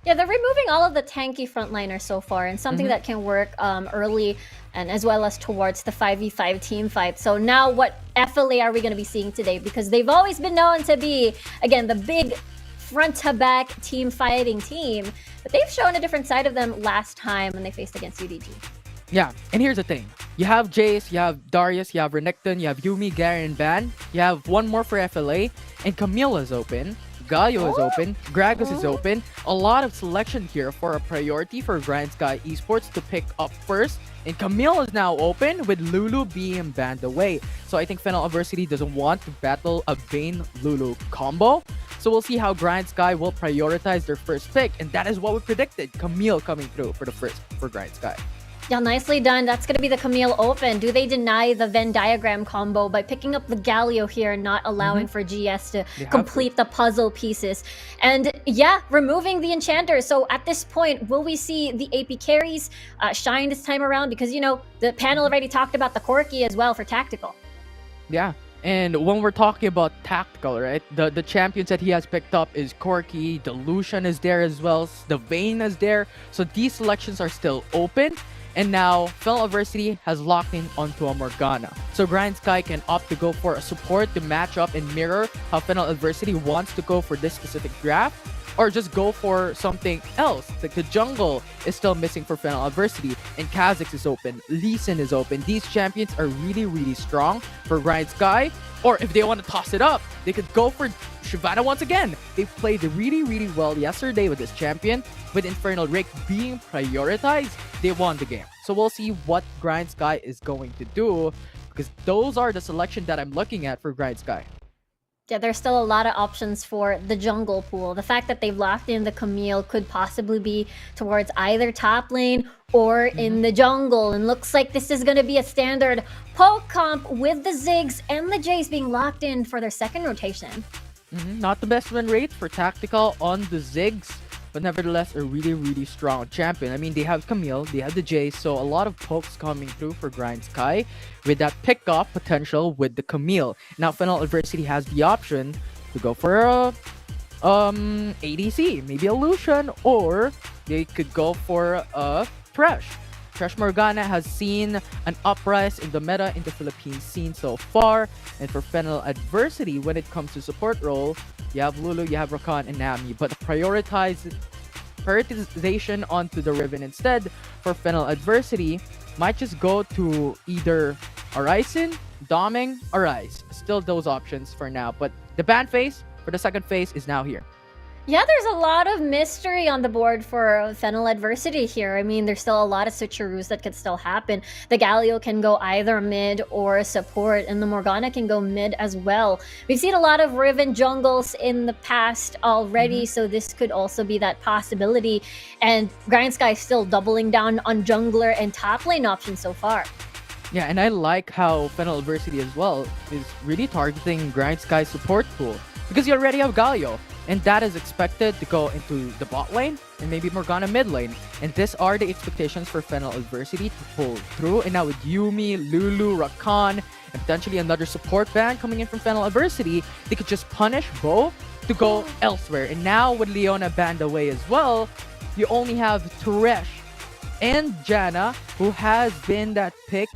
Yeah, they're removing all of the tanky frontliners so far, and something that can work early and as well as towards the 5v5 team fight. So now what FLA are we going to be seeing today? Because they've always been known to be, again, the big front-to-back team fighting team, but they've shown a different side of them last time when they faced against UDG. Yeah, and here's the thing. You have Jace, you have Darius, you have Renekton, you have Yumi, Garen, Ban. You have one more for FLA, and Camille is open. Galio is open, Gragas is open. A lot of selection here for a priority for Grindsky Esports to pick up first. And Camille is now open with Lulu being banned away. So I think Fennel Adversity doesn't want to battle a Vayne Lulu combo. So we'll see how Grindsky will prioritize their first pick. And that is what we predicted. Camille coming through for the first for Grindsky. Yeah, nicely done. That's going to be the Camille Open. Do they deny the Venn diagram combo by picking up the Galio here and not allowing for GS to complete the puzzle pieces? And yeah, removing the enchanters. So at this point, will we see the AP carries shine this time around? Because, the panel already talked about the Corki as well for tactical. Yeah. And when we're talking about tactical, right? The champions that he has picked up is Corki, the Lucian is there as well, the Vayne is there. So these selections are still open. And now, Fennel Adversity has locked in onto a Morgana. So Grindsky can opt to go for a support to match up and mirror how Fennel Adversity wants to go for this specific draft, or just go for something else. Like the jungle is still missing for Fennel Adversity, and Kha'Zix is open, Lee Sin is open. These champions are really strong for Grindsky. Or if they want to toss it up, they could go for Shyvana once again. They played really well yesterday with this champion. With Infernal Rick being prioritized, they won the game. So we'll see what Grindsky is going to do, because those are the selection that I'm looking at for Grindsky. Yeah, there's still a lot of options for the jungle pool. The fact that they've locked in the Camille could possibly be towards either top lane or in the jungle. And looks like this is going to be a standard poke comp with the Ziggs and the Jace being locked in for their second rotation. Not the best win rate for tactical on the Ziggs, but nevertheless a really strong champion. I mean, they have Camille, they have the Jace, so a lot of pokes coming through for Grindsky with that pick-off potential with the Camille. Now Fennel Adversity has the option to go for a ADC, maybe a Lucian, or they could go for a Thresh. Thresh Morgana has seen an uprise in the meta in the Philippine scene so far. And for Fennel Adversity, when it comes to support role, you have Lulu, you have Rakan, and Nami. But prioritization onto the Riven instead for Fennel Adversity might just go to either Arisen, Doming, Arise. Still those options for now, but the ban phase for the second phase is now here. Yeah, there's a lot of mystery on the board for Fennel Adversity here. I mean, there's still a lot of switcheroos that could still happen. The Galio can go either mid or support, and the Morgana can go mid as well. We've seen a lot of Riven jungles in the past already, so this could also be that possibility. And Grindsky is still doubling down on jungler and top lane options so far. Yeah, and I like how Fennel Adversity as well is really targeting Grindsky's support pool because you already have Galio. And that is expected to go into the bot lane and maybe Morgana mid lane. And these are the expectations for Fennel Adversity to pull through. And now with Yuumi, Lulu, Rakan, and potentially another support ban coming in from Fennel Adversity, they could just punish Bo to go elsewhere. And now with Leona banned away as well, you only have Thresh and Janna, who has been that pick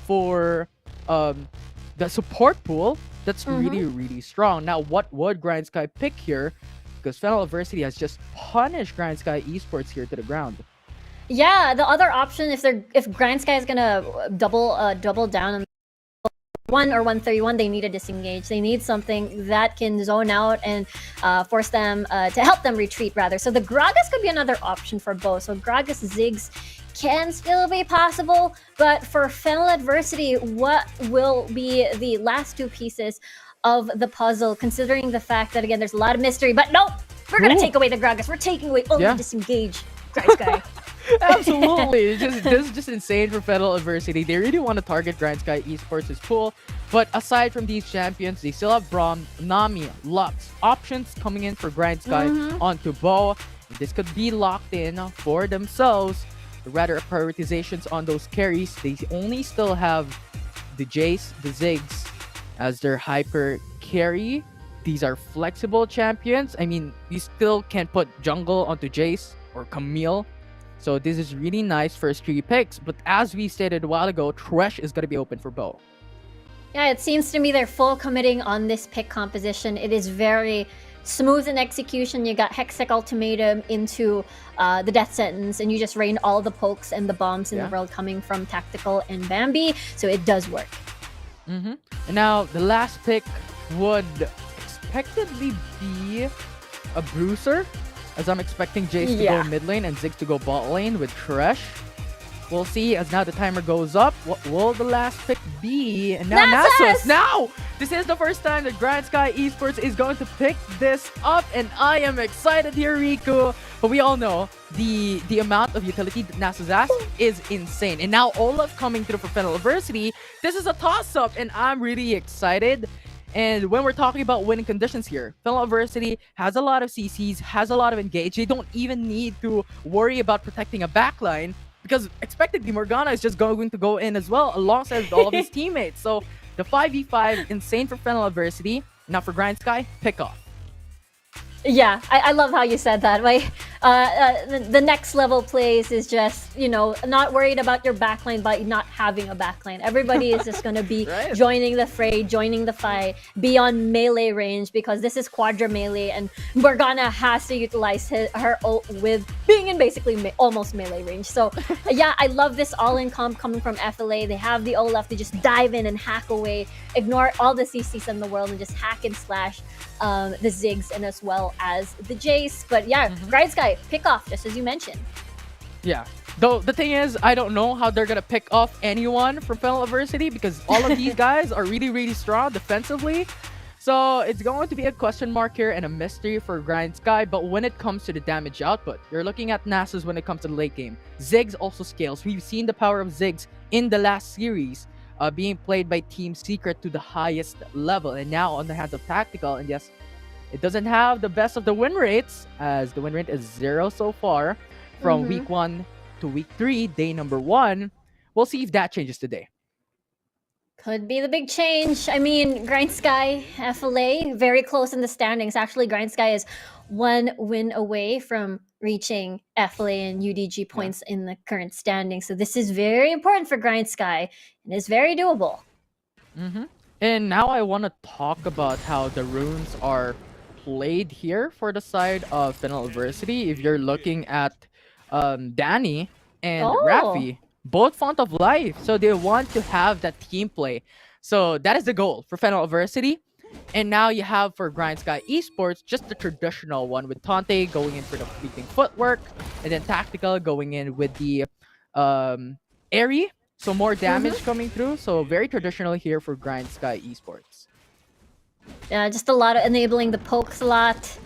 for the support pool. That's really, really strong. Now, what would Grindsky pick here? Because Fennel Adversity has just punished Grindsky Esports here to the ground. Yeah, the other option if Grindsky is gonna double down on 1 or 131, they need to disengage. They need something that can zone out and force them to help them retreat rather. So the Gragas could be another option for both. So Gragas Ziggs can still be possible, but for Fennel Adversity, what will be the last two pieces of the puzzle, considering the fact that, again, there's a lot of mystery, but no, we're going to take away the Gragas. We're taking away only disengage Grindsky. Absolutely. This is just insane for Fennel Adversity. They really want to target Grindsky Esports' pool, but aside from these champions, they still have Braum, Nami, Lux. Options coming in for Grindsky onto Bo. This could be locked in for themselves. Rather, prioritizations on those carries. They only still have the Jace, the Ziggs as their hyper carry. These are flexible champions. I mean, you still can put jungle onto Jace or Camille. So this is really nice first 3 picks. But as we stated a while ago, Thresh is going to be open for Bo. Yeah, it seems to me they're full committing on this pick composition. It is very smooth in execution. You got Hextech Ultimatum into the Death Sentence, and you just rain all the pokes and the bombs in the world coming from Tactical and Bambi, so it does work. And now, the last pick would expectedly be a Bruiser, as I'm expecting Jace to go mid lane and Ziggs to go bot lane with Thresh. We'll see as now the timer goes up. What will the last pick be? And now Nasus! Now! This is the first time that Grindsky Esports is going to pick this up, and I am excited here, Riku. But we all know the amount of utility that Nasus has is insane. And now Olaf coming through for Fennel Adversity. This is a toss-up, and I'm really excited. And when we're talking about winning conditions here, Fennel Adversity has a lot of CCs, has a lot of engage. They don't even need to worry about protecting a backline, because expectedly Morgana is just going to go in as well alongside all of his teammates. So the 5v5, insane for Fennel Adversity. Now for Grindsky, pick off. Yeah, I love how you said that. Like, the next level plays is just, you know, not worried about your backline by not having a backline. Everybody is just going to be joining the fray, joining the fight, be on melee range, because this is quadra melee, and Morgana has to utilize her ult with being in basically almost melee range. So, yeah, I love this all-in comp coming from FLA. They have the Olaf to just dive in and hack away, ignore all the CCs in the world, and just hack and slash the Ziggs and as well as the Jace. But yeah, Grindsky, pick off, just as you mentioned. Yeah. Though the thing is, I don't know how they're gonna pick off anyone from Fennel Adversity, because all of these guys are really, really strong defensively. So it's going to be a question mark here and a mystery for Grindsky. But when it comes to the damage output, you're looking at Nasus when it comes to the late game. Ziggs also scales. We've seen the power of Ziggs in the last series, being played by Team Secret to the highest level, and now on the hands of Tactical. And yes, it doesn't have the best of the win rates, as the win rate is 0 so far from week 1 to week 3, day number 1. We'll see if that changes today. Could be the big change. I mean, Grindsky, FLA, very close in the standings. Actually, Grindsky is 1 win away from reaching FLA and UDG points in the current standing. So this is very important for Grindsky, and is very doable. And now I want to talk about how the runes are played here for the side of Fennel Adversity. If you're looking at Danny and Raffi, both Font of Life. So they want to have that team play. So that is the goal for Fennel Adversity. And now you have for Grindsky Esports just the traditional one with Tante going in for the fleeting footwork, and then Tactical going in with the airy. So more damage coming through. So very traditional here for Grindsky Esports. Yeah, just a lot of enabling the pokes a lot.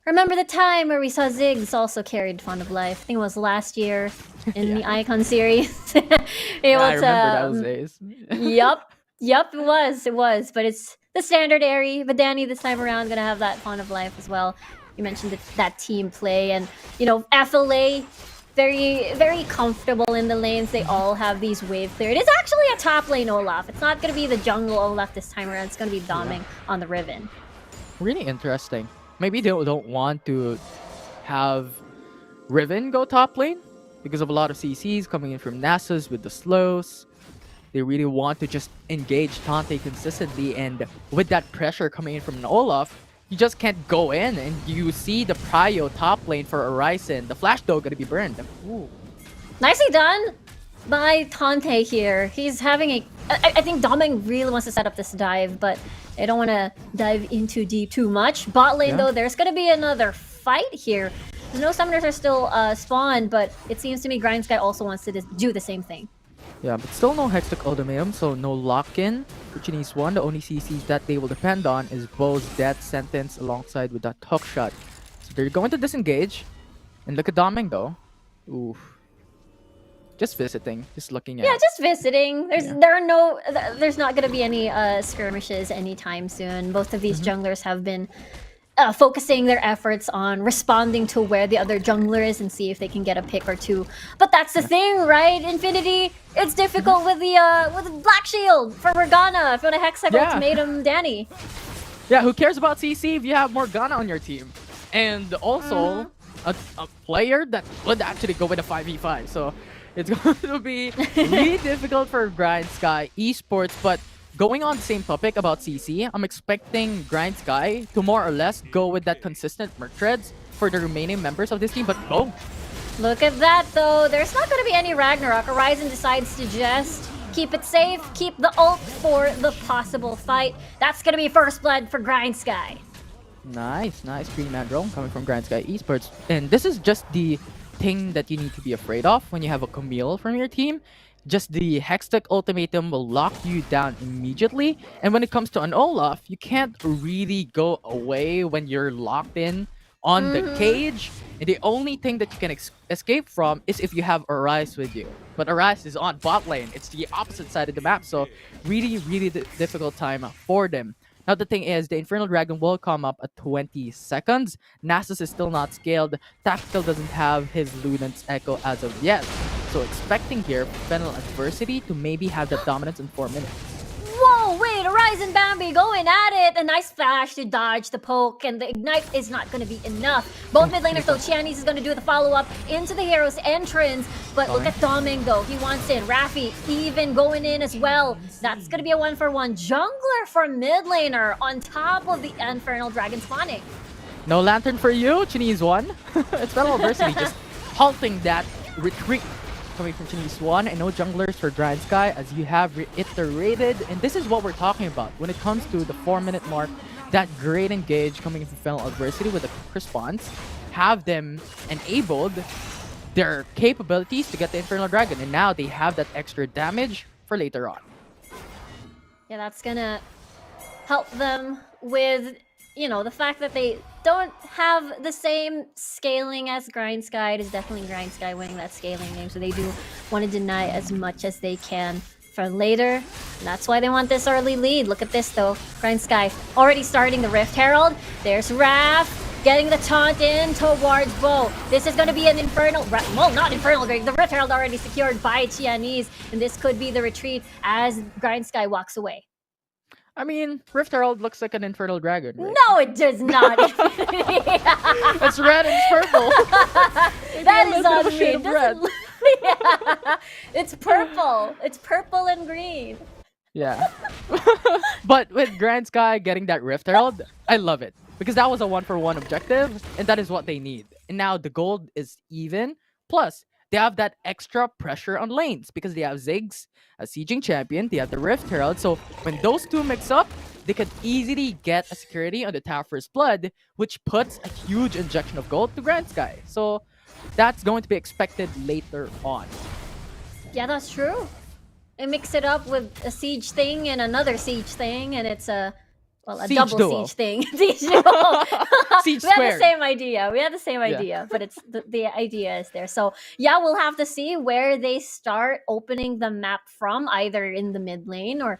Remember the time where we saw Ziggs also carried Fond of Life? I think it was last year in the Icon series. I remember those days. Yup, it was. But it's the standard airy. But Danny this time around gonna have that Fond of Life as well. You mentioned that team play, and FLA very comfortable in the lanes. They all have these wave clear. It is actually a top lane Olaf. It's not gonna be the jungle Olaf this time around. It's gonna be Doming on the Riven. Really interesting. Maybe they don't want to have Riven go top lane because of a lot of CCs coming in from Nasus with the slows. They really want to just engage Tante consistently, and with that pressure coming in from an Olaf, you just can't go in, and you see the prio top lane for Horizon. The flash though gonna be burned. Ooh. Nicely done by Tante here. He's having I think Doming really wants to set up this dive, but they don't want to dive in too deep too much. Bot lane though, there's gonna be another fight here. No summoners are still spawned, but it seems to me Grindsky also wants to do the same thing. Yeah, but still no Hextech Ultimatum, so no lock-in for Chinese 1. The only CCs that they will depend on is Bo's Death Sentence alongside with that hook shot. So they're going to disengage. And look at Doming though. Oof. Just visiting, just looking at. Yeah, just visiting. There's not gonna be any skirmishes anytime soon. Both of these junglers have been focusing their efforts on responding to where the other jungler is and see if they can get a pick or two. But that's the thing, right? Infinity, it's difficult with the Black Shield for Morgana. If you want a Hextech Ultimatum, Danny. Yeah, who cares about CC if you have Morgana on your team? And also, a player that would actually go with a 5v5. So it's going to be really difficult for Grindsky Esports, but going on the same topic about CC, I'm expecting Grindsky to more or less go with that consistent merc treads for the remaining members of this team, but go! Look at that though, there's not going to be any Ragnarok. Horizon decides to just keep it safe, keep the ult for the possible fight. That's going to be first blood for Grindsky. Nice 3-man drone coming from Grindsky Esports. And this is just the thing that you need to be afraid of when you have a Camille from your team. Just the Hextech Ultimatum will lock you down immediately. And when it comes to an Olaf, you can't really go away when you're locked in on the cage. And the only thing that you can escape from is if you have Arise with you. But Arise is on bot lane. It's the opposite side of the map. So really difficult time for them. Now the thing is, the Infernal Dragon will come up at 20 seconds. Nasus is still not scaled. Tactical doesn't have his Lunance Echo as of yet. So expecting here Fennel Adversity to maybe have that dominance in 4 minutes. Whoa, wait, Horizon Bambi going at it. A nice flash to dodge the poke, and the ignite is not going to be enough. Both mid laners though, Qeon is going to do the follow-up into the hero's entrance. But look at Doming though, he wants in. Raffi even going in as well. That's going to be a 1-for-1 jungler for mid laner on top of the Infernal Dragon spawning. No lantern for you, Chinese 1. It's Fennel Adversity just halting that retreat coming from Chinese 1, and no junglers for Grindsky as you have reiterated. And this is what we're talking about when it comes to the 4-minute mark. That great engage coming in from Fennel Adversity with a quick response. Have them enabled their capabilities to get the Infernal Dragon, and now they have that extra damage for later on. Yeah, that's gonna help them with, the fact that they don't have the same scaling as Grindsky. It is definitely Grindsky winning that scaling game, so they do want to deny as much as they can for later. And that's why they want this early lead. Look at this though, Grindsky already starting the Rift Herald. There's Raph getting the taunt in towards Bo. This is going to be an Infernal, well, not Infernal, the Rift Herald already secured by Qeon, and this could be the retreat as Grindsky walks away. I mean, Rift Herald looks like an Infernal Dragon, right? No, it does not. It's red and it's purple. That is on me. Red. Yeah. It's purple. It's purple and green. Yeah. But with Grindsky getting that Rift Herald, I love it. Because that was a 1-for-1 objective, and that is what they need. And now the gold is even. Plus, they have that extra pressure on lanes because they have Ziggs, a sieging champion, they have the Rift Herald. So when those two mix up, they could easily get a security on the Tower First Blood, which puts a huge injection of gold to Grindsky. So that's going to be expected later on. Yeah, that's true. They mix it up with a siege thing and another siege thing, and it's a Siege double duo. siege thing. Siege duo. Siege we had squared. the same idea. We had the same idea, but it's the idea is there. So yeah, we'll have to see where they start opening the map from, either in the mid lane or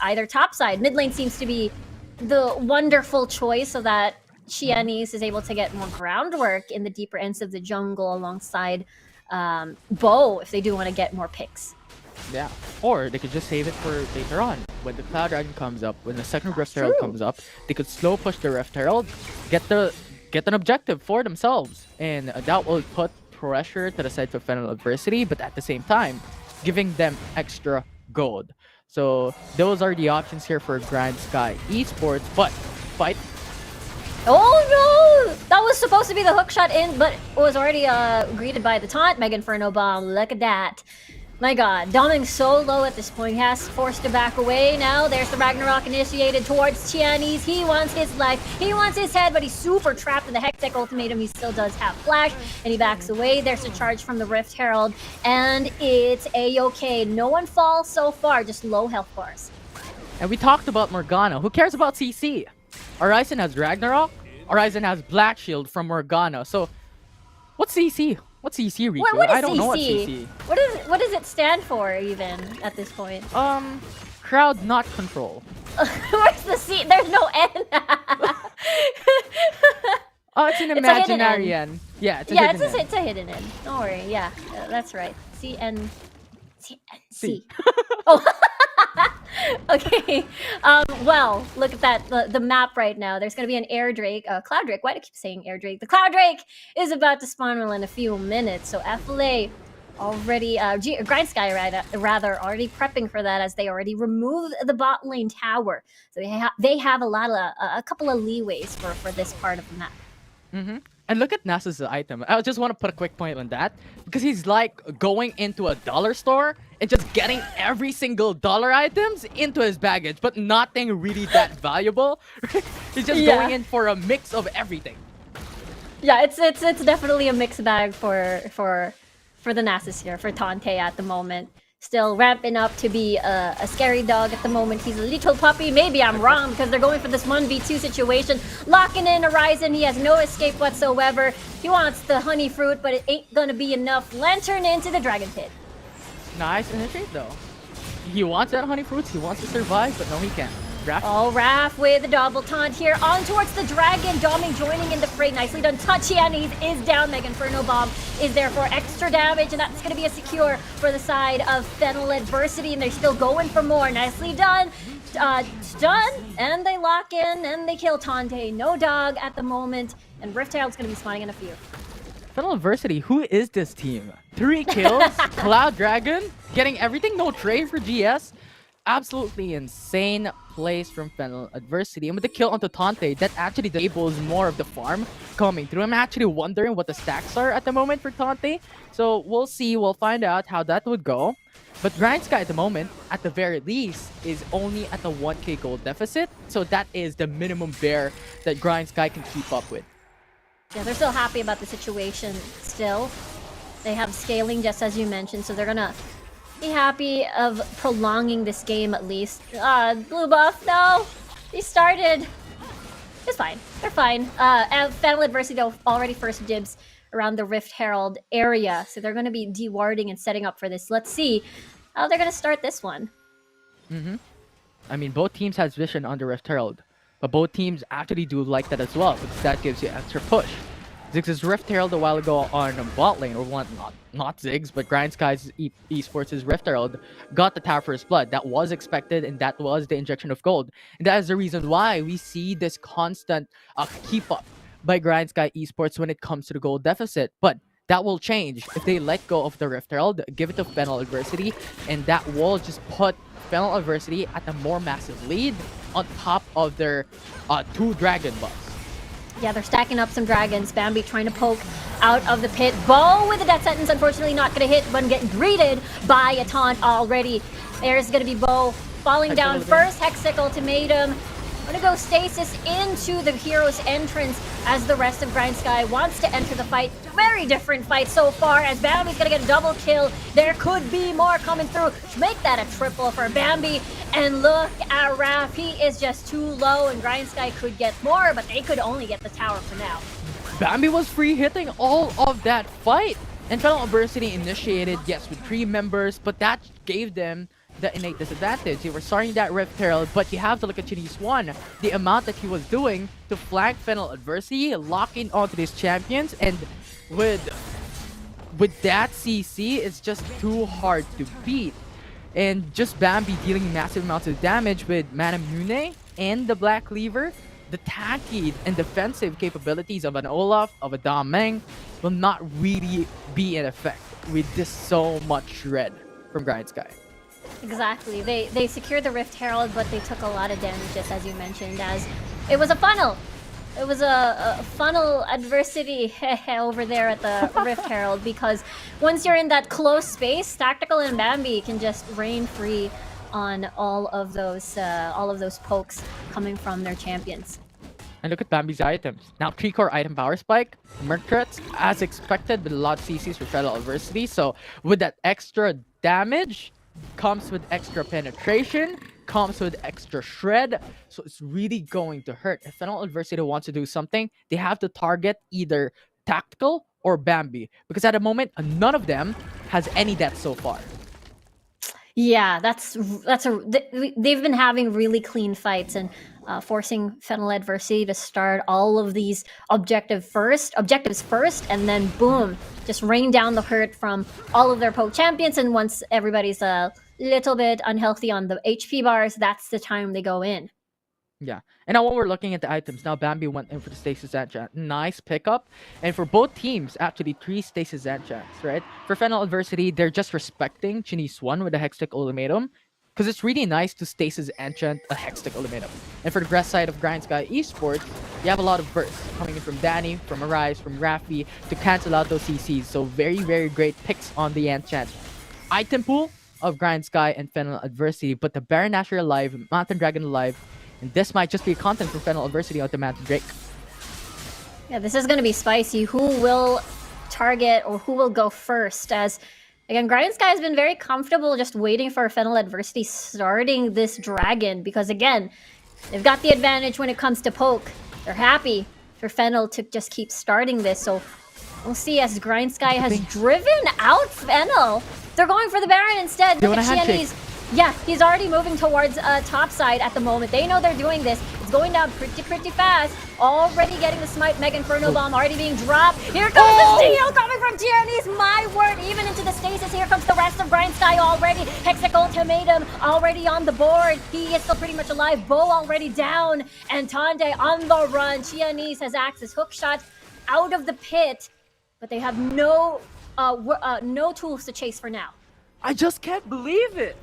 either top side. Mid lane seems to be the wonderful choice, so that Qeon is able to get more groundwork in the deeper ends of the jungle alongside Bo if they do want to get more picks. Yeah. Or they could just save it for later on. When the Cloud Dragon comes up, when the second Rift Herald true. comes up, they could slow push the Rift Herald, get an objective for themselves. And that will put pressure to the side of Fennel adversity, but at the same time, giving them extra gold. So those are the options here for Grindsky Esports, but fight. Oh no! That was supposed to be the hook shot in, but was already greeted by the taunt Mega Inferno Bomb. Look at that. My god, Doming so low at this point. He has forced to back away now. There's the Ragnarok initiated towards Qeon. He wants his life. He wants his head, but he's super trapped in the Hectech ultimatum. He still does have flash, and he backs away. There's a charge from the Rift Herald, and it's a-okay. No one falls so far, just low health bars. And we talked about Morgana. Who cares about CC? Horizon has Ragnarok. Horizon has Black Shield from Morgana. So, what's CC? What's CC, Riku? What is I don't CC? know what CC. What does it stand for even at this point? Crowd not control. Where's the C? There's no N. Oh, it's an It's a hidden imaginary N. N. Yeah, it's a Yeah, hidden N. it's a hidden N. Don't worry. Yeah, that's right. C. Oh. Okay. Well, look at that. The map right now. There's going to be an Air Drake, Cloud Drake. Why do I keep saying Air Drake? The Cloud Drake is about to spawn in a few minutes. So FLA already, Grindsky rather already prepping for that, as they already removed the bot lane tower. So they have a couple of leeways for this part of the map. Mm-hmm. And look at Nasa's item. I just want to put a quick point on that, because he's like going into a dollar store and just getting every single dollar items into his baggage, but nothing really that valuable. He's just going in for a mix of everything. Yeah, it's definitely a mixed bag for the Nasus here, for Tante at the moment. Still ramping up to be a scary dog at the moment. He's a little puppy. Maybe I'm wrong, because they're going for this 1v2 situation. Locking in Horizon. He has no escape whatsoever. He wants the honey fruit, but it ain't gonna be enough. Lantern into the dragon pit. Nice initiate though. He wants that honey fruits. He wants to survive, but no, he can't. Raph. Oh, Raph with a double taunt here. On towards the dragon. Doming joining in the fray. Nicely done. Tachianis is down. Mega Inferno Bomb is there for extra damage, and that's going to be a secure for the side of Fennel adversity, and they're still going for more. Nicely done. Done. And they lock in, and they kill Tante. No dog at the moment, and Rift Herald's going to be spawning in a few. Fennel adversity. Who is this team? 3 kills. Cloud Dragon getting everything. No trade for GS. Absolutely insane plays from Fennel adversity, and with the kill onto Tante, that actually enables more of the farm coming through. I'm actually wondering what the stacks are at the moment for Tante, so we'll see. We'll find out how that would go. But Grindsky at the moment, at the very least, is only at the 1k gold deficit, so that is the minimum bear that Grindsky can keep up with. Yeah, they're still happy about the situation still. They have scaling, just as you mentioned, so they're gonna be happy of prolonging this game at least. Blue buff, no! He started. It's fine. They're fine. Fennel adversity, though, already first dibs around the Rift Herald area, so they're going to be dewarding and setting up for this. Let's see how they're going to start this one. Mm-hmm. I mean, both teams has vision on the Rift Herald, but both teams actually do like that as well, because that gives you extra push. Ziggs' Rift Herald a while ago on bot lane, or not Ziggs, but Grindsky's Esports' Rift Herald got the Tower First Blood. That was expected, and that was the injection of gold. And that is the reason why we see this constant keep up by Grindsky Esports when it comes to the gold deficit. But that will change if they let go of the Rift Herald, give it to Fennel adversity, and that will just put Fennel adversity at a more massive lead on top of their 2 dragon buffs. Yeah, they're stacking up some dragons. Bambi trying to poke out of the pit. Bo with a death sentence, unfortunately not going to hit, but getting greeted by a taunt already. There's going to be Bo falling down first. Hextech ultimatum. Gonna go stasis into the hero's entrance as the rest of Grindsky wants to enter the fight. Very different fight so far as Bambi's gonna get a double kill. There could be more coming through. Make that a triple for Bambi. And look at Raph. He is just too low and Grindsky could get more, but they could only get the tower for now. Bambi was free hitting all of that fight. And Fennel Adversity initiated, yes, with 3 members, but that gave them the innate disadvantage. They were starting that Rift Herald, but you have to look at Chinese One. The amount that he was doing to flank Fennel Adversity, locking onto these champions, and with that CC, it's just too hard to beat. And just Bambi dealing massive amounts of damage with Mana Mune and the Black Cleaver. The tanky and defensive capabilities of an Olaf, of a Dom Meng, will not really be in effect with this so much shred from Grindsky. Exactly. They secured the Rift Herald, but they took a lot of damage, just as you mentioned, as it was a funnel. It was a funnel adversity over there at the Rift Herald, because once you're in that close space, Tactical and Bambi can just reign free on all of those pokes coming from their champions. And look at Bambi's items. Now 3-core item power spike, Merc threats, as expected, with a lot of CCs for Fennel Adversity. So with that extra damage, comes with extra penetration, comes with extra shred, so it's really going to hurt. If Fennel Adversity wants to do something, they have to target either Tactical or Bambi, because at the moment, none of them has any deaths so far. Yeah, they've been having really clean fights and forcing Fennel Adversity to start all of these objectives first, and then boom, just rain down the hurt from all of their poke champions. And once everybody's a little bit unhealthy on the HP bars, that's the time they go in. Yeah, and now when we're looking at the items, now Bambi went in for the Stasis Enchant. Nice pickup. And for both teams, actually 3 Stasis Enchants, right? For Fennel Adversity, they're just respecting Chinese One with a Hextech Ultimatum, because it's really nice to Stasis Enchant a Hextech Ultimatum. And for the grass side of Grindsky Esports, you have a lot of bursts coming in from Danny, from Arise, from Rafi to cancel out those CCs. So very, very great picks on the enchant. Item pool of Grindsky and Fennel Adversity, but the Baron Nashor alive, Mountain Dragon alive, and this might just be content for Fennel Adversity on the Mountain Drake. Yeah, this is going to be spicy. Who will target or who will go first? As again, Grindsky has been very comfortable just waiting for Fennel Adversity starting this dragon, because again, they've got the advantage when it comes to poke. They're happy for Fennel to just keep starting this. So we'll see as Grindsky has driven out Fennel. They're going for the Baron instead. Look at Qeon. Yeah, he's already moving towards top side at the moment. They know they're doing this. It's going down pretty fast. Already getting the Smite Mega Inferno Bomb already being dropped. Here comes the steal coming from Tierney's. My word, even into the stasis. Here comes the rest of Grindsky already. Hextech Ultimatum already on the board. He is still pretty much alive. Bo already down. And Tande on the run. Tierney's has access. Hook shot out of the pit. But they have no tools to chase for now. I just can't believe it.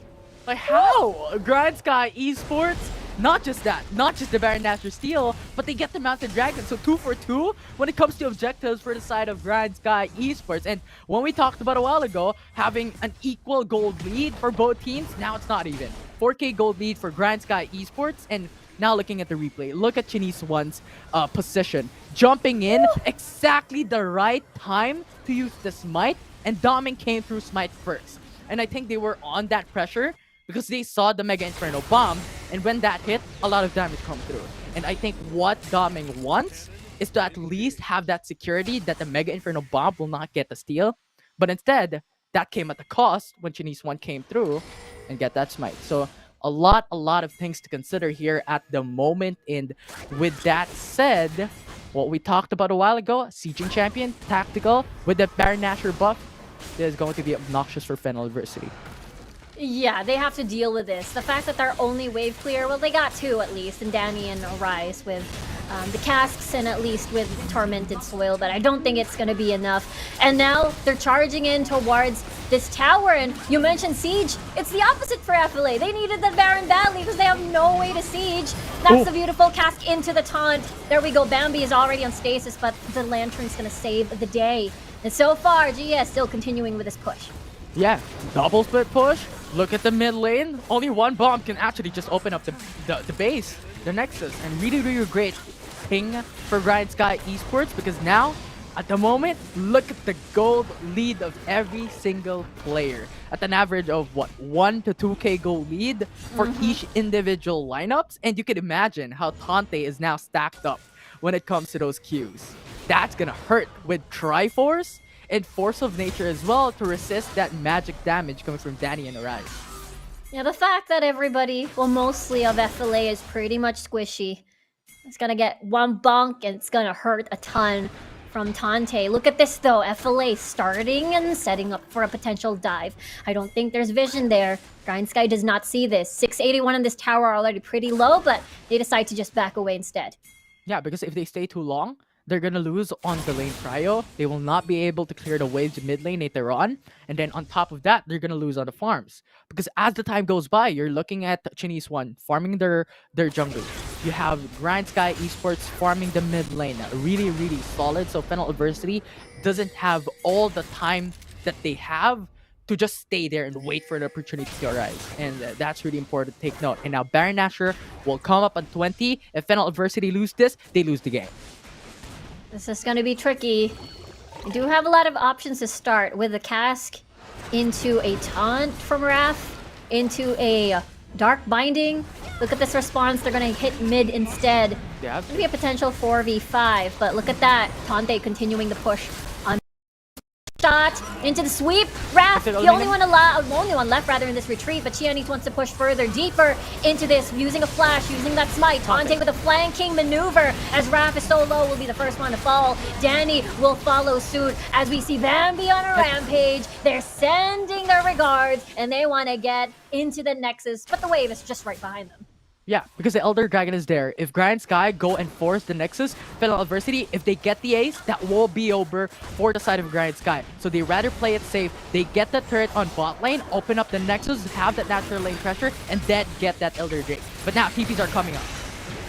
Like, how? Grindsky Esports, not just that, not just the Baron Nashor steal, but they get the Mountain Dragon. So 2 for 2 when it comes to objectives for the side of Grindsky Esports. And when we talked about a while ago, having an equal gold lead for both teams, now it's not even. 4K gold lead for Grindsky Esports. And now looking at the replay, look at Chinese One's position. Jumping in, exactly the right time to use the Smite, and Doming came through Smite first. And I think they were on that pressure, because they saw the Mega Inferno Bomb, and when that hit, a lot of damage come through. And I think what Doming wants is to at least have that security that the Mega Inferno Bomb will not get the steal. But instead, that came at the cost when Chinese One came through and get that Smite. So a lot of things to consider here at the moment. And with that said, what we talked about a while ago, Sieging Champion, Tactical, with the Baron Nashor buff, this is going to be obnoxious for Fennel Adversity. Yeah, they have to deal with this. The fact that they're only wave clear, well, they got 2 at least, and Danny and Arise with the casks and at least with tormented soil, but I don't think it's gonna be enough. And now they're charging in towards this tower, and you mentioned siege. It's the opposite for FLA. They needed the Baron badly because they have no way to siege. That's the beautiful cask into the taunt. There we go. Bambi is already on stasis, but the Lantern's gonna save the day. And so far, GS still continuing with this push. Yeah, double split push. Look at the mid lane. Only one bomb can actually just open up the base, the Nexus, and really great thing for Grindsky Esports, because now, at the moment, look at the gold lead of every single player. At an average of what, 1 to 2k gold lead for each individual lineups, and you can imagine how Tante is now stacked up when it comes to those queues. That's gonna hurt with Triforce and Force of Nature as well to resist that magic damage coming from Danny and Arise. Yeah, the fact that everybody, well, mostly of FLA is pretty much squishy. It's gonna get one bonk and it's gonna hurt a ton from Tante. Look at this though, FLA starting and setting up for a potential dive. I don't think there's vision there. Grindsky does not see this. 681 in this tower are already pretty low, but they decide to just back away instead. Yeah, because if they stay too long, they're gonna lose on the lane prio. They will not be able to clear the waves in mid lane later on. And then on top of that, they're gonna lose on the farms. Because as the time goes by, you're looking at Chinese One farming their jungle. You have Grindsky Esports farming the mid lane. Really solid. So Fennel Adversity doesn't have all the time that they have to just stay there and wait for an opportunity to arise. And that's really important to take note. And now Baron Nashor will come up on 20. If Fennel Adversity lose this, they lose the game. This is going to be tricky. We do have a lot of options to start with the cask into a taunt from Raph, into a dark binding. Look at this response. They're going to hit mid instead. Yeah. Maybe a potential 4v5, but look at that. Tante continuing the push on shot into the sweep. Raph, the only one left rather in this retreat, but Qeon wants to push further, deeper into this, using a flash, using that smite. Tante with a flanking maneuver as Raph is so low, will be the first one to fall. Danny will follow suit as we see Bambi on a rampage. They're sending their regards and they want to get into the Nexus, but the wave is just right behind them. Yeah, because the Elder Dragon is there. If Grindsky go and force the Nexus, Fennel Adversity, if they get the ace, that will be over for the side of Grindsky. So they rather play it safe. They get the turret on bot lane, open up the Nexus, have that natural lane pressure, and then get that Elder Drake. But now TPs are coming up.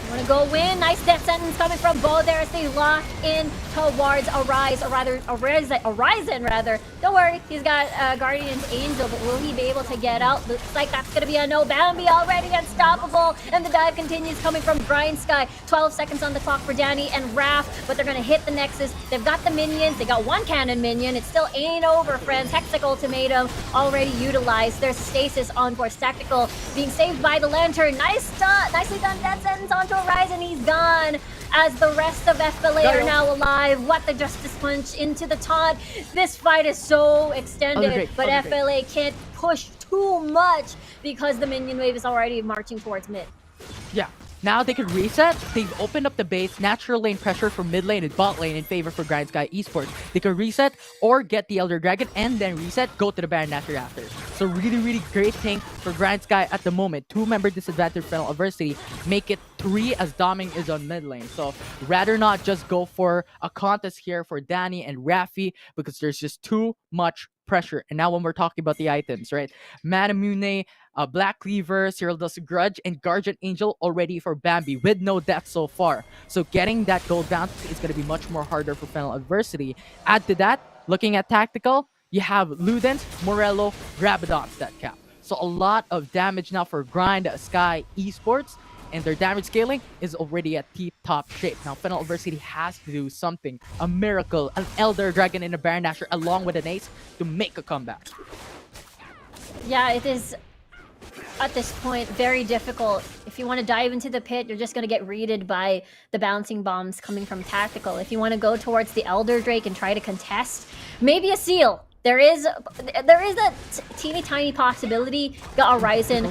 Want to go win. Nice death sentence coming from Bo there as they lock in towards Horizon rather. Don't worry, he's got Guardian's Angel, but will he be able to get out? Looks like that's going to be a no. Bambi already unstoppable, and the dive continues coming from Grindsky. 12 seconds on the clock for Danny and Raph, but they're going to hit the Nexus. They've got the minions. They got one cannon minion. It still ain't over, friends. Hextech Ultimatum already utilized. There's stasis on Force Tactical, being saved by the Lantern. Nicely done death sentence onto Horizon. He's gone as the rest of FLA are now alive. What the Justice Punch into the taunt. This fight is so extended, but FLA can't push too much because the minion wave is already marching towards mid. Yeah. Now they could reset. They've opened up the base, natural lane pressure from mid lane and bot lane in favor for Grindsky Esports. They could reset or get the Elder Dragon and then reset, go to the Baron Nashor after. So really great thing for Grindsky at the moment. 2-member disadvantage Fennel Adversity. Make it 3 as Doming is on mid lane. So rather not just go for a contest here for Danny and Rafi because there's just too much pressure. And now when we're talking about the items, right? Manamune, Black Cleaver, Cyril's Grudge, and Guardian Angel already for Bambi with no death so far. So getting that gold bounty is going to be much more harder for Fennel Adversity. Add to that, looking at tactical, you have Ludens, Morello, Rabadon's that cap. So a lot of damage now for Grindsky Esports, and their damage scaling is already at tip-top shape. Now, Fennel Adversity has to do something, a miracle, an Elder Dragon in a Baron Nashor along with an ace to make a comeback. Yeah, it is at this point very difficult. If you want to dive into the pit, you're just going to get readed by the bouncing bombs coming from tactical. If you want to go towards the Elder Drake and try to contest, maybe a seal. There is a teeny tiny possibility. Got Horizon.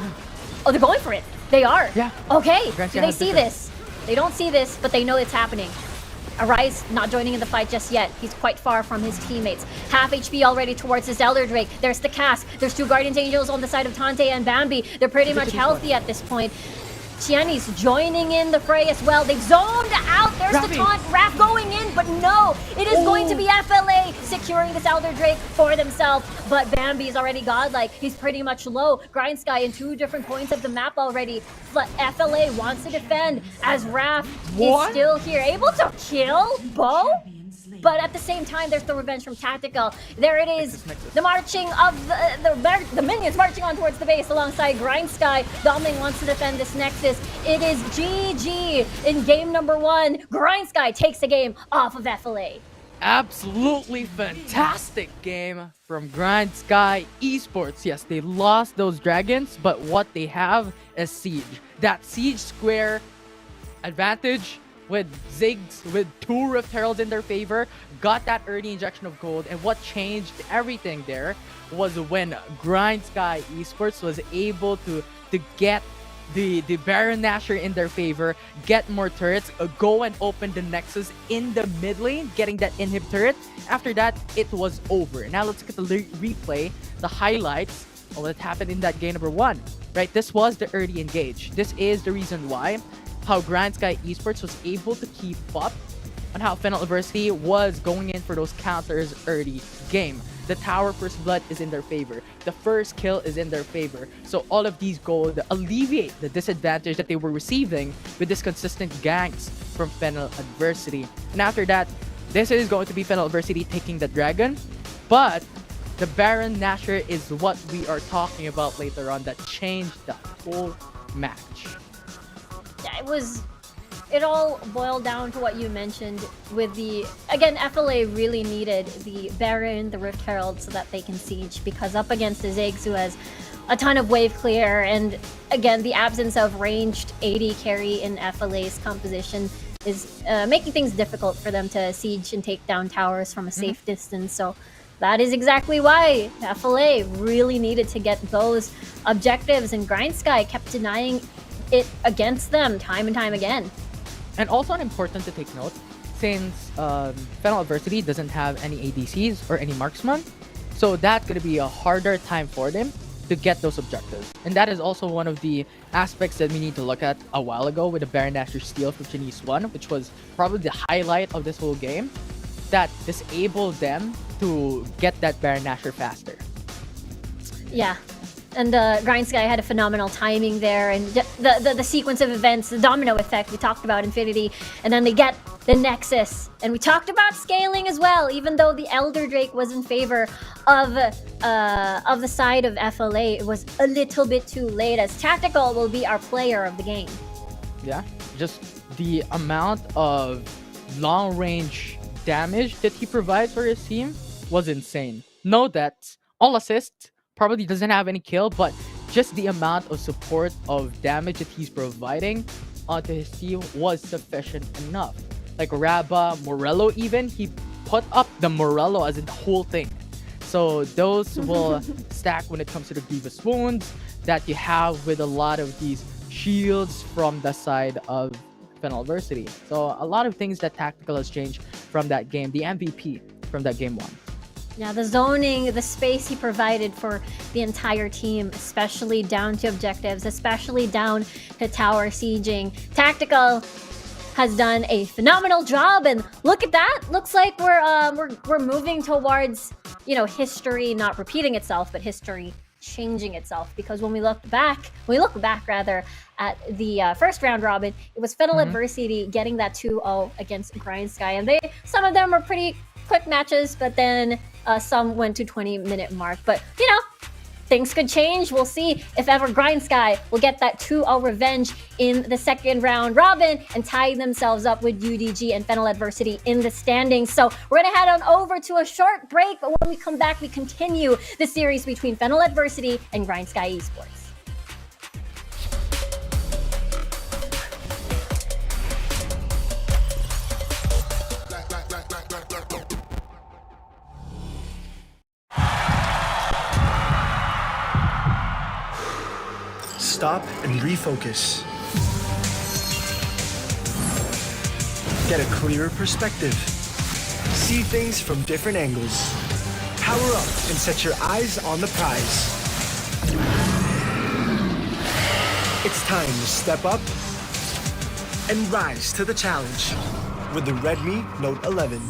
Oh, they're going for it. They are. Yeah. Okay. Grindsky Do they has see the this? They don't see this, but they know it's happening. Arise not joining in the fight just yet. He's quite far from his teammates. Half HP already towards his Elder Drake. There's the cask. There's 2 Guardian's Angels on the side of Tante and Bambi. They're pretty much healthy at this point. Chiani's joining in the fray as well. They've zoned out. There's the taunt. Raph going in, but no. It is going to be FLA securing this Elder Drake for themselves. But Bambi's already godlike. He's pretty much low. Grindsky in 2 different points of the map already. FLA wants to defend as Raph is still here. Able to kill Bo? But at the same time, there's the revenge from Tactical. There it is, the marching of the minions marching on towards the base alongside Grindsky. Domling wants to defend this Nexus. It is GG in game number 1. Grindsky takes the game off of FLA. Absolutely fantastic game from Grindsky Esports. Yes, they lost those dragons, but what they have is Siege. That Siege square advantage with Ziggs, with 2 Rift Heralds in their favor, got that early injection of gold. And what changed everything there was when Grindsky Esports was able to get the Baron Nashor in their favor, get more turrets, go and open the Nexus in the mid lane, getting that inhib turret. After that, it was over. Now let's look at the replay, the highlights of what happened in that game number 1. Right, this was the early engage. This is the reason why how Grindsky Esports was able to keep up on how Fennel University was going in for those counters early game. The tower first blood is in their favor. The first kill is in their favor. So all of these gold alleviate the disadvantage that they were receiving with this consistent ganks from Fennel Adversity. And after that, this is going to be Fennel Adversity taking the dragon. But the Baron Nashor is what we are talking about later on that changed the whole match. Yeah, it all boiled down to what you mentioned with again, FLA really needed the Baron, the Rift Herald, so that they can siege, because up against the Ziggs, who has a ton of wave clear, and again, the absence of ranged AD carry in FLA's composition is making things difficult for them to siege and take down towers from a safe distance. So that is exactly why FLA really needed to get those objectives, and Grindsky kept denying it against them time and time again. And also important to take note, since Fennel Adversity doesn't have any ADCs or any marksman, so that's going to be a harder time for them to get those objectives. And that is also one of the aspects that we need to look at a while ago with the Baron Nashor steal from Chinese 1, which was probably the highlight of this whole game, that disabled them to get that Baron Nashor faster. Yeah. And Grindsky had a phenomenal timing there, and the sequence of events, the domino effect, we talked about Infinity, and then they get the Nexus. And we talked about scaling as well, even though the Elder Drake was in favor of the side of FLA, it was a little bit too late, as Tactical will be our player of the game. Yeah, just the amount of long-range damage that he provides for his team was insane. No deaths, all assists, probably doesn't have any kill, but just the amount of support of damage that he's providing onto his team was sufficient enough. Like Rabba, Morello even, he put up the Morello as in the whole thing. So those will stack when it comes to the grievous wounds that you have with a lot of these shields from the side of Fennel Adversity. So a lot of things that Tactical has changed from that game, the MVP from that game 1. Yeah, the zoning, the space he provided for the entire team, especially down to objectives, especially down to tower sieging. Tactical has done a phenomenal job, and look at that. Looks like we're moving towards, you know, history not repeating itself, but history changing itself. Because when we look back rather at the first round robin, it was Fennel Adversity getting that 2-0 against Grindsky, and some of them were pretty quick matches, but then some went to 20-minute mark. But you know, things could change. We'll see if ever Grindsky will get that 2-0 revenge in the second round robin and tie themselves up with UDG and Fennel Adversity in the standings. So we're gonna head on over to a short break, but when we come back, we continue the series between Fennel Adversity and Grindsky Esports. Stop and refocus. Get a clearer perspective. See things from different angles. Power up and set your eyes on the prize. It's time to step up and rise to the challenge with the Redmi Note 11.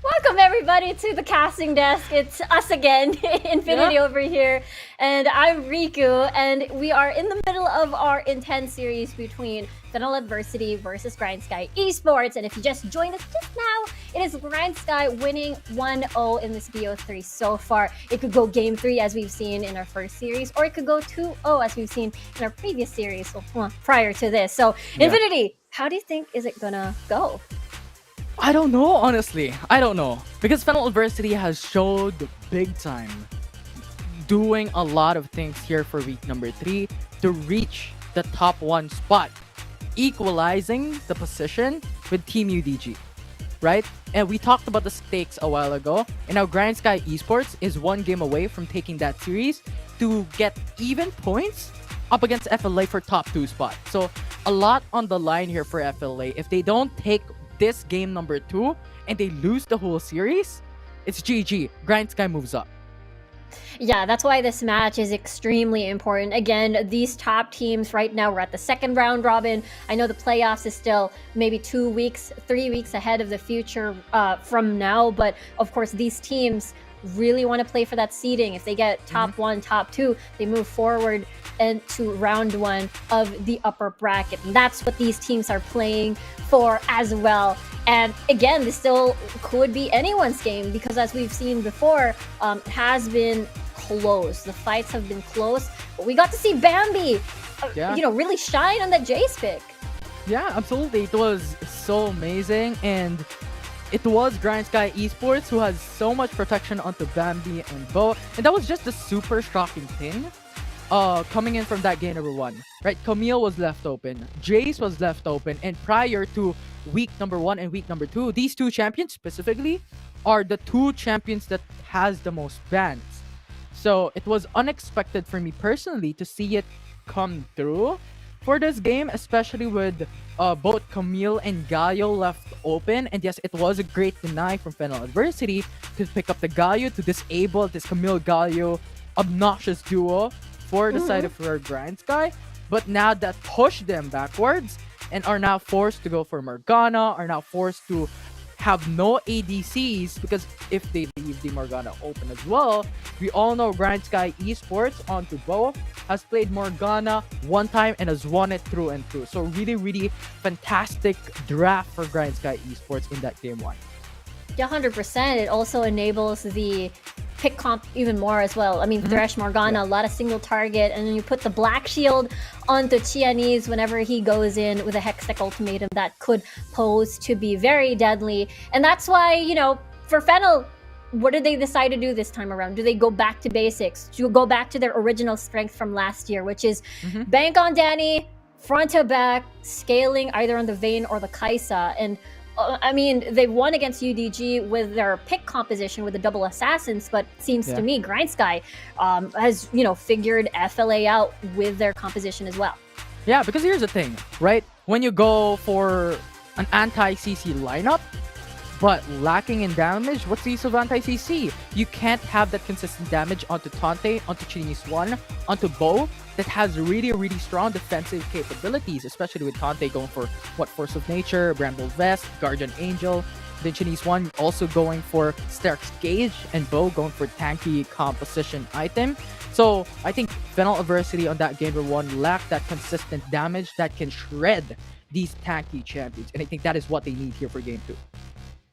Welcome everybody to the casting desk. It's us again, Infinity over here, and I'm Riku, and we are in the middle of our intense series between Fennel Adversity versus Grindsky Esports. And if you just joined us just now, it is Grindsky winning 1-0 in this BO3 so far. It could go game 3 as we've seen in our first series, or it could go 2-0 as we've seen in our previous series prior to this. So Infinity, how do you think is it gonna go? I don't know, honestly. I don't know. Because Fennel Adversity has showed big time doing a lot of things here for week number 3 to reach the top 1 spot, equalizing the position with Team UDG, right? And we talked about the stakes a while ago, and now Grindsky Esports is 1 game away from taking that series to get even points up against FLA for top 2 spot. So a lot on the line here for FLA. If they don't take this game number 2 and they lose the whole series, it's GG. Grindsky moves up. Yeah, that's why this match is extremely important. Again, these top teams right now, we're at the second round robin. I know the playoffs is still maybe 2 weeks, 3 weeks ahead of the future from now, but of course these teams really want to play for that seeding. If they get top 1, top 2, they move forward and to round 1 of the upper bracket. And that's what these teams are playing for as well. And again, this still could be anyone's game because as we've seen before, it has been close. The fights have been close, but we got to see Bambi, really shine on that Jace pick. Yeah, absolutely. It was so amazing. And it was Grindsky Esports who has so much protection onto Bambi and Bo, and that was just the super shocking thing. Coming in from that game number 1, right? Camille was left open, Jace was left open, and prior to week number 1 and week number 2, these two champions specifically are the two champions that has the most bans. So it was unexpected for me personally to see it come through for this game, especially with both Camille and Galio left open. And yes, it was a great deny from Fennel Adversity to pick up the Galio to disable this Camille-Galio obnoxious duo for the side of her Grindsky. But now that pushed them backwards and are now forced to go for Morgana, are now forced to have no ADCs, because if they leave the Morgana open as well, we all know Grindsky Esports onto Bo has played Morgana one time and has won it through and through. So really, really fantastic draft for Grindsky Esports in that game 1. Yeah, 100%. It also enables the pick comp even more as well. I mean, Thresh, Morgana, a lot of single target, and then you put the Black Shield onto Qeon whenever he goes in with a Hextech Ultimatum that could pose to be very deadly. And that's why, you know, for Fennel, what did they decide to do this time around? Do they go back to basics? Do you go back to their original strength from last year, which is bank on Danny, front to back, scaling either on the Vayne or the Kai'Sa? And I mean, they won against UDG with their pick composition with the double assassins, but seems to me Grindsky has, you know, figured FLA out with their composition as well. Yeah, because here's the thing, right? When you go for an anti-CC lineup, but lacking in damage, what's the use of anti-CC? You can't have that consistent damage onto Tante, onto Chinese 1, onto Bo, that has really, really strong defensive capabilities, especially with Tante going for, Force of Nature, Bramble Vest, Guardian Angel, then Chinese 1 also going for Stark's Gauge, and Bo going for tanky composition item. So I think Fennel Adversity on that game 1 lacked that consistent damage that can shred these tanky champions, and I think that is what they need here for game 2.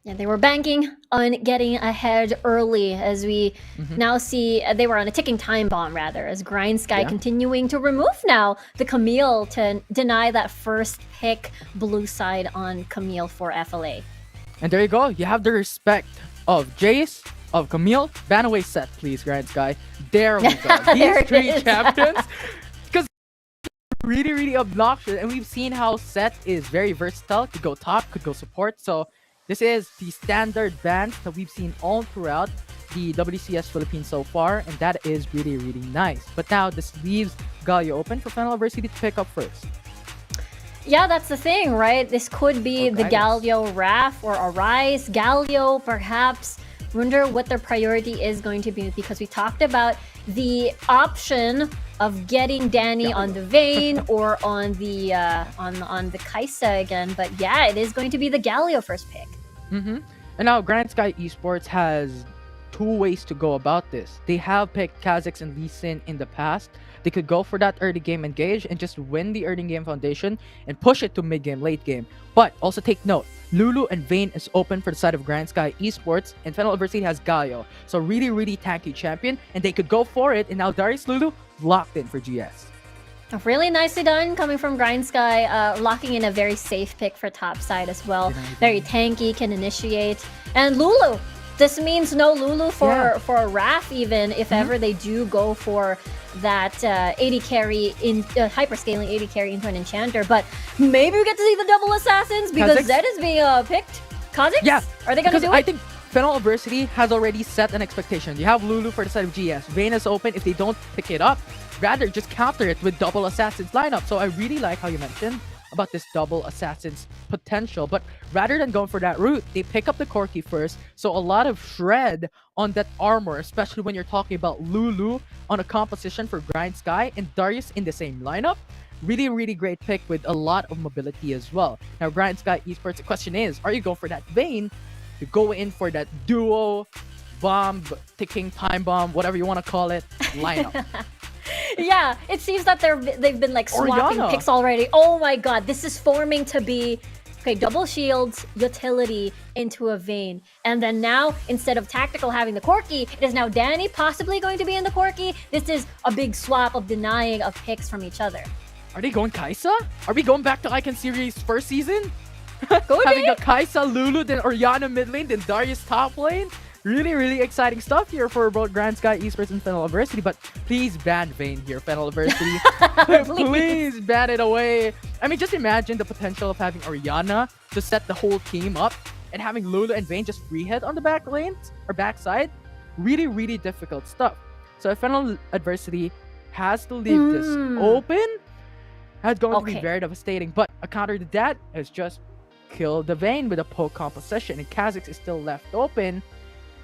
Yeah, they were banking on getting ahead early, as we now see they were on a ticking time bomb, rather, as Grindsky continuing to remove now the Camille to deny that first pick blue side on Camille for FLA. And there you go. You have the respect of Jace, of Camille. Ban away Set, please, Grindsky. There we go. There These it three is. champions. Because really, really obnoxious. And we've seen how Set is very versatile. Could go top, could go support. So this is the standard bans that we've seen all throughout the WCS Philippines so far, and that is really, really nice. But now this leaves Galio open for Fennel Adversity to pick up first. Yeah, that's the thing, right? This could be the Galio Raph or Arise. Galio, perhaps. Wonder what their priority is going to be, because we talked about the option of getting Danny on the Vayne or on the Kai'Sa again. But yeah, it is going to be the Galio first pick. And now Grindsky Esports has two ways to go about this. They have picked Kha'Zix and Lee Sin in the past. They could go for that early game engage and just win the early game foundation and push it to mid game, late game. But also take note, Lulu and Vayne is open for the side of Grindsky Esports, and Fennel Adversity has Galio. So really, really tanky champion, and they could go for it. And now Darius Lulu locked in for GS. Really nicely done coming from Grindsky, locking in a very safe pick for top side as well. Very tanky, can initiate. And Lulu! This means no Lulu for Raph, even if ever they do go for that 80 carry in hyperscaling 80 carry into an enchanter. But maybe we get to see the double assassins because Kha'Zix? Zed is being picked. Kha'Zix? Yeah. Are they going to Because do I it? think Fennel Adversity has already set an expectation. You have Lulu for the side of GS. Vayne is open. If they don't pick it up, rather just counter it with double assassins lineup. So I really like how you mentioned about this double assassins potential, but rather than going for that route, they pick up the Corki first, so a lot of shred on that armor, especially when you're talking about Lulu on a composition for Grindsky and Darius in the same lineup. Really, really great pick with a lot of mobility as well. Now, Grindsky Esports, the question is, are you going for that Vayne to go in for that duo, bomb, ticking time bomb, whatever you want to call it, lineup? Yeah, it seems that they've been like swapping Oriana. picks already. Oh my god, this is forming to be double shields, utility into a Vayne. And then now, instead of Tactical having the Corki, it is now Danny possibly going to be in the Corki. This is a big swap of denying of picks from each other. Are they going Kai'Sa? Are we going back to Icon Series first season? Having a Kaisa, Lulu, then Oriana mid lane, then Darius top lane. Really, really exciting stuff here for both Grand Sky Esports and Fennel University. But please ban Vayne here, Fennel University. Please ban it away. I mean, just imagine the potential of having Oriana to set the whole team up and having Lulu and Vayne just free hit on the back lanes or backside. Really, really difficult stuff. So if Fennel Adversity has to leave this open, that's going to be very devastating. But a counter to that is just kill the Vayne with a poke composition, and Kha'Zix is still left open.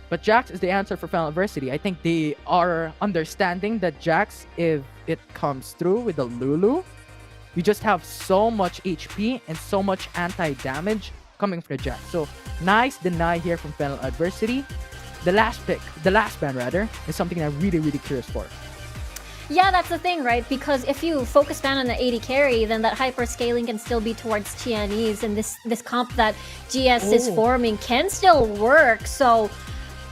But Jax is the answer for Fennel Adversity. I think they are understanding that Jax, if it comes through with the Lulu, we just have so much HP and so much anti-damage coming from the Jax. So nice deny here from Fennel Adversity. The last ban rather, is something I'm really, really curious for. Yeah, that's the thing, right? Because if you focus ban on the 80 carry, then that hyper scaling can still be towards Qeonese, and this comp that GS is forming can still work. So,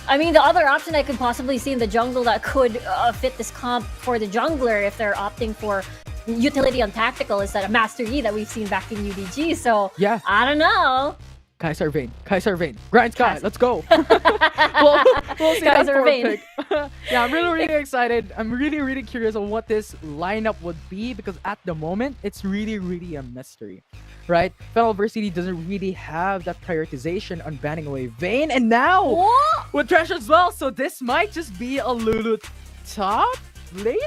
I mean, the other option I could possibly see in the jungle that could fit this comp for the jungler if they're opting for utility on tactical is that a Master Yi that we've seen back in UDG. So, yeah, I don't know. Kaiser Vayne. Grind Sky, let's go. we'll see that for pick. Yeah, I'm really, really excited. I'm really, really curious on what this lineup would be, because at the moment, it's really, really a mystery, right? Fennel University doesn't really have that prioritization on banning away Vayne, and now with Trash as well, so this might just be a Lulu top lane?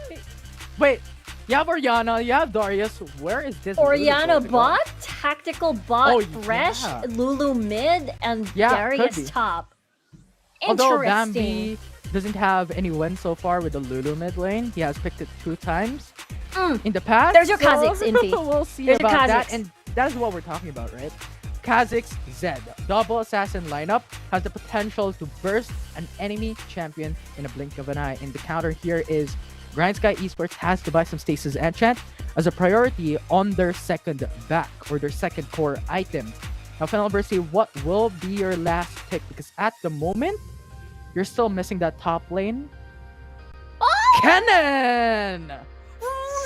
Wait, you have Oriana, you have Darius. Where is this? Oriana bot, tactical bot, fresh, Lulu mid, and Darius top. Although Bambi doesn't have any win so far with the Lulu mid lane, he has picked it 2 times in the past. There's your Kha'Zix, Infi. We'll see about that, and that's what we're talking about, right? Kha'Zix Zed, double assassin lineup, has the potential to burst an enemy champion in a blink of an eye. And the counter here is Grindsky Esports has to buy some stasis enchant as a priority on their second back or their second core item. Now, Fennel University, what will be your last pick? Because at the moment, you're still missing that top lane. Kennen!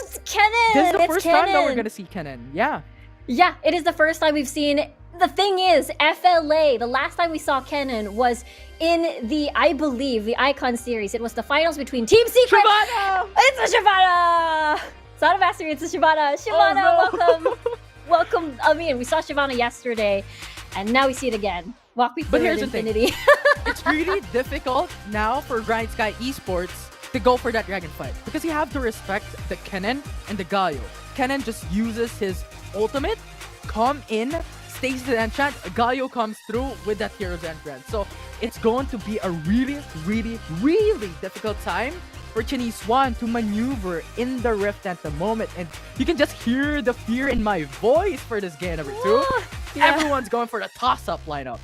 It's Kennen! This is the first time that we're gonna see Kennen. Yeah. Yeah, it is the first time we've seen. The thing is, FLA, the last time we saw Kennen was in the, I believe, the Icon series. It was the finals between Team Secret. Shyvana! It's a Shyvana! It's not a Mastery, it's a Shyvana. Shyvana, welcome. Welcome. I mean, we saw Shyvana yesterday, and now we see it again. Walk me through here's the infinity. It's really difficult now for Grindsky Esports to go for that dragon fight, because you have to respect the Kennen and the Galio. Kennen just uses his ultimate, come in, stays the enchant, Galio comes through with that Hero's Entrance. So it's going to be a really, really, really difficult time for Chinese Swan to maneuver in the Rift at the moment. And you can just hear the fear in my voice for this game number 2. Yeah. Everyone's going for the toss-up lineup.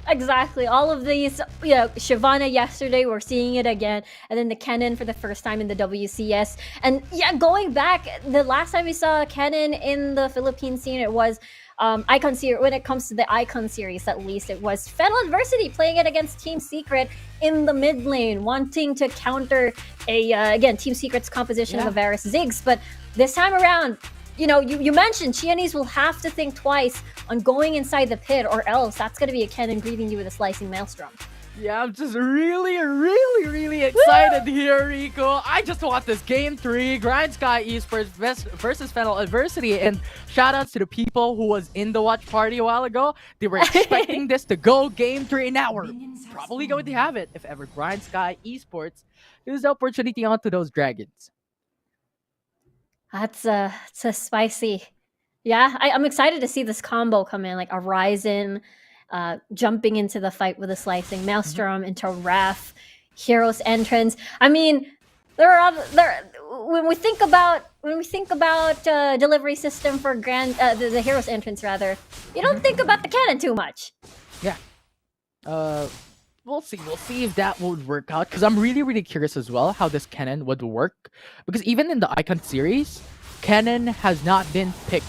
Exactly. All of these, you know, Shyvana yesterday, we're seeing it again. And then the Kennen for the first time in the WCS. And yeah, going back, the last time we saw Kennen in the Philippine scene, it was Icon series. When it comes to the Icon series, at least, it was Fennel Adversity playing it against Team Secret in the mid lane, wanting to counter again, Team Secret's composition of the Varus Ziggs. But this time around, you know, you mentioned Qeonese will have to think twice on going inside the pit, or else that's going to be a Kennen greeting you with a slicing maelstrom. Yeah, I'm just really, really, really excited here, Rico. I just want this game 3, Grindsky Esports versus Fennel Adversity. And shoutouts to the people who was in the watch party a while ago. They were expecting this to go game 3. Now we're probably going to have it if ever Grindsky Esports gives the opportunity onto those dragons. That's it's a spicy. Yeah, I'm excited to see this combo come in, like a Ryzen jumping into the fight with a slicing Maelstrom into Wrath, Hero's Entrance. I mean, when we think about delivery system for the Hero's Entrance rather, you don't think about the Kennen too much. Yeah. We'll see if that would work out, because I'm really, really curious as well how this Kennen would work, because even in the Icon series, Kennen has not been picked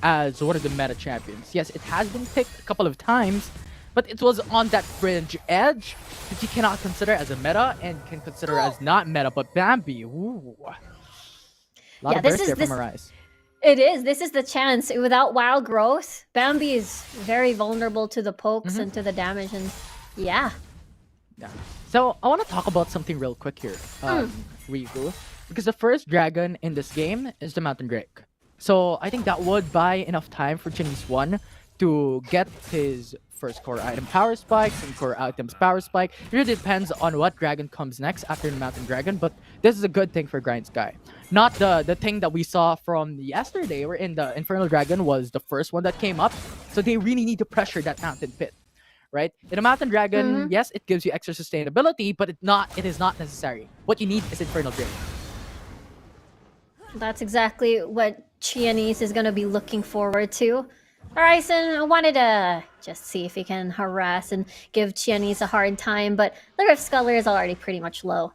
as one of the meta champions. Yes, it has been picked a couple of times, but it was on that fringe edge that you cannot consider as a meta and can consider as not meta. But Bambi, ooh, a lot of burst there from her eyes. It is. This is the chance. Without wild growth, Bambi is very vulnerable to the pokes and to the damage. And yeah, Yeah. So I want to talk about something real quick here, Riku, because the first dragon in this game is the Mountain Drake. So I think that would buy enough time for Chinese One to get his first core item power spikes and core items power spike. It really depends on what dragon comes next after the Mountain Dragon, but this is a good thing for Grindsky. Not the thing that we saw from yesterday, where in the Infernal Dragon was the first one that came up. So they really need to pressure that Mountain Pit. Right? In a Mountain Dragon, yes, it gives you extra sustainability, but it is not necessary. What you need is Infernal Drake. that's exactly what Qeon is going to be looking forward to. Horizon, I wanted to just see if he can harass and give Qeon a hard time, but the Rift Scholar is already pretty much low.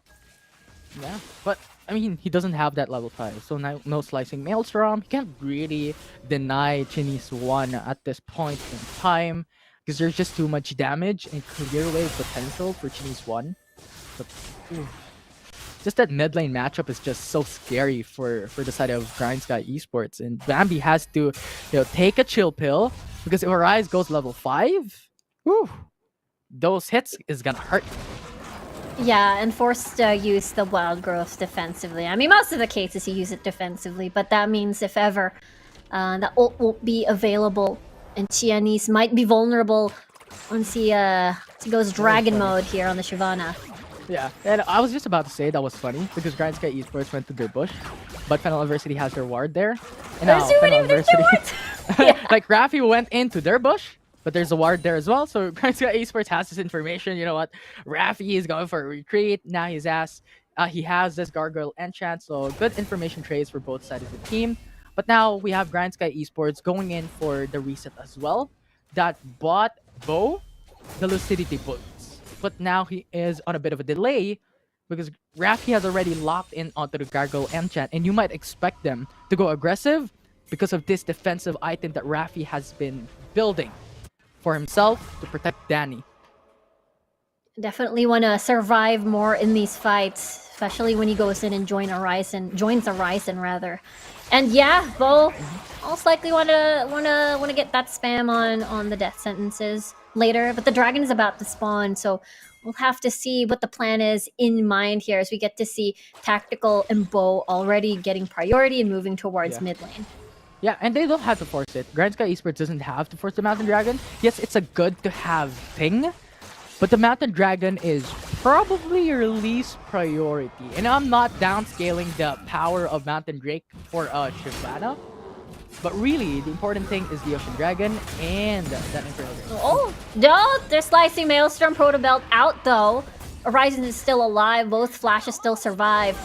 Yeah, but I mean, he doesn't have that level 5, so no slicing Maelstrom. He can't really deny Chinese One at this point in time because there's just too much damage and clear wave potential for Chinese One. But just that mid lane matchup is just so scary for the side of Grindsky Esports, and Bambi has to take a chill pill because if Arise goes level 5, those hits is gonna hurt. Yeah, and forced to use the wild growth defensively. I mean, most of the cases he use it defensively, but that means if ever that ult won't be available, and Qeon might be vulnerable once he goes dragon mode here on the Shyvana. Yeah, and I was just about to say that was funny because Grindsky Esports went to their bush, but Fennel University has their ward there. And now Fennel University, like Rafi went into their bush, but there's a ward there as well. So Grindsky Esports has this information. You know what? Rafi is going for a retreat. Now he has this gargoyle enchant, so good information trades for both sides of the team. But now we have Grindsky Esports going in for the reset as well. That bought Bo the Lucidity boots. But now he is on a bit of a delay because Rafi has already locked in onto the gargoyle enchant, and you might expect them to go aggressive because of this defensive item that Rafi has been building for himself to protect Danny. Definitely want to survive more in these fights, especially when he goes in and joins Horizon rather. And yeah, Bo most likely wanna get that spam on the death sentences later, but the dragon is about to spawn, so we'll have to see what the plan is in mind here as we get to see Tactical and Bo already getting priority and moving towards mid lane. Yeah, and they don't have to force it. Grindsky Esports doesn't have to force the Mountain Dragon. Yes, it's a good to have thing, but the Mountain Dragon is probably your least priority. And I'm not downscaling the power of Mountain Drake for Shyvana, but really, the important thing is the Ocean Dragon and that Infernal Dragon. Oh, no, they're slicing Maelstrom Proto Belt out though. Horizon is still alive, both flashes still survive.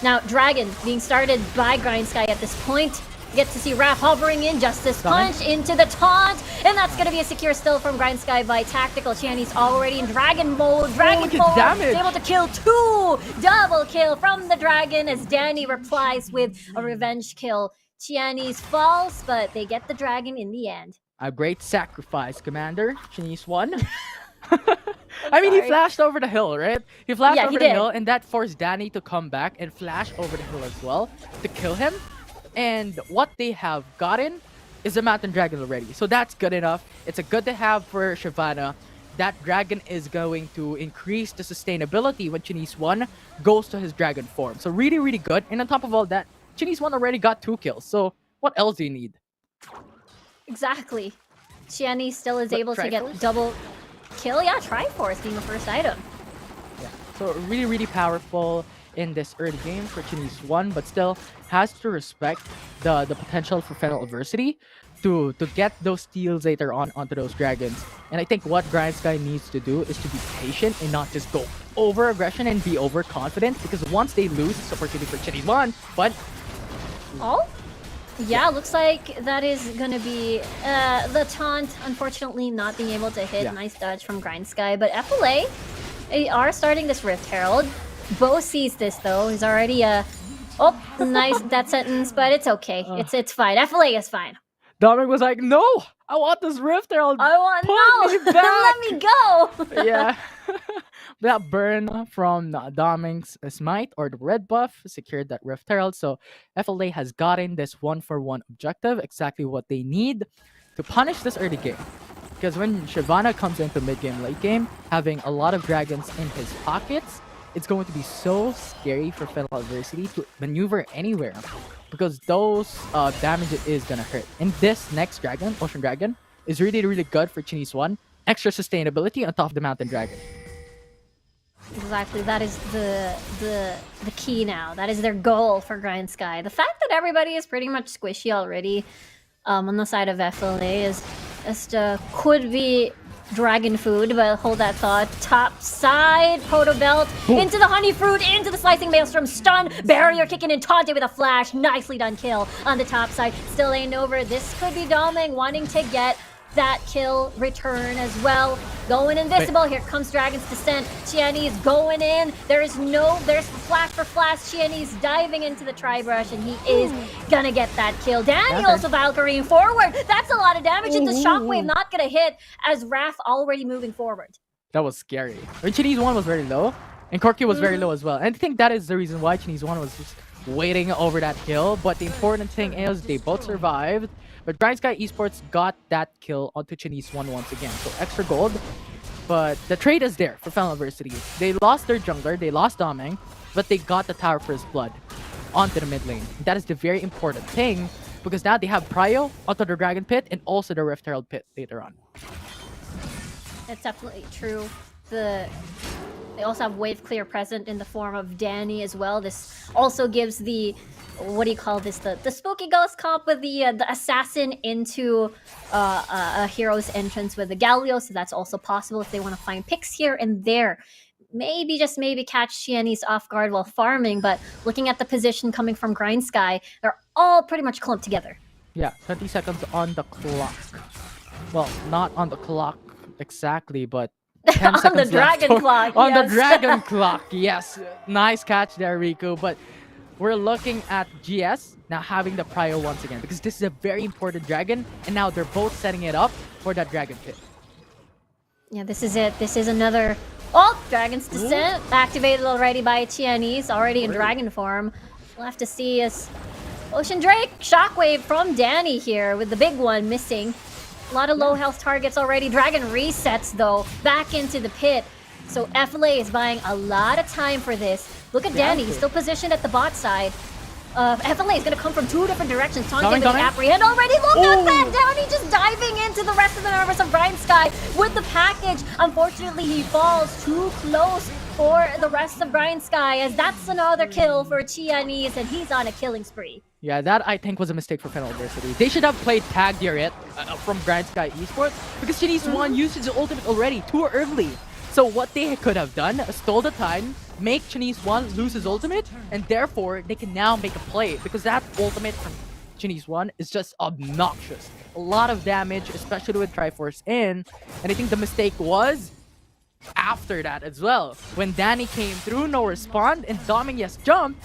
Now, Dragon being started by Grindsky at this point. Get to see Raph hovering in, Justice Punch into the taunt, and that's gonna be a secure still from Grindsky by Tactical. Qeon's already in Dragon mode. Dragon mode is able to kill 2! Double kill from the Dragon as Danny replies with a revenge kill. Qeon's falls, but they get the Dragon in the end. A great sacrifice, Commander. Chinese One. I mean, he flashed over the hill, right? He flashed over the hill, and that forced Danny to come back and flash over the hill as well to kill him. And what they have gotten is a Mountain Dragon already. So that's good enough. It's a good to have for Shyvana. That dragon is going to increase the sustainability when Chinese One goes to his dragon form. So really, really good. And on top of all that, Chinese One already got 2 kills. So what else do you need? Exactly. Qeon still is able to get double kill. Yeah, Triforce being the first item. Yeah. So really, really powerful in this early game for Chinese One, but still has to respect the potential for Fennel Adversity to get those steals later on onto those dragons. And I think what Grindsky needs to do is to be patient and not just go over aggression and be overconfident, because once they lose, it's opportunity for Chinese One. But yeah, looks like that is gonna be the taunt, unfortunately not being able to hit. Nice dodge from Grindsky, but FLA, they are starting this Rift Herald. Bo sees this though. He's already nice that sentence, but it's okay. It's fine. FLA is fine. Dominic was like, "No, I want this Rift Herald. I want Put me back. Let me go." Yeah. that burn from Doming's Smite or the red buff secured that Rift Herald. So FLA has gotten this 1-for-1 objective, exactly what they need to punish this early game. Because when Shyvana comes into mid game, late game, having a lot of dragons in his pockets, it's going to be so scary for Fennel Adversity to maneuver anywhere. Because those damage is gonna hurt. And this next dragon, Ocean Dragon, is really, really good for Chinese One. Extra sustainability on top of the Mountain Dragon. Exactly, that is the key now. That is their goal for Grindsky. The fact that everybody is pretty much squishy already on the side of FLA is just could be dragon food, but hold that thought. Top side, Proto Belt, into the Honey Fruit, into the Slicing Maelstrom, stun, barrier kicking in, Tante with a flash, nicely done kill on the top side. Still ain't over. This could be Doming wanting to get that kill return as well. Going invisible. Here comes Dragon's Descent. Chiani's going in. There's flash for flash. Chiani's diving into the Tri-Brush, and he is gonna get that kill. Danny also Valkyrie forward. That's a lot of damage. And the Shockwave not gonna hit as Raph already moving forward. That was scary. When Chinese One was very low, and Corky was very low as well. And I think that is the reason why Chinese One was just waiting over that kill. But the important thing is they both survived. But Grindsky Esports got that kill onto Chinese One once again. So extra gold. But the trade is there for Fennel Adversity. They lost their jungler, they lost Doming, but they got the Tower for his blood onto the mid lane. That is the very important thing, because now they have Prio onto the Dragon Pit and also the Rift Herald Pit later on. That's definitely true. They also have Wave Clear present in the form of Danny as well. This also gives the, what do you call this? The Spooky Ghost comp with the assassin into a hero's entrance with the Galio. So that's also possible if they want to find picks here and there. Maybe, just maybe, catch Chiani's off guard while farming. But looking at the position coming from Grindsky, they're all pretty much clumped together. Yeah, 20 seconds on the clock. Well, not on the clock exactly, but 10 on seconds the left. dragon clock. On the yes. dragon clock, yes. Nice catch there, Riku. But we're looking at GS now having the Prio once again, because this is a very important dragon, and now they're both setting it up for that Dragon Pit. Yeah, this is it. This is another... Oh, Dragon's Descent activated already by Chiani's, already in dragon form. We'll have to see as Ocean Drake, Shockwave from Danny here with the big one missing. A lot of low health targets already. Dragon resets though, back into the pit. So FLA is buying a lot of time for this. Look at Danny, he's still positioned at the bot side. FLA is going to come from two different directions. Taunting with the apprehend already. Look at that! Danny just diving into the rest of the members of Grindsky with the package. Unfortunately, he falls too close for the rest of Grindsky, as that's another kill for Chiani's, and he's on a killing spree. Yeah, that I think was a mistake for Fennel Adversity. They should have played Tag Direct from Grindsky Esports, because Chinese One used his ultimate already too early. So what they could have done, stole the time, make Chinese One lose his ultimate, and therefore they can now make a play, because that ultimate from Chinese One is just obnoxious. A lot of damage, especially with Triforce in, and I think the mistake was after that as well. When Danny came through, no respond, and Doming yes jumped,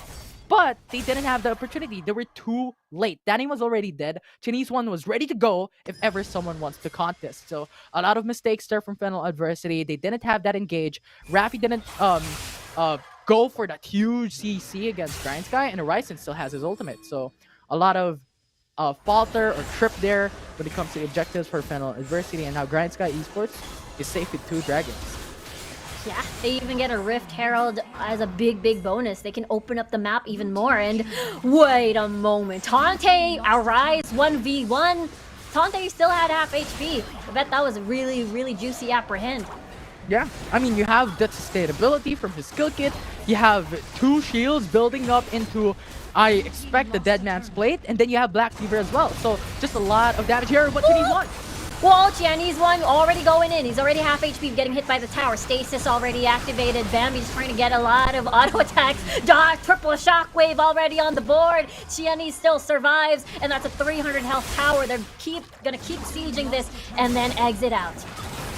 but they didn't have the opportunity. They were too late. Danny was already dead. Chinese One was ready to go if ever someone wants to contest. So a lot of mistakes there from Fennel Adversity. They didn't have that engage. Rafi didn't go for that huge CC against Grindsky, and Horizon still has his ultimate. So a lot of falter or trip there when it comes to the objectives for Fennel Adversity, and now Grindsky Esports is safe with 2 dragons. Yeah, they even get a Rift Herald as a big bonus. They can open up the map even more. And wait a moment, Tante Arise 1v1. Tante still had half HP. I bet that was a really juicy apprehend. Yeah, I mean, you have that sustainability from his skill kit. You have 2 shields building up into, I expect, the Dead Man's Plate. And then you have Black Fever as well. So just a lot of damage here. What Chinese want? Well, Chiani's One already going in. He's already half HP, getting hit by the tower. Stasis already activated. Bambi's trying to get a lot of auto attacks. Triple Shockwave already on the board. Chiani still survives, and that's a 300 health tower. They're gonna keep sieging this and then exit out.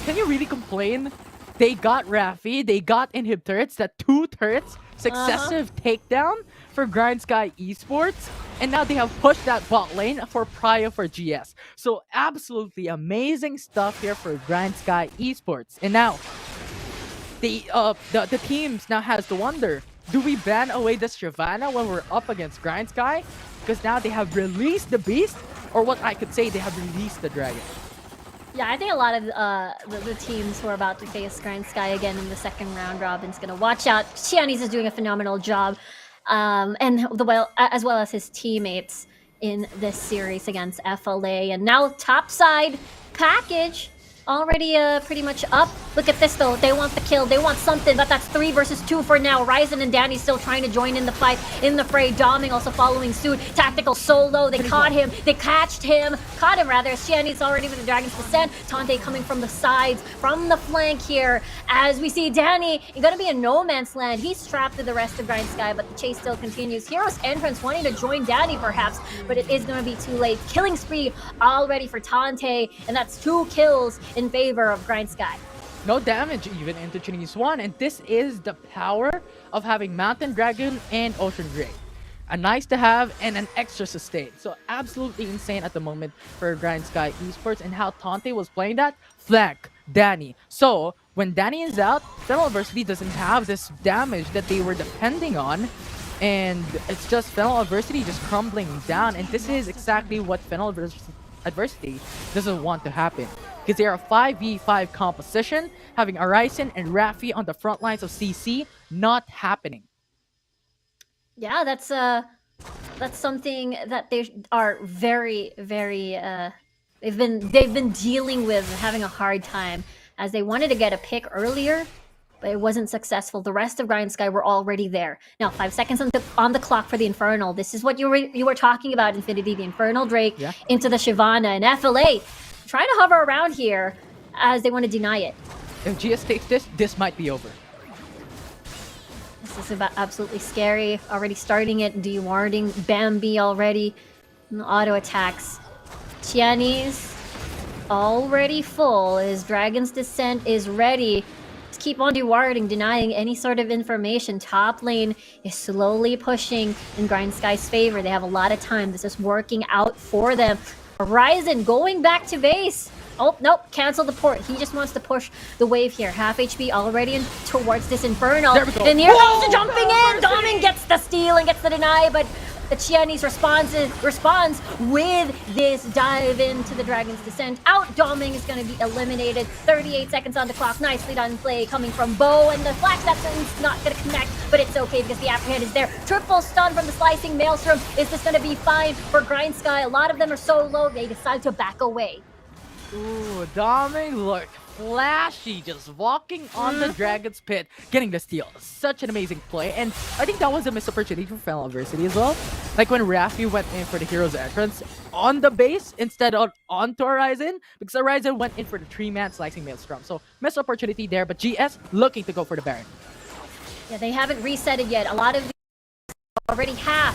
Can you really complain? They got Rafi, they got inhib turrets, that 2 turrets, successive takedown for Grindsky Esports, and now they have pushed that bot lane for Prio for GS. So absolutely amazing stuff here for Grindsky Esports. And now, the teams now has to wonder, do we ban away the Shyvana when we're up against Grindsky? Because now they have released the beast, or what I could say, they have released the dragon. Yeah, I think a lot of the teams who are about to face Grindsky again in the second round robin's gonna watch out. Qeon is doing a phenomenal job, and as well as his teammates in this series against FLA. And now topside package already pretty much up. Look at this though, they want the kill, they want something, but that's 3 versus 2 for now. Ryzen and Danny still trying to join in the fight, in the fray. Doming also following suit. Tactical solo, they caught him, they caught him rather. Shiani's already with the Dragon's Descent. Tante coming from the sides, from the flank here, as we see Danny gonna be in no man's land. He's trapped to the rest of Grindsky, but the chase still continues. Hero's Entrance wanting to join Danny perhaps, but it is gonna be too late. Killing spree already for Tante, and that's 2 kills in favor of Grindsky. No damage even into Chinese 1, and this is the power of having Mountain Dragon and Ocean Grey. A nice to have and an extra sustain. So absolutely insane at the moment for Grindsky Esports, and how Tante was playing that flank Danny. So when Danny is out, Fennel Adversity doesn't have this damage that they were depending on, and it's just Fennel Adversity just crumbling down, and this is exactly what Fennel Adversity doesn't want to happen. Because they are a 5v5 composition, having Arisen and Rafi on the front lines of CC, not happening. Yeah, that's something that they are very, very they've been dealing with, having a hard time, as they wanted to get a pick earlier, but it wasn't successful. The rest of Grindsky were already there. Now 5 seconds on the clock for the Infernal. This is what you were talking about, Infinity, the Infernal Drake into the Shyvana, and FLA trying to hover around here as they want to deny it. If GS takes this might be over. This is about absolutely scary. Already starting it, dewarding Bambi already. Auto attacks. Chinese already full. His Dragon's Descent is ready. Just keep on dewarding, denying any sort of information. Top lane is slowly pushing in Grindsky's favor. They have a lot of time. This is working out for them. Horizon going back to base. Oh, nope, cancel the port. He just wants to push the wave here. Half HP already towards this Infernal. There we go. And here comes the jumping in. Doming gets the steal and gets the deny, but the Chinese responds with this dive into the Dragon's Descent. Out Doming is going to be eliminated. 38 seconds on the clock. Nicely done play coming from Bo, and the flash that's not going to connect, but it's okay because the apprehend is there. Triple stun from the slicing Maelstrom. Is this going to be fine for Grindsky? A lot of them are so low, they decide to back away. Ooh, Doming look flashy, just walking on the Dragon's Pit, getting the steal. Such an amazing play, and I think that was a missed opportunity for Fennel Adversity as well. Like when Rafi went in for the Hero's Entrance on the base instead of onto Horizon, because Horizon went in for the 3-man slicing Maelstrom. So missed opportunity there, but GS looking to go for the Baron. Yeah, they haven't reset it yet. A lot of these already have.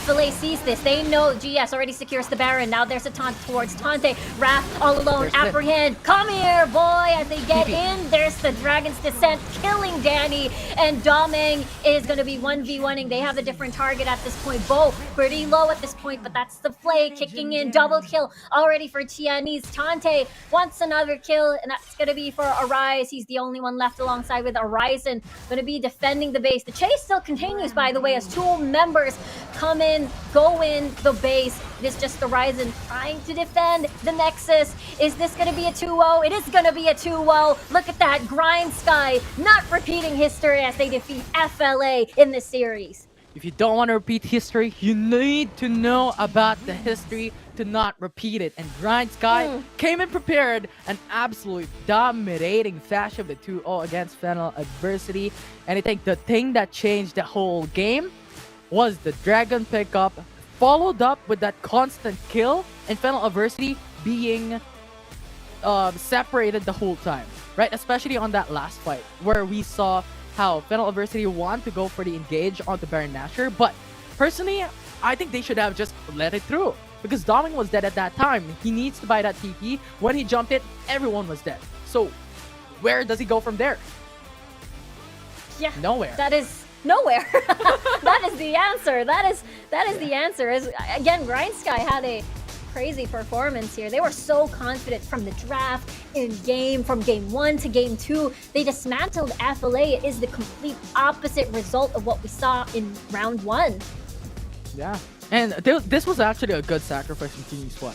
FLA sees this. They know GS already secures the Baron. Now there's a taunt towards Tante. Raph all alone. Apprehend. Come here, boy. As they get in, there's the Dragon's Descent killing Danny. And Doming is going to be 1v1ing. They have a different target at this point. Bo pretty low at this point, but that's the play. Kicking in. Double kill already for Chinese. Tante wants another kill, and that's going to be for Arise. He's the only one left alongside with Horizon. Going to be defending the base. The chase still continues, by the way, as 2 members come in, go in the base. It is just the Ryzen trying to defend the Nexus. Is this going to be a 2-0? It is going to be a 2-0. Look at that. Grindsky not repeating history as they defeat FLA in this series. If you don't want to repeat history, you need to know about the history to not repeat it. And Grindsky came in prepared, an absolute dominating fashion with 2-0 against Fennel Adversity. And I think the thing that changed the whole game was the Dragon pickup, followed up with that constant kill, and Fennel Adversity being separated the whole time, right? Especially on that last fight, where we saw how Fennel Adversity want to go for the engage onto Baron Nashor, but personally, I think they should have just let it through, because Doming was dead at that time. He needs to buy that TP. When he jumped it, everyone was dead. So where does he go from there? Yeah, nowhere. That is nowhere. That is the answer. That is the answer. As again, Grindsky had a crazy performance here. They were so confident from the draft, in game, from game 1 to game 2. They dismantled FLA. It is the complete opposite result of what we saw in round 1. Yeah. And this was actually a good sacrifice from Team East 1.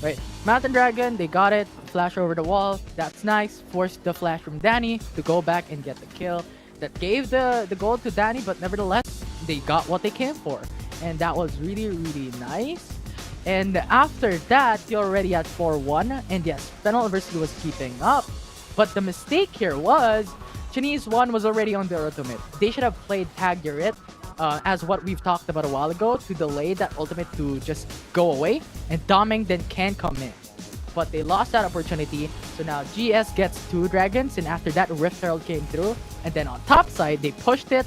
Right? Mountain Dragon, they got it. Flash over the wall. That's nice. Forced the flash from Danny to go back and get the kill. That gave the gold to Danny, but nevertheless, they got what they came for. And that was really, really nice. And after that, you're already at 4-1. And yes, Fennel University was keeping up. But the mistake here was Chinese 1 was already on their ultimate. They should have played Tag Your It, as what we've talked about a while ago, to delay that ultimate to just go away. And Doming then can come in. But they lost that opportunity. So now GS gets 2 dragons. And after that, Rift Herald came through. And then on top side, they pushed it.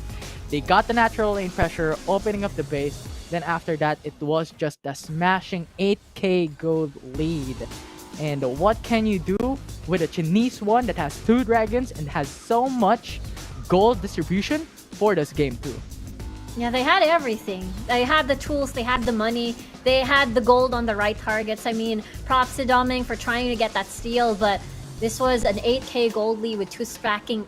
They got the natural lane pressure, opening up the base. Then after that, it was just a smashing 8k gold lead. And what can you do with a Chinese 1 that has 2 dragons and has so much gold distribution for this game too? Yeah, they had everything. They had the tools, they had the money, they had the gold on the right targets. I mean, props to Doming for trying to get that steal, but this was an 8k gold lead with 2 stacking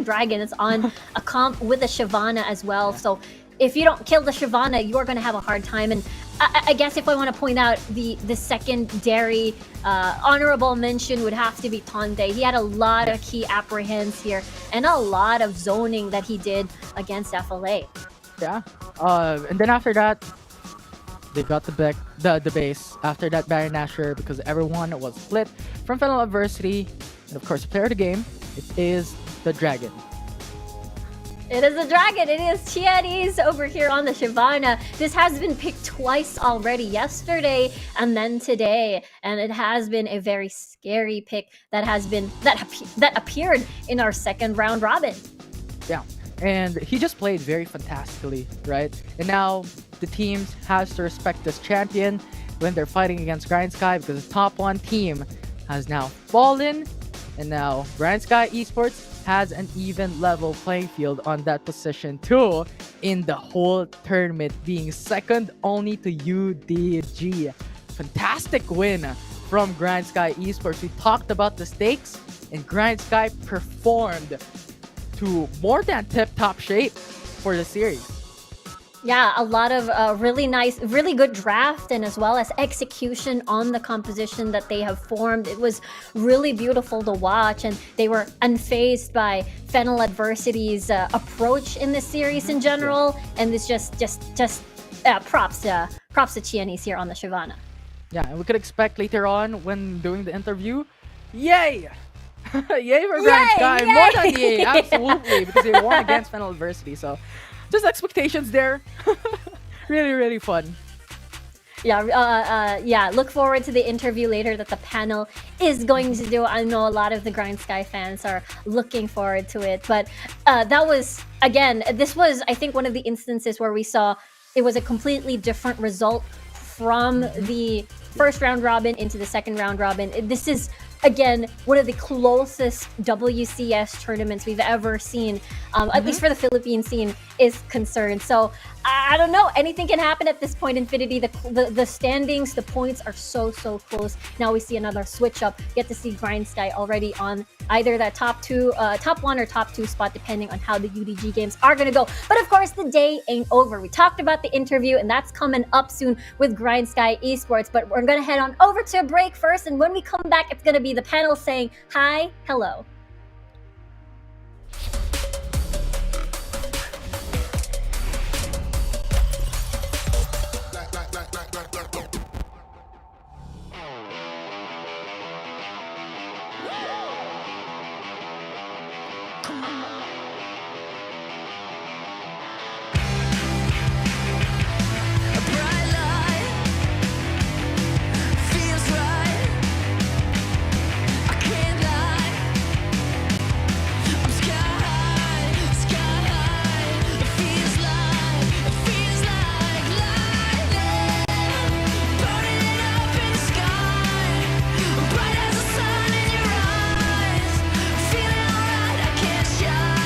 dragons on a comp with a Shyvana as well. So if you don't kill the Shyvana, you're going to have a hard time. And I guess if I want to point out the secondary honorable mention would have to be Tonde. He had a lot of key apprehends here and a lot of zoning that he did against FLA. Yeah. And then after that, they got the base. After that, Baron Nashor, because everyone was split from Fennel Adversity. And of course, the player of the game, it is the Dragon. It is a dragon. It is Qeon over here on the Shyvana. This has been picked twice already, yesterday and then today, and it has been a very scary pick that appeared in our second round robin. Yeah, and he just played very fantastically, right? And now the teams has to respect this champion when they're fighting against Grindsky, because the top 1 team has now fallen, and now Grindsky Esports has an even level playing field on that position too in the whole tournament, being second only to UDG. Fantastic win from Grindsky Esports. We talked about the stakes, and Grindsky performed to more than tip-top shape for the series. Yeah, a lot of really nice, really good draft, and as well as execution on the composition that they have formed. It was really beautiful to watch, and they were unfazed by Fennel Adversity's approach in this series in general. And it's just props to Qeon here on the Shyvana. Yeah, and we could expect later on when doing the interview, yay! Yay for Grindsky! Yay! More than yay, absolutely, because they won against Fennel Adversity. So just expectations there. Really, really fun. Yeah, look forward to the interview later that the panel is going to do. I know a lot of the Grindsky fans are looking forward to it. But that was, again, this was, I think, one of the instances where we saw it was a completely different result from the first round robin into the second round robin. This is, again, one of the closest WCS tournaments we've ever seen, at least for the Philippine scene is concerned. So I don't know, anything can happen at this point. Infinity, the standings, the points are so close. Now we see another switch up. Get to see Grindsky already on either that top 1 or top 2 spot, depending on how the UDG games are gonna go. But of course, the day ain't over. We talked about the interview, and that's coming up soon with Grindsky Esports. But we're gonna head on over to a break first, and when we come back, it's gonna be the panel saying hi, hello. Bright as the sun in your eyes, feeling alright, I can't shine.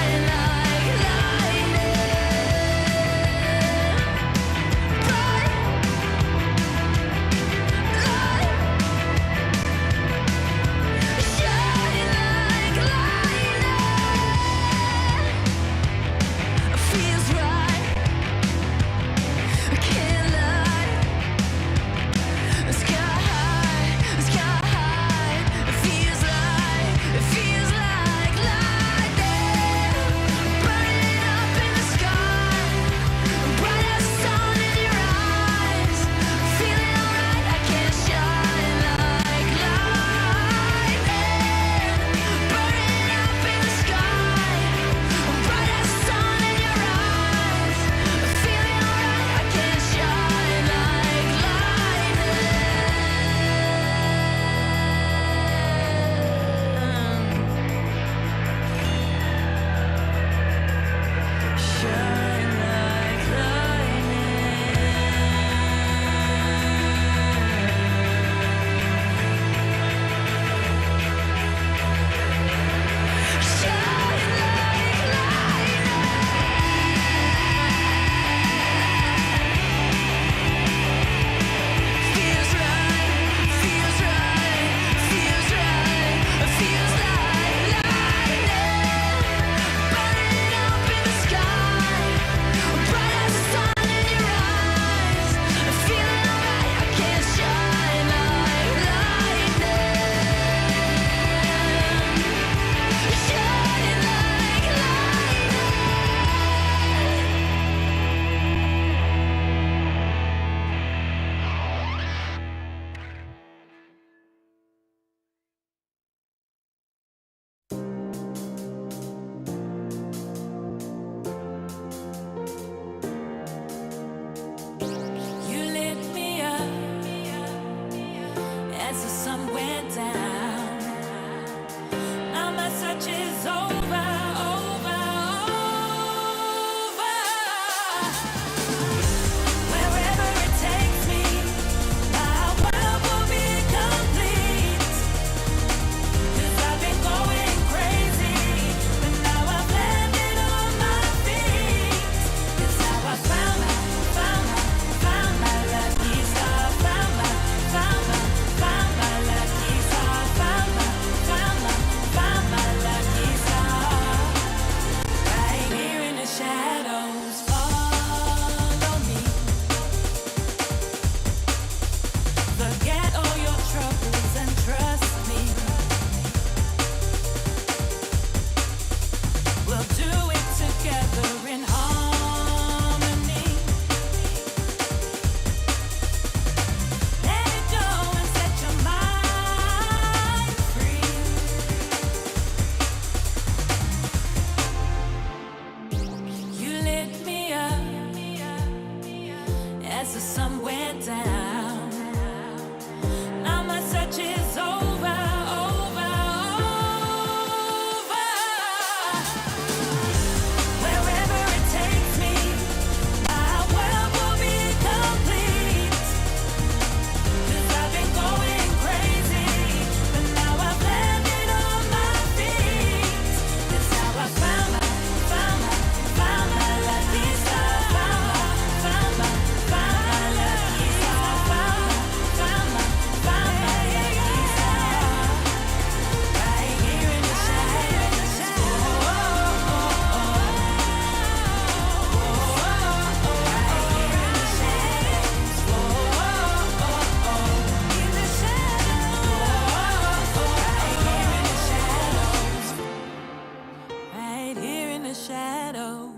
shadows.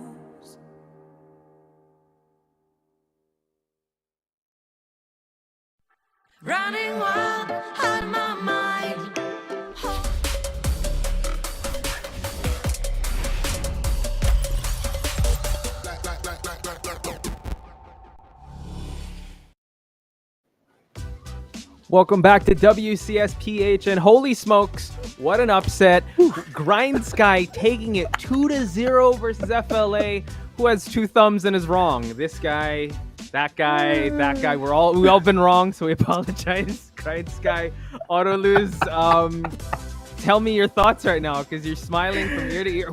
Running wild out of my mind. Welcome back to WCS PH, and holy smokes, what an upset. Grindsky taking it 2-0 versus FLA. Who has two thumbs and is wrong? This guy, that guy, that guy. We all been wrong, so we apologize. Grindsky, auto lose. Tell me your thoughts right now, because you're smiling from ear to ear.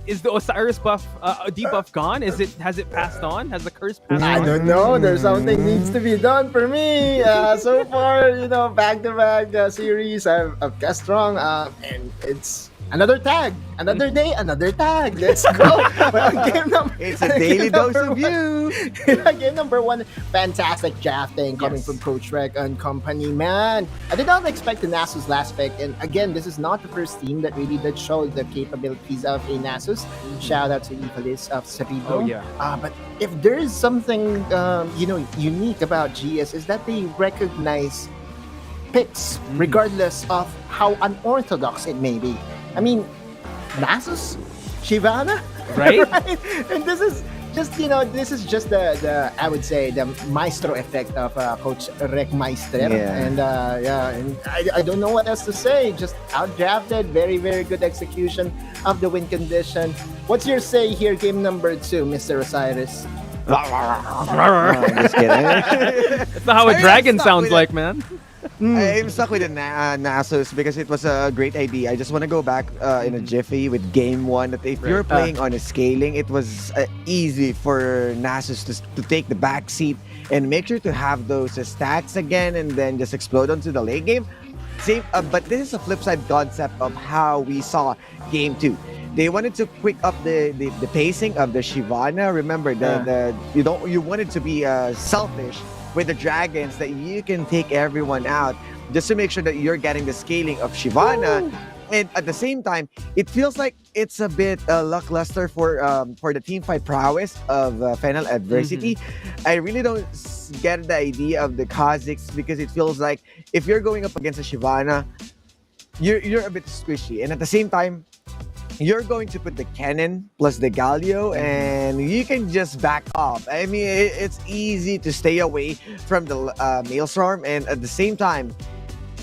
Is the Osiris buff debuff gone? Has it passed on? Has the curse passed I on? don't know. There's something needs to be done for me. So far, back-to-back series, I've guessed wrong. And it's another tag. Another day, another tag. Let's go. It's a daily dose of you. Game number 1, fantastic drafting coming from Coach Reg and company. Man, I did not expect the Nasus last pick. And again, this is not the first team that really did show the capabilities of a Nasus. Shout out to Evalis of Cerebrum. Oh, yeah. But if there is something unique about GS, is that they recognize picks regardless of how unorthodox it may be. I mean, Nasus, Shyvana, Right? right? And this is just the I would say the maestro effect of Coach Rek Meister. Yeah. And I don't know what else to say. Just outdrafted, very very good execution of the win condition. What's your say here, game number 2, Mr. Osiris? No, I'm just kidding. That's not how a dragon sounds like, man. I'm stuck with the Nasus because it was a great idea. I just want to go back in a jiffy with game 1. That if you're playing on a scaling, it was easy for Nasus to take the back seat and make sure to have those stacks again and then just explode onto the late game. Same, but this is a flip side concept of how we saw game 2. They wanted to quick up the pacing of the Shyvana. Remember, you wanted to be selfish with the dragons, that you can take everyone out just to make sure that you're getting the scaling of Shyvana. And at the same time, it feels like it's a bit lackluster for the team fight prowess of Fennel Adversity. I really don't get the idea of the Kazakhs, because it feels like if you're going up against a Shyvana, you're a bit squishy. And at the same time, you're going to put the cannon plus the Galio, and you can just back off. I mean, it's easy to stay away from the Maelstrom, and at the same time,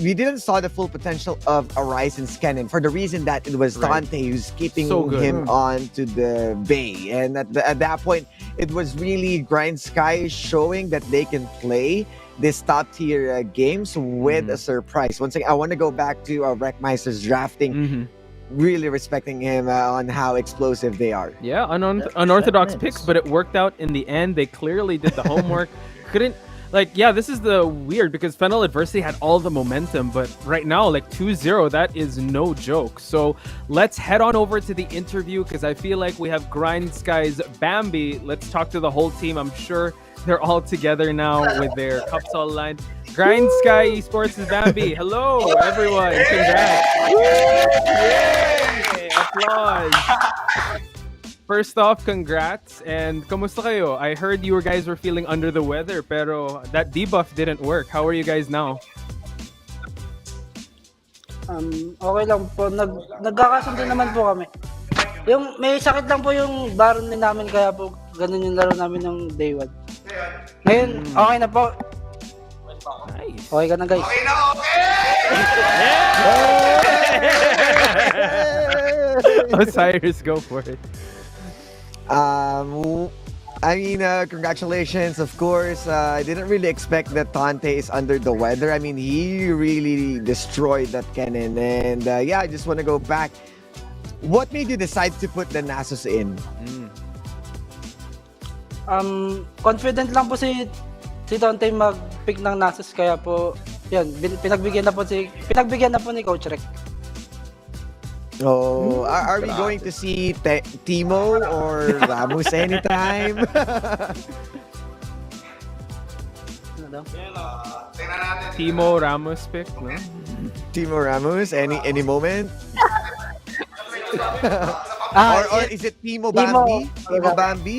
we didn't saw the full potential of Horizon's cannon for the reason that it was Dante who's keeping him on to the bay. And at that point, it was really Grindsky showing that they can play this top tier games with a surprise. Once again, I want to go back to Wreckmeister's drafting. Really respecting him on how explosive they are. Yeah, unorthodox picks, but it worked out in the end. They clearly did the homework. This is the weird, because Fennel Adversity had all the momentum, but right now, 2-0, that is no joke. So let's head on over to the interview, because I feel like we have Grindsky's Bambi. Let's talk to the whole team. I'm sure they're all together now with their cups all lined. Grindsky Esports is Bambi. Hello, everyone. Congrats. Yay! Applause. First off, congrats. And kamusta kayo? I heard you guys were feeling under the weather, pero that debuff didn't work. How are you guys now? Okay lang po. Nagkakasundo naman po kami. Yung may sakit lang po yung baron din namin, kaya po ganun yung laro namin ng day 1. Ngayon, okay na po. Nice. Okay ka na, guys. Okay na, okay! Osiris, go for it. Congratulations, of course. I didn't really expect that Tante is under the weather. I mean, he really destroyed that cannon. And I just want to go back. What made you decide to put the Nasus in? Confident lang po si Dante mag-pick ng Nasus, kaya po yan, pinagbigyan na po ni Coach Rek. Oh, are we going to see Timo or Ramos anytime? Timo Ramos pick, no? Timo Ramos, any moment? Or is it Timo Timo. Bambi? Timo Bambi?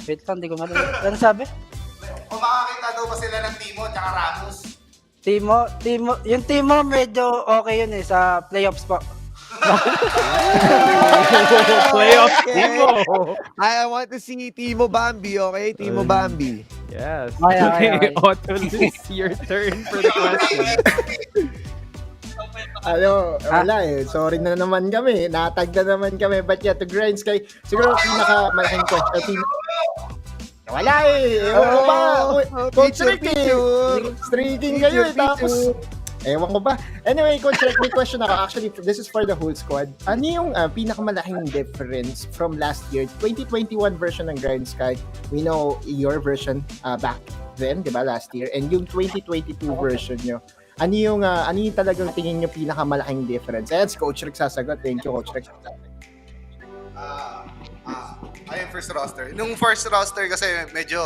Wait lang, di ko marinig. Ano sabi? O makakita daw ba sila ng Timo at Ramos? Yung Timo medyo okay yun sa playoffs po. Playoff Okay. Timo. I want to see Timo Bambi, okay? Timo Bambi. Yes. Okay. Otto, it's your turn for the question. Wala eh. Sorry na naman kami. Natag na naman kami. But yeah, to Grindsky, siguro pinakamalaking question. Wala eh. Ewan ko ba? Coach Rick eh. Streaking kayo eh. Tapos, ewan ko ba? Anyway, Coach Rick, may question ako. Actually, this is for the whole squad. Ano yung pinakamalaking difference from last year? 2021 version ng Grindsky. We know your version back then, di ba, last year. And yung 2022 version nyo. Ano yung talagang tingin nyo pinakamalaking difference? Ayan, si Coach Rick sasagot. Thank you, Coach Rick. Ayun, first roster. Nung first roster kasi medyo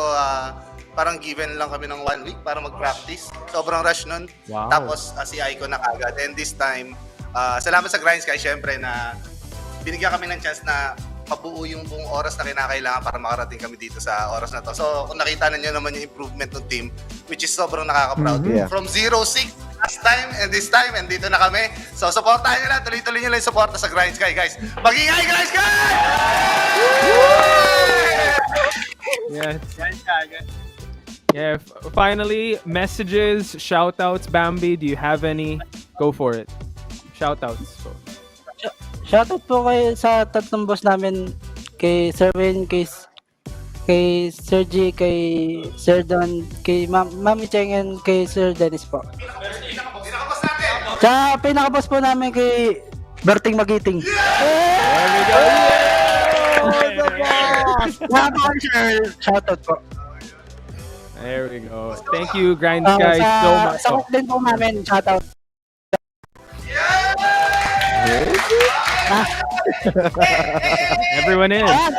parang given lang kami ng 1 week para mag-practice. Sobrang rush nun. Wow. Tapos si Aiko na kagad. And this time, salamat sa Grindsky syempre na binigyan kami ng chance na mabuo yung buong oras na kinakailangan para makarating kami dito sa oras na to. So kung nakita na nyo naman yung improvement ng team, which is sobrang nakaka-proud. Yeah. From 0-6 last time and this time, and dito na kami. So supportahan nyo lang, tuloy-tuloy nyo lang yung suporta sa Grindsky, guys. Mag-ingay, Grindsky! Yes. Yeah. Finally, messages, shout-outs. Bambi, do you have any? Go for it. Shout-outs. Shoutout po sa tatlong boss namin, kay Sir Wayne, kay Sir G, kay Sir Don, kay Mami Cheng, and kay Sir Dennis po. Pinakabos natin! Sa pinaka-boss po namin kay Berting Magiting. Shoutout po. There we go. Thank you, Grindsky, so much. Sa cook din po namin, shoutout. Everyone in. Thank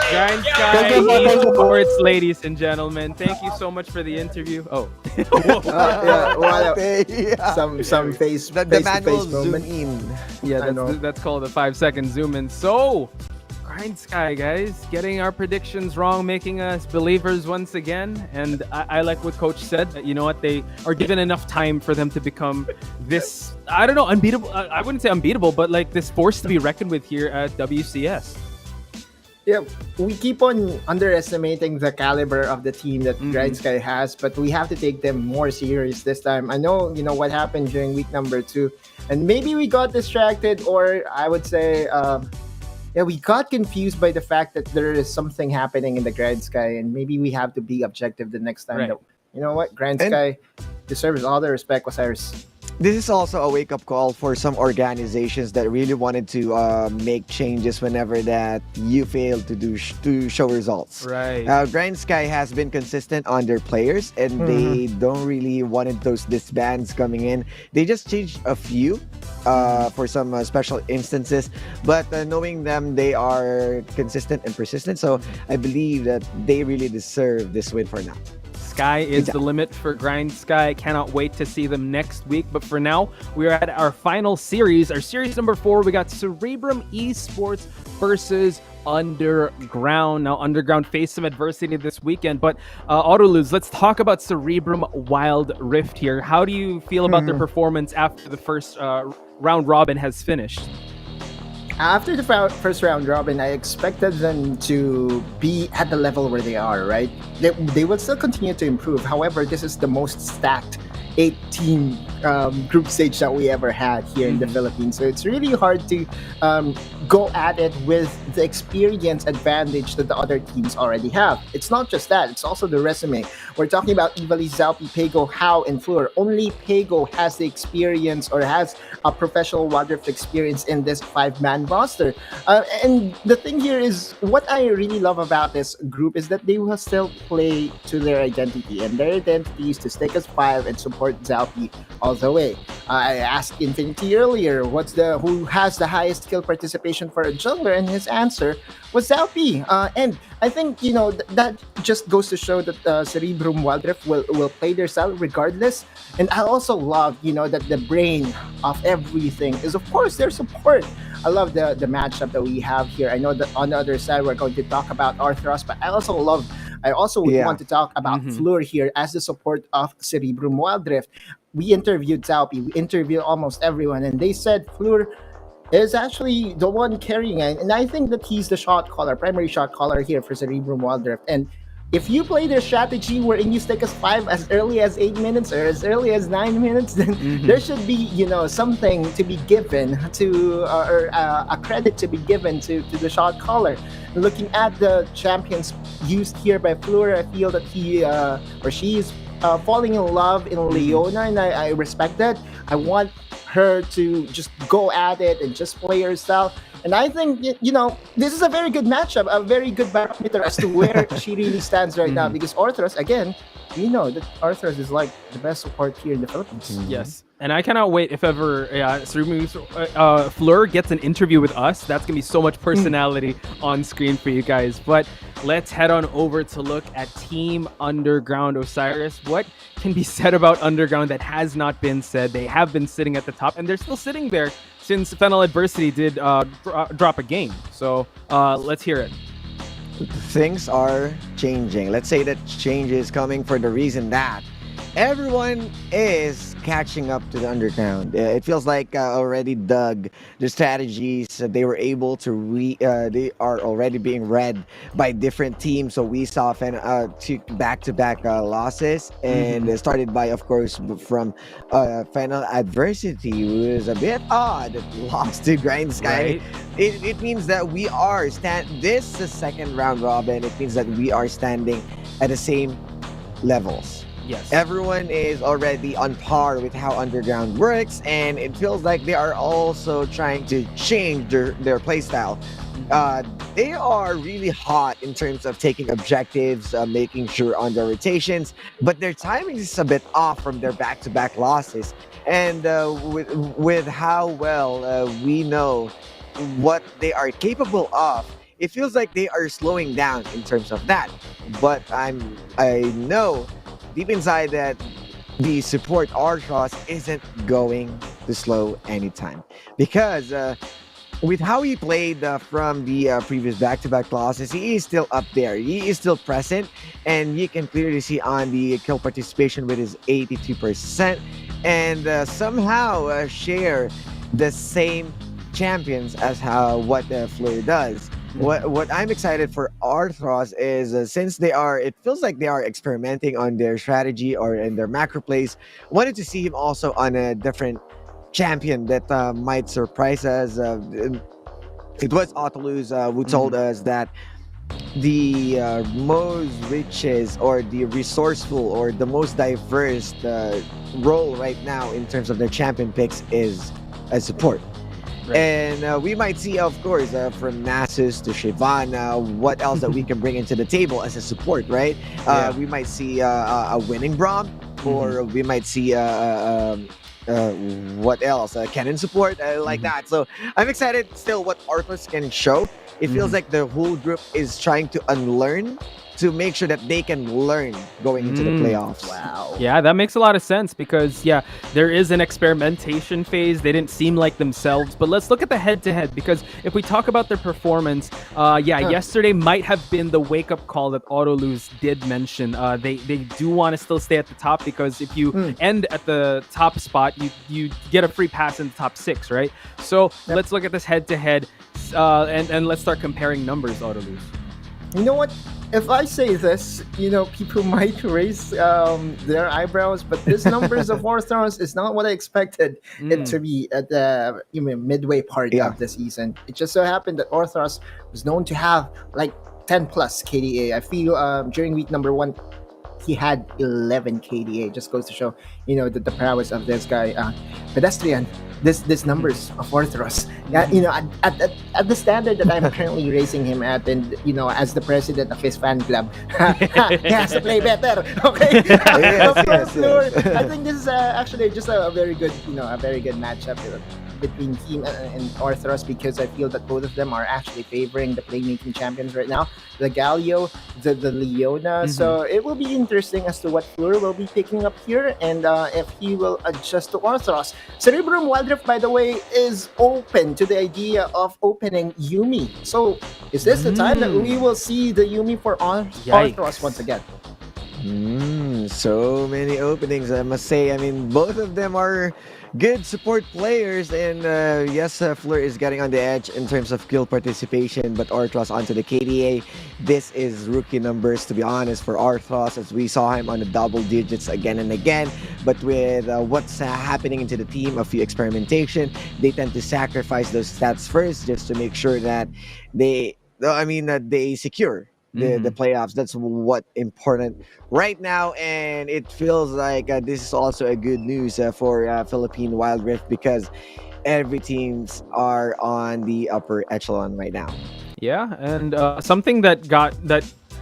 Grindsky you, thank you. Esports, ladies and gentlemen. Thank you so much for the interview. Oh. Some face The face man to will face zoom moment. in. Yeah, that's called a 5-second zoom in. So, Grindsky, guys, getting our predictions wrong, making us believers once again. And I like what Coach said. That, you know what? They are given enough time for them to become this, I don't know, unbeatable. I wouldn't say unbeatable, but like this force to be reckoned with here at WCS. Yeah, we keep on underestimating the caliber of the team that Grindsky has, but we have to take them more serious this time. I know, what happened during week number 2, and maybe we got distracted, or I would say, we got confused by the fact that there is something happening in the Grindsky, and maybe we have to be objective the next time. Right. That, you know what, Grindsky deserves all the respect, Osiris. This is also a wake-up call for some organizations that really wanted to make changes whenever that you fail to show results. Right. Grindsky has been consistent on their players, and they don't really wanted those disbands coming in. They just changed a few for some special instances, but knowing them, they are consistent and persistent. So I believe that they really deserve this win for now. Sky is the limit for Grindsky. Cannot wait to see them next week. But for now, we are at our final series. Our series number 4, we got Cerebrum Esports versus Underground. Now, Underground faced some adversity this weekend, but Autoluz, let's talk about Cerebrum Wildrift here. How do you feel about their performance after the first round robin has finished? After the first round robin, I expected them to be at the level where they are, right? They will still continue to improve. However, this is the most stacked 8-team group stage that we ever had here in the Philippines. So it's really hard to go at it with the experience advantage that the other teams already have. It's not just that, it's also the resume. We're talking about Ivali, Zalpi, Pego, Hao, and Fleur. Only Pego has the experience or has a professional Wildrift experience in this 5-man roster. And the thing here is, what I really love about this group is that they will still play to their identity. And their identity is to stick as 5 and support support Zalpi all the way. I asked Infinity earlier, who has the highest skill participation for a jungler, and his answer was Zalpi. And I think that just goes to show that Cerebrum Wildrift will play their style regardless. And I also love that the brain of everything is of course their support. I love the matchup that we have here. I know that on the other side we're going to talk about Arthros, but I also would want to talk about Fleur here as the support of Cerebrum Wildrift. We interviewed Zalpi, we interviewed almost everyone, and they said Fleur is actually the one carrying it. And I think that he's the primary shot caller here for Cerebrum Wildrift. And if you play their strategy wherein you stick us 5 as early as 8 minutes or as early as 9 minutes, then there should be, something to be given to, or a credit to be given to the shot caller. Looking at the champions used here by Fleur, I feel that he or she is falling in love in Leona, and I respect that. I want her to just go at it and just play her style. And I think, this is a very good matchup, a very good barometer as to where she really stands right now. Because Arthros, again, we know that Arthros is like the best support here in the Philippines. Yes. And I cannot wait if ever Fleur gets an interview with us. That's going to be so much personality on screen for you guys. But let's head on over to look at Team Underground. Osiris, what can be said about Underground that has not been said? They have been sitting at the top, and they're still sitting there since Fennel Adversity did drop a game. So let's hear it. Things are changing. Let's say that change is coming for the reason that everyone is catching up to the Underground. It feels like already dug the strategies. They were able to they are already being read by different teams. So we saw two back-to-back losses, and it started by, of course, from Fennel Adversity, who is a bit odd, lost to Grindsky. Right. It means that we are this is the second round robin. It means that we are standing at the same levels. Yes. Everyone is already on par with how Underground works, and it feels like they are also trying to change their playstyle. They are really hot in terms of taking objectives, making sure on their rotations, but their timing is a bit off from their back-to-back losses. And with how well we know what they are capable of, it feels like they are slowing down in terms of that. But I know deep inside that the support Arthros isn't going to slow anytime, because with how he played from the previous back-to-back losses, he is still up there. He is still present, and you can clearly see on the kill participation with his 82%, and somehow share the same champions as what Fleur does. What I'm excited for Arthros is since it feels like they are experimenting on their strategy or in their macro plays. Wanted to see him also on a different champion that might surprise us. It was Autoluz who told us that the most richest or the resourceful or the most diverse role right now in terms of their champion picks is as support. Right. And we might see, of course, from Nasus to Shyvana, what else that we can bring into the table as a support, right? We might see a winning Braum, or we might see what else? Cannon support, like that. So I'm excited still what Arthros can show. It feels like the whole group is trying to unlearn to make sure that they can learn going into the playoffs. Wow. Yeah, that makes a lot of sense because, there is an experimentation phase. They didn't seem like themselves. But let's look at the head-to-head because if we talk about their performance, yesterday might have been the wake-up call that Autoluz did mention. They do want to still stay at the top because if you end at the top spot, you get a free pass in the top 6, right? So let's look at this head-to-head and let's start comparing numbers, Autoluz. You know what? If I say this, people might raise their eyebrows, but this numbers of Arthros is not what I expected it to be at the midway part of the season. It just so happened that Arthros was known to have like 10 plus KDA. I feel during week number 1, he had 11 KDA. Just goes to show, the prowess of this guy. Pedestrian, this numbers of Orthros. Yeah, at the standard that I'm currently racing him at, and as the president of his fan club, he has to play better. Okay. Yes. I think this is actually just a very good, a very good matchup between him and Orthros, because I feel that both of them are actually favoring the playmaking champions right now, the Galio, the Leona. So it will be interesting as to what Fleur will be picking up here, and if he will adjust to Orthros. Cerebrum Wildrift, by the way, is open to the idea of opening Yumi. So is this the time that we will see the Yumi for Orthros once again? So many openings, I must say. I mean, both of them are good support players, and yes, Fleur is getting on the edge in terms of kill participation, but Orthros onto the KDA. This is rookie numbers, to be honest, for Orthros, as we saw him on the double digits again and again. But with what's happening into the team, a few experimentation, they tend to sacrifice those stats first just to make sure that they secure the playoffs. That's what important right now, and it feels like this is also a good news for Philippine Wildrift, because every teams are on the upper echelon right now. Yeah, and something that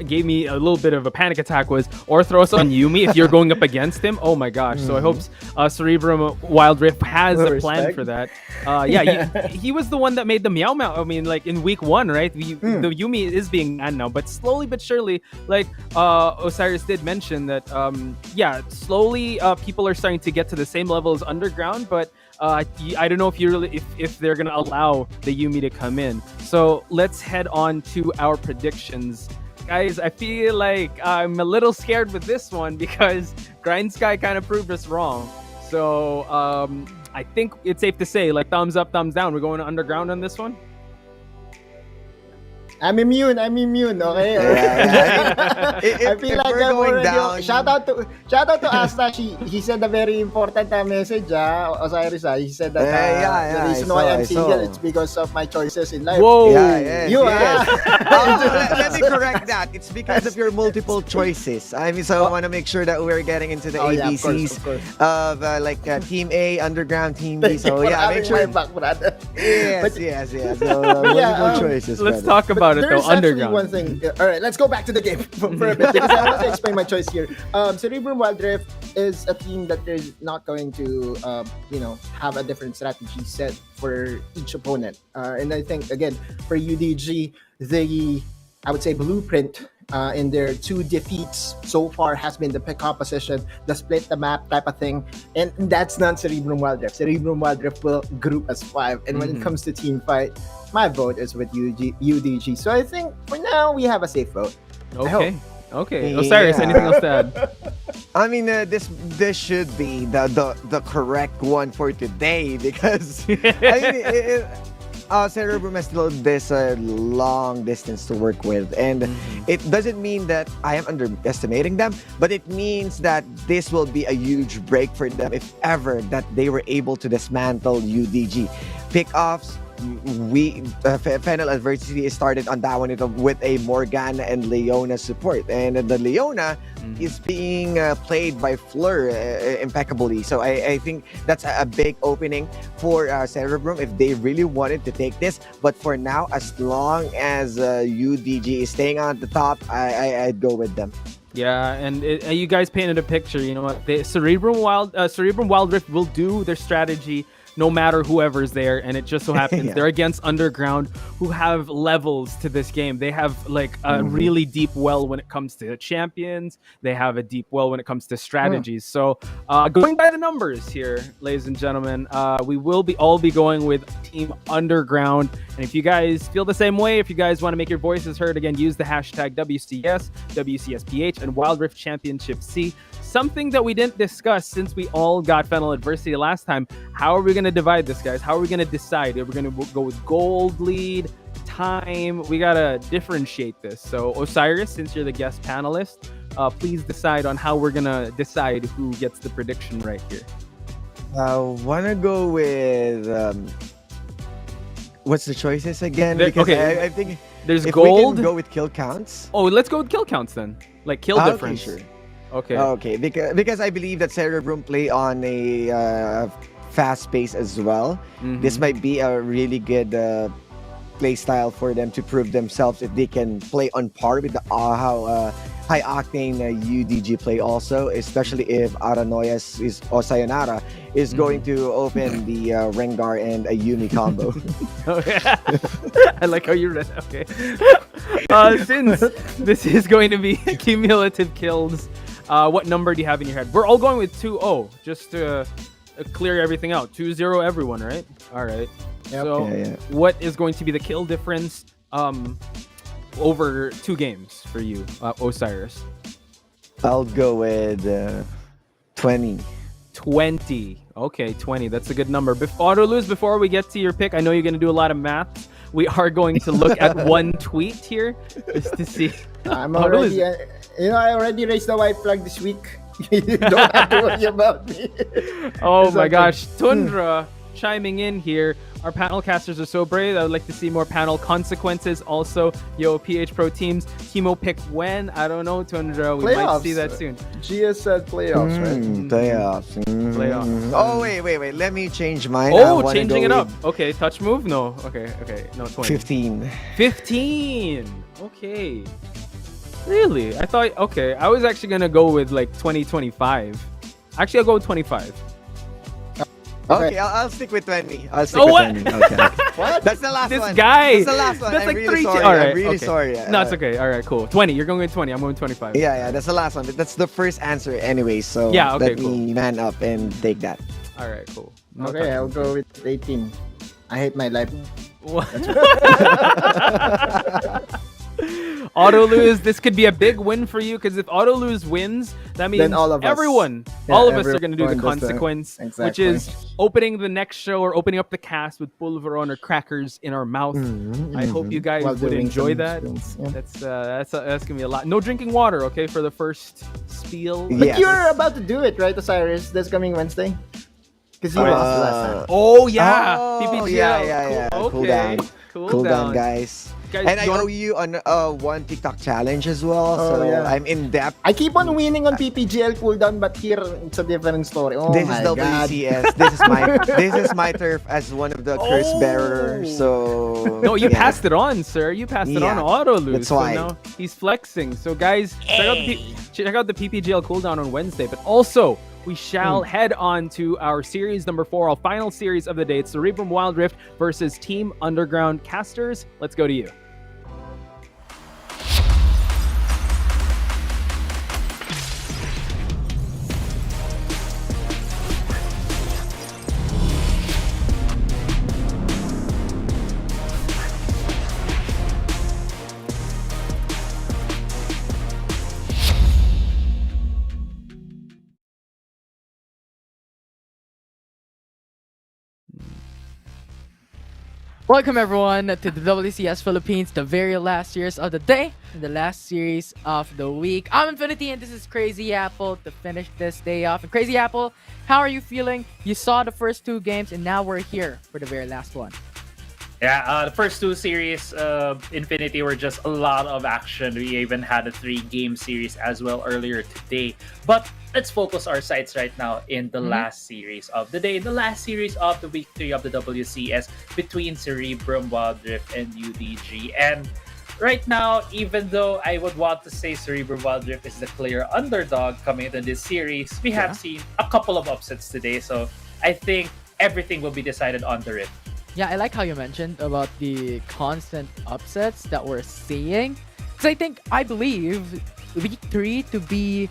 gave me a little bit of a panic attack was Orthros on Yumi if you're going up against him. Oh my gosh. So I hope Cerebrum Wildrift has a plan for that. He was the one that made the Meow Meow. I mean, like in week 1, right? The Yumi is being banned now, but slowly but surely, like Osiris did mention that, slowly people are starting to get to the same level as Underground, but I don't know if they're gonna allow the Yumi to come in. So let's head on to our predictions. Guys, I feel like I'm a little scared with this one because Grindsky kind of proved us wrong. So I think it's safe to say, like, thumbs up, thumbs down. We're going to Underground on this one. I'm immune, okay? I feel like I'm already down. Shout out to Asta. He said a very important message, Osiris. He said that the reason why I'm single it's because of my choices in life. Whoa! Let me correct that. It's because of your multiple choices. I mean, so I want to make sure that we're getting into the ABCs of Team A, Underground, Team B. So make sure. Yes. So, multiple choices. Let's talk about it though. Underground. One thing. All right, let's go back to the game for a bit, because I want to explain my choice here. Cerebrum Wildrift is a team that is not going to, have a different strategy set for each opponent. And I think again for UDG, I would say blueprint in their 2 defeats so far has been the pick-up position, the split the map type of thing, and that's not Cerebrum Wildrift. Cerebrum Wildrift will group as 5, and when it comes to team fight, my vote is with UDG. So I think for now we have a safe vote. Okay. Osiris, anything else to add? I mean, this should be the correct one for today, because Cerebrum has still this long distance to work with, and it doesn't mean that I am underestimating them, but it means that this will be a huge break for them if ever that they were able to dismantle UDG. Pickoffs, Fennel adversity started on that one with a Morgana and Leona support, and the Leona is being played by Fleur impeccably. So I think that's a big opening for Cerebrum if they really wanted to take this. But for now, as long as UDG is staying on the top, I'd go with them. Yeah, and you guys painted a picture. You know what? Cerebrum Wildrift will do their strategy no matter whoever's there, and it just so happens they're against Underground, who have levels to this game. They have like a really deep well when it comes to champions. They have a deep well when it comes to strategies. So going by the numbers here, ladies and gentlemen, we will all be going with Team Underground. And if you guys feel the same way, if you guys want to make your voices heard, again, use the hashtag WCS, WCSPH, and Wildrift Championship C. Something that we didn't discuss since we all got Fennel adversity last time. How are we going to divide this, guys? How are we going to decide? Are we going to go with gold lead, time? We got to differentiate this. So Osiris, since you're the guest panelist, please decide on how we're going to decide who gets the prediction right here. I want to go with... what's the choices again? Because I think there's if gold. We can go with kill counts. Oh, let's go with kill counts then. Like kill difference. Okay, sure. Okay. Okay, because I believe that Cerebrum play on a fast pace as well. This might be a really good play style for them to prove themselves if they can play on par with the how high octane UDG play also, especially if Aranoyas or Sayonara is going to open the Rengar and a Uni combo. Okay. I like how you read. Okay. Since this is going to be cumulative kills, what number do you have in your head? We're all going with 2-0, just to clear everything out. 2-0 everyone, right? All right. So, what is going to be the kill difference over 2 games for you, Osiris? I'll go with 20. 20. Okay, 20. That's a good number. Autolose, before we get to your pick, I know you're going to do a lot of math. We are going to look at one tweet here just to see. I'm already, I already raised the white flag this week. You don't have to worry about me. Oh my gosh. Tundra chiming in here. Our panel casters are so brave. I would like to see more panel consequences. Also, PH Pro teams. Timo pick when? I don't know, Tundra. We might see that soon. GS said playoffs, right? Playoffs. Playoffs. Oh, wait. Let me change mine. Oh, changing it up. Okay, touch move? No. Okay. No, 20. 15. 15. Okay. Really? I thought, okay. I was actually going to go with like 2025. Actually, I'll go with 25. Okay, I'll stick with 20. I'll stick with 20. Okay. What? That's the last This one. guy. That's the last one. That's I'm like really 3 sorry. All right. I'm really okay. sorry. No, it's okay. All right, cool. 20. You're going with 20. I'm going with 25. Yeah, that's the last one. That's the first answer anyway, so Yeah, okay, let me man up and take that. All right, cool. No Okay, I'll go with 18. I hate my life. What? Auto lose. This could be a big win for you because if auto lose wins, that means Then all of us. everyone, Yeah, all of us are going to do the everyone does the- consequence, exactly. which is opening the next show or opening up the cast with pulveron or crackers in our mouth. I hope you guys While would doing enjoy some that. spins, yeah. That's gonna be a lot. No drinking water, okay, for the first spiel. Yeah. But Yes. you're about to do it, right, Osiris? This coming Wednesday? Because you lost last time. Oh yeah, Oh, PPGL. yeah. Cool. Cool Okay. down. Cool down, guys. Guys, And I you wanna- owe you on one TikTok challenge as well, Oh, so yeah. I'm in depth. I keep on winning on PPGL cooldown, but here it's a different story. Oh This my is god. WCS. This is my turf as one of the curse bearers. So No, you yeah. passed it on, sir. You passed it on Yeah, auto lose. that's why. So now he's flexing. So guys, check out the PPGL cooldown on Wednesday. But also, we shall head on to our series number 4, our final series of the day. It's Cerebrum Wildrift versus Team Underground Casters. Let's go to you. Welcome everyone to the WCS Philippines, the very last series of the day and the last series of the week. I'm Infinity and this is Crazy Apple to finish this day off. And Crazy Apple, how are you feeling? You saw the first 2 games and now we're here for the very last one. Yeah, the first 2 series of Infinity were just a lot of action. We even had a 3-game series as well earlier today. But let's focus our sights right now in the last series of the day, the last series of the week 3 of the WCS between Cerebrum, Wildrift, and UDG. And right now, even though I would want to say Cerebrum Wildrift is the clear underdog coming into this series, we have seen a couple of upsets today. So I think everything will be decided on the Rift. Yeah, I like how you mentioned about the constant upsets that we're seeing. Because I believe week 3 to be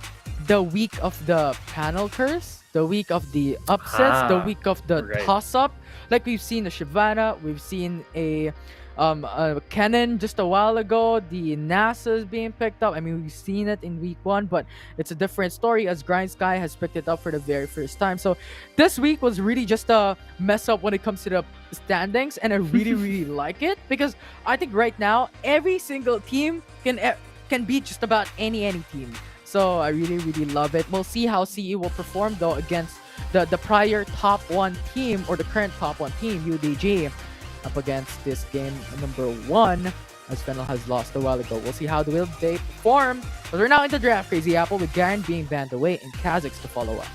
the week of the panel curse, the week of the upsets, the week of the toss-up. Like we've seen a Shyvana, we've seen a Kennen just a while ago, the NASA's being picked up. I mean, we've seen it in week 1, but it's a different story as Grindsky has picked it up for the very first time. So this week was really just a mess up when it comes to the standings, and I really, really like it because I think right now every single team can beat just about any team. So I really, really love it. We'll see how CE will perform though against the prior top 1 team or the current top 1 team, UDG, up against this game number 1 as Fennel has lost a while ago. We'll see how will they perform. But we're now in the draft, Crazy Apple, with Garen being banned away and Kha'Zix to follow up.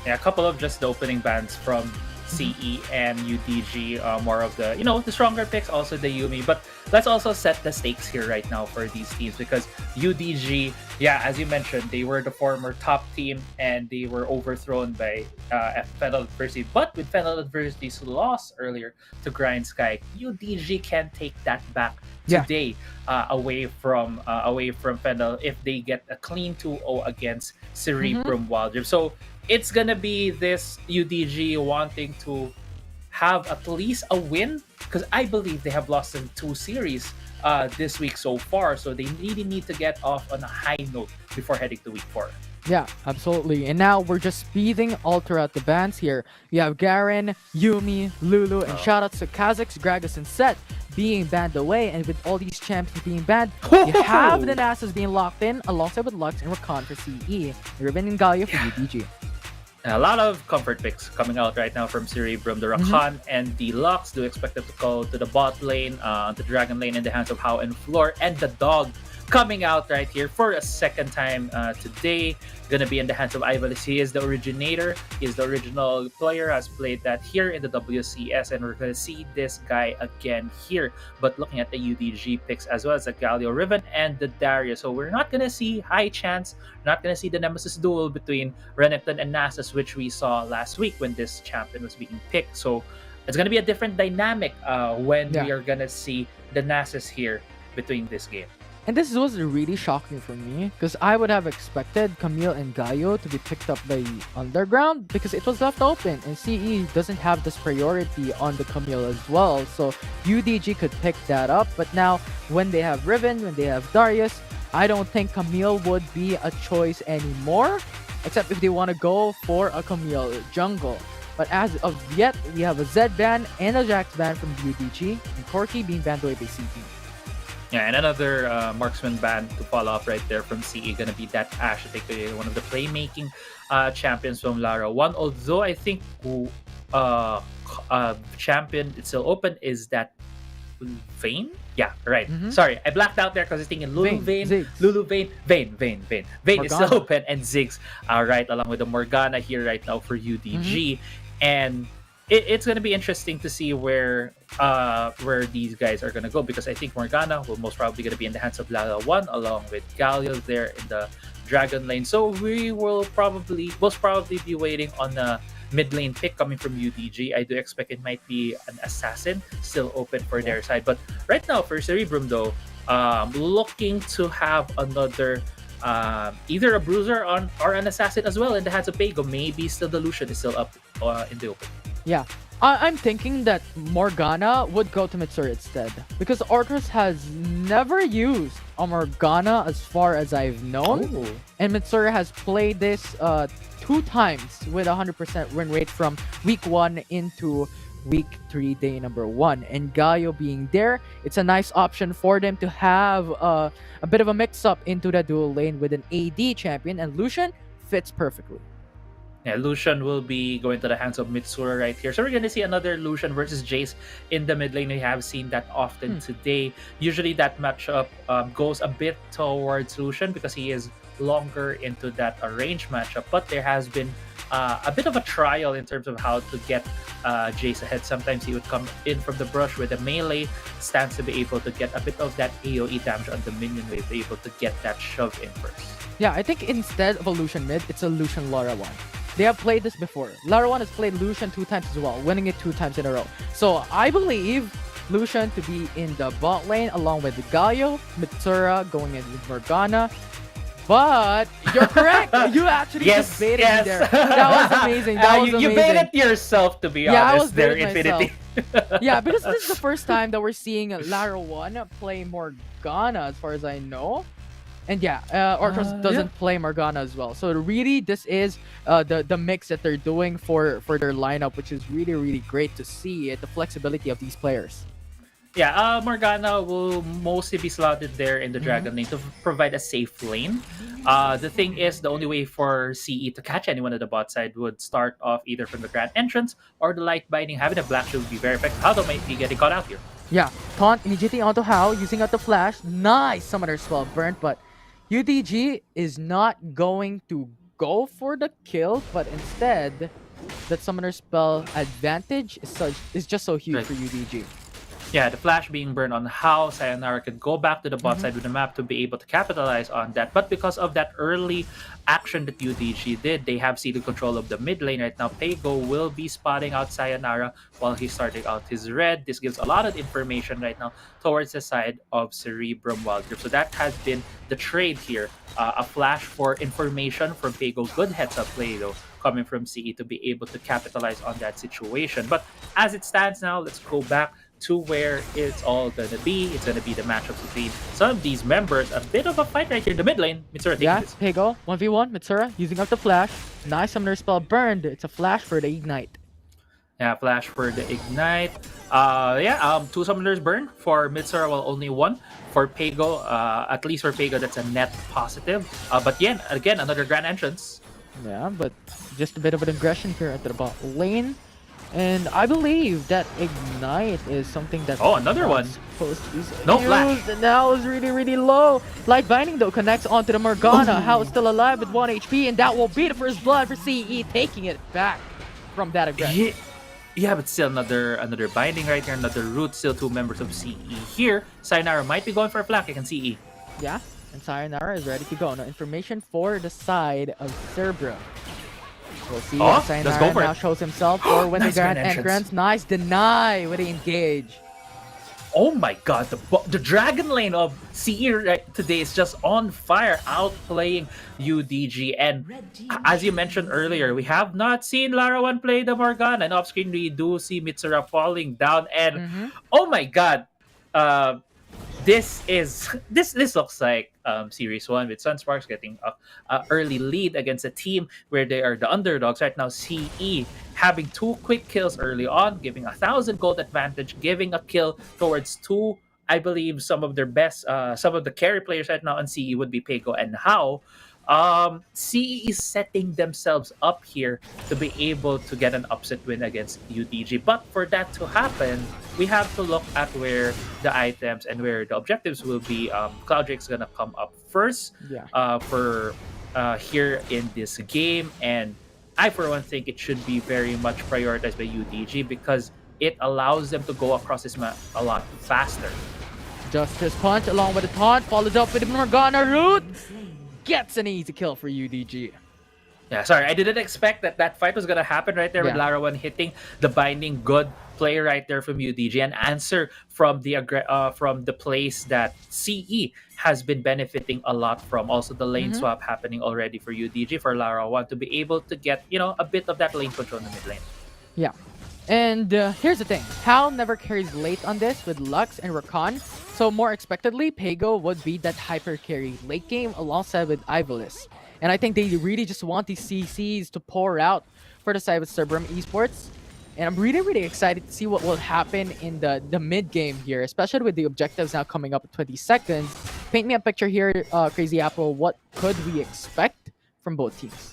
Yeah, a couple of just the opening bans from CE and UDG, more of the the stronger picks, also the Yumi. But let's also set the stakes here right now for these teams, because UDG, yeah, as you mentioned, they were the former top team and they were overthrown by Fennel Adversity. But with Fennel Adversity's loss earlier to Grindsky, UDG can take that back today, away from Fennel if they get a clean 2-0 against Cerebrum Wildrift. So it's gonna be this UDG wanting to have at least a win, because I believe they have lost in 2 series this week so far. So they really need to get off on a high note before heading to week 4. Yeah, absolutely. And now we're just speeding all throughout the bans here. You have Garen, Yumi, Lulu, and shoutouts to Kha'Zix, Gragas, and Set being banned away. And with all these champions being banned, you have the Nasus being locked in alongside with Lux and Rakan for CE, Riven and Galio for UDG. A lot of comfort picks coming out right now from Cerebrum. The Rakan and the Lux do expect them to go to the bot lane, the Dragon lane in the hands of How and Floor, and the Dog coming out right here for a second time today. Gonna be in the hands of Ivalis. He is the originator. He is the original player. Has played that here in the WCS, and we're gonna see this guy again here. But looking at the UDG picks as well as the Galio, Riven, and the Darius, so we're not gonna see high chance. Not gonna see the Nemesis duel between Renekton and Nasus, which we saw last week when this champion was being picked. So it's gonna be a different dynamic when we are gonna see the Nasus here between this game. And this was really shocking for me, because I would have expected Camille and Gaio to be picked up by Underground because it was left open, and CE doesn't have this priority on the Camille as well. So UDG could pick that up, but now when they have Riven, when they have Darius, I don't think Camille would be a choice anymore, except if they want to go for a Camille jungle. But as of yet, we have a Zed ban and a Jax ban from UDG, and Corki being banned away by CE. Yeah, and another marksman ban to follow up right there from CE, gonna be that Ashe. I think one of the playmaking champions from Lara 1. Although I think champion it's still open is that Vayne? Yeah, right. Sorry, I blacked out there because I was thinking Lulu Vayne, Vayne is still open, and Ziggs right along with the Morgana here right now for UDG. And it's going to be interesting to see where these guys are going to go, because I think Morgana will most probably going to be in the hands of Lala 1 along with Galio there in the Dragon lane. So we will most probably be waiting on a mid lane pick coming from UDG. I do expect it might be an assassin still open for their side. But right now for Cerebrum though, looking to have another either a bruiser or an assassin as well in the hands of Pago. Maybe still the Lucian is still up in the open. Yeah, I'm thinking that Morgana would go to Mitsuri instead, because Arthas has never used a Morgana as far as I've known. And Mitsuri has played this 2 times with 100% win rate from week 1 into week 3, day number 1. And Gaio being there, it's a nice option for them to have a bit of a mix-up into the dual lane with an AD champion, and Lucian fits perfectly. Yeah, Lucian will be going to the hands of Mitsura right here. So we're going to see another Lucian versus Jace in the mid lane. We have seen that often today. Usually that matchup goes a bit towards Lucian because he is longer into that range matchup. But there has been a bit of a trial in terms of how to get Jace ahead. Sometimes he would come in from the brush with a melee stance to be able to get a bit of that AoE damage on the minion wave, be able to get that shove in first. Yeah, I think instead of a Lucian mid, it's a Lucian Lara 1. They have played this before. Lara 1 has played Lucian 2 times as well, winning it 2 times in a row. So I believe Lucian to be in the bot lane along with Gaio, Mitsura going in with Morgana. But you're correct. You actually just baited me there. That was amazing. That was amazing. You baited yourself, to be honest. I was there, baiting Infinity. Yeah, because this is the first time that we're seeing Lara 1 play Morgana, as far as I know. And yeah, Arthas doesn't play Morgana as well. So really, this is the mix that they're doing for their lineup, which is really, really great to see the flexibility of these players. Yeah, Morgana will mostly be slotted there in the Dragon lane to provide a safe lane. The thing is, the only way for CE to catch anyone at the bot side would start off either from the Grand Entrance or the Light Binding. Having a Black Shield would be very effective. How might be getting caught out here? Yeah, taunt immediately onto Hao, using out the flash. Nice summoner spell burnt, but UDG is not going to go for the kill, but instead, that summoner spell advantage is just so huge Right. for UDG. Yeah, the flash being burned on how Sayonara could go back to the bot Mhm. side with the map to be able to capitalize on that. But because of that early action that UDG did, they have seated control of the mid lane right now. Pego will be spotting out Sayonara while he's starting out his red. This gives a lot of information right now towards the side of Cerebrum Wildrift. So that has been the trade here. A flash for information from Pego. Good heads up play though, coming from CE to be able to capitalize on that situation. But as it stands now, let's go back to where it's all gonna be. It's gonna be the matchups between some of these members. A bit of a fight right here in the mid lane. Mitsura taking Yeah, this. Pego, 1v1, Mitsura, using up the flash. Nice summoner spell burned. It's a flash for the ignite. Yeah, flash for the ignite. Two summoners burn for Mitsura, while only one for Pego. At least for Pego, that's a net positive. But again, another grand entrance. Yeah, but just a bit of an aggression here at the bot lane. And I believe that ignite is something that Another one. supposed to be No used, flash. and now is really low. Light binding though connects onto the Morgana. How is still alive with 1 HP, and that will be the first blood for CE, taking it back from that aggression. Yeah, but still another binding right here, another root. Still two members of CE here. Sayonara might be going for a flank against CE. Yeah, and Sayonara is ready to go. Now information for the side of Cerebrum. We'll see if let's go Sayonara for now it. shows himself or when Nice the grand grand entrance. entrance. Nice deny with the engage. Oh my god, the dragon lane of CE right today is just on fire, outplaying UDG. And as you mentioned earlier, we have not seen Larawan play the Morgana, and off screen we do see Mitsura falling down. And oh my god, this looks like Series 1 with Sunsparks getting a early lead against a team where they are the underdogs right now. CE having two quick kills early on, giving 1,000 gold advantage, giving a kill towards two, I believe, some of their best, some of the carry players right now on CE would be Pego and Hao. CE is setting themselves up here to be able to get an upset win against UDG. But for that to happen, we have to look at where the items and where the objectives will be. Cloud Drake's gonna come up first for here in this game, and I for one think it should be very much prioritized by UDG because it allows them to go across this map a lot faster. Justice punch along with a taunt, followed up with the Morgana root. Gets an easy kill for UDG. Yeah, sorry, I didn't expect that fight was gonna happen right there with Larawan hitting the binding. Good play right there from UDG, an answer from the place that CE has been benefiting a lot from. Also, the lane swap happening already for UDG for Larawan to be able to get a bit of that lane control in the mid lane. Yeah. And here's the thing. Hal never carries late on this with Lux and Rakan. So more expectedly, Pego would be that hyper carry late game alongside with Ivalice. And I think they really just want these CCs to pour out for the side of Cerebrum Esports. And I'm really excited to see what will happen in the mid game here, especially with the objectives now coming up in 20 seconds. Paint me a picture here, Crazy Apple. What could we expect from both teams?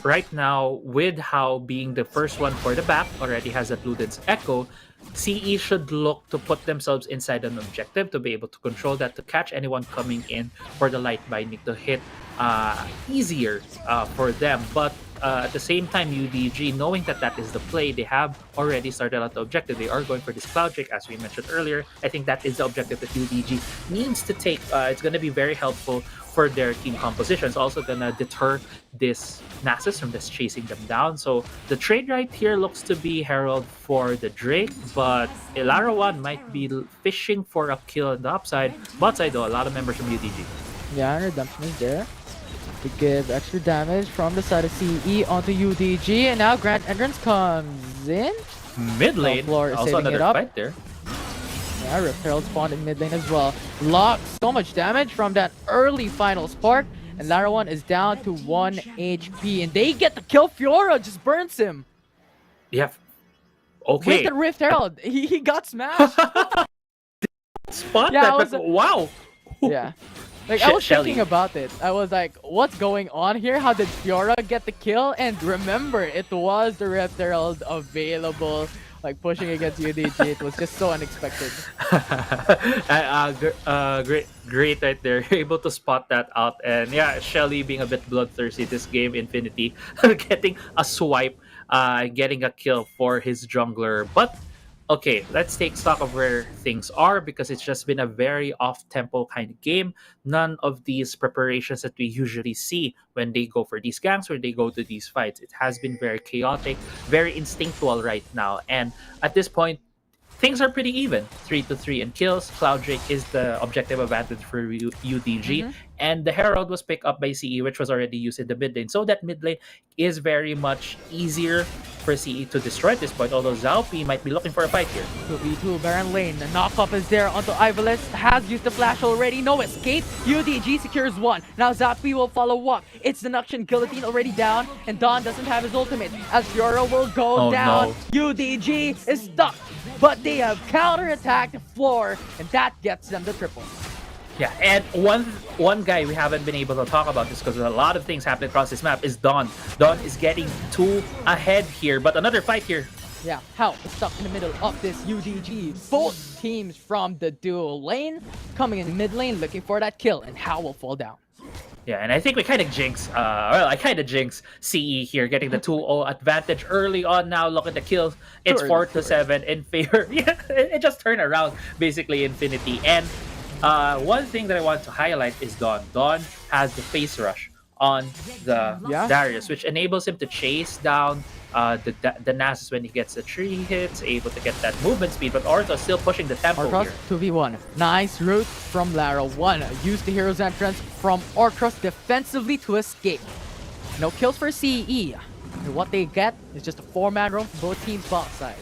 Right now, with Hao being the first one for the back, already has that Luden's Echo, CE should look to put themselves inside an objective to be able to control that, to catch anyone coming in for the light binding to hit easier for them. But at the same time, UDG, knowing that is the play, they have already started out the objective. They are going for this Cloud Drake, as we mentioned earlier. I think that is the objective that UDG needs to take. It's going to be very helpful for their team composition. It's also going to deter this Nasus from just chasing them down. So the trade right here looks to be Herald for the Drake, but Ilarawan might be fishing for a kill on the upside. Bot side though, a lot of members from UDG. Yeah, and Redemption is there to give extra damage from the side of CE onto UDG, and now Grand Entrance comes in. Mid lane, Floor is also saving another it up. fight there. Yeah, Rift Herald spawned in mid lane as well. Lock, so much damage from that early final spark, and Larawan is down to 1 HP, and they get the kill. Fiora just burns him. Yeah. Okay. With the Rift Herald, he got smashed. Spot Yeah, that, I was- but wow. Yeah. Like, I was Shelly. thinking about it. I was like, what's going on here? How did Fiora get the kill? And remember, it was the Rift Herald available like pushing against UDG. It was just so unexpected. Great right there. You're able to spot that out. And yeah, Shelly being a bit bloodthirsty this game, Infinity, getting a swipe, getting a kill for his jungler. But okay, let's take stock of where things are because it's just been a very off-tempo kind of game. None of these preparations that we usually see when they go for these ganks or they go to these fights. It has been very chaotic, very instinctual right now. And at this point, things are pretty even. 3-3 in kills. Cloud Drake is the objective advantage for UDG. And the Herald was picked up by CE, which was already used in the mid lane. So that mid lane is very much easier for CE to destroy at this point. Although Zaupi might be looking for a fight here. 2v2 Baron lane. The knockup is there onto Ivalice. Has used the flash already. No escape. UDG secures one. Now Zappi will follow up. It's the Nuction Guillotine already down. And Don doesn't have his ultimate. As Fiora will go down. No. UDG is stuck. But they have counterattacked Floor. And that gets them the triple. Yeah, and one guy we haven't been able to talk about this because there's a lot of things happening across this map is Dawn. Dawn is getting 2 ahead here, but another fight here. Yeah, Hao is stuck in the middle of this UDG. Both teams from the dual lane coming in mid lane looking for that kill, and Hao will fall down. Yeah, and I think we kind of jinx, I kind of jinx CE here, getting the 2-0 advantage early on now. Look at the kills. It's 4-7 in favor. Yeah, it just turned around, basically, Infinity. And one thing that I want to highlight is Dawn. Dawn has the face rush on the Darius, which enables him to chase down the Nasus when he gets the 3 hits, able to get that movement speed, but Ortho still pushing the tempo Orcross, here. 2v1. Nice route from Lara. 1. Use the hero's entrance from Orcross defensively to escape. No kills for CE. And what they get is just a 4-man roam from both teams' bot sides.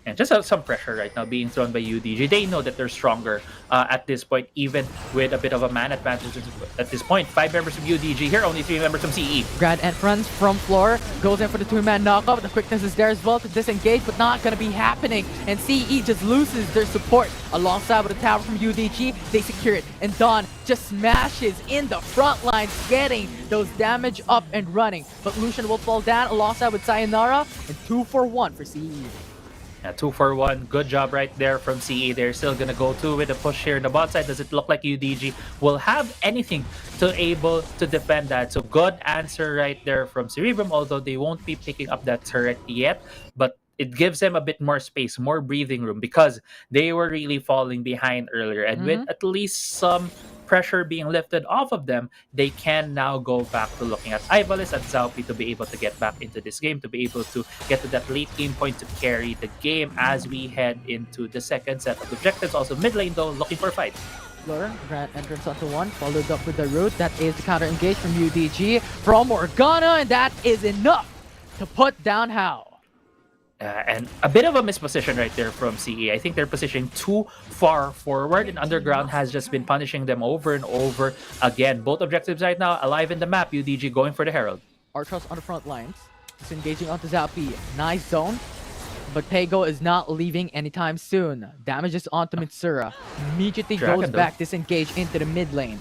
And just some pressure right now being thrown by UDG. They know that they're stronger at this point, even with a bit of a man advantage at this point. 5 members from UDG here, only 3 members from CE. Grand entrance from Floor. Goes in for the 2-man knockup. The quickness is there as well to disengage, but not going to be happening. And CE just loses their support. Alongside with the tower from UDG, they secure it. And Dawn just smashes in the front lines, getting those damage up and running. But Lucian will fall down alongside with Sayonara. And 2-for-1 for CE. Yeah, 2-for-1. Good job right there from CE. They're still going to go through with a push here in the bot side. Does it look like UDG will have anything to able to defend that? So good answer right there from Cerebrum, although they won't be picking up that turret yet. But it gives them a bit more space, more breathing room, because they were really falling behind earlier. And with at least some pressure being lifted off of them, they can now go back to looking at Ivalice and Zaupi to be able to get back into this game, to be able to get to that late game point to carry the game as we head into the second set of objectives. Also mid lane though, looking for a fight. Flora, grand entrance onto 1, followed up with the root. That is the counter engage from UDG from Morgana, and that is enough to put down Hao. And a bit of a misposition right there from CE. I think they're positioning too far forward, and Underground has just been punishing them over and over again. Both objectives right now alive in the map. UDG going for the Herald. Archos on the front lines. He's engaging onto Zappi. Nice zone. But Pego is not leaving anytime soon. Damages onto Mitsura. Immediately goes back, disengage into the mid lane.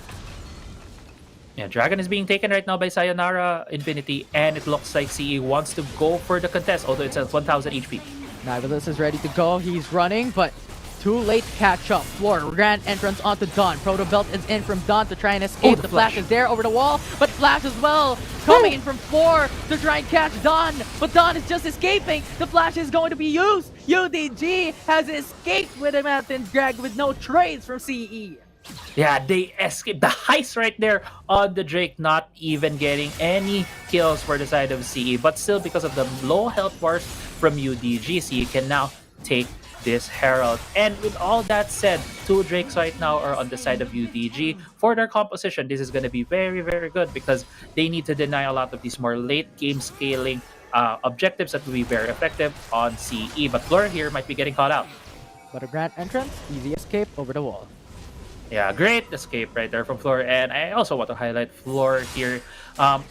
Yeah, Dragon is being taken right now by Sayonara Infinity, and it looks like CE wants to go for the contest, although it's at 1000 HP. Nivalis is ready to go. He's running, but too late to catch up. Floor, grand entrance onto Dawn. Proto Belt is in from Dawn to try and escape. The flash is there over the wall, but Flash as well coming in from Floor to try and catch Dawn. But Dawn is just escaping. The flash is going to be used. UDG has escaped with a Mountain Drag with no trace from CE. Yeah, they escaped the heist right there on the Drake, not even getting any kills for the side of CE, but still because of the low health bars from UDG, CE can now take this Herald. And with all that said, 2 Drakes right now are on the side of UDG. For their composition, this is going to be very, very good because they need to deny a lot of these more late game scaling objectives that will be very effective on CE. But Flora here might be getting caught out. But a grand entrance, easy escape over the wall. Yeah, great escape right there from Floor. And I also want to highlight Floor here.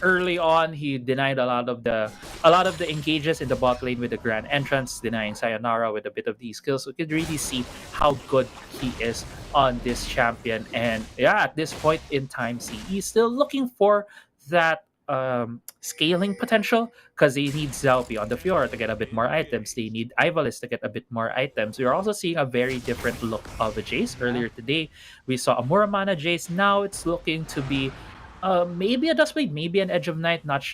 Early on, he denied a lot of the engages in the bot lane with the grand entrance, denying Sayonara with a bit of these skills. So you could really see how good he is on this champion. And yeah, at this point in time, he's still looking for that scaling potential because they need Zalpi on the Fiora to get a bit more items. They need Ivalice to get a bit more items. We're also seeing a very different look of a Jace. Earlier today, we saw a Muramana Jace. Now it's looking to be maybe a Duskblade, maybe an Edge of Night. Not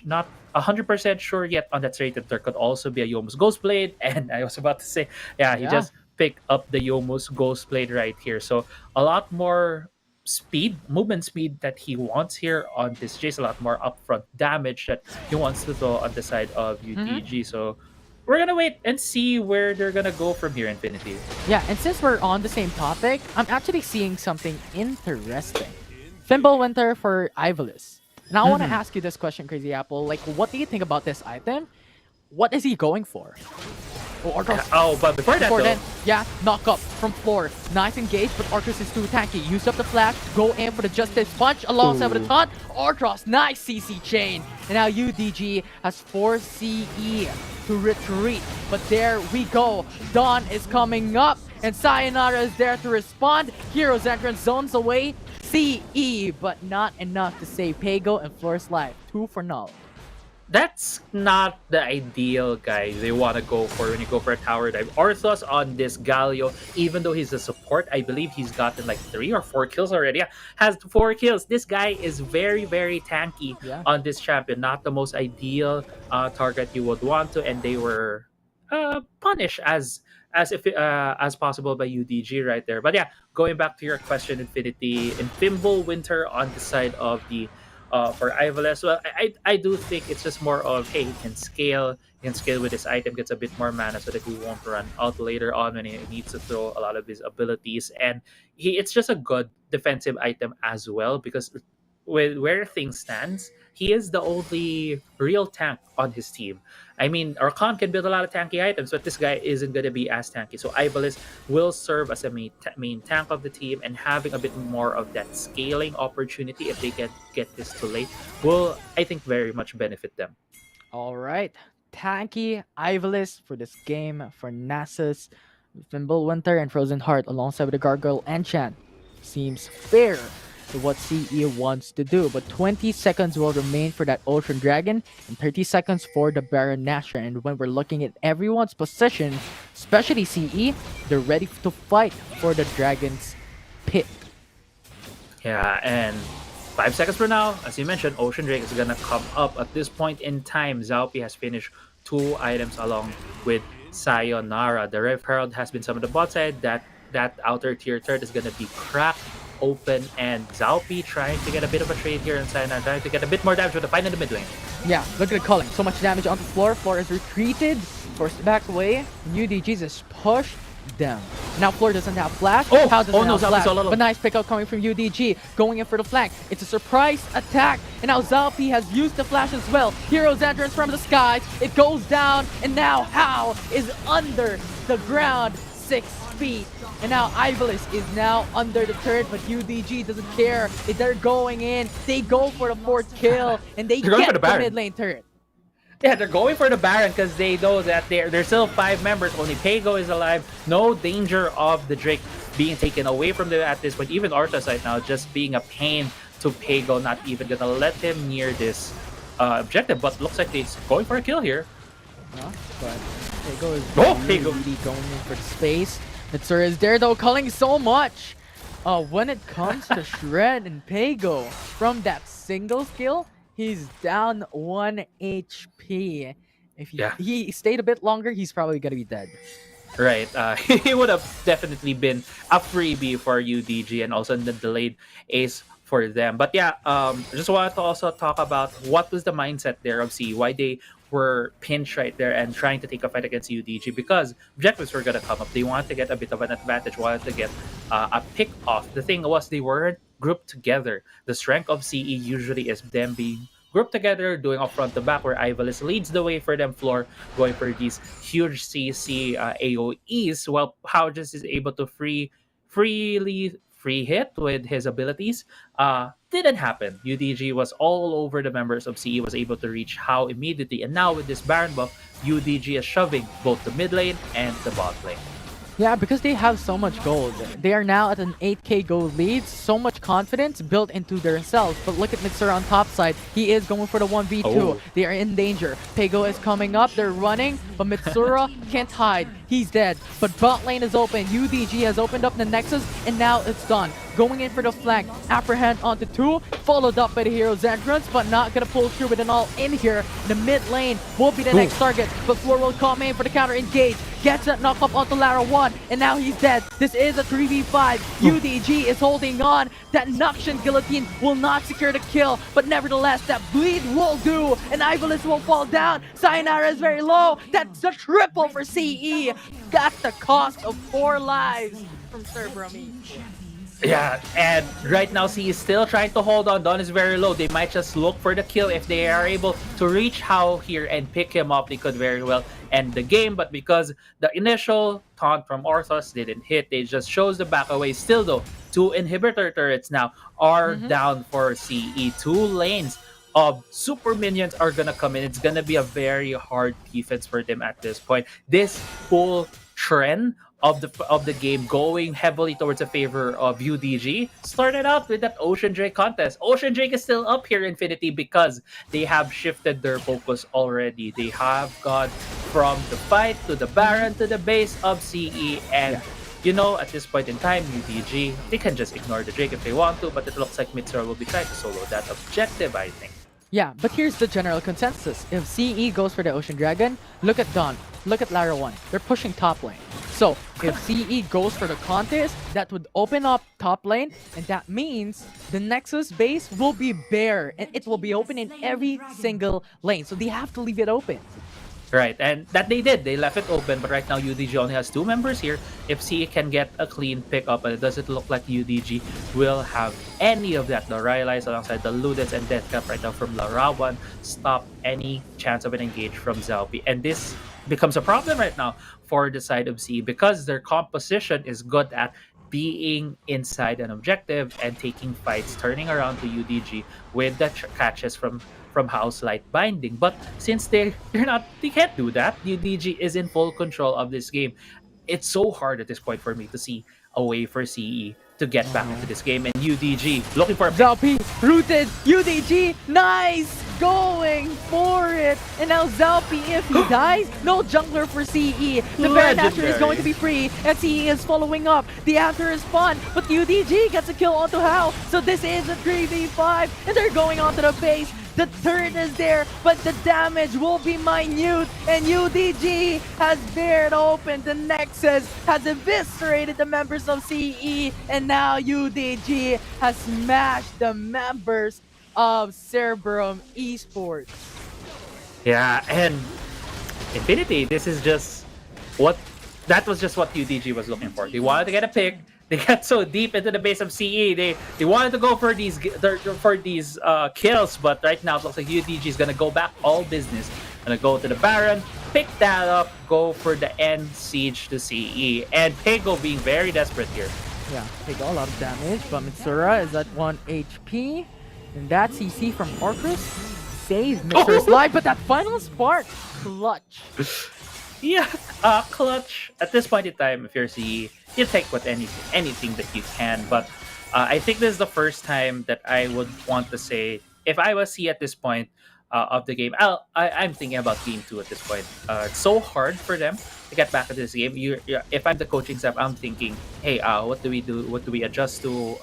100% sure yet on that trait. That there could also be a Yomu's Ghostblade. And I was about to say, he Yeah. just picked up the Yomu's Ghostblade right here. So a lot more movement speed that he wants here on this Jace, a lot more upfront damage that he wants to throw on the side of UDG. So we're gonna wait and see where they're gonna go from here, Infinity. Yeah, and since we're on the same topic, I'm actually seeing something interesting. Fimbulwinter for Ivalice. Now I want to ask you this question, Crazy Apple. Like, what do you think about this item? What is he going for? But before that, though, yeah, knock up from floor. Nice engage, but Arctos is too tanky. Use up the flash, go in for the Justice Punch alongside with the taunt. Arctos, nice CC chain. And now UDG has 4 CE to retreat. But there we go. Dawn is coming up, and Sayonara is there to respond. Hero's entrance zones away. CE, but not enough to save Pago and Floor's life. 2 for null. that's not the ideal guy they want to go for when you go for a tower dive. Arthos on this Galio, even though he's a support, I believe he's gotten like 3 or 4 kills already. Yeah, has 4 kills. This guy is very, very tanky on this champion. Not the most ideal target you would want to, and they were punished as possible by UDG right there. But yeah, going back to your question, Infinity, in Fimbulwinter on the side of the for Ivalice, well, I do think it's just more of, hey, he can scale with his item, gets a bit more mana so that he won't run out later on when he needs to throw a lot of his abilities. And it's just a good defensive item as well, because with where things stands, he is the only real tank on his team. I mean, Archon can build a lot of tanky items, but this guy isn't going to be as tanky. So Ivalice will serve as a main tank of the team, and having a bit more of that scaling opportunity if they can get this too late will, I think, very much benefit them. All right. Tanky Ivalice for this game for Nasus, Fimbulwinter, and Frozen Heart alongside with the Gargoyle Enchant. Seems fair to what CE wants to do, but 20 seconds will remain for that Ocean Dragon and 30 seconds for the Baron Nashor. And when we're looking at everyone's position, especially CE, they're ready to fight for the Dragon's Pit. Yeah, and 5 seconds from now, as you mentioned, Ocean Drake is gonna come up. At this point in time, Zalpi has finished 2 items along with Sayonara. The Rev Herald has been summoned to the bot side. That outer tier turret is gonna be cracked open, and Zalpi trying to get a bit of a trade here, and Sayonara trying to get a bit more damage with the fight in the mid lane. Yeah, look at the culling. So much damage on the floor. Floor is retreated, forced back away. UDG just pushed them. Now Floor doesn't have flash. How doesn't have Zalpi's flash? all alone. But nice pickup coming from UDG, going in for the flank. It's a surprise attack, and now Zalpi has used the flash as well. Hero's entrance from the skies. It goes down, and now Hao is under the ground, 6 feet. And now Ivalice is now under the turret, but UDG doesn't care. If they're going in, they go for the 4th kill, and they They're going get for the the Baron. mid lane turret. Yeah, they're going for the Baron because they know that there's still 5 members. Only Pago is alive. No danger of the Drake being taken away from them at this point. Even Arthas right now just being a pain to Pago, not even gonna let him near this objective. But looks like he's going for a kill here. But Pago is Pago. really going in for the space. Mitsuru is there though, culling so much. When it comes to Shred and Pago, from that single skill, he's down 1 HP. If he stayed a bit longer, he's probably gonna be dead. Right. He would have definitely been a freebie for UDG, and also the delayed ace for them. But yeah, I just wanted to also talk about what was the mindset there of CE, why they were pinched right there and trying to take a fight against UDG, because objectives were going to come up. They wanted to get a bit of an advantage, wanted to get a pick off. The thing was, they weren't grouped together. The strength of CE usually is them being grouped together, doing up front to back, where Ivalice leads the way for them. Floor going for these huge CC AoEs, while Hao just is able to freely free hit with his abilities. Didn't happen. UDG was all over the members of CE, was able to reach Hao immediately, and now with this Baron buff, UDG is shoving both the mid lane and the bot lane. Yeah, because they have so much gold. They are now at an 8k gold lead, so much confidence built into themselves. But look at Mitsura on top side. He is going for the 1v2. Oh. They are in danger. Pego is coming up. They're running, but Mitsura can't hide. He's dead. But bot lane is open. UDG has opened up the Nexus, and now it's done. Going in for the flank. Apprehend onto 2, followed up by the hero's entrance, but not gonna pull through with an all in here. The mid lane will be the next target, but Floor will come in for the counter engage. Gets that knock up onto Lara 1, and now he's dead. This is a 3v5. UDG is holding on. That Noxian Guillotine will not secure the kill, but nevertheless, that bleed will do, and Ivalice will fall down. Sayonara is very low. That's a triple for CE. Got the cost of 4 lives from Cerebrum. Yeah, and right now C is still trying to hold on. Don is very low. They might just look for the kill. If they are able to reach Hao here and pick him up, they could very well end the game. But because the initial taunt from Orthos didn't hit, they just chose the back away. Still though, 2 inhibitor turrets now are down for CE. 2 lanes of super minions are gonna come in. It's gonna be a very hard defense for them at this point. This whole trend of the game going heavily towards the favor of UDG started out with that Ocean Drake contest. Ocean Drake is still up here, Infinity, because they have shifted their focus already. They have gone from the fight to the Baron to the base of CE, and you know, at this point in time, UDG, they can just ignore the Drake if they want to, but it looks like Mitsura will be trying to solo that objective, I think. Yeah, but here's the general consensus. If CE goes for the Ocean Dragon, look at Dawn, look at Lara 1. They're pushing top lane. So, if CE goes for the contest, that would open up top lane, and that means the Nexus base will be bare, and it will be open in every single lane. So they have to leave it open. Right, and that they did. They left it open, but right now UDG only has 2 members here. If CE can get a clean pickup, and it doesn't look like UDG will have any of that. The Rylai's alongside the Ludens and Deathcap right now from Larawan stop any chance of an engage from Zalpi. And this becomes a problem right now for the side of CE because their composition is good at being inside an objective and taking fights, turning around to UDG with the catches from House Light Binding. But since they can't do that, UDG is in full control of this game. It's so hard at this point for me to see a way for CE to get back into this game, and UDG looking for a Zalpi rooted, UDG, nice, going for it, and now Zalpi, if he dies, no jungler for CE. The Baron Asher is going to be free, and CE is following up. The answer is fun, but UDG gets a kill onto Hao, so this is a 3v5, and they're going onto the base. The turret is there, but the damage will be minute, and UDG has bared open the Nexus, has eviscerated the members of CE, and now UDG has smashed the members of Cerebrum Esports. Yeah, and Infinity, this is just that was just what UDG was looking for. They wanted to get a pick. They got so deep into the base of CE. They wanted to go for these kills, but right now it looks like UDG is gonna go back all business. Gonna go to the Baron, pick that up, go for the end siege to CE, and Pego being very desperate here. Yeah, Pego a lot of damage, but Mitsura is at 1 HP, and that CC from Orcus saves Mitsura's life, but that final spark, clutch. Yeah, clutch. At this point in time, if you're CE, you take anything that you can. But I think this is the first time that I would want to say, if I was CE at this point of the game, I'm thinking about Game 2 at this point. It's so hard for them to get back into this game. If I'm the coaching staff, I'm thinking, hey, what do we do? What do we adjust to?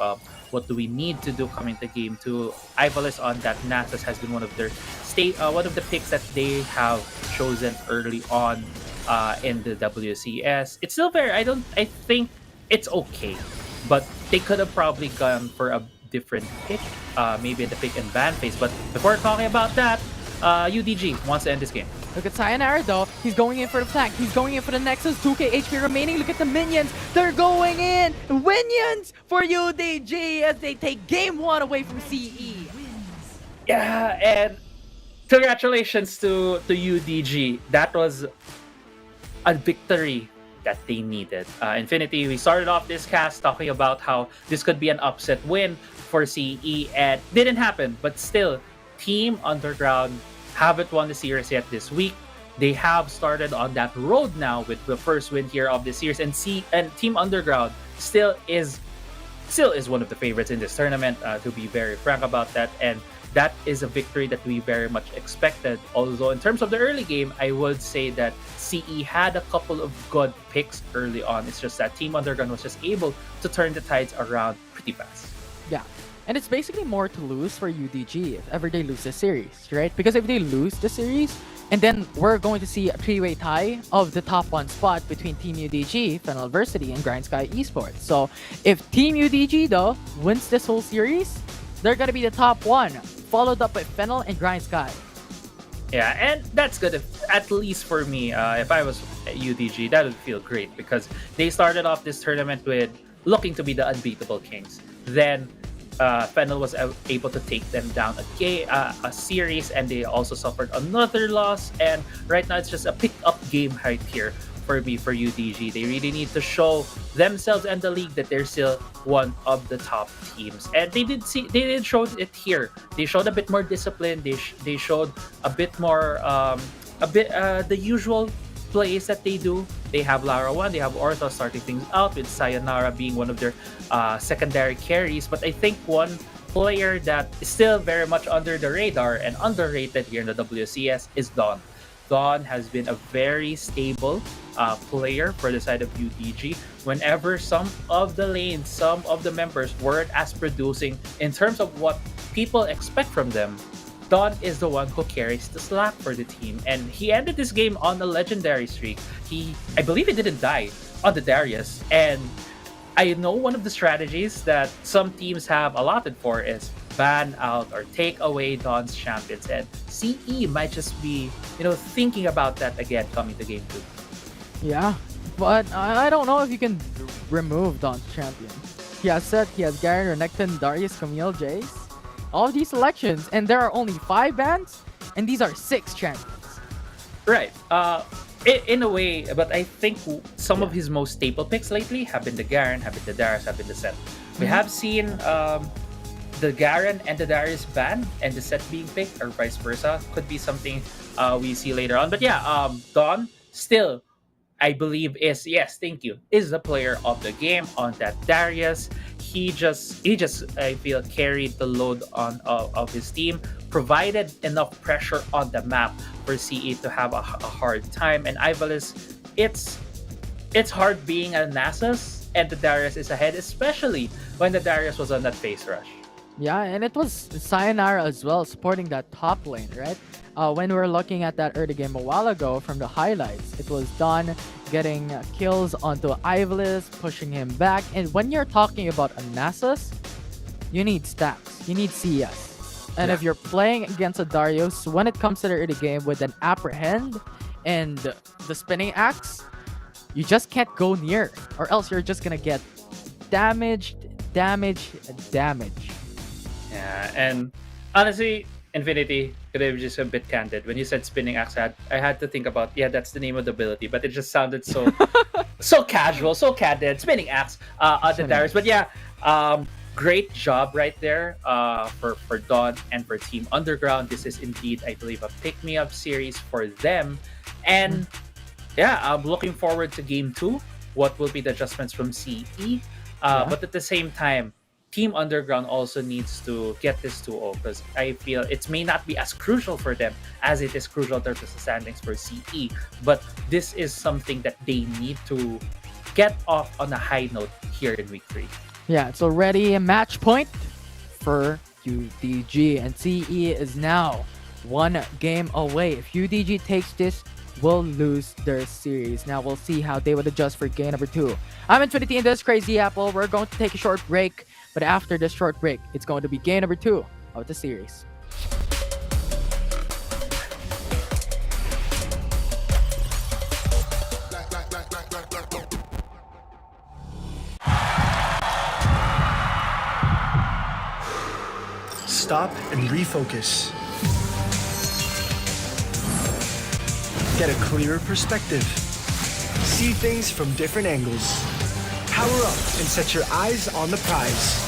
What do we need to do coming to Game 2? Ivalice on that Nasus has been one of the picks that they have chosen early on in the WCS. It's still very, I think it's okay, but they could have probably gone for a different pick, maybe the pick and ban phase. But before talking about that, UDG wants to end this game. Look at Sayonara though, he's going in for the flank, he's going in for the Nexus, 2k HP remaining, look at the minions, they're going in! Minions for UDG as they take game 1 away from CE. Yeah, and congratulations to UDG. That was a victory that they needed. Infinity, we started off this cast talking about how this could be an upset win for CE, and didn't happen, but still, Team Underground haven't won the series yet this week. they have started on that road now with the first win here of the series, and Team Underground still is one of the favorites in this tournament, to be very frank about that. And that is a victory that we very much expected. Although in terms of the early game, I would say that CE had a couple of good picks early on. It's just that Team Underground was just able to turn the tides around pretty fast. Yeah. And it's basically more to lose for UDG if ever they lose the series, right? Because if they lose the series, and then we're going to see a three-way tie of the top one spot between Team UDG, Fennel University, and Grindsky Esports. So if Team UDG, though, wins this whole series, they're going to be the top one, followed up by Fennel and Grindsky. Yeah, and that's good. At least for me, if I was at UDG, that would feel great because they started off this tournament with looking to be the unbeatable Kings. Then Fennel was able to take them down a series, and they also suffered another loss. And right now, it's just a pick-up game right here for me for UDG. They really need to show themselves and the league that they're still one of the top teams, and they did show it here. They showed a bit more discipline. They showed a bit more the usual plays that they do. They have Lara 1, they have Ortho starting things out with Sayonara being one of their secondary carries. But I think one player that is still very much under the radar and underrated here in the WCS is Dawn. Dawn has been a very stable player for the side of UDG. Whenever some of the lanes, some of the members weren't as producing in terms of what people expect from them, Dawn is the one who carries the slack for the team, and he ended this game on a legendary streak. I believe he didn't die on the Darius, and I know one of the strategies that some teams have allotted for is ban out or take away Dawn's champions, and CE might just be, thinking about that again coming to game 2. Yeah, but I don't know if you can remove Dawn's champion. He has Garen, Renekton, Darius, Camille, Jace. All of these selections, and there are only 5 bans, and these are 6 champions. Right. In a way, but I think some of his most staple picks lately have been the Garen, have been the Darius, have been the Set. We have seen the Garen and the Darius ban, and the Set being picked, or vice versa. Could be something we see later on. But yeah, Dawn still, I believe, is the player of the game on that Darius. He just I feel carried the load of his team, provided enough pressure on the map for CE to have a hard time. And Ivalice, it's hard being a Nasus, and the Darius is ahead, especially when the Darius was on that face rush. Yeah, and it was Sayonara as well supporting that top lane, right? When we were looking at that early game a while ago from the highlights, it was Dawn getting kills onto Ivalice, pushing him back. And when you're talking about a Nasus, you need stacks, you need CS. And if you're playing against a Darius, when it comes to the early game with an Apprehend and the Spinning Axe, you just can't go near, or else you're just gonna get damage. Yeah, and honestly, Infinity, could I be just a bit candid? When you said Spinning Axe, I had to think about, that's the name of the ability, but it just sounded so so casual, so candid. Spinning Axe on the Darius. But yeah, great job right there for Dawn and for Team Underground. This is indeed, I believe, a pick-me-up series for them. And I'm looking forward to Game 2. What will be the adjustments from CE? But at the same time, Team Underground also needs to get this 2-0 because I feel it may not be as crucial for them as it is crucial to the standings for CE. But this is something that they need to get off on a high note here in Week 3. Yeah, it's already a match point for UDG, and CE is now 1 game away. If UDG takes this, will lose their series. Now we'll see how they would adjust for game number 2. I'm Infinity and this is Crazy Apple. We're going to take a short break, but after this short break, it's going to be game number 2 of the series. Stop and refocus. Get a clearer perspective. See things from different angles. Power up and set your eyes on the prize.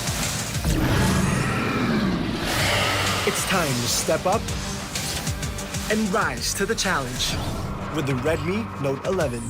It's time to step up and rise to the challenge. with the Redmi Note 11.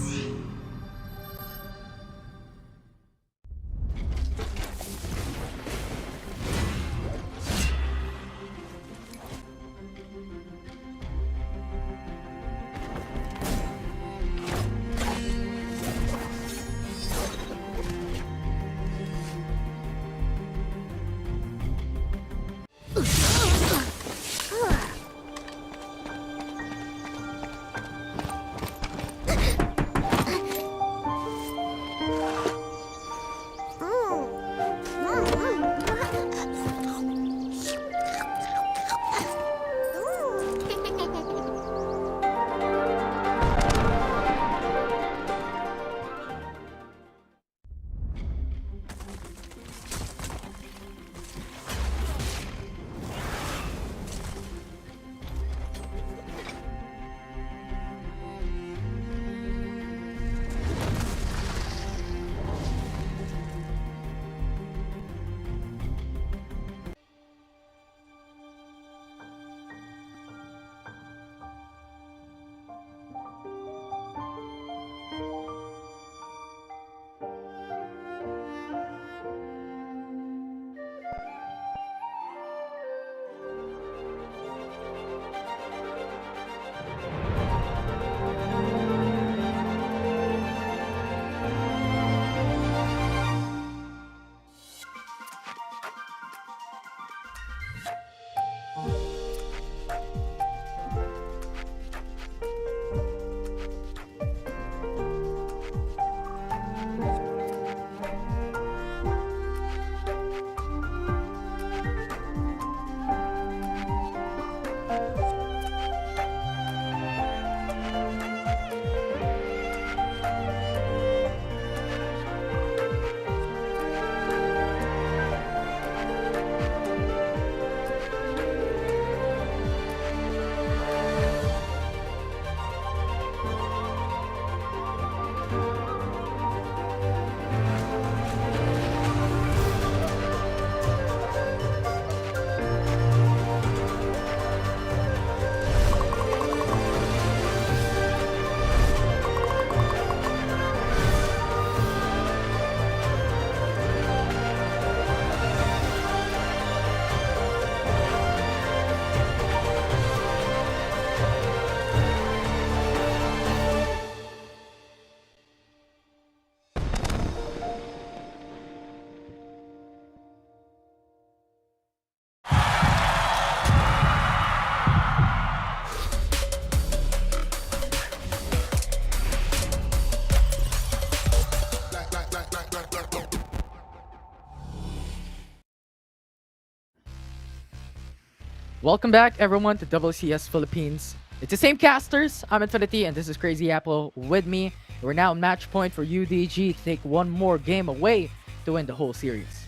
Welcome back, everyone, to WCS Philippines. It's the same casters. I'm Infinity, and this is Crazy Apple with me. We're now match point for UDG to take one more game away to win the whole series.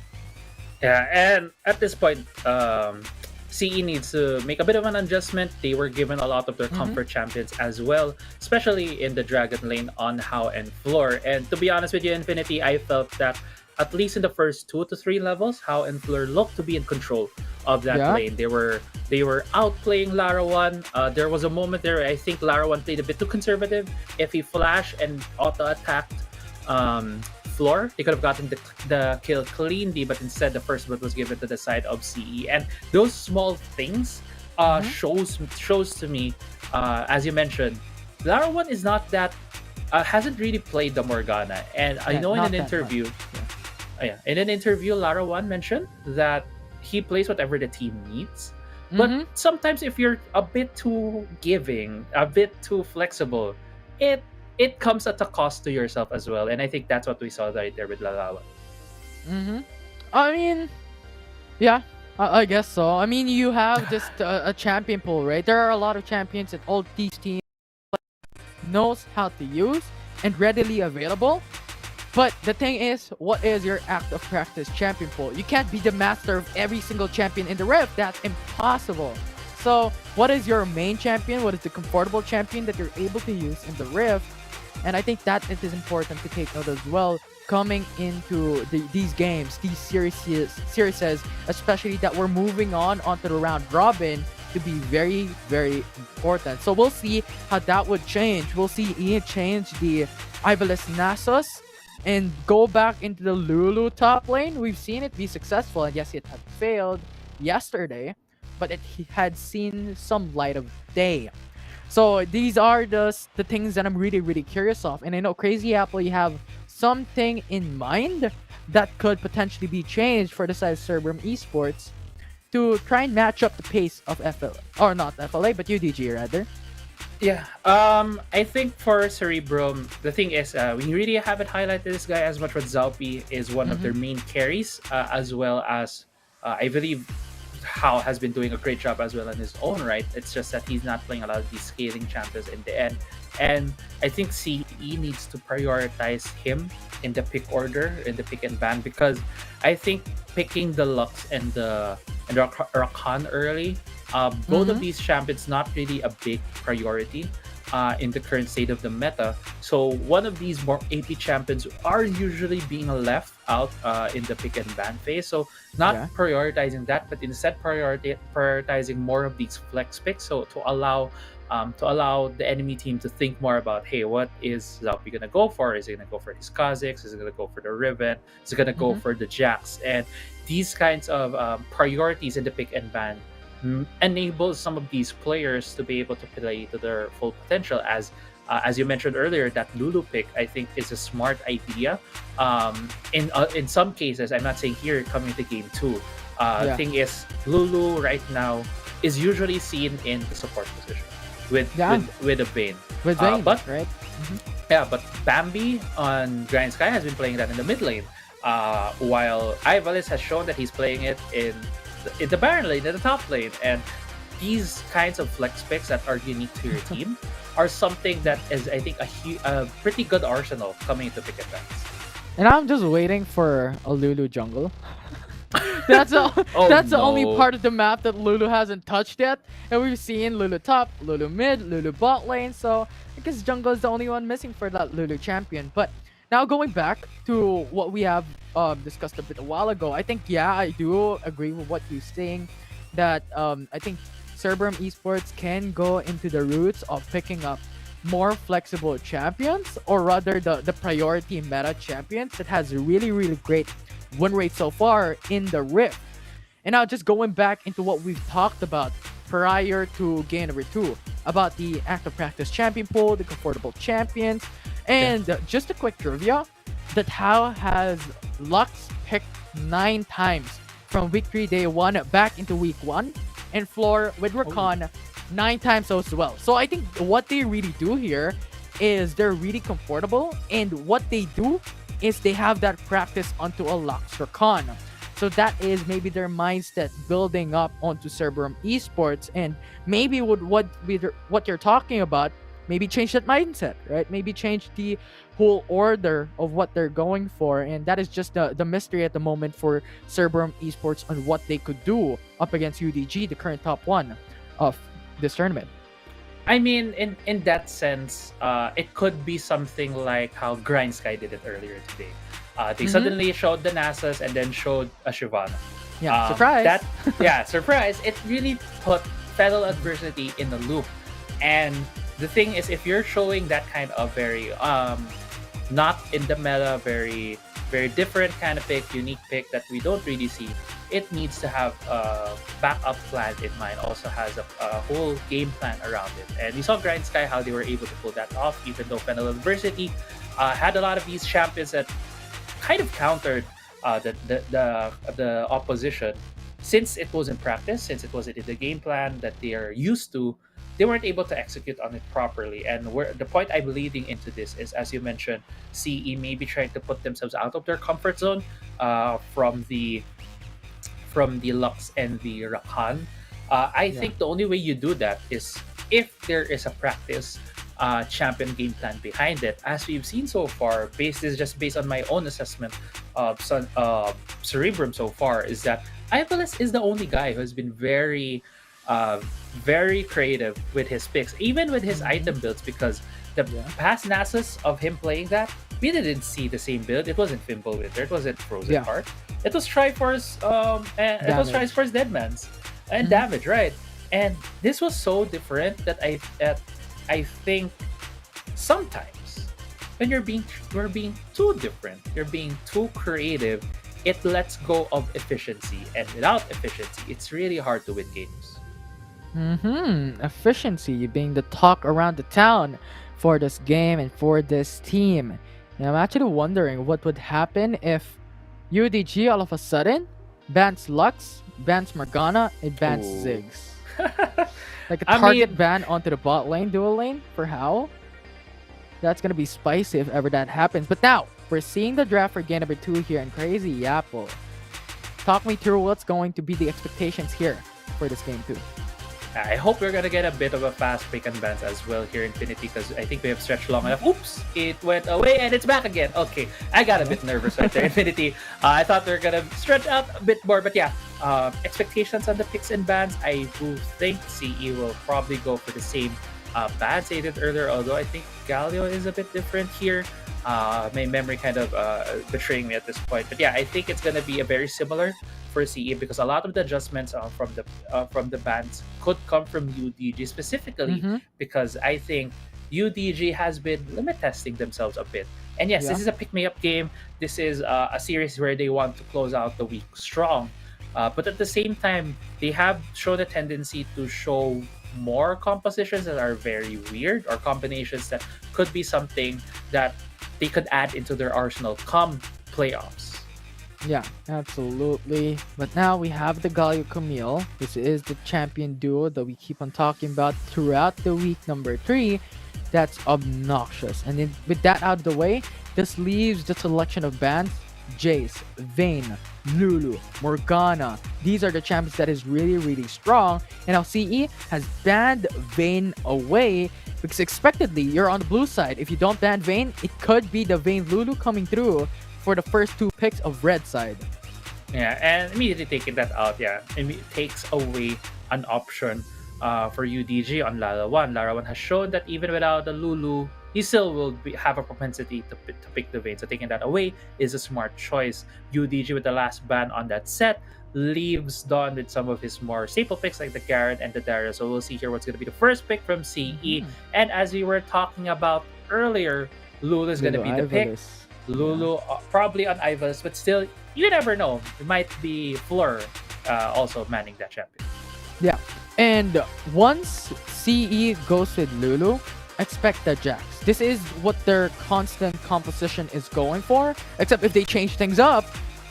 Yeah, and at this point, CE needs to make a bit of an adjustment. They were given a lot of their comfort champions as well, especially in the Dragon lane on How and Floor. And to be honest with you, Infinity, I felt that at least in the first 2 to 3 levels, How and Floor looked to be in control of that lane. They were outplaying Larawan. There was a moment there I think Larawan played a bit too conservative. If he flashed and auto attacked Floor, they could have gotten the kill cleanly, but instead the first blood was given to the side of CE. And those small things shows to me, as you mentioned, Larawan is not that hasn't really played the Morgana. And I know in an interview, in an interview, Larawan mentioned that he plays whatever the team needs. But sometimes if you're a bit too giving, a bit too flexible, it comes at a cost to yourself as well. And I think that's what we saw right there with Larawan. I mean, yeah, I guess so. I mean, you have just a champion pool, right? There are a lot of champions that all these teams knows how to use and readily available. But the thing is, what is your act of practice champion pool? You can't be the master of every single champion in the Rift. That's impossible. So what is your main champion? What is the comfortable champion that you're able to use in the Rift? And I think that it is important to take note as well coming into these games, these series, especially that we're moving on onto the round robin. to be very, very important. So we'll see how that would change. We'll see Ian change the Ivalis Nasus and go back into the Lulu top lane. We've seen it be successful, and yes, it had failed yesterday, but it had seen some light of day. So these are the things that I'm really, really curious of. And I know Crazy Apple, you have something in mind that could potentially be changed for the side of Cerebrum Esports to try and match up the pace of FL or not FLA, but UDG rather. Yeah. I think for Cerebrum, the thing is, we really haven't highlighted this guy as much, but Zalpi is one of their main carries, as well as I believe How has been doing a great job as well in his own right. It's just that he's not playing a lot of these scaling champions in the end. And I think CE needs to prioritize him in the pick order, in the pick and ban, because I think picking the Lux and the Rakan early, both of these champions not really a big priority in the current state of the meta. So one of these more AP champions are usually being left out in the pick and ban phase. So not prioritizing that, but instead prioritizing more of these flex picks. So to allow the enemy team to think more about, hey, what is Zalpi gonna go for? Is he gonna go for his Kha'Zix? Is he gonna go for the Riven? Is he gonna go for the Jax? And these kinds of priorities in the pick and ban enables some of these players to be able to play to their full potential. As you mentioned earlier, that Lulu pick I think is a smart idea. In some cases, I'm not saying here coming to game 2. Thing is, Lulu right now is usually seen in the support position with a Vayne. With Vayne, but right? Yeah, but Bambi on Grindsky has been playing that in the mid lane, while Ivalis has shown that he's playing it in the Baron lane, in the top lane. And these kinds of flex picks that are unique to your team are something that is, I think, a pretty good arsenal coming into pick and bans. And I'm just waiting for a Lulu jungle. That's the only part of the map that Lulu hasn't touched yet. And we've seen Lulu top, Lulu mid, Lulu bot lane. So I guess jungle is the only one missing for that Lulu champion. But now going back to what we have discussed a bit a while ago, I think, I do agree with what you're saying, that I think Cerebrum Esports can go into the roots of picking up more flexible champions, or rather the priority meta champions that has a really, really great win rate so far in the Rift. And now just going back into what we've talked about prior to game number 2, about the active practice champion pool, the comfortable champions, and just a quick trivia, that How has Lux picked 9 times from victory day 1 back into week 1, and Floor with Rakan 9 times as well. So I think what they really do here is they're really comfortable, and what they do is they have that practice onto a Lux Rakan. So that is maybe their mindset building up onto Cerebrum Esports, and maybe would what you're talking about, maybe change that mindset, right? Maybe change the whole order of what they're going for. And that is just the mystery at the moment for Cerebrum Esports on what they could do up against UDG, the current top 1 of this tournament. I mean, in that sense, it could be something like how Grindsky did it earlier today. They suddenly showed the Nasus and then showed a Shyvana. Yeah, surprise. Surprise. It really put Fennel adversity in the loop. And the thing is, if you're showing that kind of very not in the meta, very, very different kind of pick, unique pick that we don't really see, it needs to have a backup plan in mind. Also has a whole game plan around it. And we saw Grindsky how they were able to pull that off, even though Fennel adversity had a lot of these champions that kind of countered the opposition. Since it was in practice, since it wasn't in the game plan that they are used to, they weren't able to execute on it properly. And the point I'm leading into this is, as you mentioned, CE maybe trying to put themselves out of their comfort zone from the Lux and the Rakan. I think the only way you do that is if there is a practice champion game plan behind it. As we've seen so far, based on my own assessment of Cerebrum so far, is that Ivalis is the only guy who has been very creative with his picks, even with his item builds, because the past Nasus of him playing that, we didn't see the same build. It wasn't Fimbulwinter, it wasn't Frozen Heart. It was Triforce, and it was Triforce Deadman's and damage, right? And this was so different that I think sometimes when you're being too different, you're being too creative, it lets go of efficiency. And without efficiency, it's really hard to win games. Efficiency being the talk around the town for this game and for this team. And I'm actually wondering what would happen if UDG all of a sudden bans Lux, bans Morgana, and bans Ooh. Ziggs. Like a I target mean- ban onto the bot lane, dual lane for How. That's gonna be spicy if ever that happens. But now we're seeing the draft for game number 2 here in Crazy Apple. Talk me through what's going to be the expectations here for this game 2. I hope we're gonna get a bit of a fast pick and bans as well here in Infinity because I think we have stretched long enough. Oops, it went away and it's back again. Okay, I got a bit nervous right there, Infinity. I thought they were gonna stretch out a bit more, but yeah. Expectations on the picks and bans. I do think CE will probably go for the same bans they did earlier, although I think Galio is a bit different here. My memory kind of betraying me at this point, but yeah, I think it's gonna be a very similar for CE because a lot of the adjustments from the bans could come from UDG specifically because I think UDG has been limit testing themselves a bit. And yes, Yeah. this is a pick me up game. This is a series where they want to close out the week strong, but at the same time, they have shown a tendency to show more compositions that are very weird or combinations that could be something that they could add into their arsenal come playoffs. Yeah, absolutely. But now we have the Galio Camille. This is the champion duo that we keep on talking about throughout the week number 3. That's obnoxious. And then with that out of the way, this leaves the selection of bans. Jace, Vayne, Lulu, Morgana. These are the champions that is really, really strong. And now CE has banned Vayne away because expectedly you're on the blue side. If you don't ban Vayne, it could be the Vayne Lulu coming through for the first 2 picks of red side. Yeah, and immediately taking that out, yeah, it takes away an option for UDG on Lara1. Lara1 has shown that even without the Lulu, he still will have a propensity to pick the Vayne. So taking that away is a smart choice. UDG with the last ban on that set leaves Dawn with some of his more staple picks like the Garen and the Darius. So we'll see here what's going to be the first pick from CE. And as we were talking about earlier, Lulu is going to be the pick. Ivalis. Lulu probably on Ivas, but still, you never know. It might be Fleur also manning that champion. Yeah. And once CE goes with Lulu, expect the Jax. This is what their constant composition is going for, except if they change things up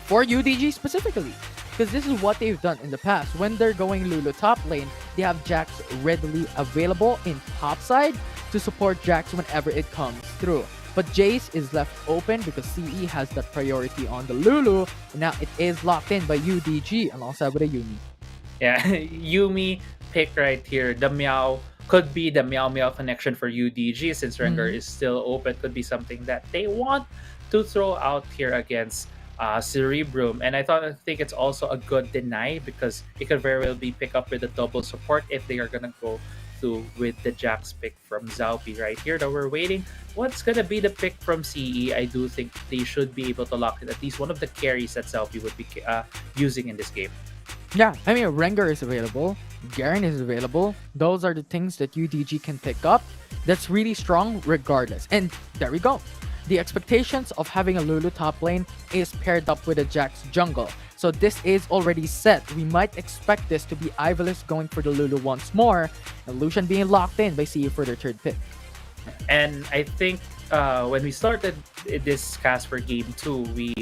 for UDG specifically. Because this is what they've done in the past. When they're going Lulu top lane, they have Jax readily available in top side to support Jax whenever it comes through. But Jace is left open because CE has that priority on the Lulu. And now it is locked in by UDG alongside with a Yumi. Yeah, Yumi pick right here. The Meow could be the Meow Meow connection for UDG since Rengar is still open. Could be something that they want to throw out here against Cerebrum. And I think it's also a good deny because it could very well be pick up with a double support if they are gonna go through with the Jax pick from Zaupi right here that we're waiting. What's gonna be the pick from CE? I do think they should be able to lock in at least one of the carries that Zaupi would be using in this game. Yeah, I mean, Rengar is available. Garen is available. Those are the things that UDG can pick up. That's really strong regardless. And there we go. The expectations of having a Lulu top lane is paired up with a Jax jungle. So this is already set. We might expect this to be Ivalice going for the Lulu once more, and Lucian being locked in by CE for their 3rd pick. And I think when we started this cast for game 2, we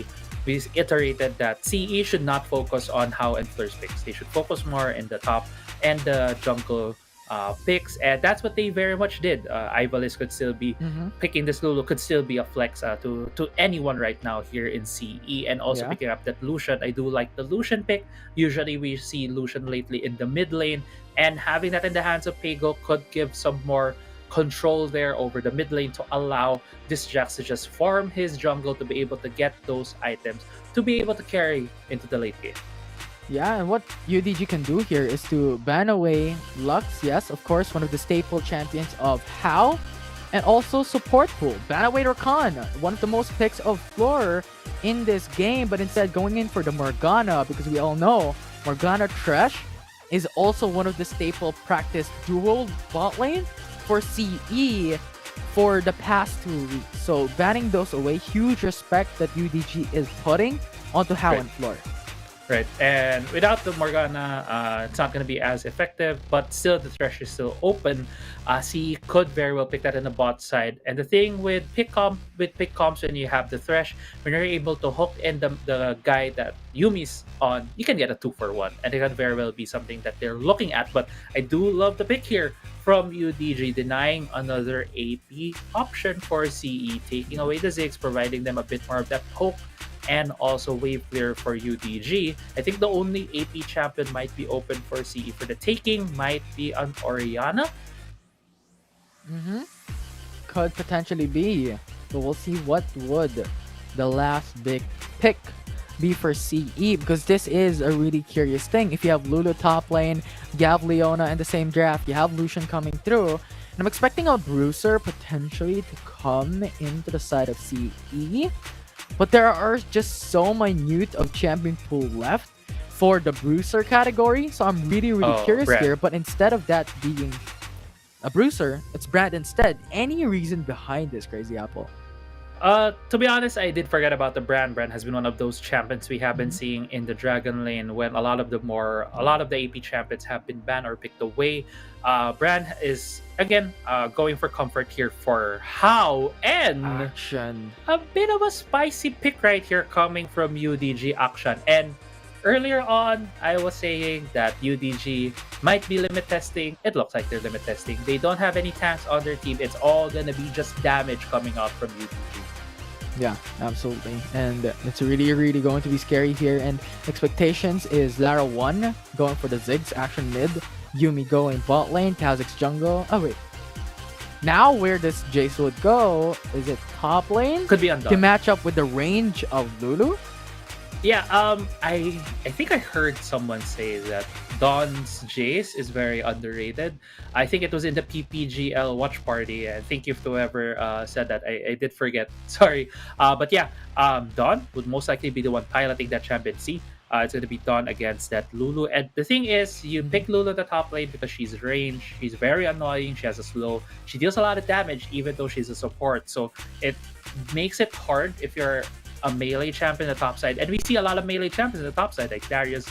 iterated that CE should not focus on How and Fleur's picks. They should focus more in the top and the jungle picks, and that's what they very much did. Ivalice could still be picking this Lulu, could still be a flex to anyone right now here in CE, and also picking up that Lucian. I do like the Lucian pick. Usually we see Lucian lately in the mid lane, and having that in the hands of Pago could give some more control there over the mid lane to allow this Jax to just farm his jungle to be able to get those items to be able to carry into the late game. Yeah, and what UDG can do here is to ban away Lux, yes, of course, one of the staple champions of How, and also support pool. Ban away Rakan, one of the most picks of Floor in this game, but instead going in for the Morgana because we all know Morgana trash is also one of the staple practice dual bot lane for CE for the past 2 weeks. So banning those away, huge respect that UDG is putting onto How and Floor. Right, and without the Morgana, it's not going to be as effective, but still the Thresh is still open. CE could very well pick that in the bot side. And the thing with pick comps, when you have the Thresh, when you're able to hook in the guy that Yumi's on, you can get a 2-for-1. And it can very well be something that they're looking at. But I do love the pick here from UDG, denying another AP option for CE, taking away the Ziggs, providing them a bit more of that poke and also wave clear for UDG. I think the only AP champion might be open for CE for the taking might be an Oriana. Could potentially be, but we'll see what would the last big pick be for CE, because this is a really curious thing. If you have Lulu top lane, you have Leona in the same draft, you have Lucian coming through, and I'm expecting a Bruiser potentially to come into the side of CE. But there are just so minute of champion pool left for the Bruiser category. So I'm really curious Brand. here. But instead of that being a Bruiser, it's Brand instead. Any reason behind this, Crazy Apple? To be honest, I did forget about the Brand. Brand has been one of those champions we have been seeing in the Dragon Lane when a lot of the AP champions have been banned or picked away. Brand is again going for comfort here for How, and Action. a bit of a spicy pick right here coming from UDG Action. And earlier on, I was saying that UDG might be limit testing. It looks like they're limit testing. They don't have any tanks on their team. It's all gonna be just damage coming out from UDG. Yeah, absolutely. And it's really going to be scary here. And expectations is Lara 1 going for the Ziggs action mid, Yumi going bot lane, Kha'Zix jungle. Oh wait. Now where does Jace would go? Is it top lane? Could be Undone. To match up with the range of Lulu? Yeah, I think I heard someone say that Dawn's Jace is very underrated. I think it was in the PPGL watch party. And thank you to whoever said that. I did forget. Sorry. But yeah, Dawn would most likely be the one piloting that championcy. It's going to be Dawn against that Lulu. And the thing is, you pick Lulu at the top lane because she's range. She's very annoying. She has a slow. She deals a lot of damage even though she's a support. So it makes it hard if you're a melee champion on the top side. And we see a lot of melee champions on the top side, like Darius,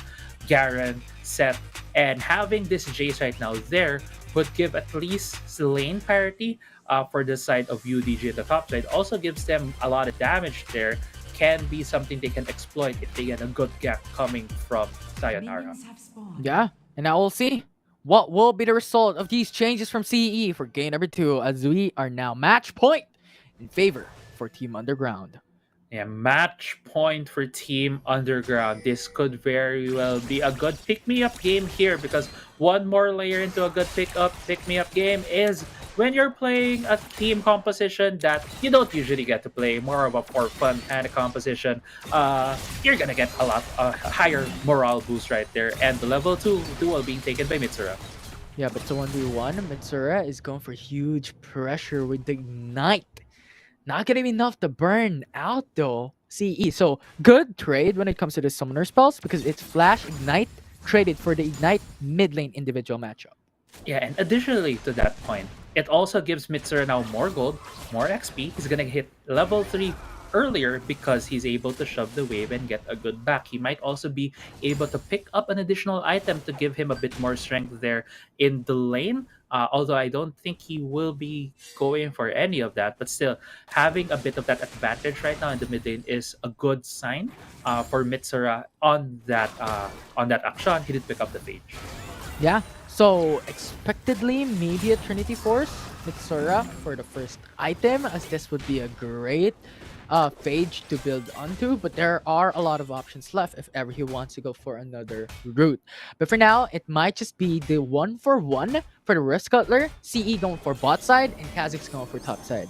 Garen, Seth. And having this Jace right now there would give at least lane parity for the side of UDG at the top side. Also gives them a lot of damage there. Can be something they can exploit if they get a good gap coming from Sayonara. Yeah, and now we'll see what will be the result of these changes from CE for game number 2, as we are now match point in favor for Team Underground. Yeah, match point for Team Underground. This could very well be a good pick-me-up game here, because one more layer into a good pick-me-up game is when you're playing a team composition that you don't usually get to play, more of a for fun kind of composition. You're gonna get a lot higher morale boost right there, and the level 2 duel being taken by Mitsura. Yeah, but to 1v1, Mitsura is going for huge pressure with the Ignite. Not gonna be enough to burn out though, CE. So good trade when it comes to the summoner spells, because it's Flash Ignite traded for the Ignite mid lane individual matchup. Yeah, and additionally to that point, it also gives Mitsura now more gold, more XP. He's gonna hit level 3 earlier because he's able to shove the wave and get a good back. He might also be able to pick up an additional item to give him a bit more strength there in the lane. Although I don't think he will be going for any of that, but still having a bit of that advantage right now in the mid lane is a good sign for Mitsura on that action. He did pick up the Phage. Yeah, so expectedly maybe a Trinity Force Mitsura for the first item, as this would be a great Phage to build onto, but there are a lot of options left if ever he wants to go for another route. But for now, it might just be the 1-for-1 for the Risk Cutler, CE going for bot side, and Kha'Zix going for top side.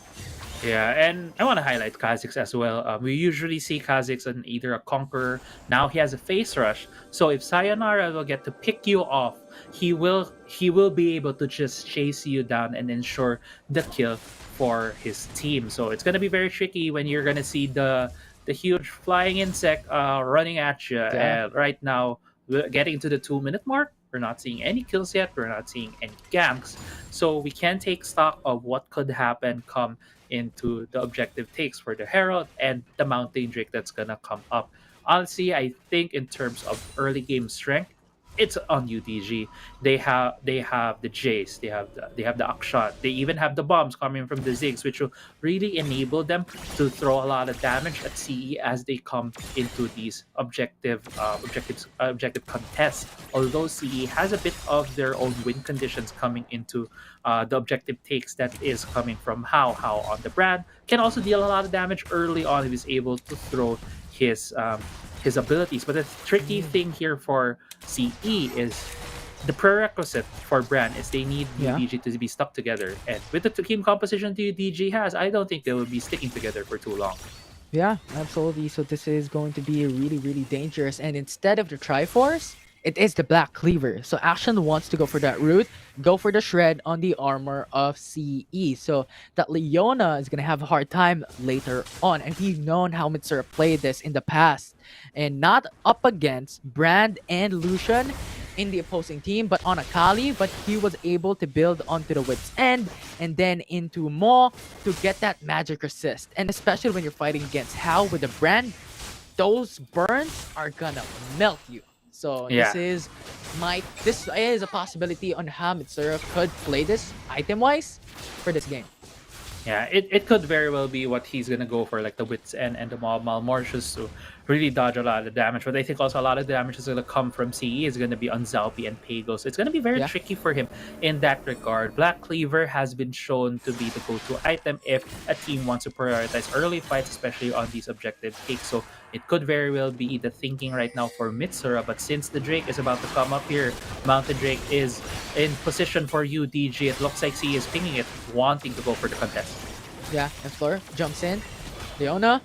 Yeah, and I want to highlight Kha'Zix as well. We usually see Kha'Zix on either a Conqueror. Now he has a Face Rush. So if Sayonara will get to pick you off, he will be able to just chase you down and ensure the kill for his team. So it's gonna be very tricky when you're gonna see the huge flying insect running at you. Yeah. And right now, we're getting to the 2-minute mark. We're not seeing any kills yet. We're not seeing any ganks. So we can take stock of what could happen come into the objective takes for the Herald and the Mountain Drake that's gonna come up. Honestly, I think in terms of early game strength, it's on UDG. They have the Jace, they have the Akshat, they even have the bombs coming from the Ziggs, which will really enable them to throw a lot of damage at CE as they come into these objective contests. Although CE has a bit of their own win conditions coming into the objective takes that is coming from How on the brand can also deal a lot of damage early on if he's able to throw his abilities. But the tricky thing here for CE is the prerequisite for Brand is they need UDG to be stuck together. And with the team composition UDG has, I don't think they will be sticking together for too long. Yeah, absolutely. So this is going to be really, really dangerous. And instead of the Triforce, it is the Black Cleaver. So Action wants to go for that route, go for the Shred on the armor of CE. So that Leona is going to have a hard time later on. And we've known how Mitsura played this in the past. And not up against Brand and Lucian in the opposing team, but on Akali. But he was able to build onto the Wit's End and then into Maw to get that magic resist. And especially when you're fighting against How with the Brand, those burns are gonna melt you. So this is a possibility on how Mitsura could play this item-wise for this game. Yeah, it could very well be what he's gonna go for, like the Wits End and the Malmortius to really dodge a lot of damage. But I think also a lot of damage is gonna come from CE is gonna be on Zalpi and Pago. So it's gonna be very tricky for him in that regard. Black Cleaver has been shown to be the go-to item if a team wants to prioritize early fights, especially on these objective takes. So it could very well be the thinking right now for Mitsura. But since the Drake is about to come up here, Mountain Drake is in position for UDG. It looks like CE is pinging it, wanting to go for the contest. Yeah, and Fleur jumps in. Leona,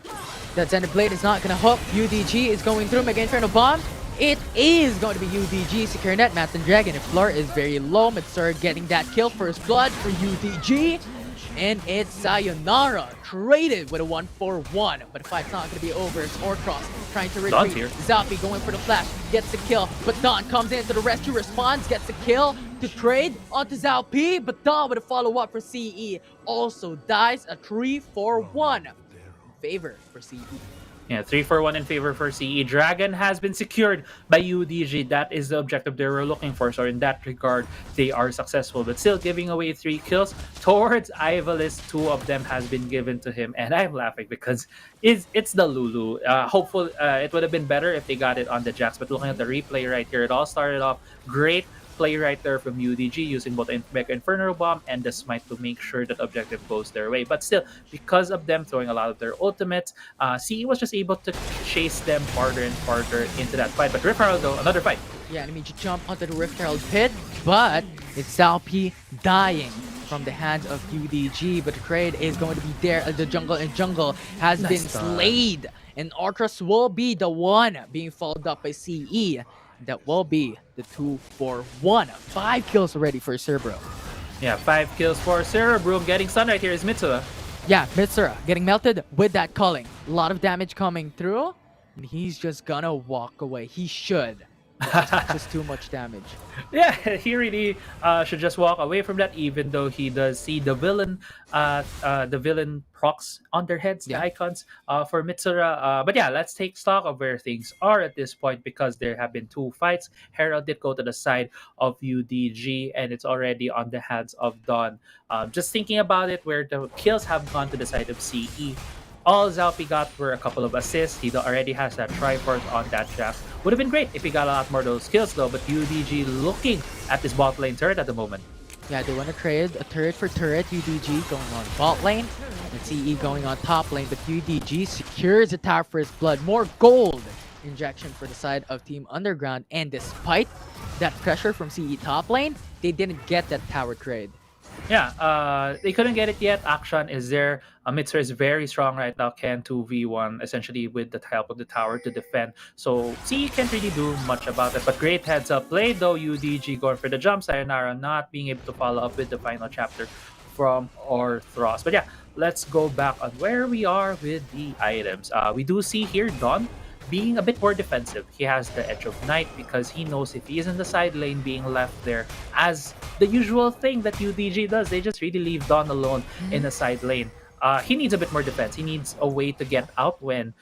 that Xender Blade is not gonna hook. UDG is going through Mega Inferno Bomb. It is going to be UDG secure net. Mountain Dragon and Fleur is very low. Mitsura getting that kill first blood for UDG. And it's Sayonara traded with a 1-4-1. But the fight's not going to be over. It's Orcross trying to retreat. Zalpi going for the flash, gets the kill. But Don comes in to the rescue, responds, gets the kill to trade onto Zalpi. But Don with a follow-up for CE also dies a 3-4-1 favor for CE. Yeah, 3-4-1 in favor for CE. Dragon has been secured by UDG. That is the objective they were looking for. So in that regard, they are successful. But still giving away 3 kills towards Ivalice. 2 of them has been given to him. And I'm laughing because it's the Lulu. It would have been better if they got it on the Jax. But looking at the replay right here, it all started off great play right there from UDG using both Mega Inferno Bomb and the Smite to make sure that objective goes their way. But still, because of them throwing a lot of their ultimates, CE was just able to chase them farther and farther into that fight. But Rift Herald though, another fight. Yeah, enemy jump onto the Rift Herald pit, but it's Zalpi dying from the hands of UDG. But the trade is going to be there at the jungle, and jungle has been slayed. And Orcross will be the one being followed up by CE. That will be the 2-4-1. 5 kills already for Cerebrum. Yeah, 5 kills for Cerebrum. Getting stunned right here is Mitsura. Yeah, Mitsura getting melted with that culling. A lot of damage coming through. And he's just gonna walk away. He should. Just too much damage. Yeah, he really should just walk away from that, even though he does see the villain procs on their heads, the icons for Mitsura. But yeah, let's take stock of where things are at this point, because there have been 2 fights. Herald did go to the side of UDG, and it's already on the hands of Dawn. Just thinking about it, where the kills have gone to the side of CE. All Zalpi got were a couple of assists. He already has that Triforce on that Jax. Would have been great if he got a lot more of those kills though, but UDG looking at this bot lane turret at the moment. Yeah, they want to trade a turret for turret. UDG going on bot lane, and CE going on top lane, but UDG secures the tower for his blood. More gold injection for the side of Team Underground, and despite that pressure from CE top lane, they didn't get that tower trade. Yeah, they couldn't get it yet. Action is there. Mitsura is very strong right now. Can 2v1 essentially with the help of the tower to defend. So CE can't really do much about it. But great heads up play though. UDG going for the jump. Sayonara not being able to follow up with the final chapter from Orthros. But yeah, let's go back on where we are with the items. We do see here Dawn being a bit more defensive. He has the edge of night because he knows if he is in the side lane being left there as the usual thing that UDG does. They just really leave Dawn alone in the side lane. He needs a bit more defense. He needs a way to get out when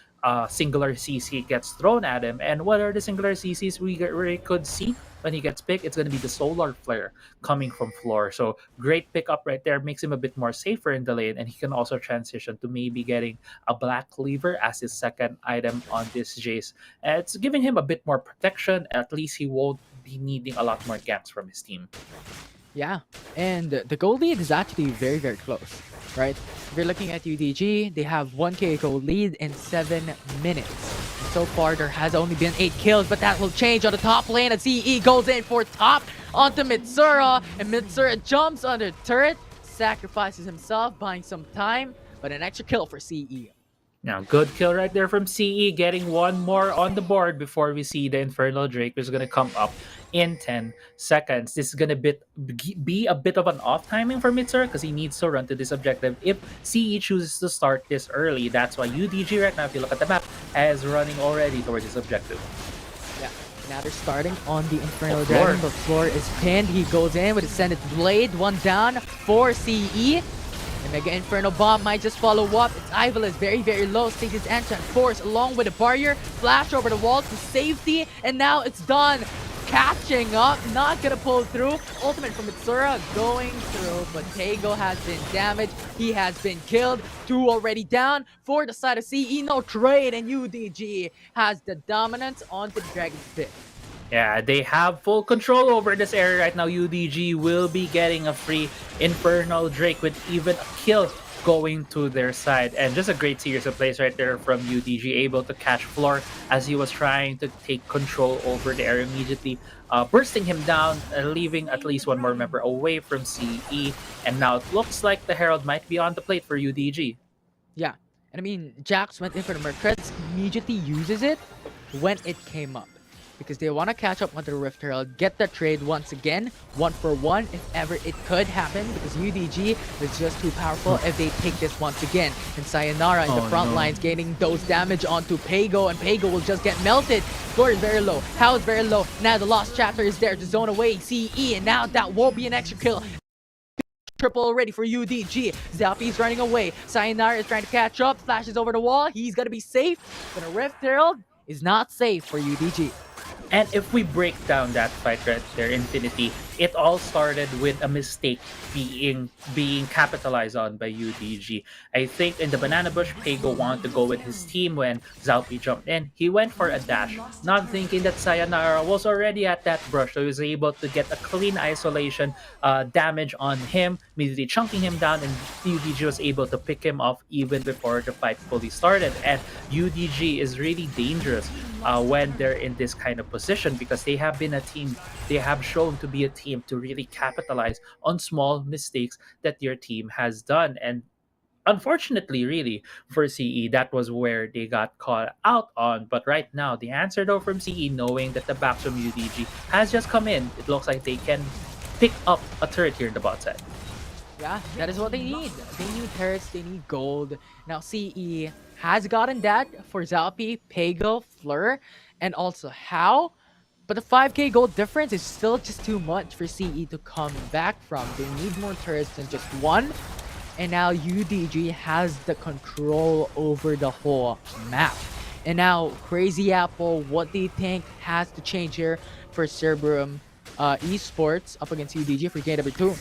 singular CC gets thrown at him. And what are the singular CCs we could see when he gets picked? It's going to be the Solar Flare coming from floor. So great pickup right there. Makes him a bit more safer in the lane. And he can also transition to maybe getting a Black Cleaver as his second item on this Jace. And it's giving him a bit more protection. At least he won't be needing a lot more ganks from his team. Yeah, and the gold lead is actually very, very close, right? If you're looking at UDG, they have 1k gold lead in 7 minutes. And so far, there has only been 8 kills, but that will change on the top lane as CE goes in for top onto Mitsura, and Mitsura jumps under turret, sacrifices himself, buying some time, but an extra kill for CE. Now, good kill right there from CE, getting one more on the board before we see the Infernal Drake, which is going to come up in 10 seconds. This is going to be a bit of an off timing for Mitsura because he needs to run to this objective. If CE chooses to start this early, that's why UDG right now, if you look at the map, is running already towards this objective. Yeah, now they're starting on the Infernal Dragon, but Floor is pinned. He goes in with a Ascended Blade, one down for CE. The Mega Inferno Bomb might just follow up. Its Ival is very, very low. Stays his enchant force along with a barrier. Flash over the wall to safety. And now it's done. Catching up. Not gonna pull through. Ultimate from Mitsura going through. But Tego has been damaged. He has been killed. 2 already down. For the side of CE, no trade. And UDG has the dominance onto the Dragon's Pit. Yeah, they have full control over this area right now. UDG will be getting a free Infernal Drake with even a kill going to their side. And just a great series of plays right there from UDG, able to catch Floor as he was trying to take control over the area immediately, bursting him down, leaving at least one more member away from CE. And now it looks like the Herald might be on the plate for UDG. Yeah, and I mean, Jax went in for the Mercreds, immediately uses it when it came up. Because they want to catch up on the Rift Herald, get the trade once again, 1-for-1 if ever it could happen, because UDG is just too powerful if they take this once again. And Sayonara in the front lines gaining those damage onto Pago, and Pago will just get melted. Floor is very low, How is very low. Now the Lost Chapter is there to zone away CE, and now that will be an extra kill. Triple already for UDG. Zappy's running away. Sayonara is trying to catch up, flashes over the wall. He's gonna be safe, but a Rift Herald is not safe for UDG. And if we break down that fight right there, Infinity, it all started with a mistake being capitalized on by UDG. I think in the Banana Bush, Pago wanted to go with his team when Zalpi jumped in. He went for a dash, not thinking that Sayonara was already at that brush, so he was able to get a clean isolation damage on him, immediately chunking him down, and UDG was able to pick him off even before the fight fully started. And UDG is really dangerous when they're in this kind of position because they have been a team, they have shown to be a team to really capitalize on small mistakes that your team has done. And unfortunately, really, for CE, that was where they got caught out on. But right now, the answer though from CE, knowing that the back from UDG has just come in, it looks like they can pick up a turret here in the bot side. Yeah, that is what they need. They need turrets, they need gold. Now CE has gotten that for Zalpi, Pago, Fleur, and also How. But the 5k gold difference is still just too much for CE to come back from. They need more turrets than just one. And now UDG has the control over the whole map. And now, Crazy Apple, what do you think has to change here for Cerebrum Esports up against UDG for game number 2?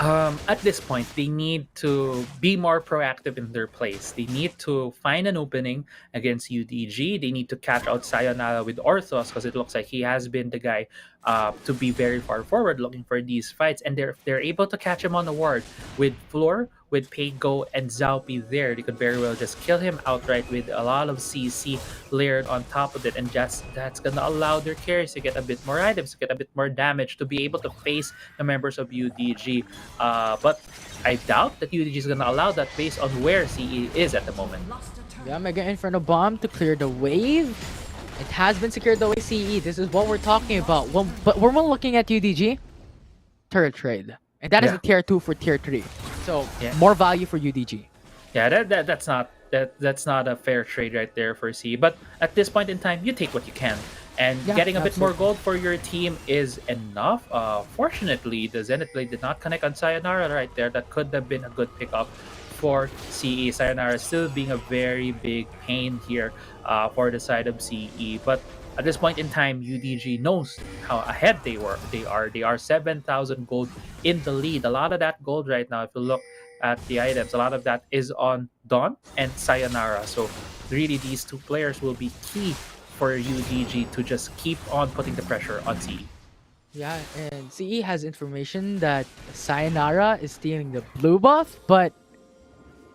At this point, they need to be more proactive in their plays. They need to find an opening against UDG. They need to catch out Sayonara with Orthos because it looks like he has been the guy to be very far forward looking for these fights. And they're able to catch him on the ward with Floor, with Pago, and Zalpi there. They could very well just kill him outright with a lot of CC layered on top of it. And that's going to allow their carries to get a bit more items, to get a bit more damage, to be able to face the members of UDG. But I doubt that UDG is going to allow that based on where CE is at the moment. Yeah, Mega Inferno Bomb to clear the wave. It has been secured the way CE. This is what we're talking about. But when we're looking at UDG, turret trade. And that is a tier 2 for tier 3. So more value for UDG. Yeah, that's not That's not a fair trade right there for CE. But at this point in time, you take what you can. And Yeah, getting a bit more absolutely. gold for your team is enough. Fortunately, the Zenith Blade did not connect on Sayonara right there. That could have been a good pickup for CE. Sayonara still being a very big pain here for the side of CE. But at this point in time, UDG knows how ahead they were. They are 7,000 gold in the lead. A lot of that gold right now, if you look at the items, a lot of that is on Dawn and Sayonara. So really, these two players will be key for UDG to just keep on putting the pressure on CE. Yeah, and CE has information that Sayonara is stealing the blue buff, but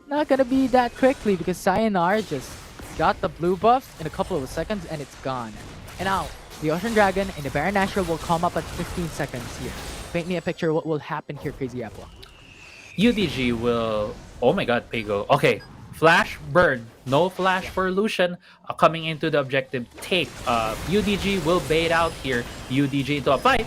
not gonna be that quickly because Sayonara just got the blue buff in a couple of seconds and it's gone. And now, the Ocean Dragon and the Baron Nashor will come up at 15 seconds here. Paint me a picture of what will happen here, Crazy Apple. UDG will. Oh my god, Pego. Okay. Flash burn. No flash for Lucian coming into the objective take. UDG will bait out here. UDG into a fight.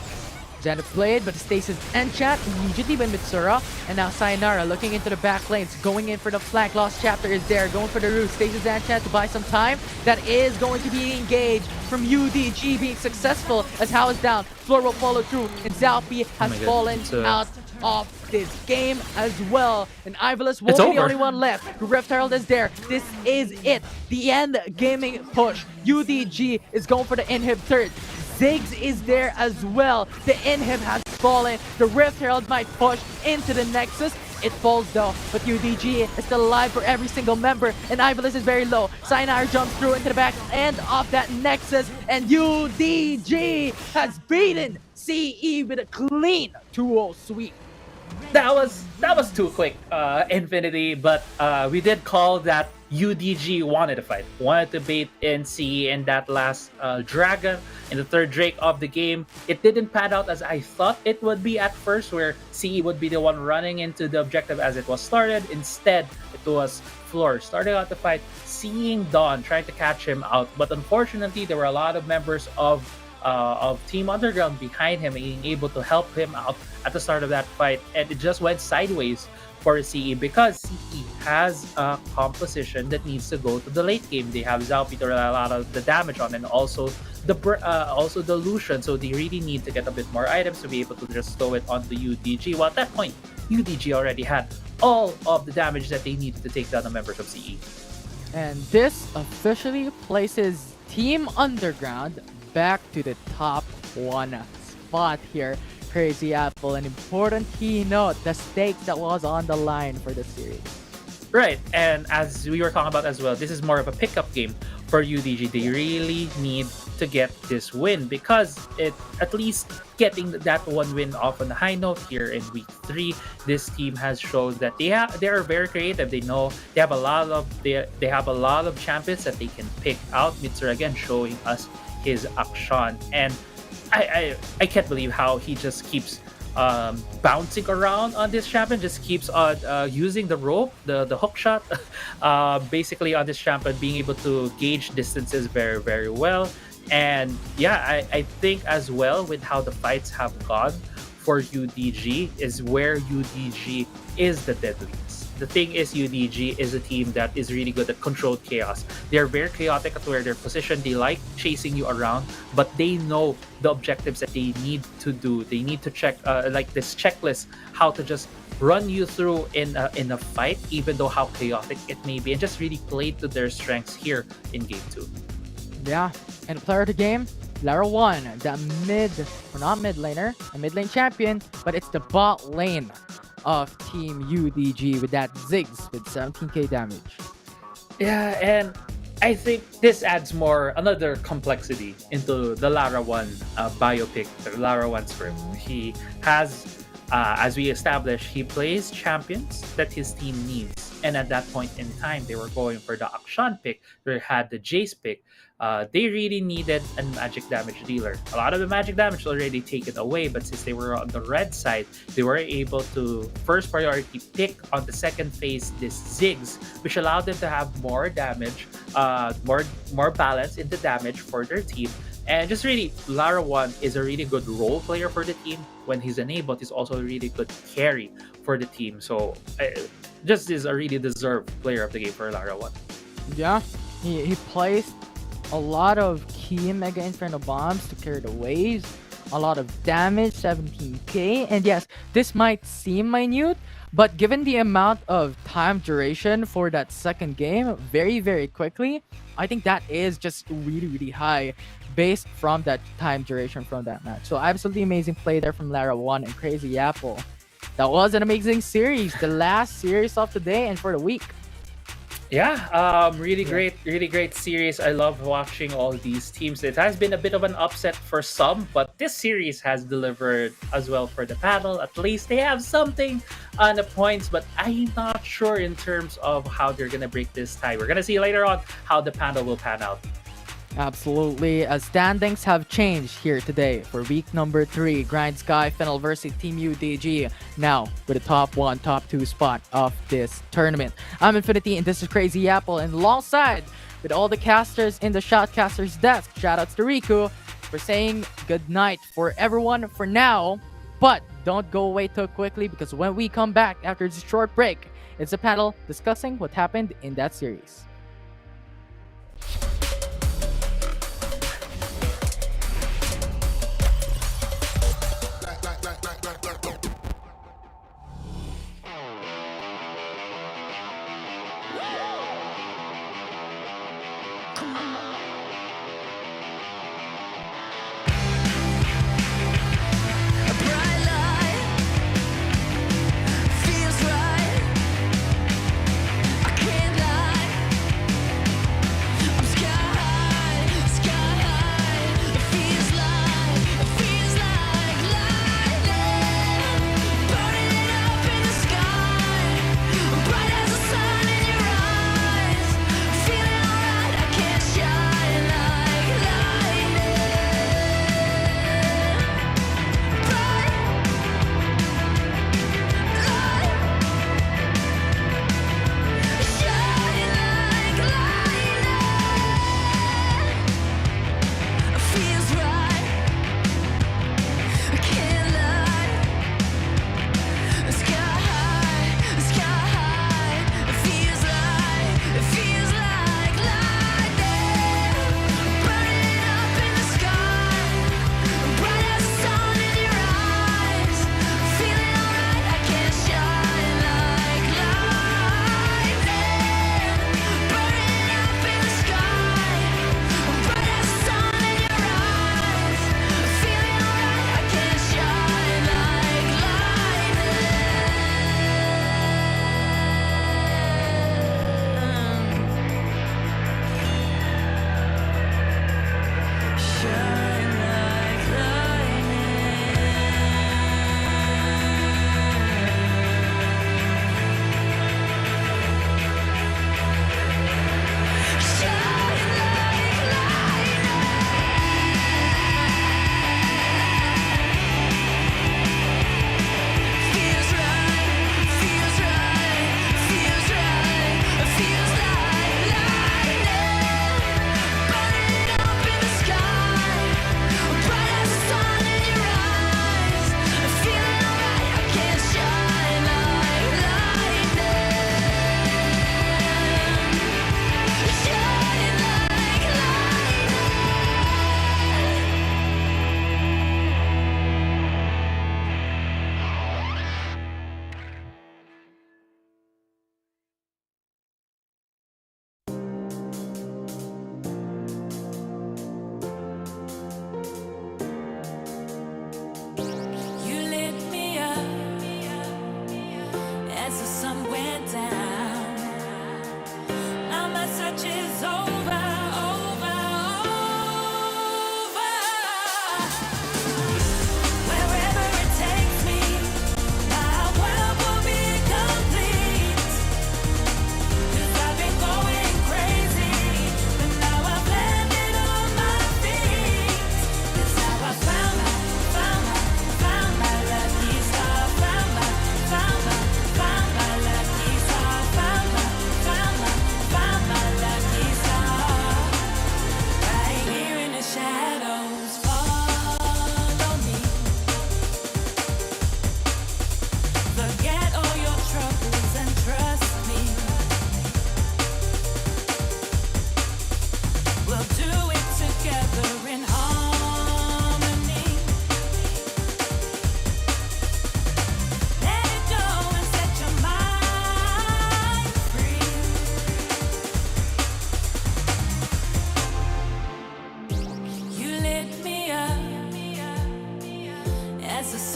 Zenith Blade, but Stasis Enchant immediately by Mitsura. And now Sayonara looking into the back lanes, going in for the flank. Lost Chapter is there, going for the root. Stasis Enchant to buy some time. That is going to be engaged from UDG being successful as Hao is down. Floor will follow through, and Zalpi has my God, fallen it's, out of this game as well. And Ivalus won't It's be the over. only one left. Rift Herald is there. This is it. The end gaming push. UDG is going for the inhib third. Ziggs is there as well. The inhib has fallen. The Rift Herald might push into the Nexus. It falls though, but UDG is still alive for every single member, and Ivalus is very low. Sayonara jumps through into the back end of that Nexus, and UDG has beaten CE with a clean 2-0 sweep. That was too quick, Infinity. But we did call that UDG wanted to fight, wanted to bait in CE in that last dragon in the third Drake of the game. It didn't pan out as I thought it would be at first, where CE would be the one running into the objective as it was started. Instead, it was Floor starting out the fight, seeing Dawn trying to catch him out. But unfortunately, there were a lot of members of Team Underground behind him, being able to help him out at the start of that fight, and it just went sideways for CE because CE has a composition that needs to go to the late game. They have Zalpi to rely a lot of the damage on, and also the Lucian, so they really need to get a bit more items to be able to just throw it onto UDG. Well, at that point, UDG already had all of the damage that they needed to take down the members of CE. And this officially places Team Underground back to the top one spot here. Crazy Apple, an important keynote, the stakes that was on the line for the series. Right, and as we were talking about as well, this is more of a pickup game for UDG. They really need to get this win because it at least getting that one win off on the high note here in week 3. This team has shown that they are very creative. They know they have a lot of champions that they can pick out. Mitsura again showing us his action, and I can't believe how he just keeps bouncing around on this champion, just keeps on using the rope, the hook shot, basically on this champion, being able to gauge distances very, very well. And yeah, I think as well with how the fights have gone for UDG is where UDG is the deadliest. The thing is, UDG is a team that is really good at controlled chaos. They're very chaotic at where they're positioned. They like chasing you around, but they know the objectives that they need to do. They need to check, like this checklist, how to just run you through in a fight, even though how chaotic it may be, and just really play to their strengths here in Game 2. Yeah, and player of the game, Lara 1, the not mid laner, a mid lane champion, but it's the bot lane of Team UDG with that Ziggs with 17k damage. Yeah, and I think this adds another complexity into the Lara 1 biopic, the Lara 1 script. He has, as we established, he plays champions that his team needs. And at that point in time, they were going for the Akshan pick. They had the Jace pick. They really needed a magic damage dealer. A lot of the magic damage was already taken away, but since they were on the red side, they were able to first priority pick on the second phase this Ziggs, which allowed them to have more damage, more balance in the damage for their team. And just really, Lara 1 is a really good role player for the team. When he's enabled, he's also a really good carry for the team. So just is a really deserved player of the game for Lara 1. Yeah, he placed a lot of key Mega Inferno bombs to carry the waves, a lot of damage, 17k, and yes, this might seem minute, but given the amount of time duration for that second game, very, very quickly, I think that is just really, really high based from that time duration from that match. So absolutely amazing play there from Lara 1 and Crazy Apple. That was an amazing series, the last series of the day and for the week. Yeah, really great series. I love watching all these teams. It has been a bit of an upset for some, but this series has delivered as well for the panel. At least they have something on the points, but I'm not sure in terms of how they're gonna break this tie. We're gonna see later on how the panel will pan out. Absolutely. Standings have changed here today for week number 3. Grindsky, Fennel versus Team UDG. Now with the top 1, top 2 spot of this tournament. I'm Infinity and this is Crazy Apple. And alongside with all the casters in the Shoutcasters desk, shoutouts to Riku for saying good night for everyone for now. But don't go away too quickly because when we come back after this short break, it's a panel discussing what happened in that series. Bright light feels right. I can't lie.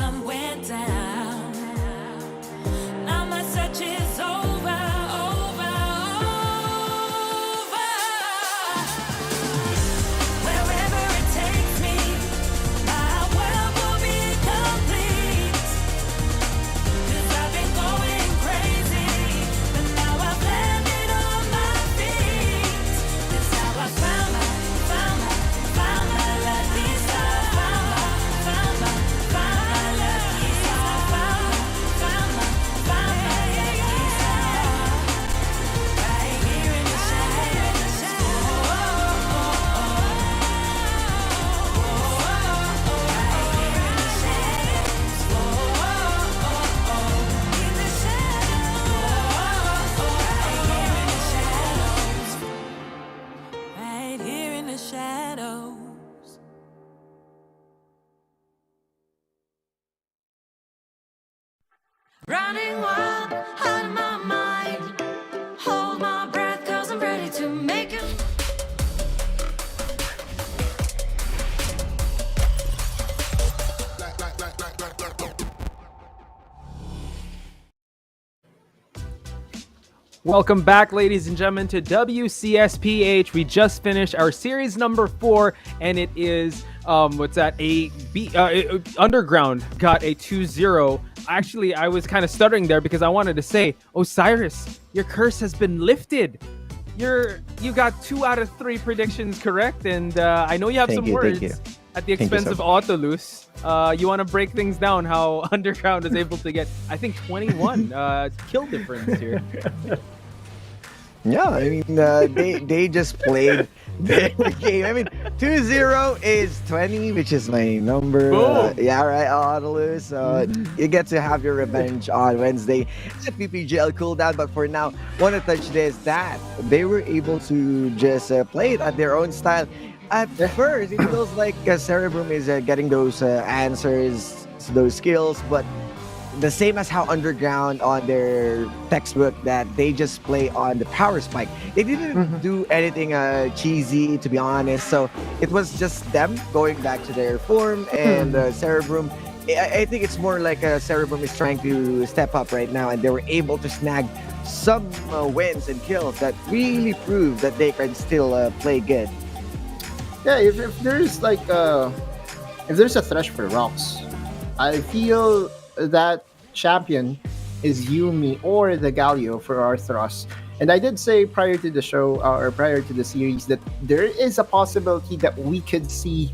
sun went down. Now my search is over, over, over. Wherever it takes me, my world will be complete. 'Cause I've been going crazy, but now I've landed on my feet. 'Cause now I found my lucky star. Found my lucky star. Found my lucky star. Right here in the shadows. Right here in the shadows. Running wild out of my mind. Hold my breath, 'cause I'm ready to make it. Welcome back, ladies and gentlemen, to WCSPH. We just finished our series number 4, and it is Underground got a 2-0. Actually, I was kind of stuttering there because I wanted to say, Osiris, your curse has been lifted. You got 2 out of 3 predictions correct, and I know you have some words at the expense of Autolus. You want to break things down, how Underground is able to get, I think, 21 kill difference here. Yeah, I mean, they just played their game. I mean, 2-0 is 20, which is my number. Yeah, right, Autolus. You get to have your revenge on Wednesday at PPGL cooldown. But for now, want to touch this, that they were able to just play it at their own style. At first, it feels like Cerebrum is getting those answers, those skills, but the same as how Underground on their textbook that they just play on the power spike. They didn't do anything cheesy, to be honest. So it was just them going back to their form, and Cerebrum. I think it's more like Cerebrum is trying to step up right now, and they were able to snag some wins and kills that really prove that they can still play good. Yeah, if there's like if there's a thresh for rocks, I feel that champion is Yumi or the Galio for Arthros. And I did say prior to the show or prior to the series that there is a possibility that we could see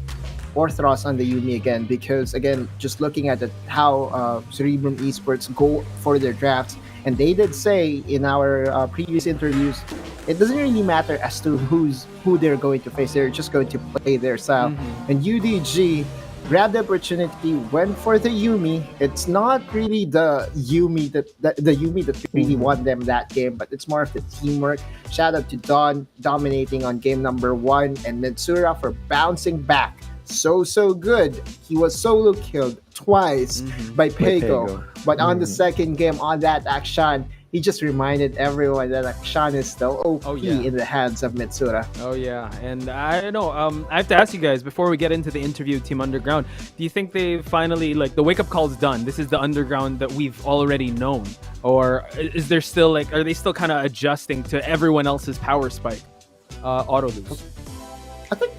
Arthros on the Yumi again, because again, just looking at how Cerebrum Esports go for their drafts, and they did say in our previous interviews, it doesn't really matter as to who they're going to face. They're just going to play their style. And UDG grabbed the opportunity, went for the Yumi. It's not really the Yumi that really won them that game, but it's more of the teamwork. Shout out to Don dominating on game number 1, and Mitsura for bouncing back so good. He was solo killed twice by Pego. But on the second game, on that action, he just reminded everyone that Akshan is still OP in the hands of Mitsura. Oh yeah, and I know. I have to ask you guys before we get into the interview, Team Underground. Do you think they finally, like, the wake up call is done? This is the Underground that we've already known, or is there still, like, are they still kind of adjusting to everyone else's power spike? Autolus. I think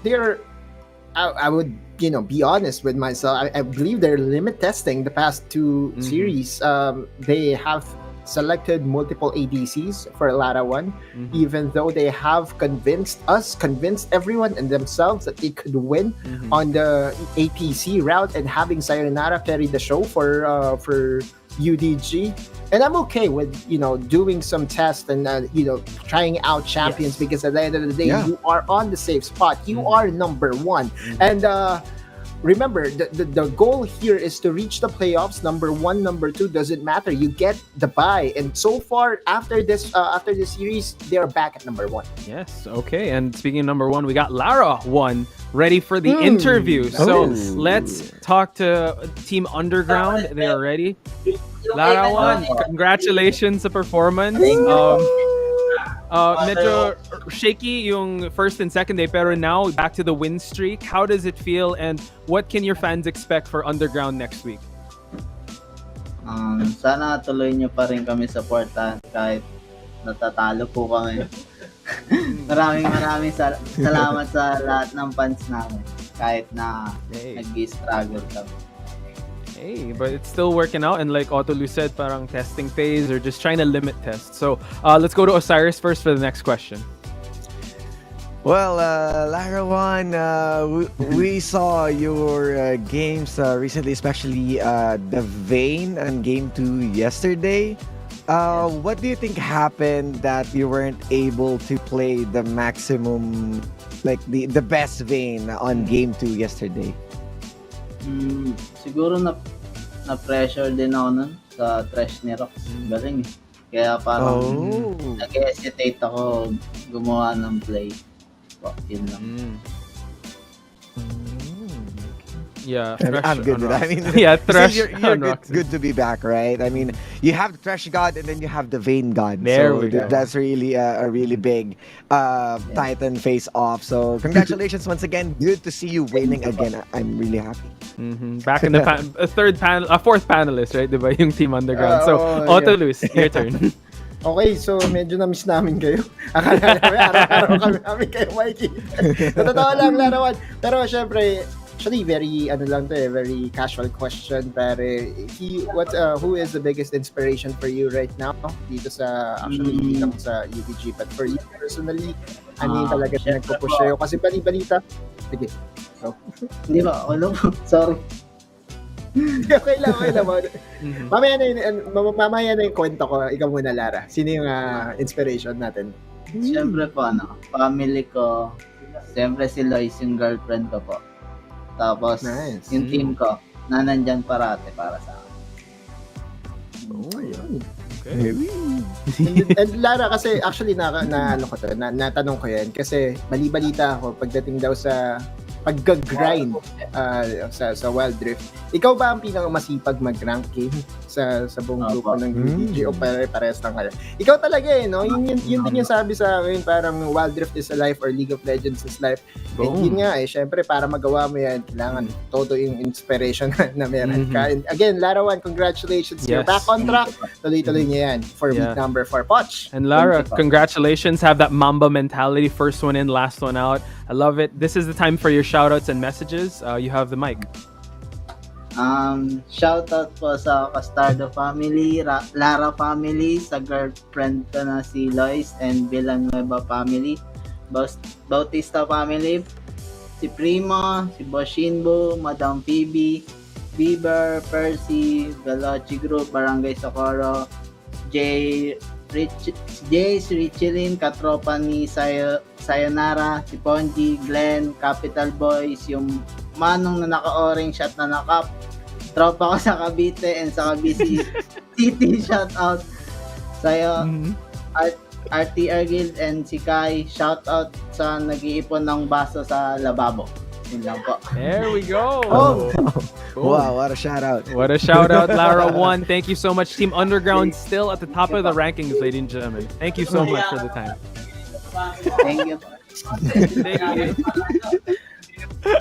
they're. I would, be honest with myself. I believe they're limit testing the past 2 series. They have selected multiple ADCs for Lara 1, even though they have convinced everyone and themselves that they could win on the APC route, and having Sayonara carry the show for UDG. And I'm okay with, doing some tests and, trying out champions, because at the end of the day, you are on the safe spot. You are number 1. And remember, the goal here is to reach the playoffs. Number 1, number 2, doesn't matter. You get the bye. And so far, after this series, they are back at number 1. Yes, okay. And speaking of number 1, we got Lara 1 ready for the interview. So let's talk to Team Underground. They are ready. Lara 1, congratulations on performance. Medyo shaky yung first and second day, pero now back to the win streak. How does it feel, and what can your fans expect for Underground next week? Sana tuloy nyo pa rin kami supportan kahit natatalo po kami. maraming salamat sa lahat ng fans namin kahit na nag-struggle kami. Hey, but it's still working out, and like Otto Lu said, parang testing phase or just trying to limit tests. So let's go to Osiris first for the next question. Well, Larawan, we saw your games recently, especially the Vayne and Game 2 yesterday. What do you think happened that you weren't able to play the maximum, like the best Vayne on Game 2 yesterday? Siguro na pressure din ako nun sa trash ni Rox. Galing eh. Kaya parang nag-hesitate ako gumawa ng play. Yun lang. Yeah, I'm good with that. I mean, yeah, Thresh. You're good to be back, right? I mean, you have the Thresh God and then you have the Vayne God. There so we go. That's really a really big Titan face off. So congratulations once again. Good to see you winning again. I'm really happy. Back in the fourth panelist, right? Diba yung Team Underground. So Otto Luz, your turn. Okay, so medyo na-miss namin kayo. Akala namin, araw-araw kami namin kayo makikita. Totoo lang, larawan. Pero syempre, actually, very very casual question. Pero who is the biggest inspiration for you right now? Dito sa, actually, hindi lang sa UDG, but for you personally, ano yung talaga nagpo-push sa'yo? Kasi balita. Sige. So. Hindi ba? Ano po? Sorry. Okay lang. Mamaya na yung kwento ko. Ikaw muna, Lara. Sino yung inspiration natin? Siyempre po, family ko. Siyempre si Lois, yung girlfriend ko po. Tapos, yung team ko, na nandyan parate para sa akin. Ayun. Okay. And Lara, kasi actually natanong ko yan kasi bali-balita ako pagdating daw sa pag-grind sa Wildrift. Ikaw ba ang pinakamasipag mag-ranking sa buong grupo ng UDG o parehas lang kayo? Ikaw talaga no? Yun din yung sabi sa akin, parang Wildrift is a life or League of Legends is life. And yun nga syempre para magawa mo yan, kailangan todo yung inspiration na meron ka. And again, Larawan, congratulations. You're back on track. Tuloy-tuloy niya yan for week number 4. Poch! And Lara, congratulations. Have that Mamba mentality. First one in, last one out. I love it. This is the time for your shoutouts and messages. You have the mic. Shoutout po sa Castardo family, Lara family, sa girlfriend ko na si Lois, and Villanueva family, Bautista family, si Primo, si Boshinbo, Madam Phoebe, Bieber, Percy, Veloci Group, Barangay Socorro, Jace, Richelin, katropa ni Sayonara, si Ponji, Glenn, Capital Boys, yung manong na naka-orange at na nakap, tropa ko sa Cavite and sa Cavite City, shout out sa'yo, RTR Guild and si Kai, shout out sa nag-iipon ng baso sa lababo. Yun lang po. There we go. Wow, what a shout out. What a shout out, Lara 1. Thank you so much. Team Underground still at the top of the rankings, ladies and gentlemen. Thank you so much for the time. Thank you. Thank you.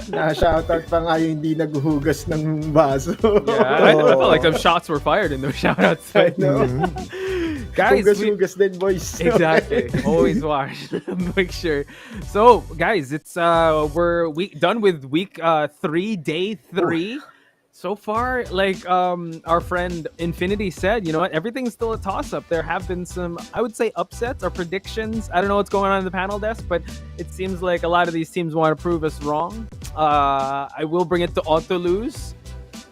Na-shoutout pa nga yung hindi naghuhugas ng baso. Yeah, I felt like some shots were fired in those shoutouts. I know. Guys, hugas din, boys. Exactly. Always wash. Make sure. So, guys, it's we're done with week 3, day 3. So far, like our friend Infinity said, you know what? Everything's still a toss-up. There have been some, I would say, upsets or predictions. I don't know what's going on in the panel desk, but it seems like a lot of these teams want to prove us wrong. I will bring it to Otto Luz.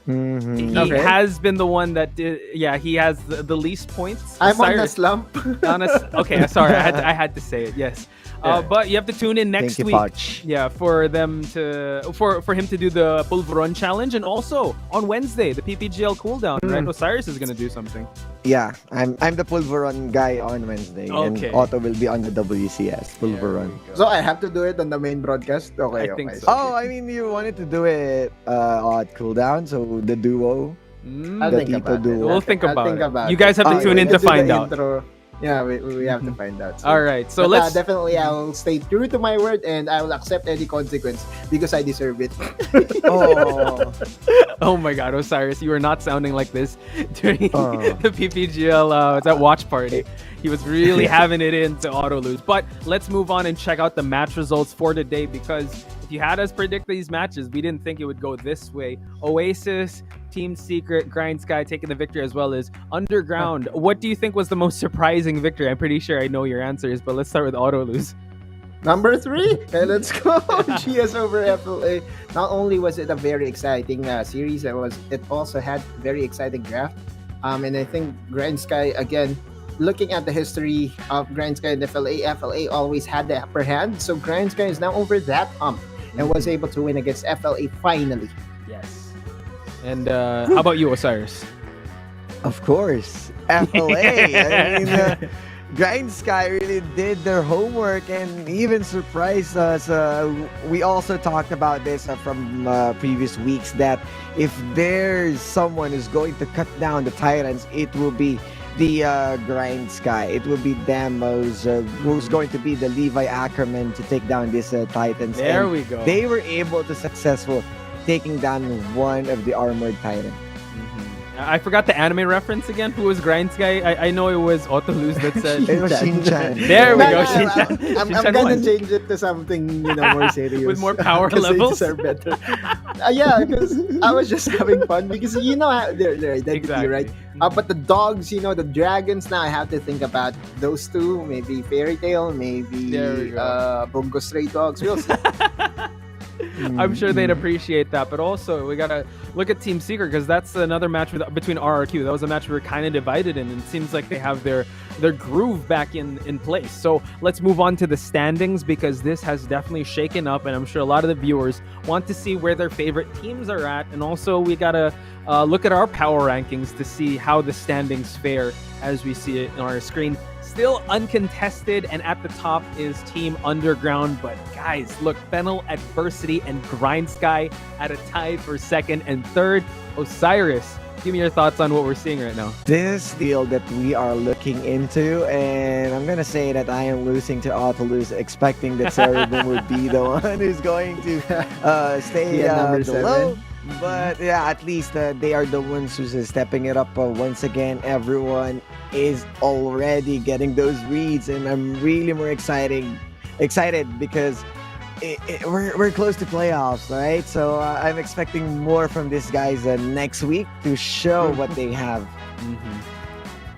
He has been the one that did. Yeah, he has the least points. I'm on a slump. Okay, sorry, I had to say it. Yes. But you have to tune in next week. Yeah, for them to for him to do the Pulveron challenge, and also on Wednesday the PPGL cooldown. Right, Osiris is gonna do something. Yeah, I'm the Pulveron guy on Wednesday, and Otto will be on the WCS Pulveron. So I have to do it on the main broadcast. Okay, I think so. Oh, I mean, you wanted to do it on cooldown, so the duo. I'll think about it. We'll think about it. You guys have to tune in to find out. Yeah, we have to find out. All right, so But, let's definitely I'll stay true to my word and I will accept any consequence because I deserve it. Oh, Oh my God, Osiris, you were not sounding like this during Oh. the PPGL that watch party. He was really having it in to auto lose. But let's move on and check out the match results for today, because if you had us predict these matches, we didn't think it would go this way. Oasis, Team Secret, Grindsky taking the victory, as well as Underground. What do you think was the most surprising victory? I'm pretty sure I know your answers, but let's start with auto lose. Number 3, okay, let's go. GS over FLA. Not only was it a very exciting series, it also had very exciting draft. And I think Grindsky, again, looking at the history of Grindsky and FLA always had the upper hand. So Grindsky is now over that hump and was able to win against FLA finally. Yes. And how about you, Osiris? of course, FLA. I mean, Grindsky really did their homework and even surprised us. We also talked about this from previous weeks, that if there's someone who's going to cut down the Titans, it will be the Grindsky. It will be them who's going to be the Levi Ackerman to take down these Titans. There And we go. They were able to successful taking down one of the armored Titans. I forgot the anime reference again. Who was Grindsky? I know it was Otoluz that said. It was Shinchan. There we No, go. no, Shinchan. I'm Shinchan gonna won. change it to something more serious With more power 'cause levels? these are better. Yeah, because I was just having fun because they're identity, Exactly. right? But the dogs, the dragons. Now I have to think about those two. Maybe Fairy Tail, There we maybe go. Bungo Stray Dogs. We'll see. I'm sure they'd appreciate that, but also we gotta look at Team Secret, because that's another match between RRQ. That was a match we were kind of divided in, and it seems like they have their groove back in place. So let's move on to the standings, because this has definitely shaken up, and I'm sure a lot of the viewers want to see where their favorite teams are at, and also we gotta look at our power rankings to see how the standings fare as we see it on our screen. Still uncontested, and at the top is Team Underground. But guys, look, Fennel, Adversity, and Grindsky at a tie for second and third. Osiris, give me your thoughts on what we're seeing right now. This deal that we are looking into, and I'm gonna say that I am losing to Autolus, expecting that Cerebrum would be the one who's going to stay Yeah, number below. 7. But yeah, at least they are the ones who's stepping it up once again. Everyone is already getting those reads, and I'm really more excited because we're close to playoffs, right? So I'm expecting more from these guys next week to show what they have.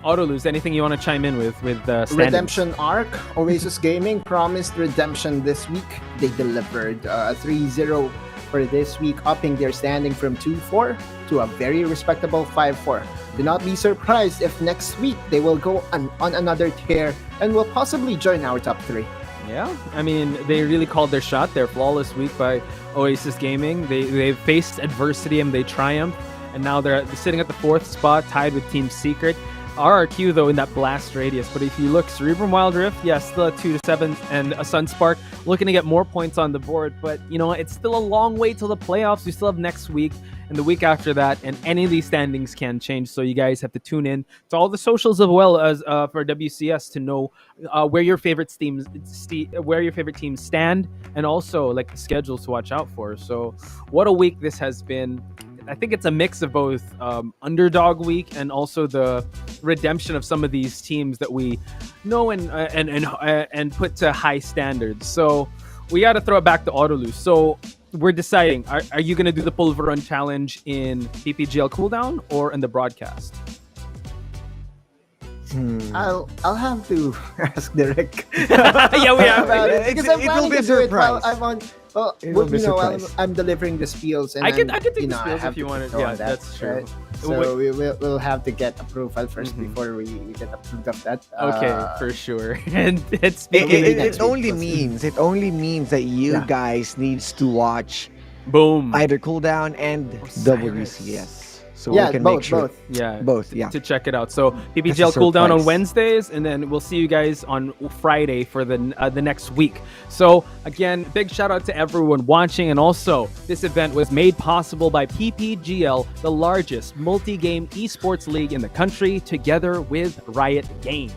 Autoluz, anything you want to chime in with standings? Redemption arc. Oasis Gaming promised redemption this week. They delivered 3-0 for this week, upping their standing from 2-4 to a very respectable 5-4. Do not be surprised if next week they will go on another tear and will possibly join our top 3. Yeah, I mean, they really called their shot there. Flawless week by Oasis Gaming. They faced adversity and they triumphed, and now they're sitting at the 4th spot, tied with Team Secret. RRQ, though, in that blast radius. But if you look, Cerebrum, Wildrift, yeah, still at 2-7, and a Sunspark looking to get more points on the board. But, it's still a long way till the playoffs. We still have next week and the week after that, and any of these standings can change. So you guys have to tune in to all the socials as well as for WCS to know where your favorite teams stand, and also like the schedules to watch out for. So what a week this has been. I think it's a mix of both underdog week and also the redemption of some of these teams that we know and put to high standards. So we got to throw it back to Autolus. So we're deciding: are you going to do the pulver run challenge in PPGL cooldown or in the broadcast? I'll have to ask Derek. Yeah, we have. about it because I'm It will planning be to a do it while surprise. I'm on. Well, It will be I'm, surprise. I'm delivering the spiels, and I can I'm, take the I spiels have if you to want it. go Yeah, on that, that's true. right? So we'll have to get approval first Mhm. before we get approved of that. Okay, for sure. And it's next It only week, means that you Yeah. guys needs to watch boom. either cooldown and Osiris. WCS. So yeah, we can both, make sure Yeah, both. Yeah. to check it out. So PPGL That's a cooldown on surprise. Wednesdays, and then we'll see you guys on Friday for the next week. So again, big shout out to everyone watching, and also this event was made possible by PPGL, the largest multi-game esports league in the country, together with Riot Games.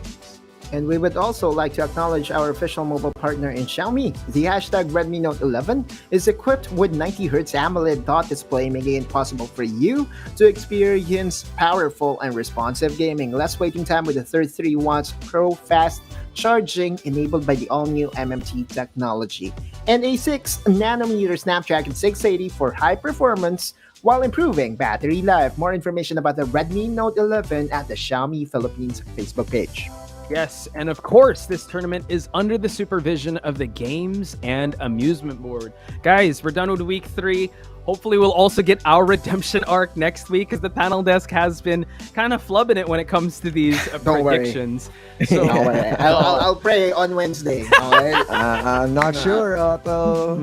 And we would also like to acknowledge our official mobile partner in Xiaomi. The hashtag Redmi Note 11 is equipped with 90Hz AMOLED dot display, making it possible for you to experience powerful and responsive gaming. Less waiting time with a 33 watts Pro Fast charging enabled by the all-new MMT technology. And a 6nm Snapdragon 680 for high performance while improving battery life. More information about the Redmi Note 11 at the Xiaomi Philippines Facebook page. Yes, and of course, this tournament is under the supervision of the Games and Amusement Board. Guys, we're done with week 3. Hopefully, we'll also get our redemption arc next week, because the panel desk has been kind of flubbing it when it comes to these Don't worry. predictions. So, Don't worry. I'll pray on Wednesday. Okay? I'm not sure, Otto.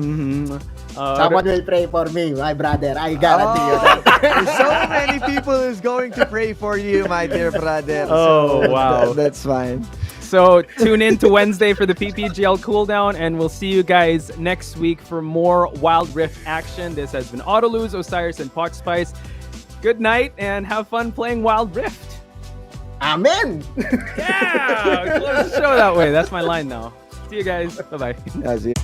Someone will pray for me, my brother. I guarantee you that. So many people is going to pray for you, my dear brother. Oh, So wow. that's fine. So tune in to Wednesday for the PPGL cooldown, and we'll see you guys next week for more Wildrift action. This has been Autoluz, Osiris, and Potspice. Good night, and have fun playing Wildrift. Amen! Yeah! Close the show that way. That's my line now. See you guys. Bye-bye. That's it.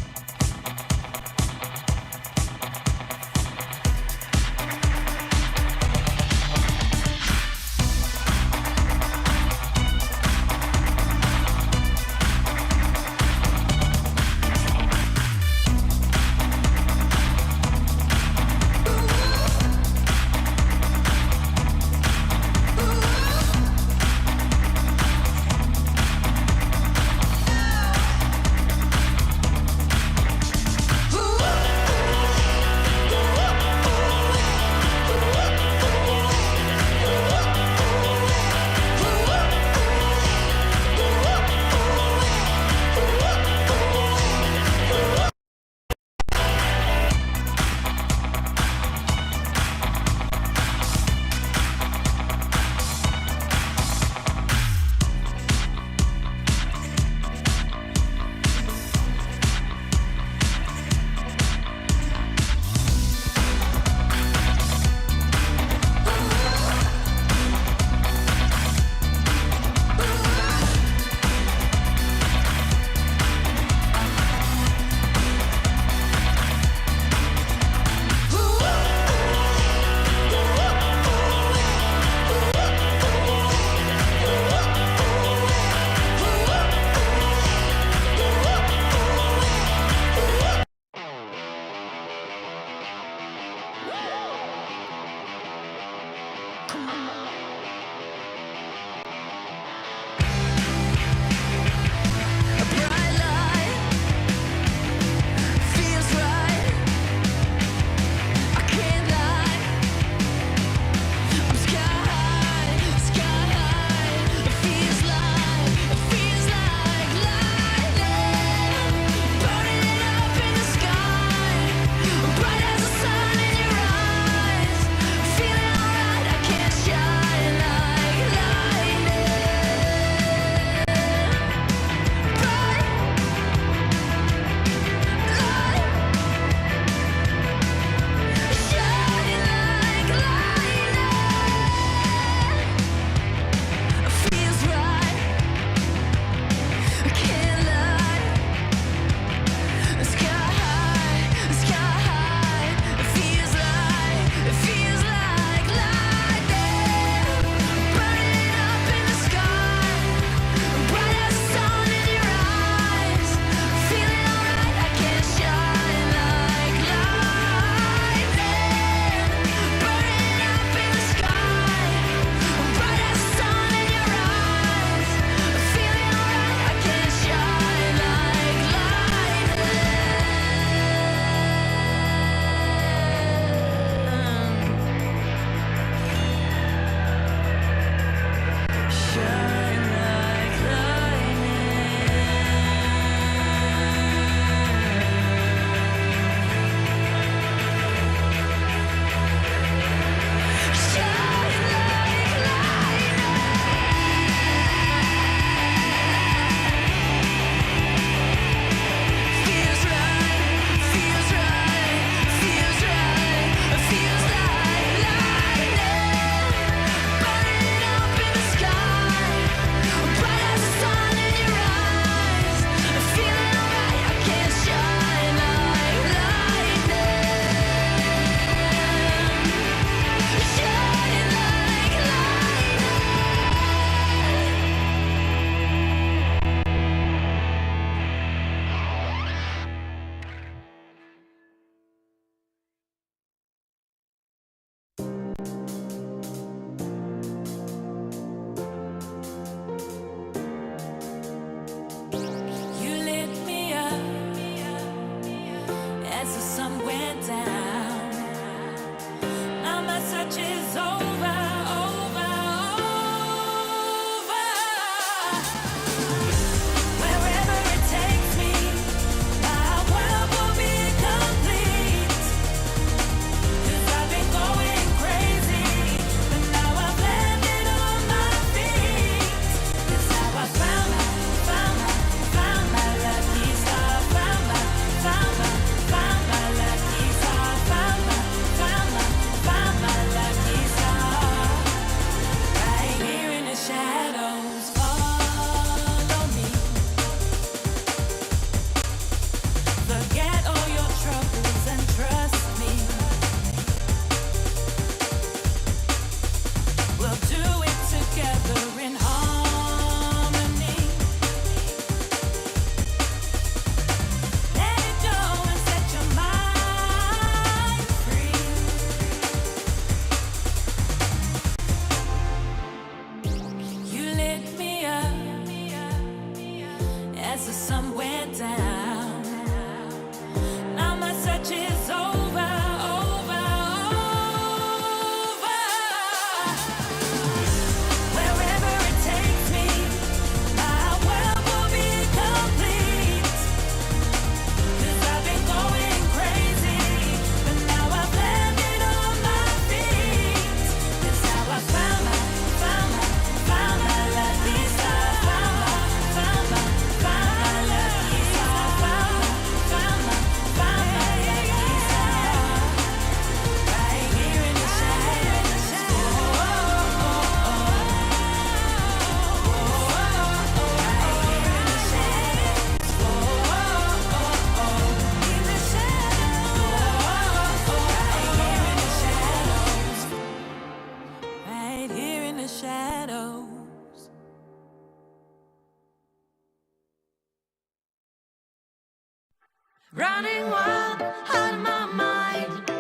Running wild, out of my mind.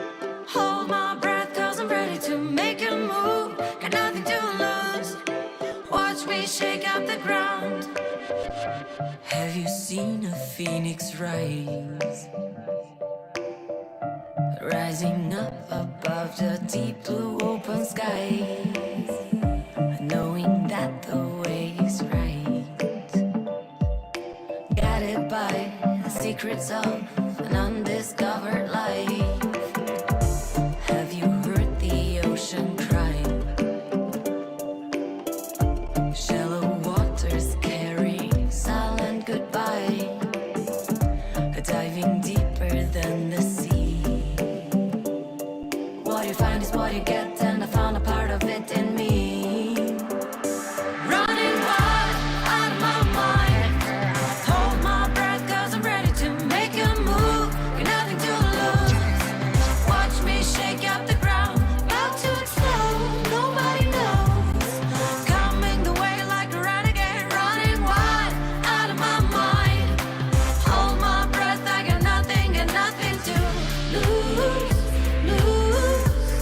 Hold my breath, cause I'm ready to make a move. Got nothing to lose. Watch me shake up the ground. Have you seen a phoenix rise? Rising up above the deep blue open skies. Knowing that the way is right. Guided by the secrets of an undiscovered life. Have you heard the ocean cry? Shallow waters carry silent goodbye. Diving deeper than the sea. What you find is what you get, and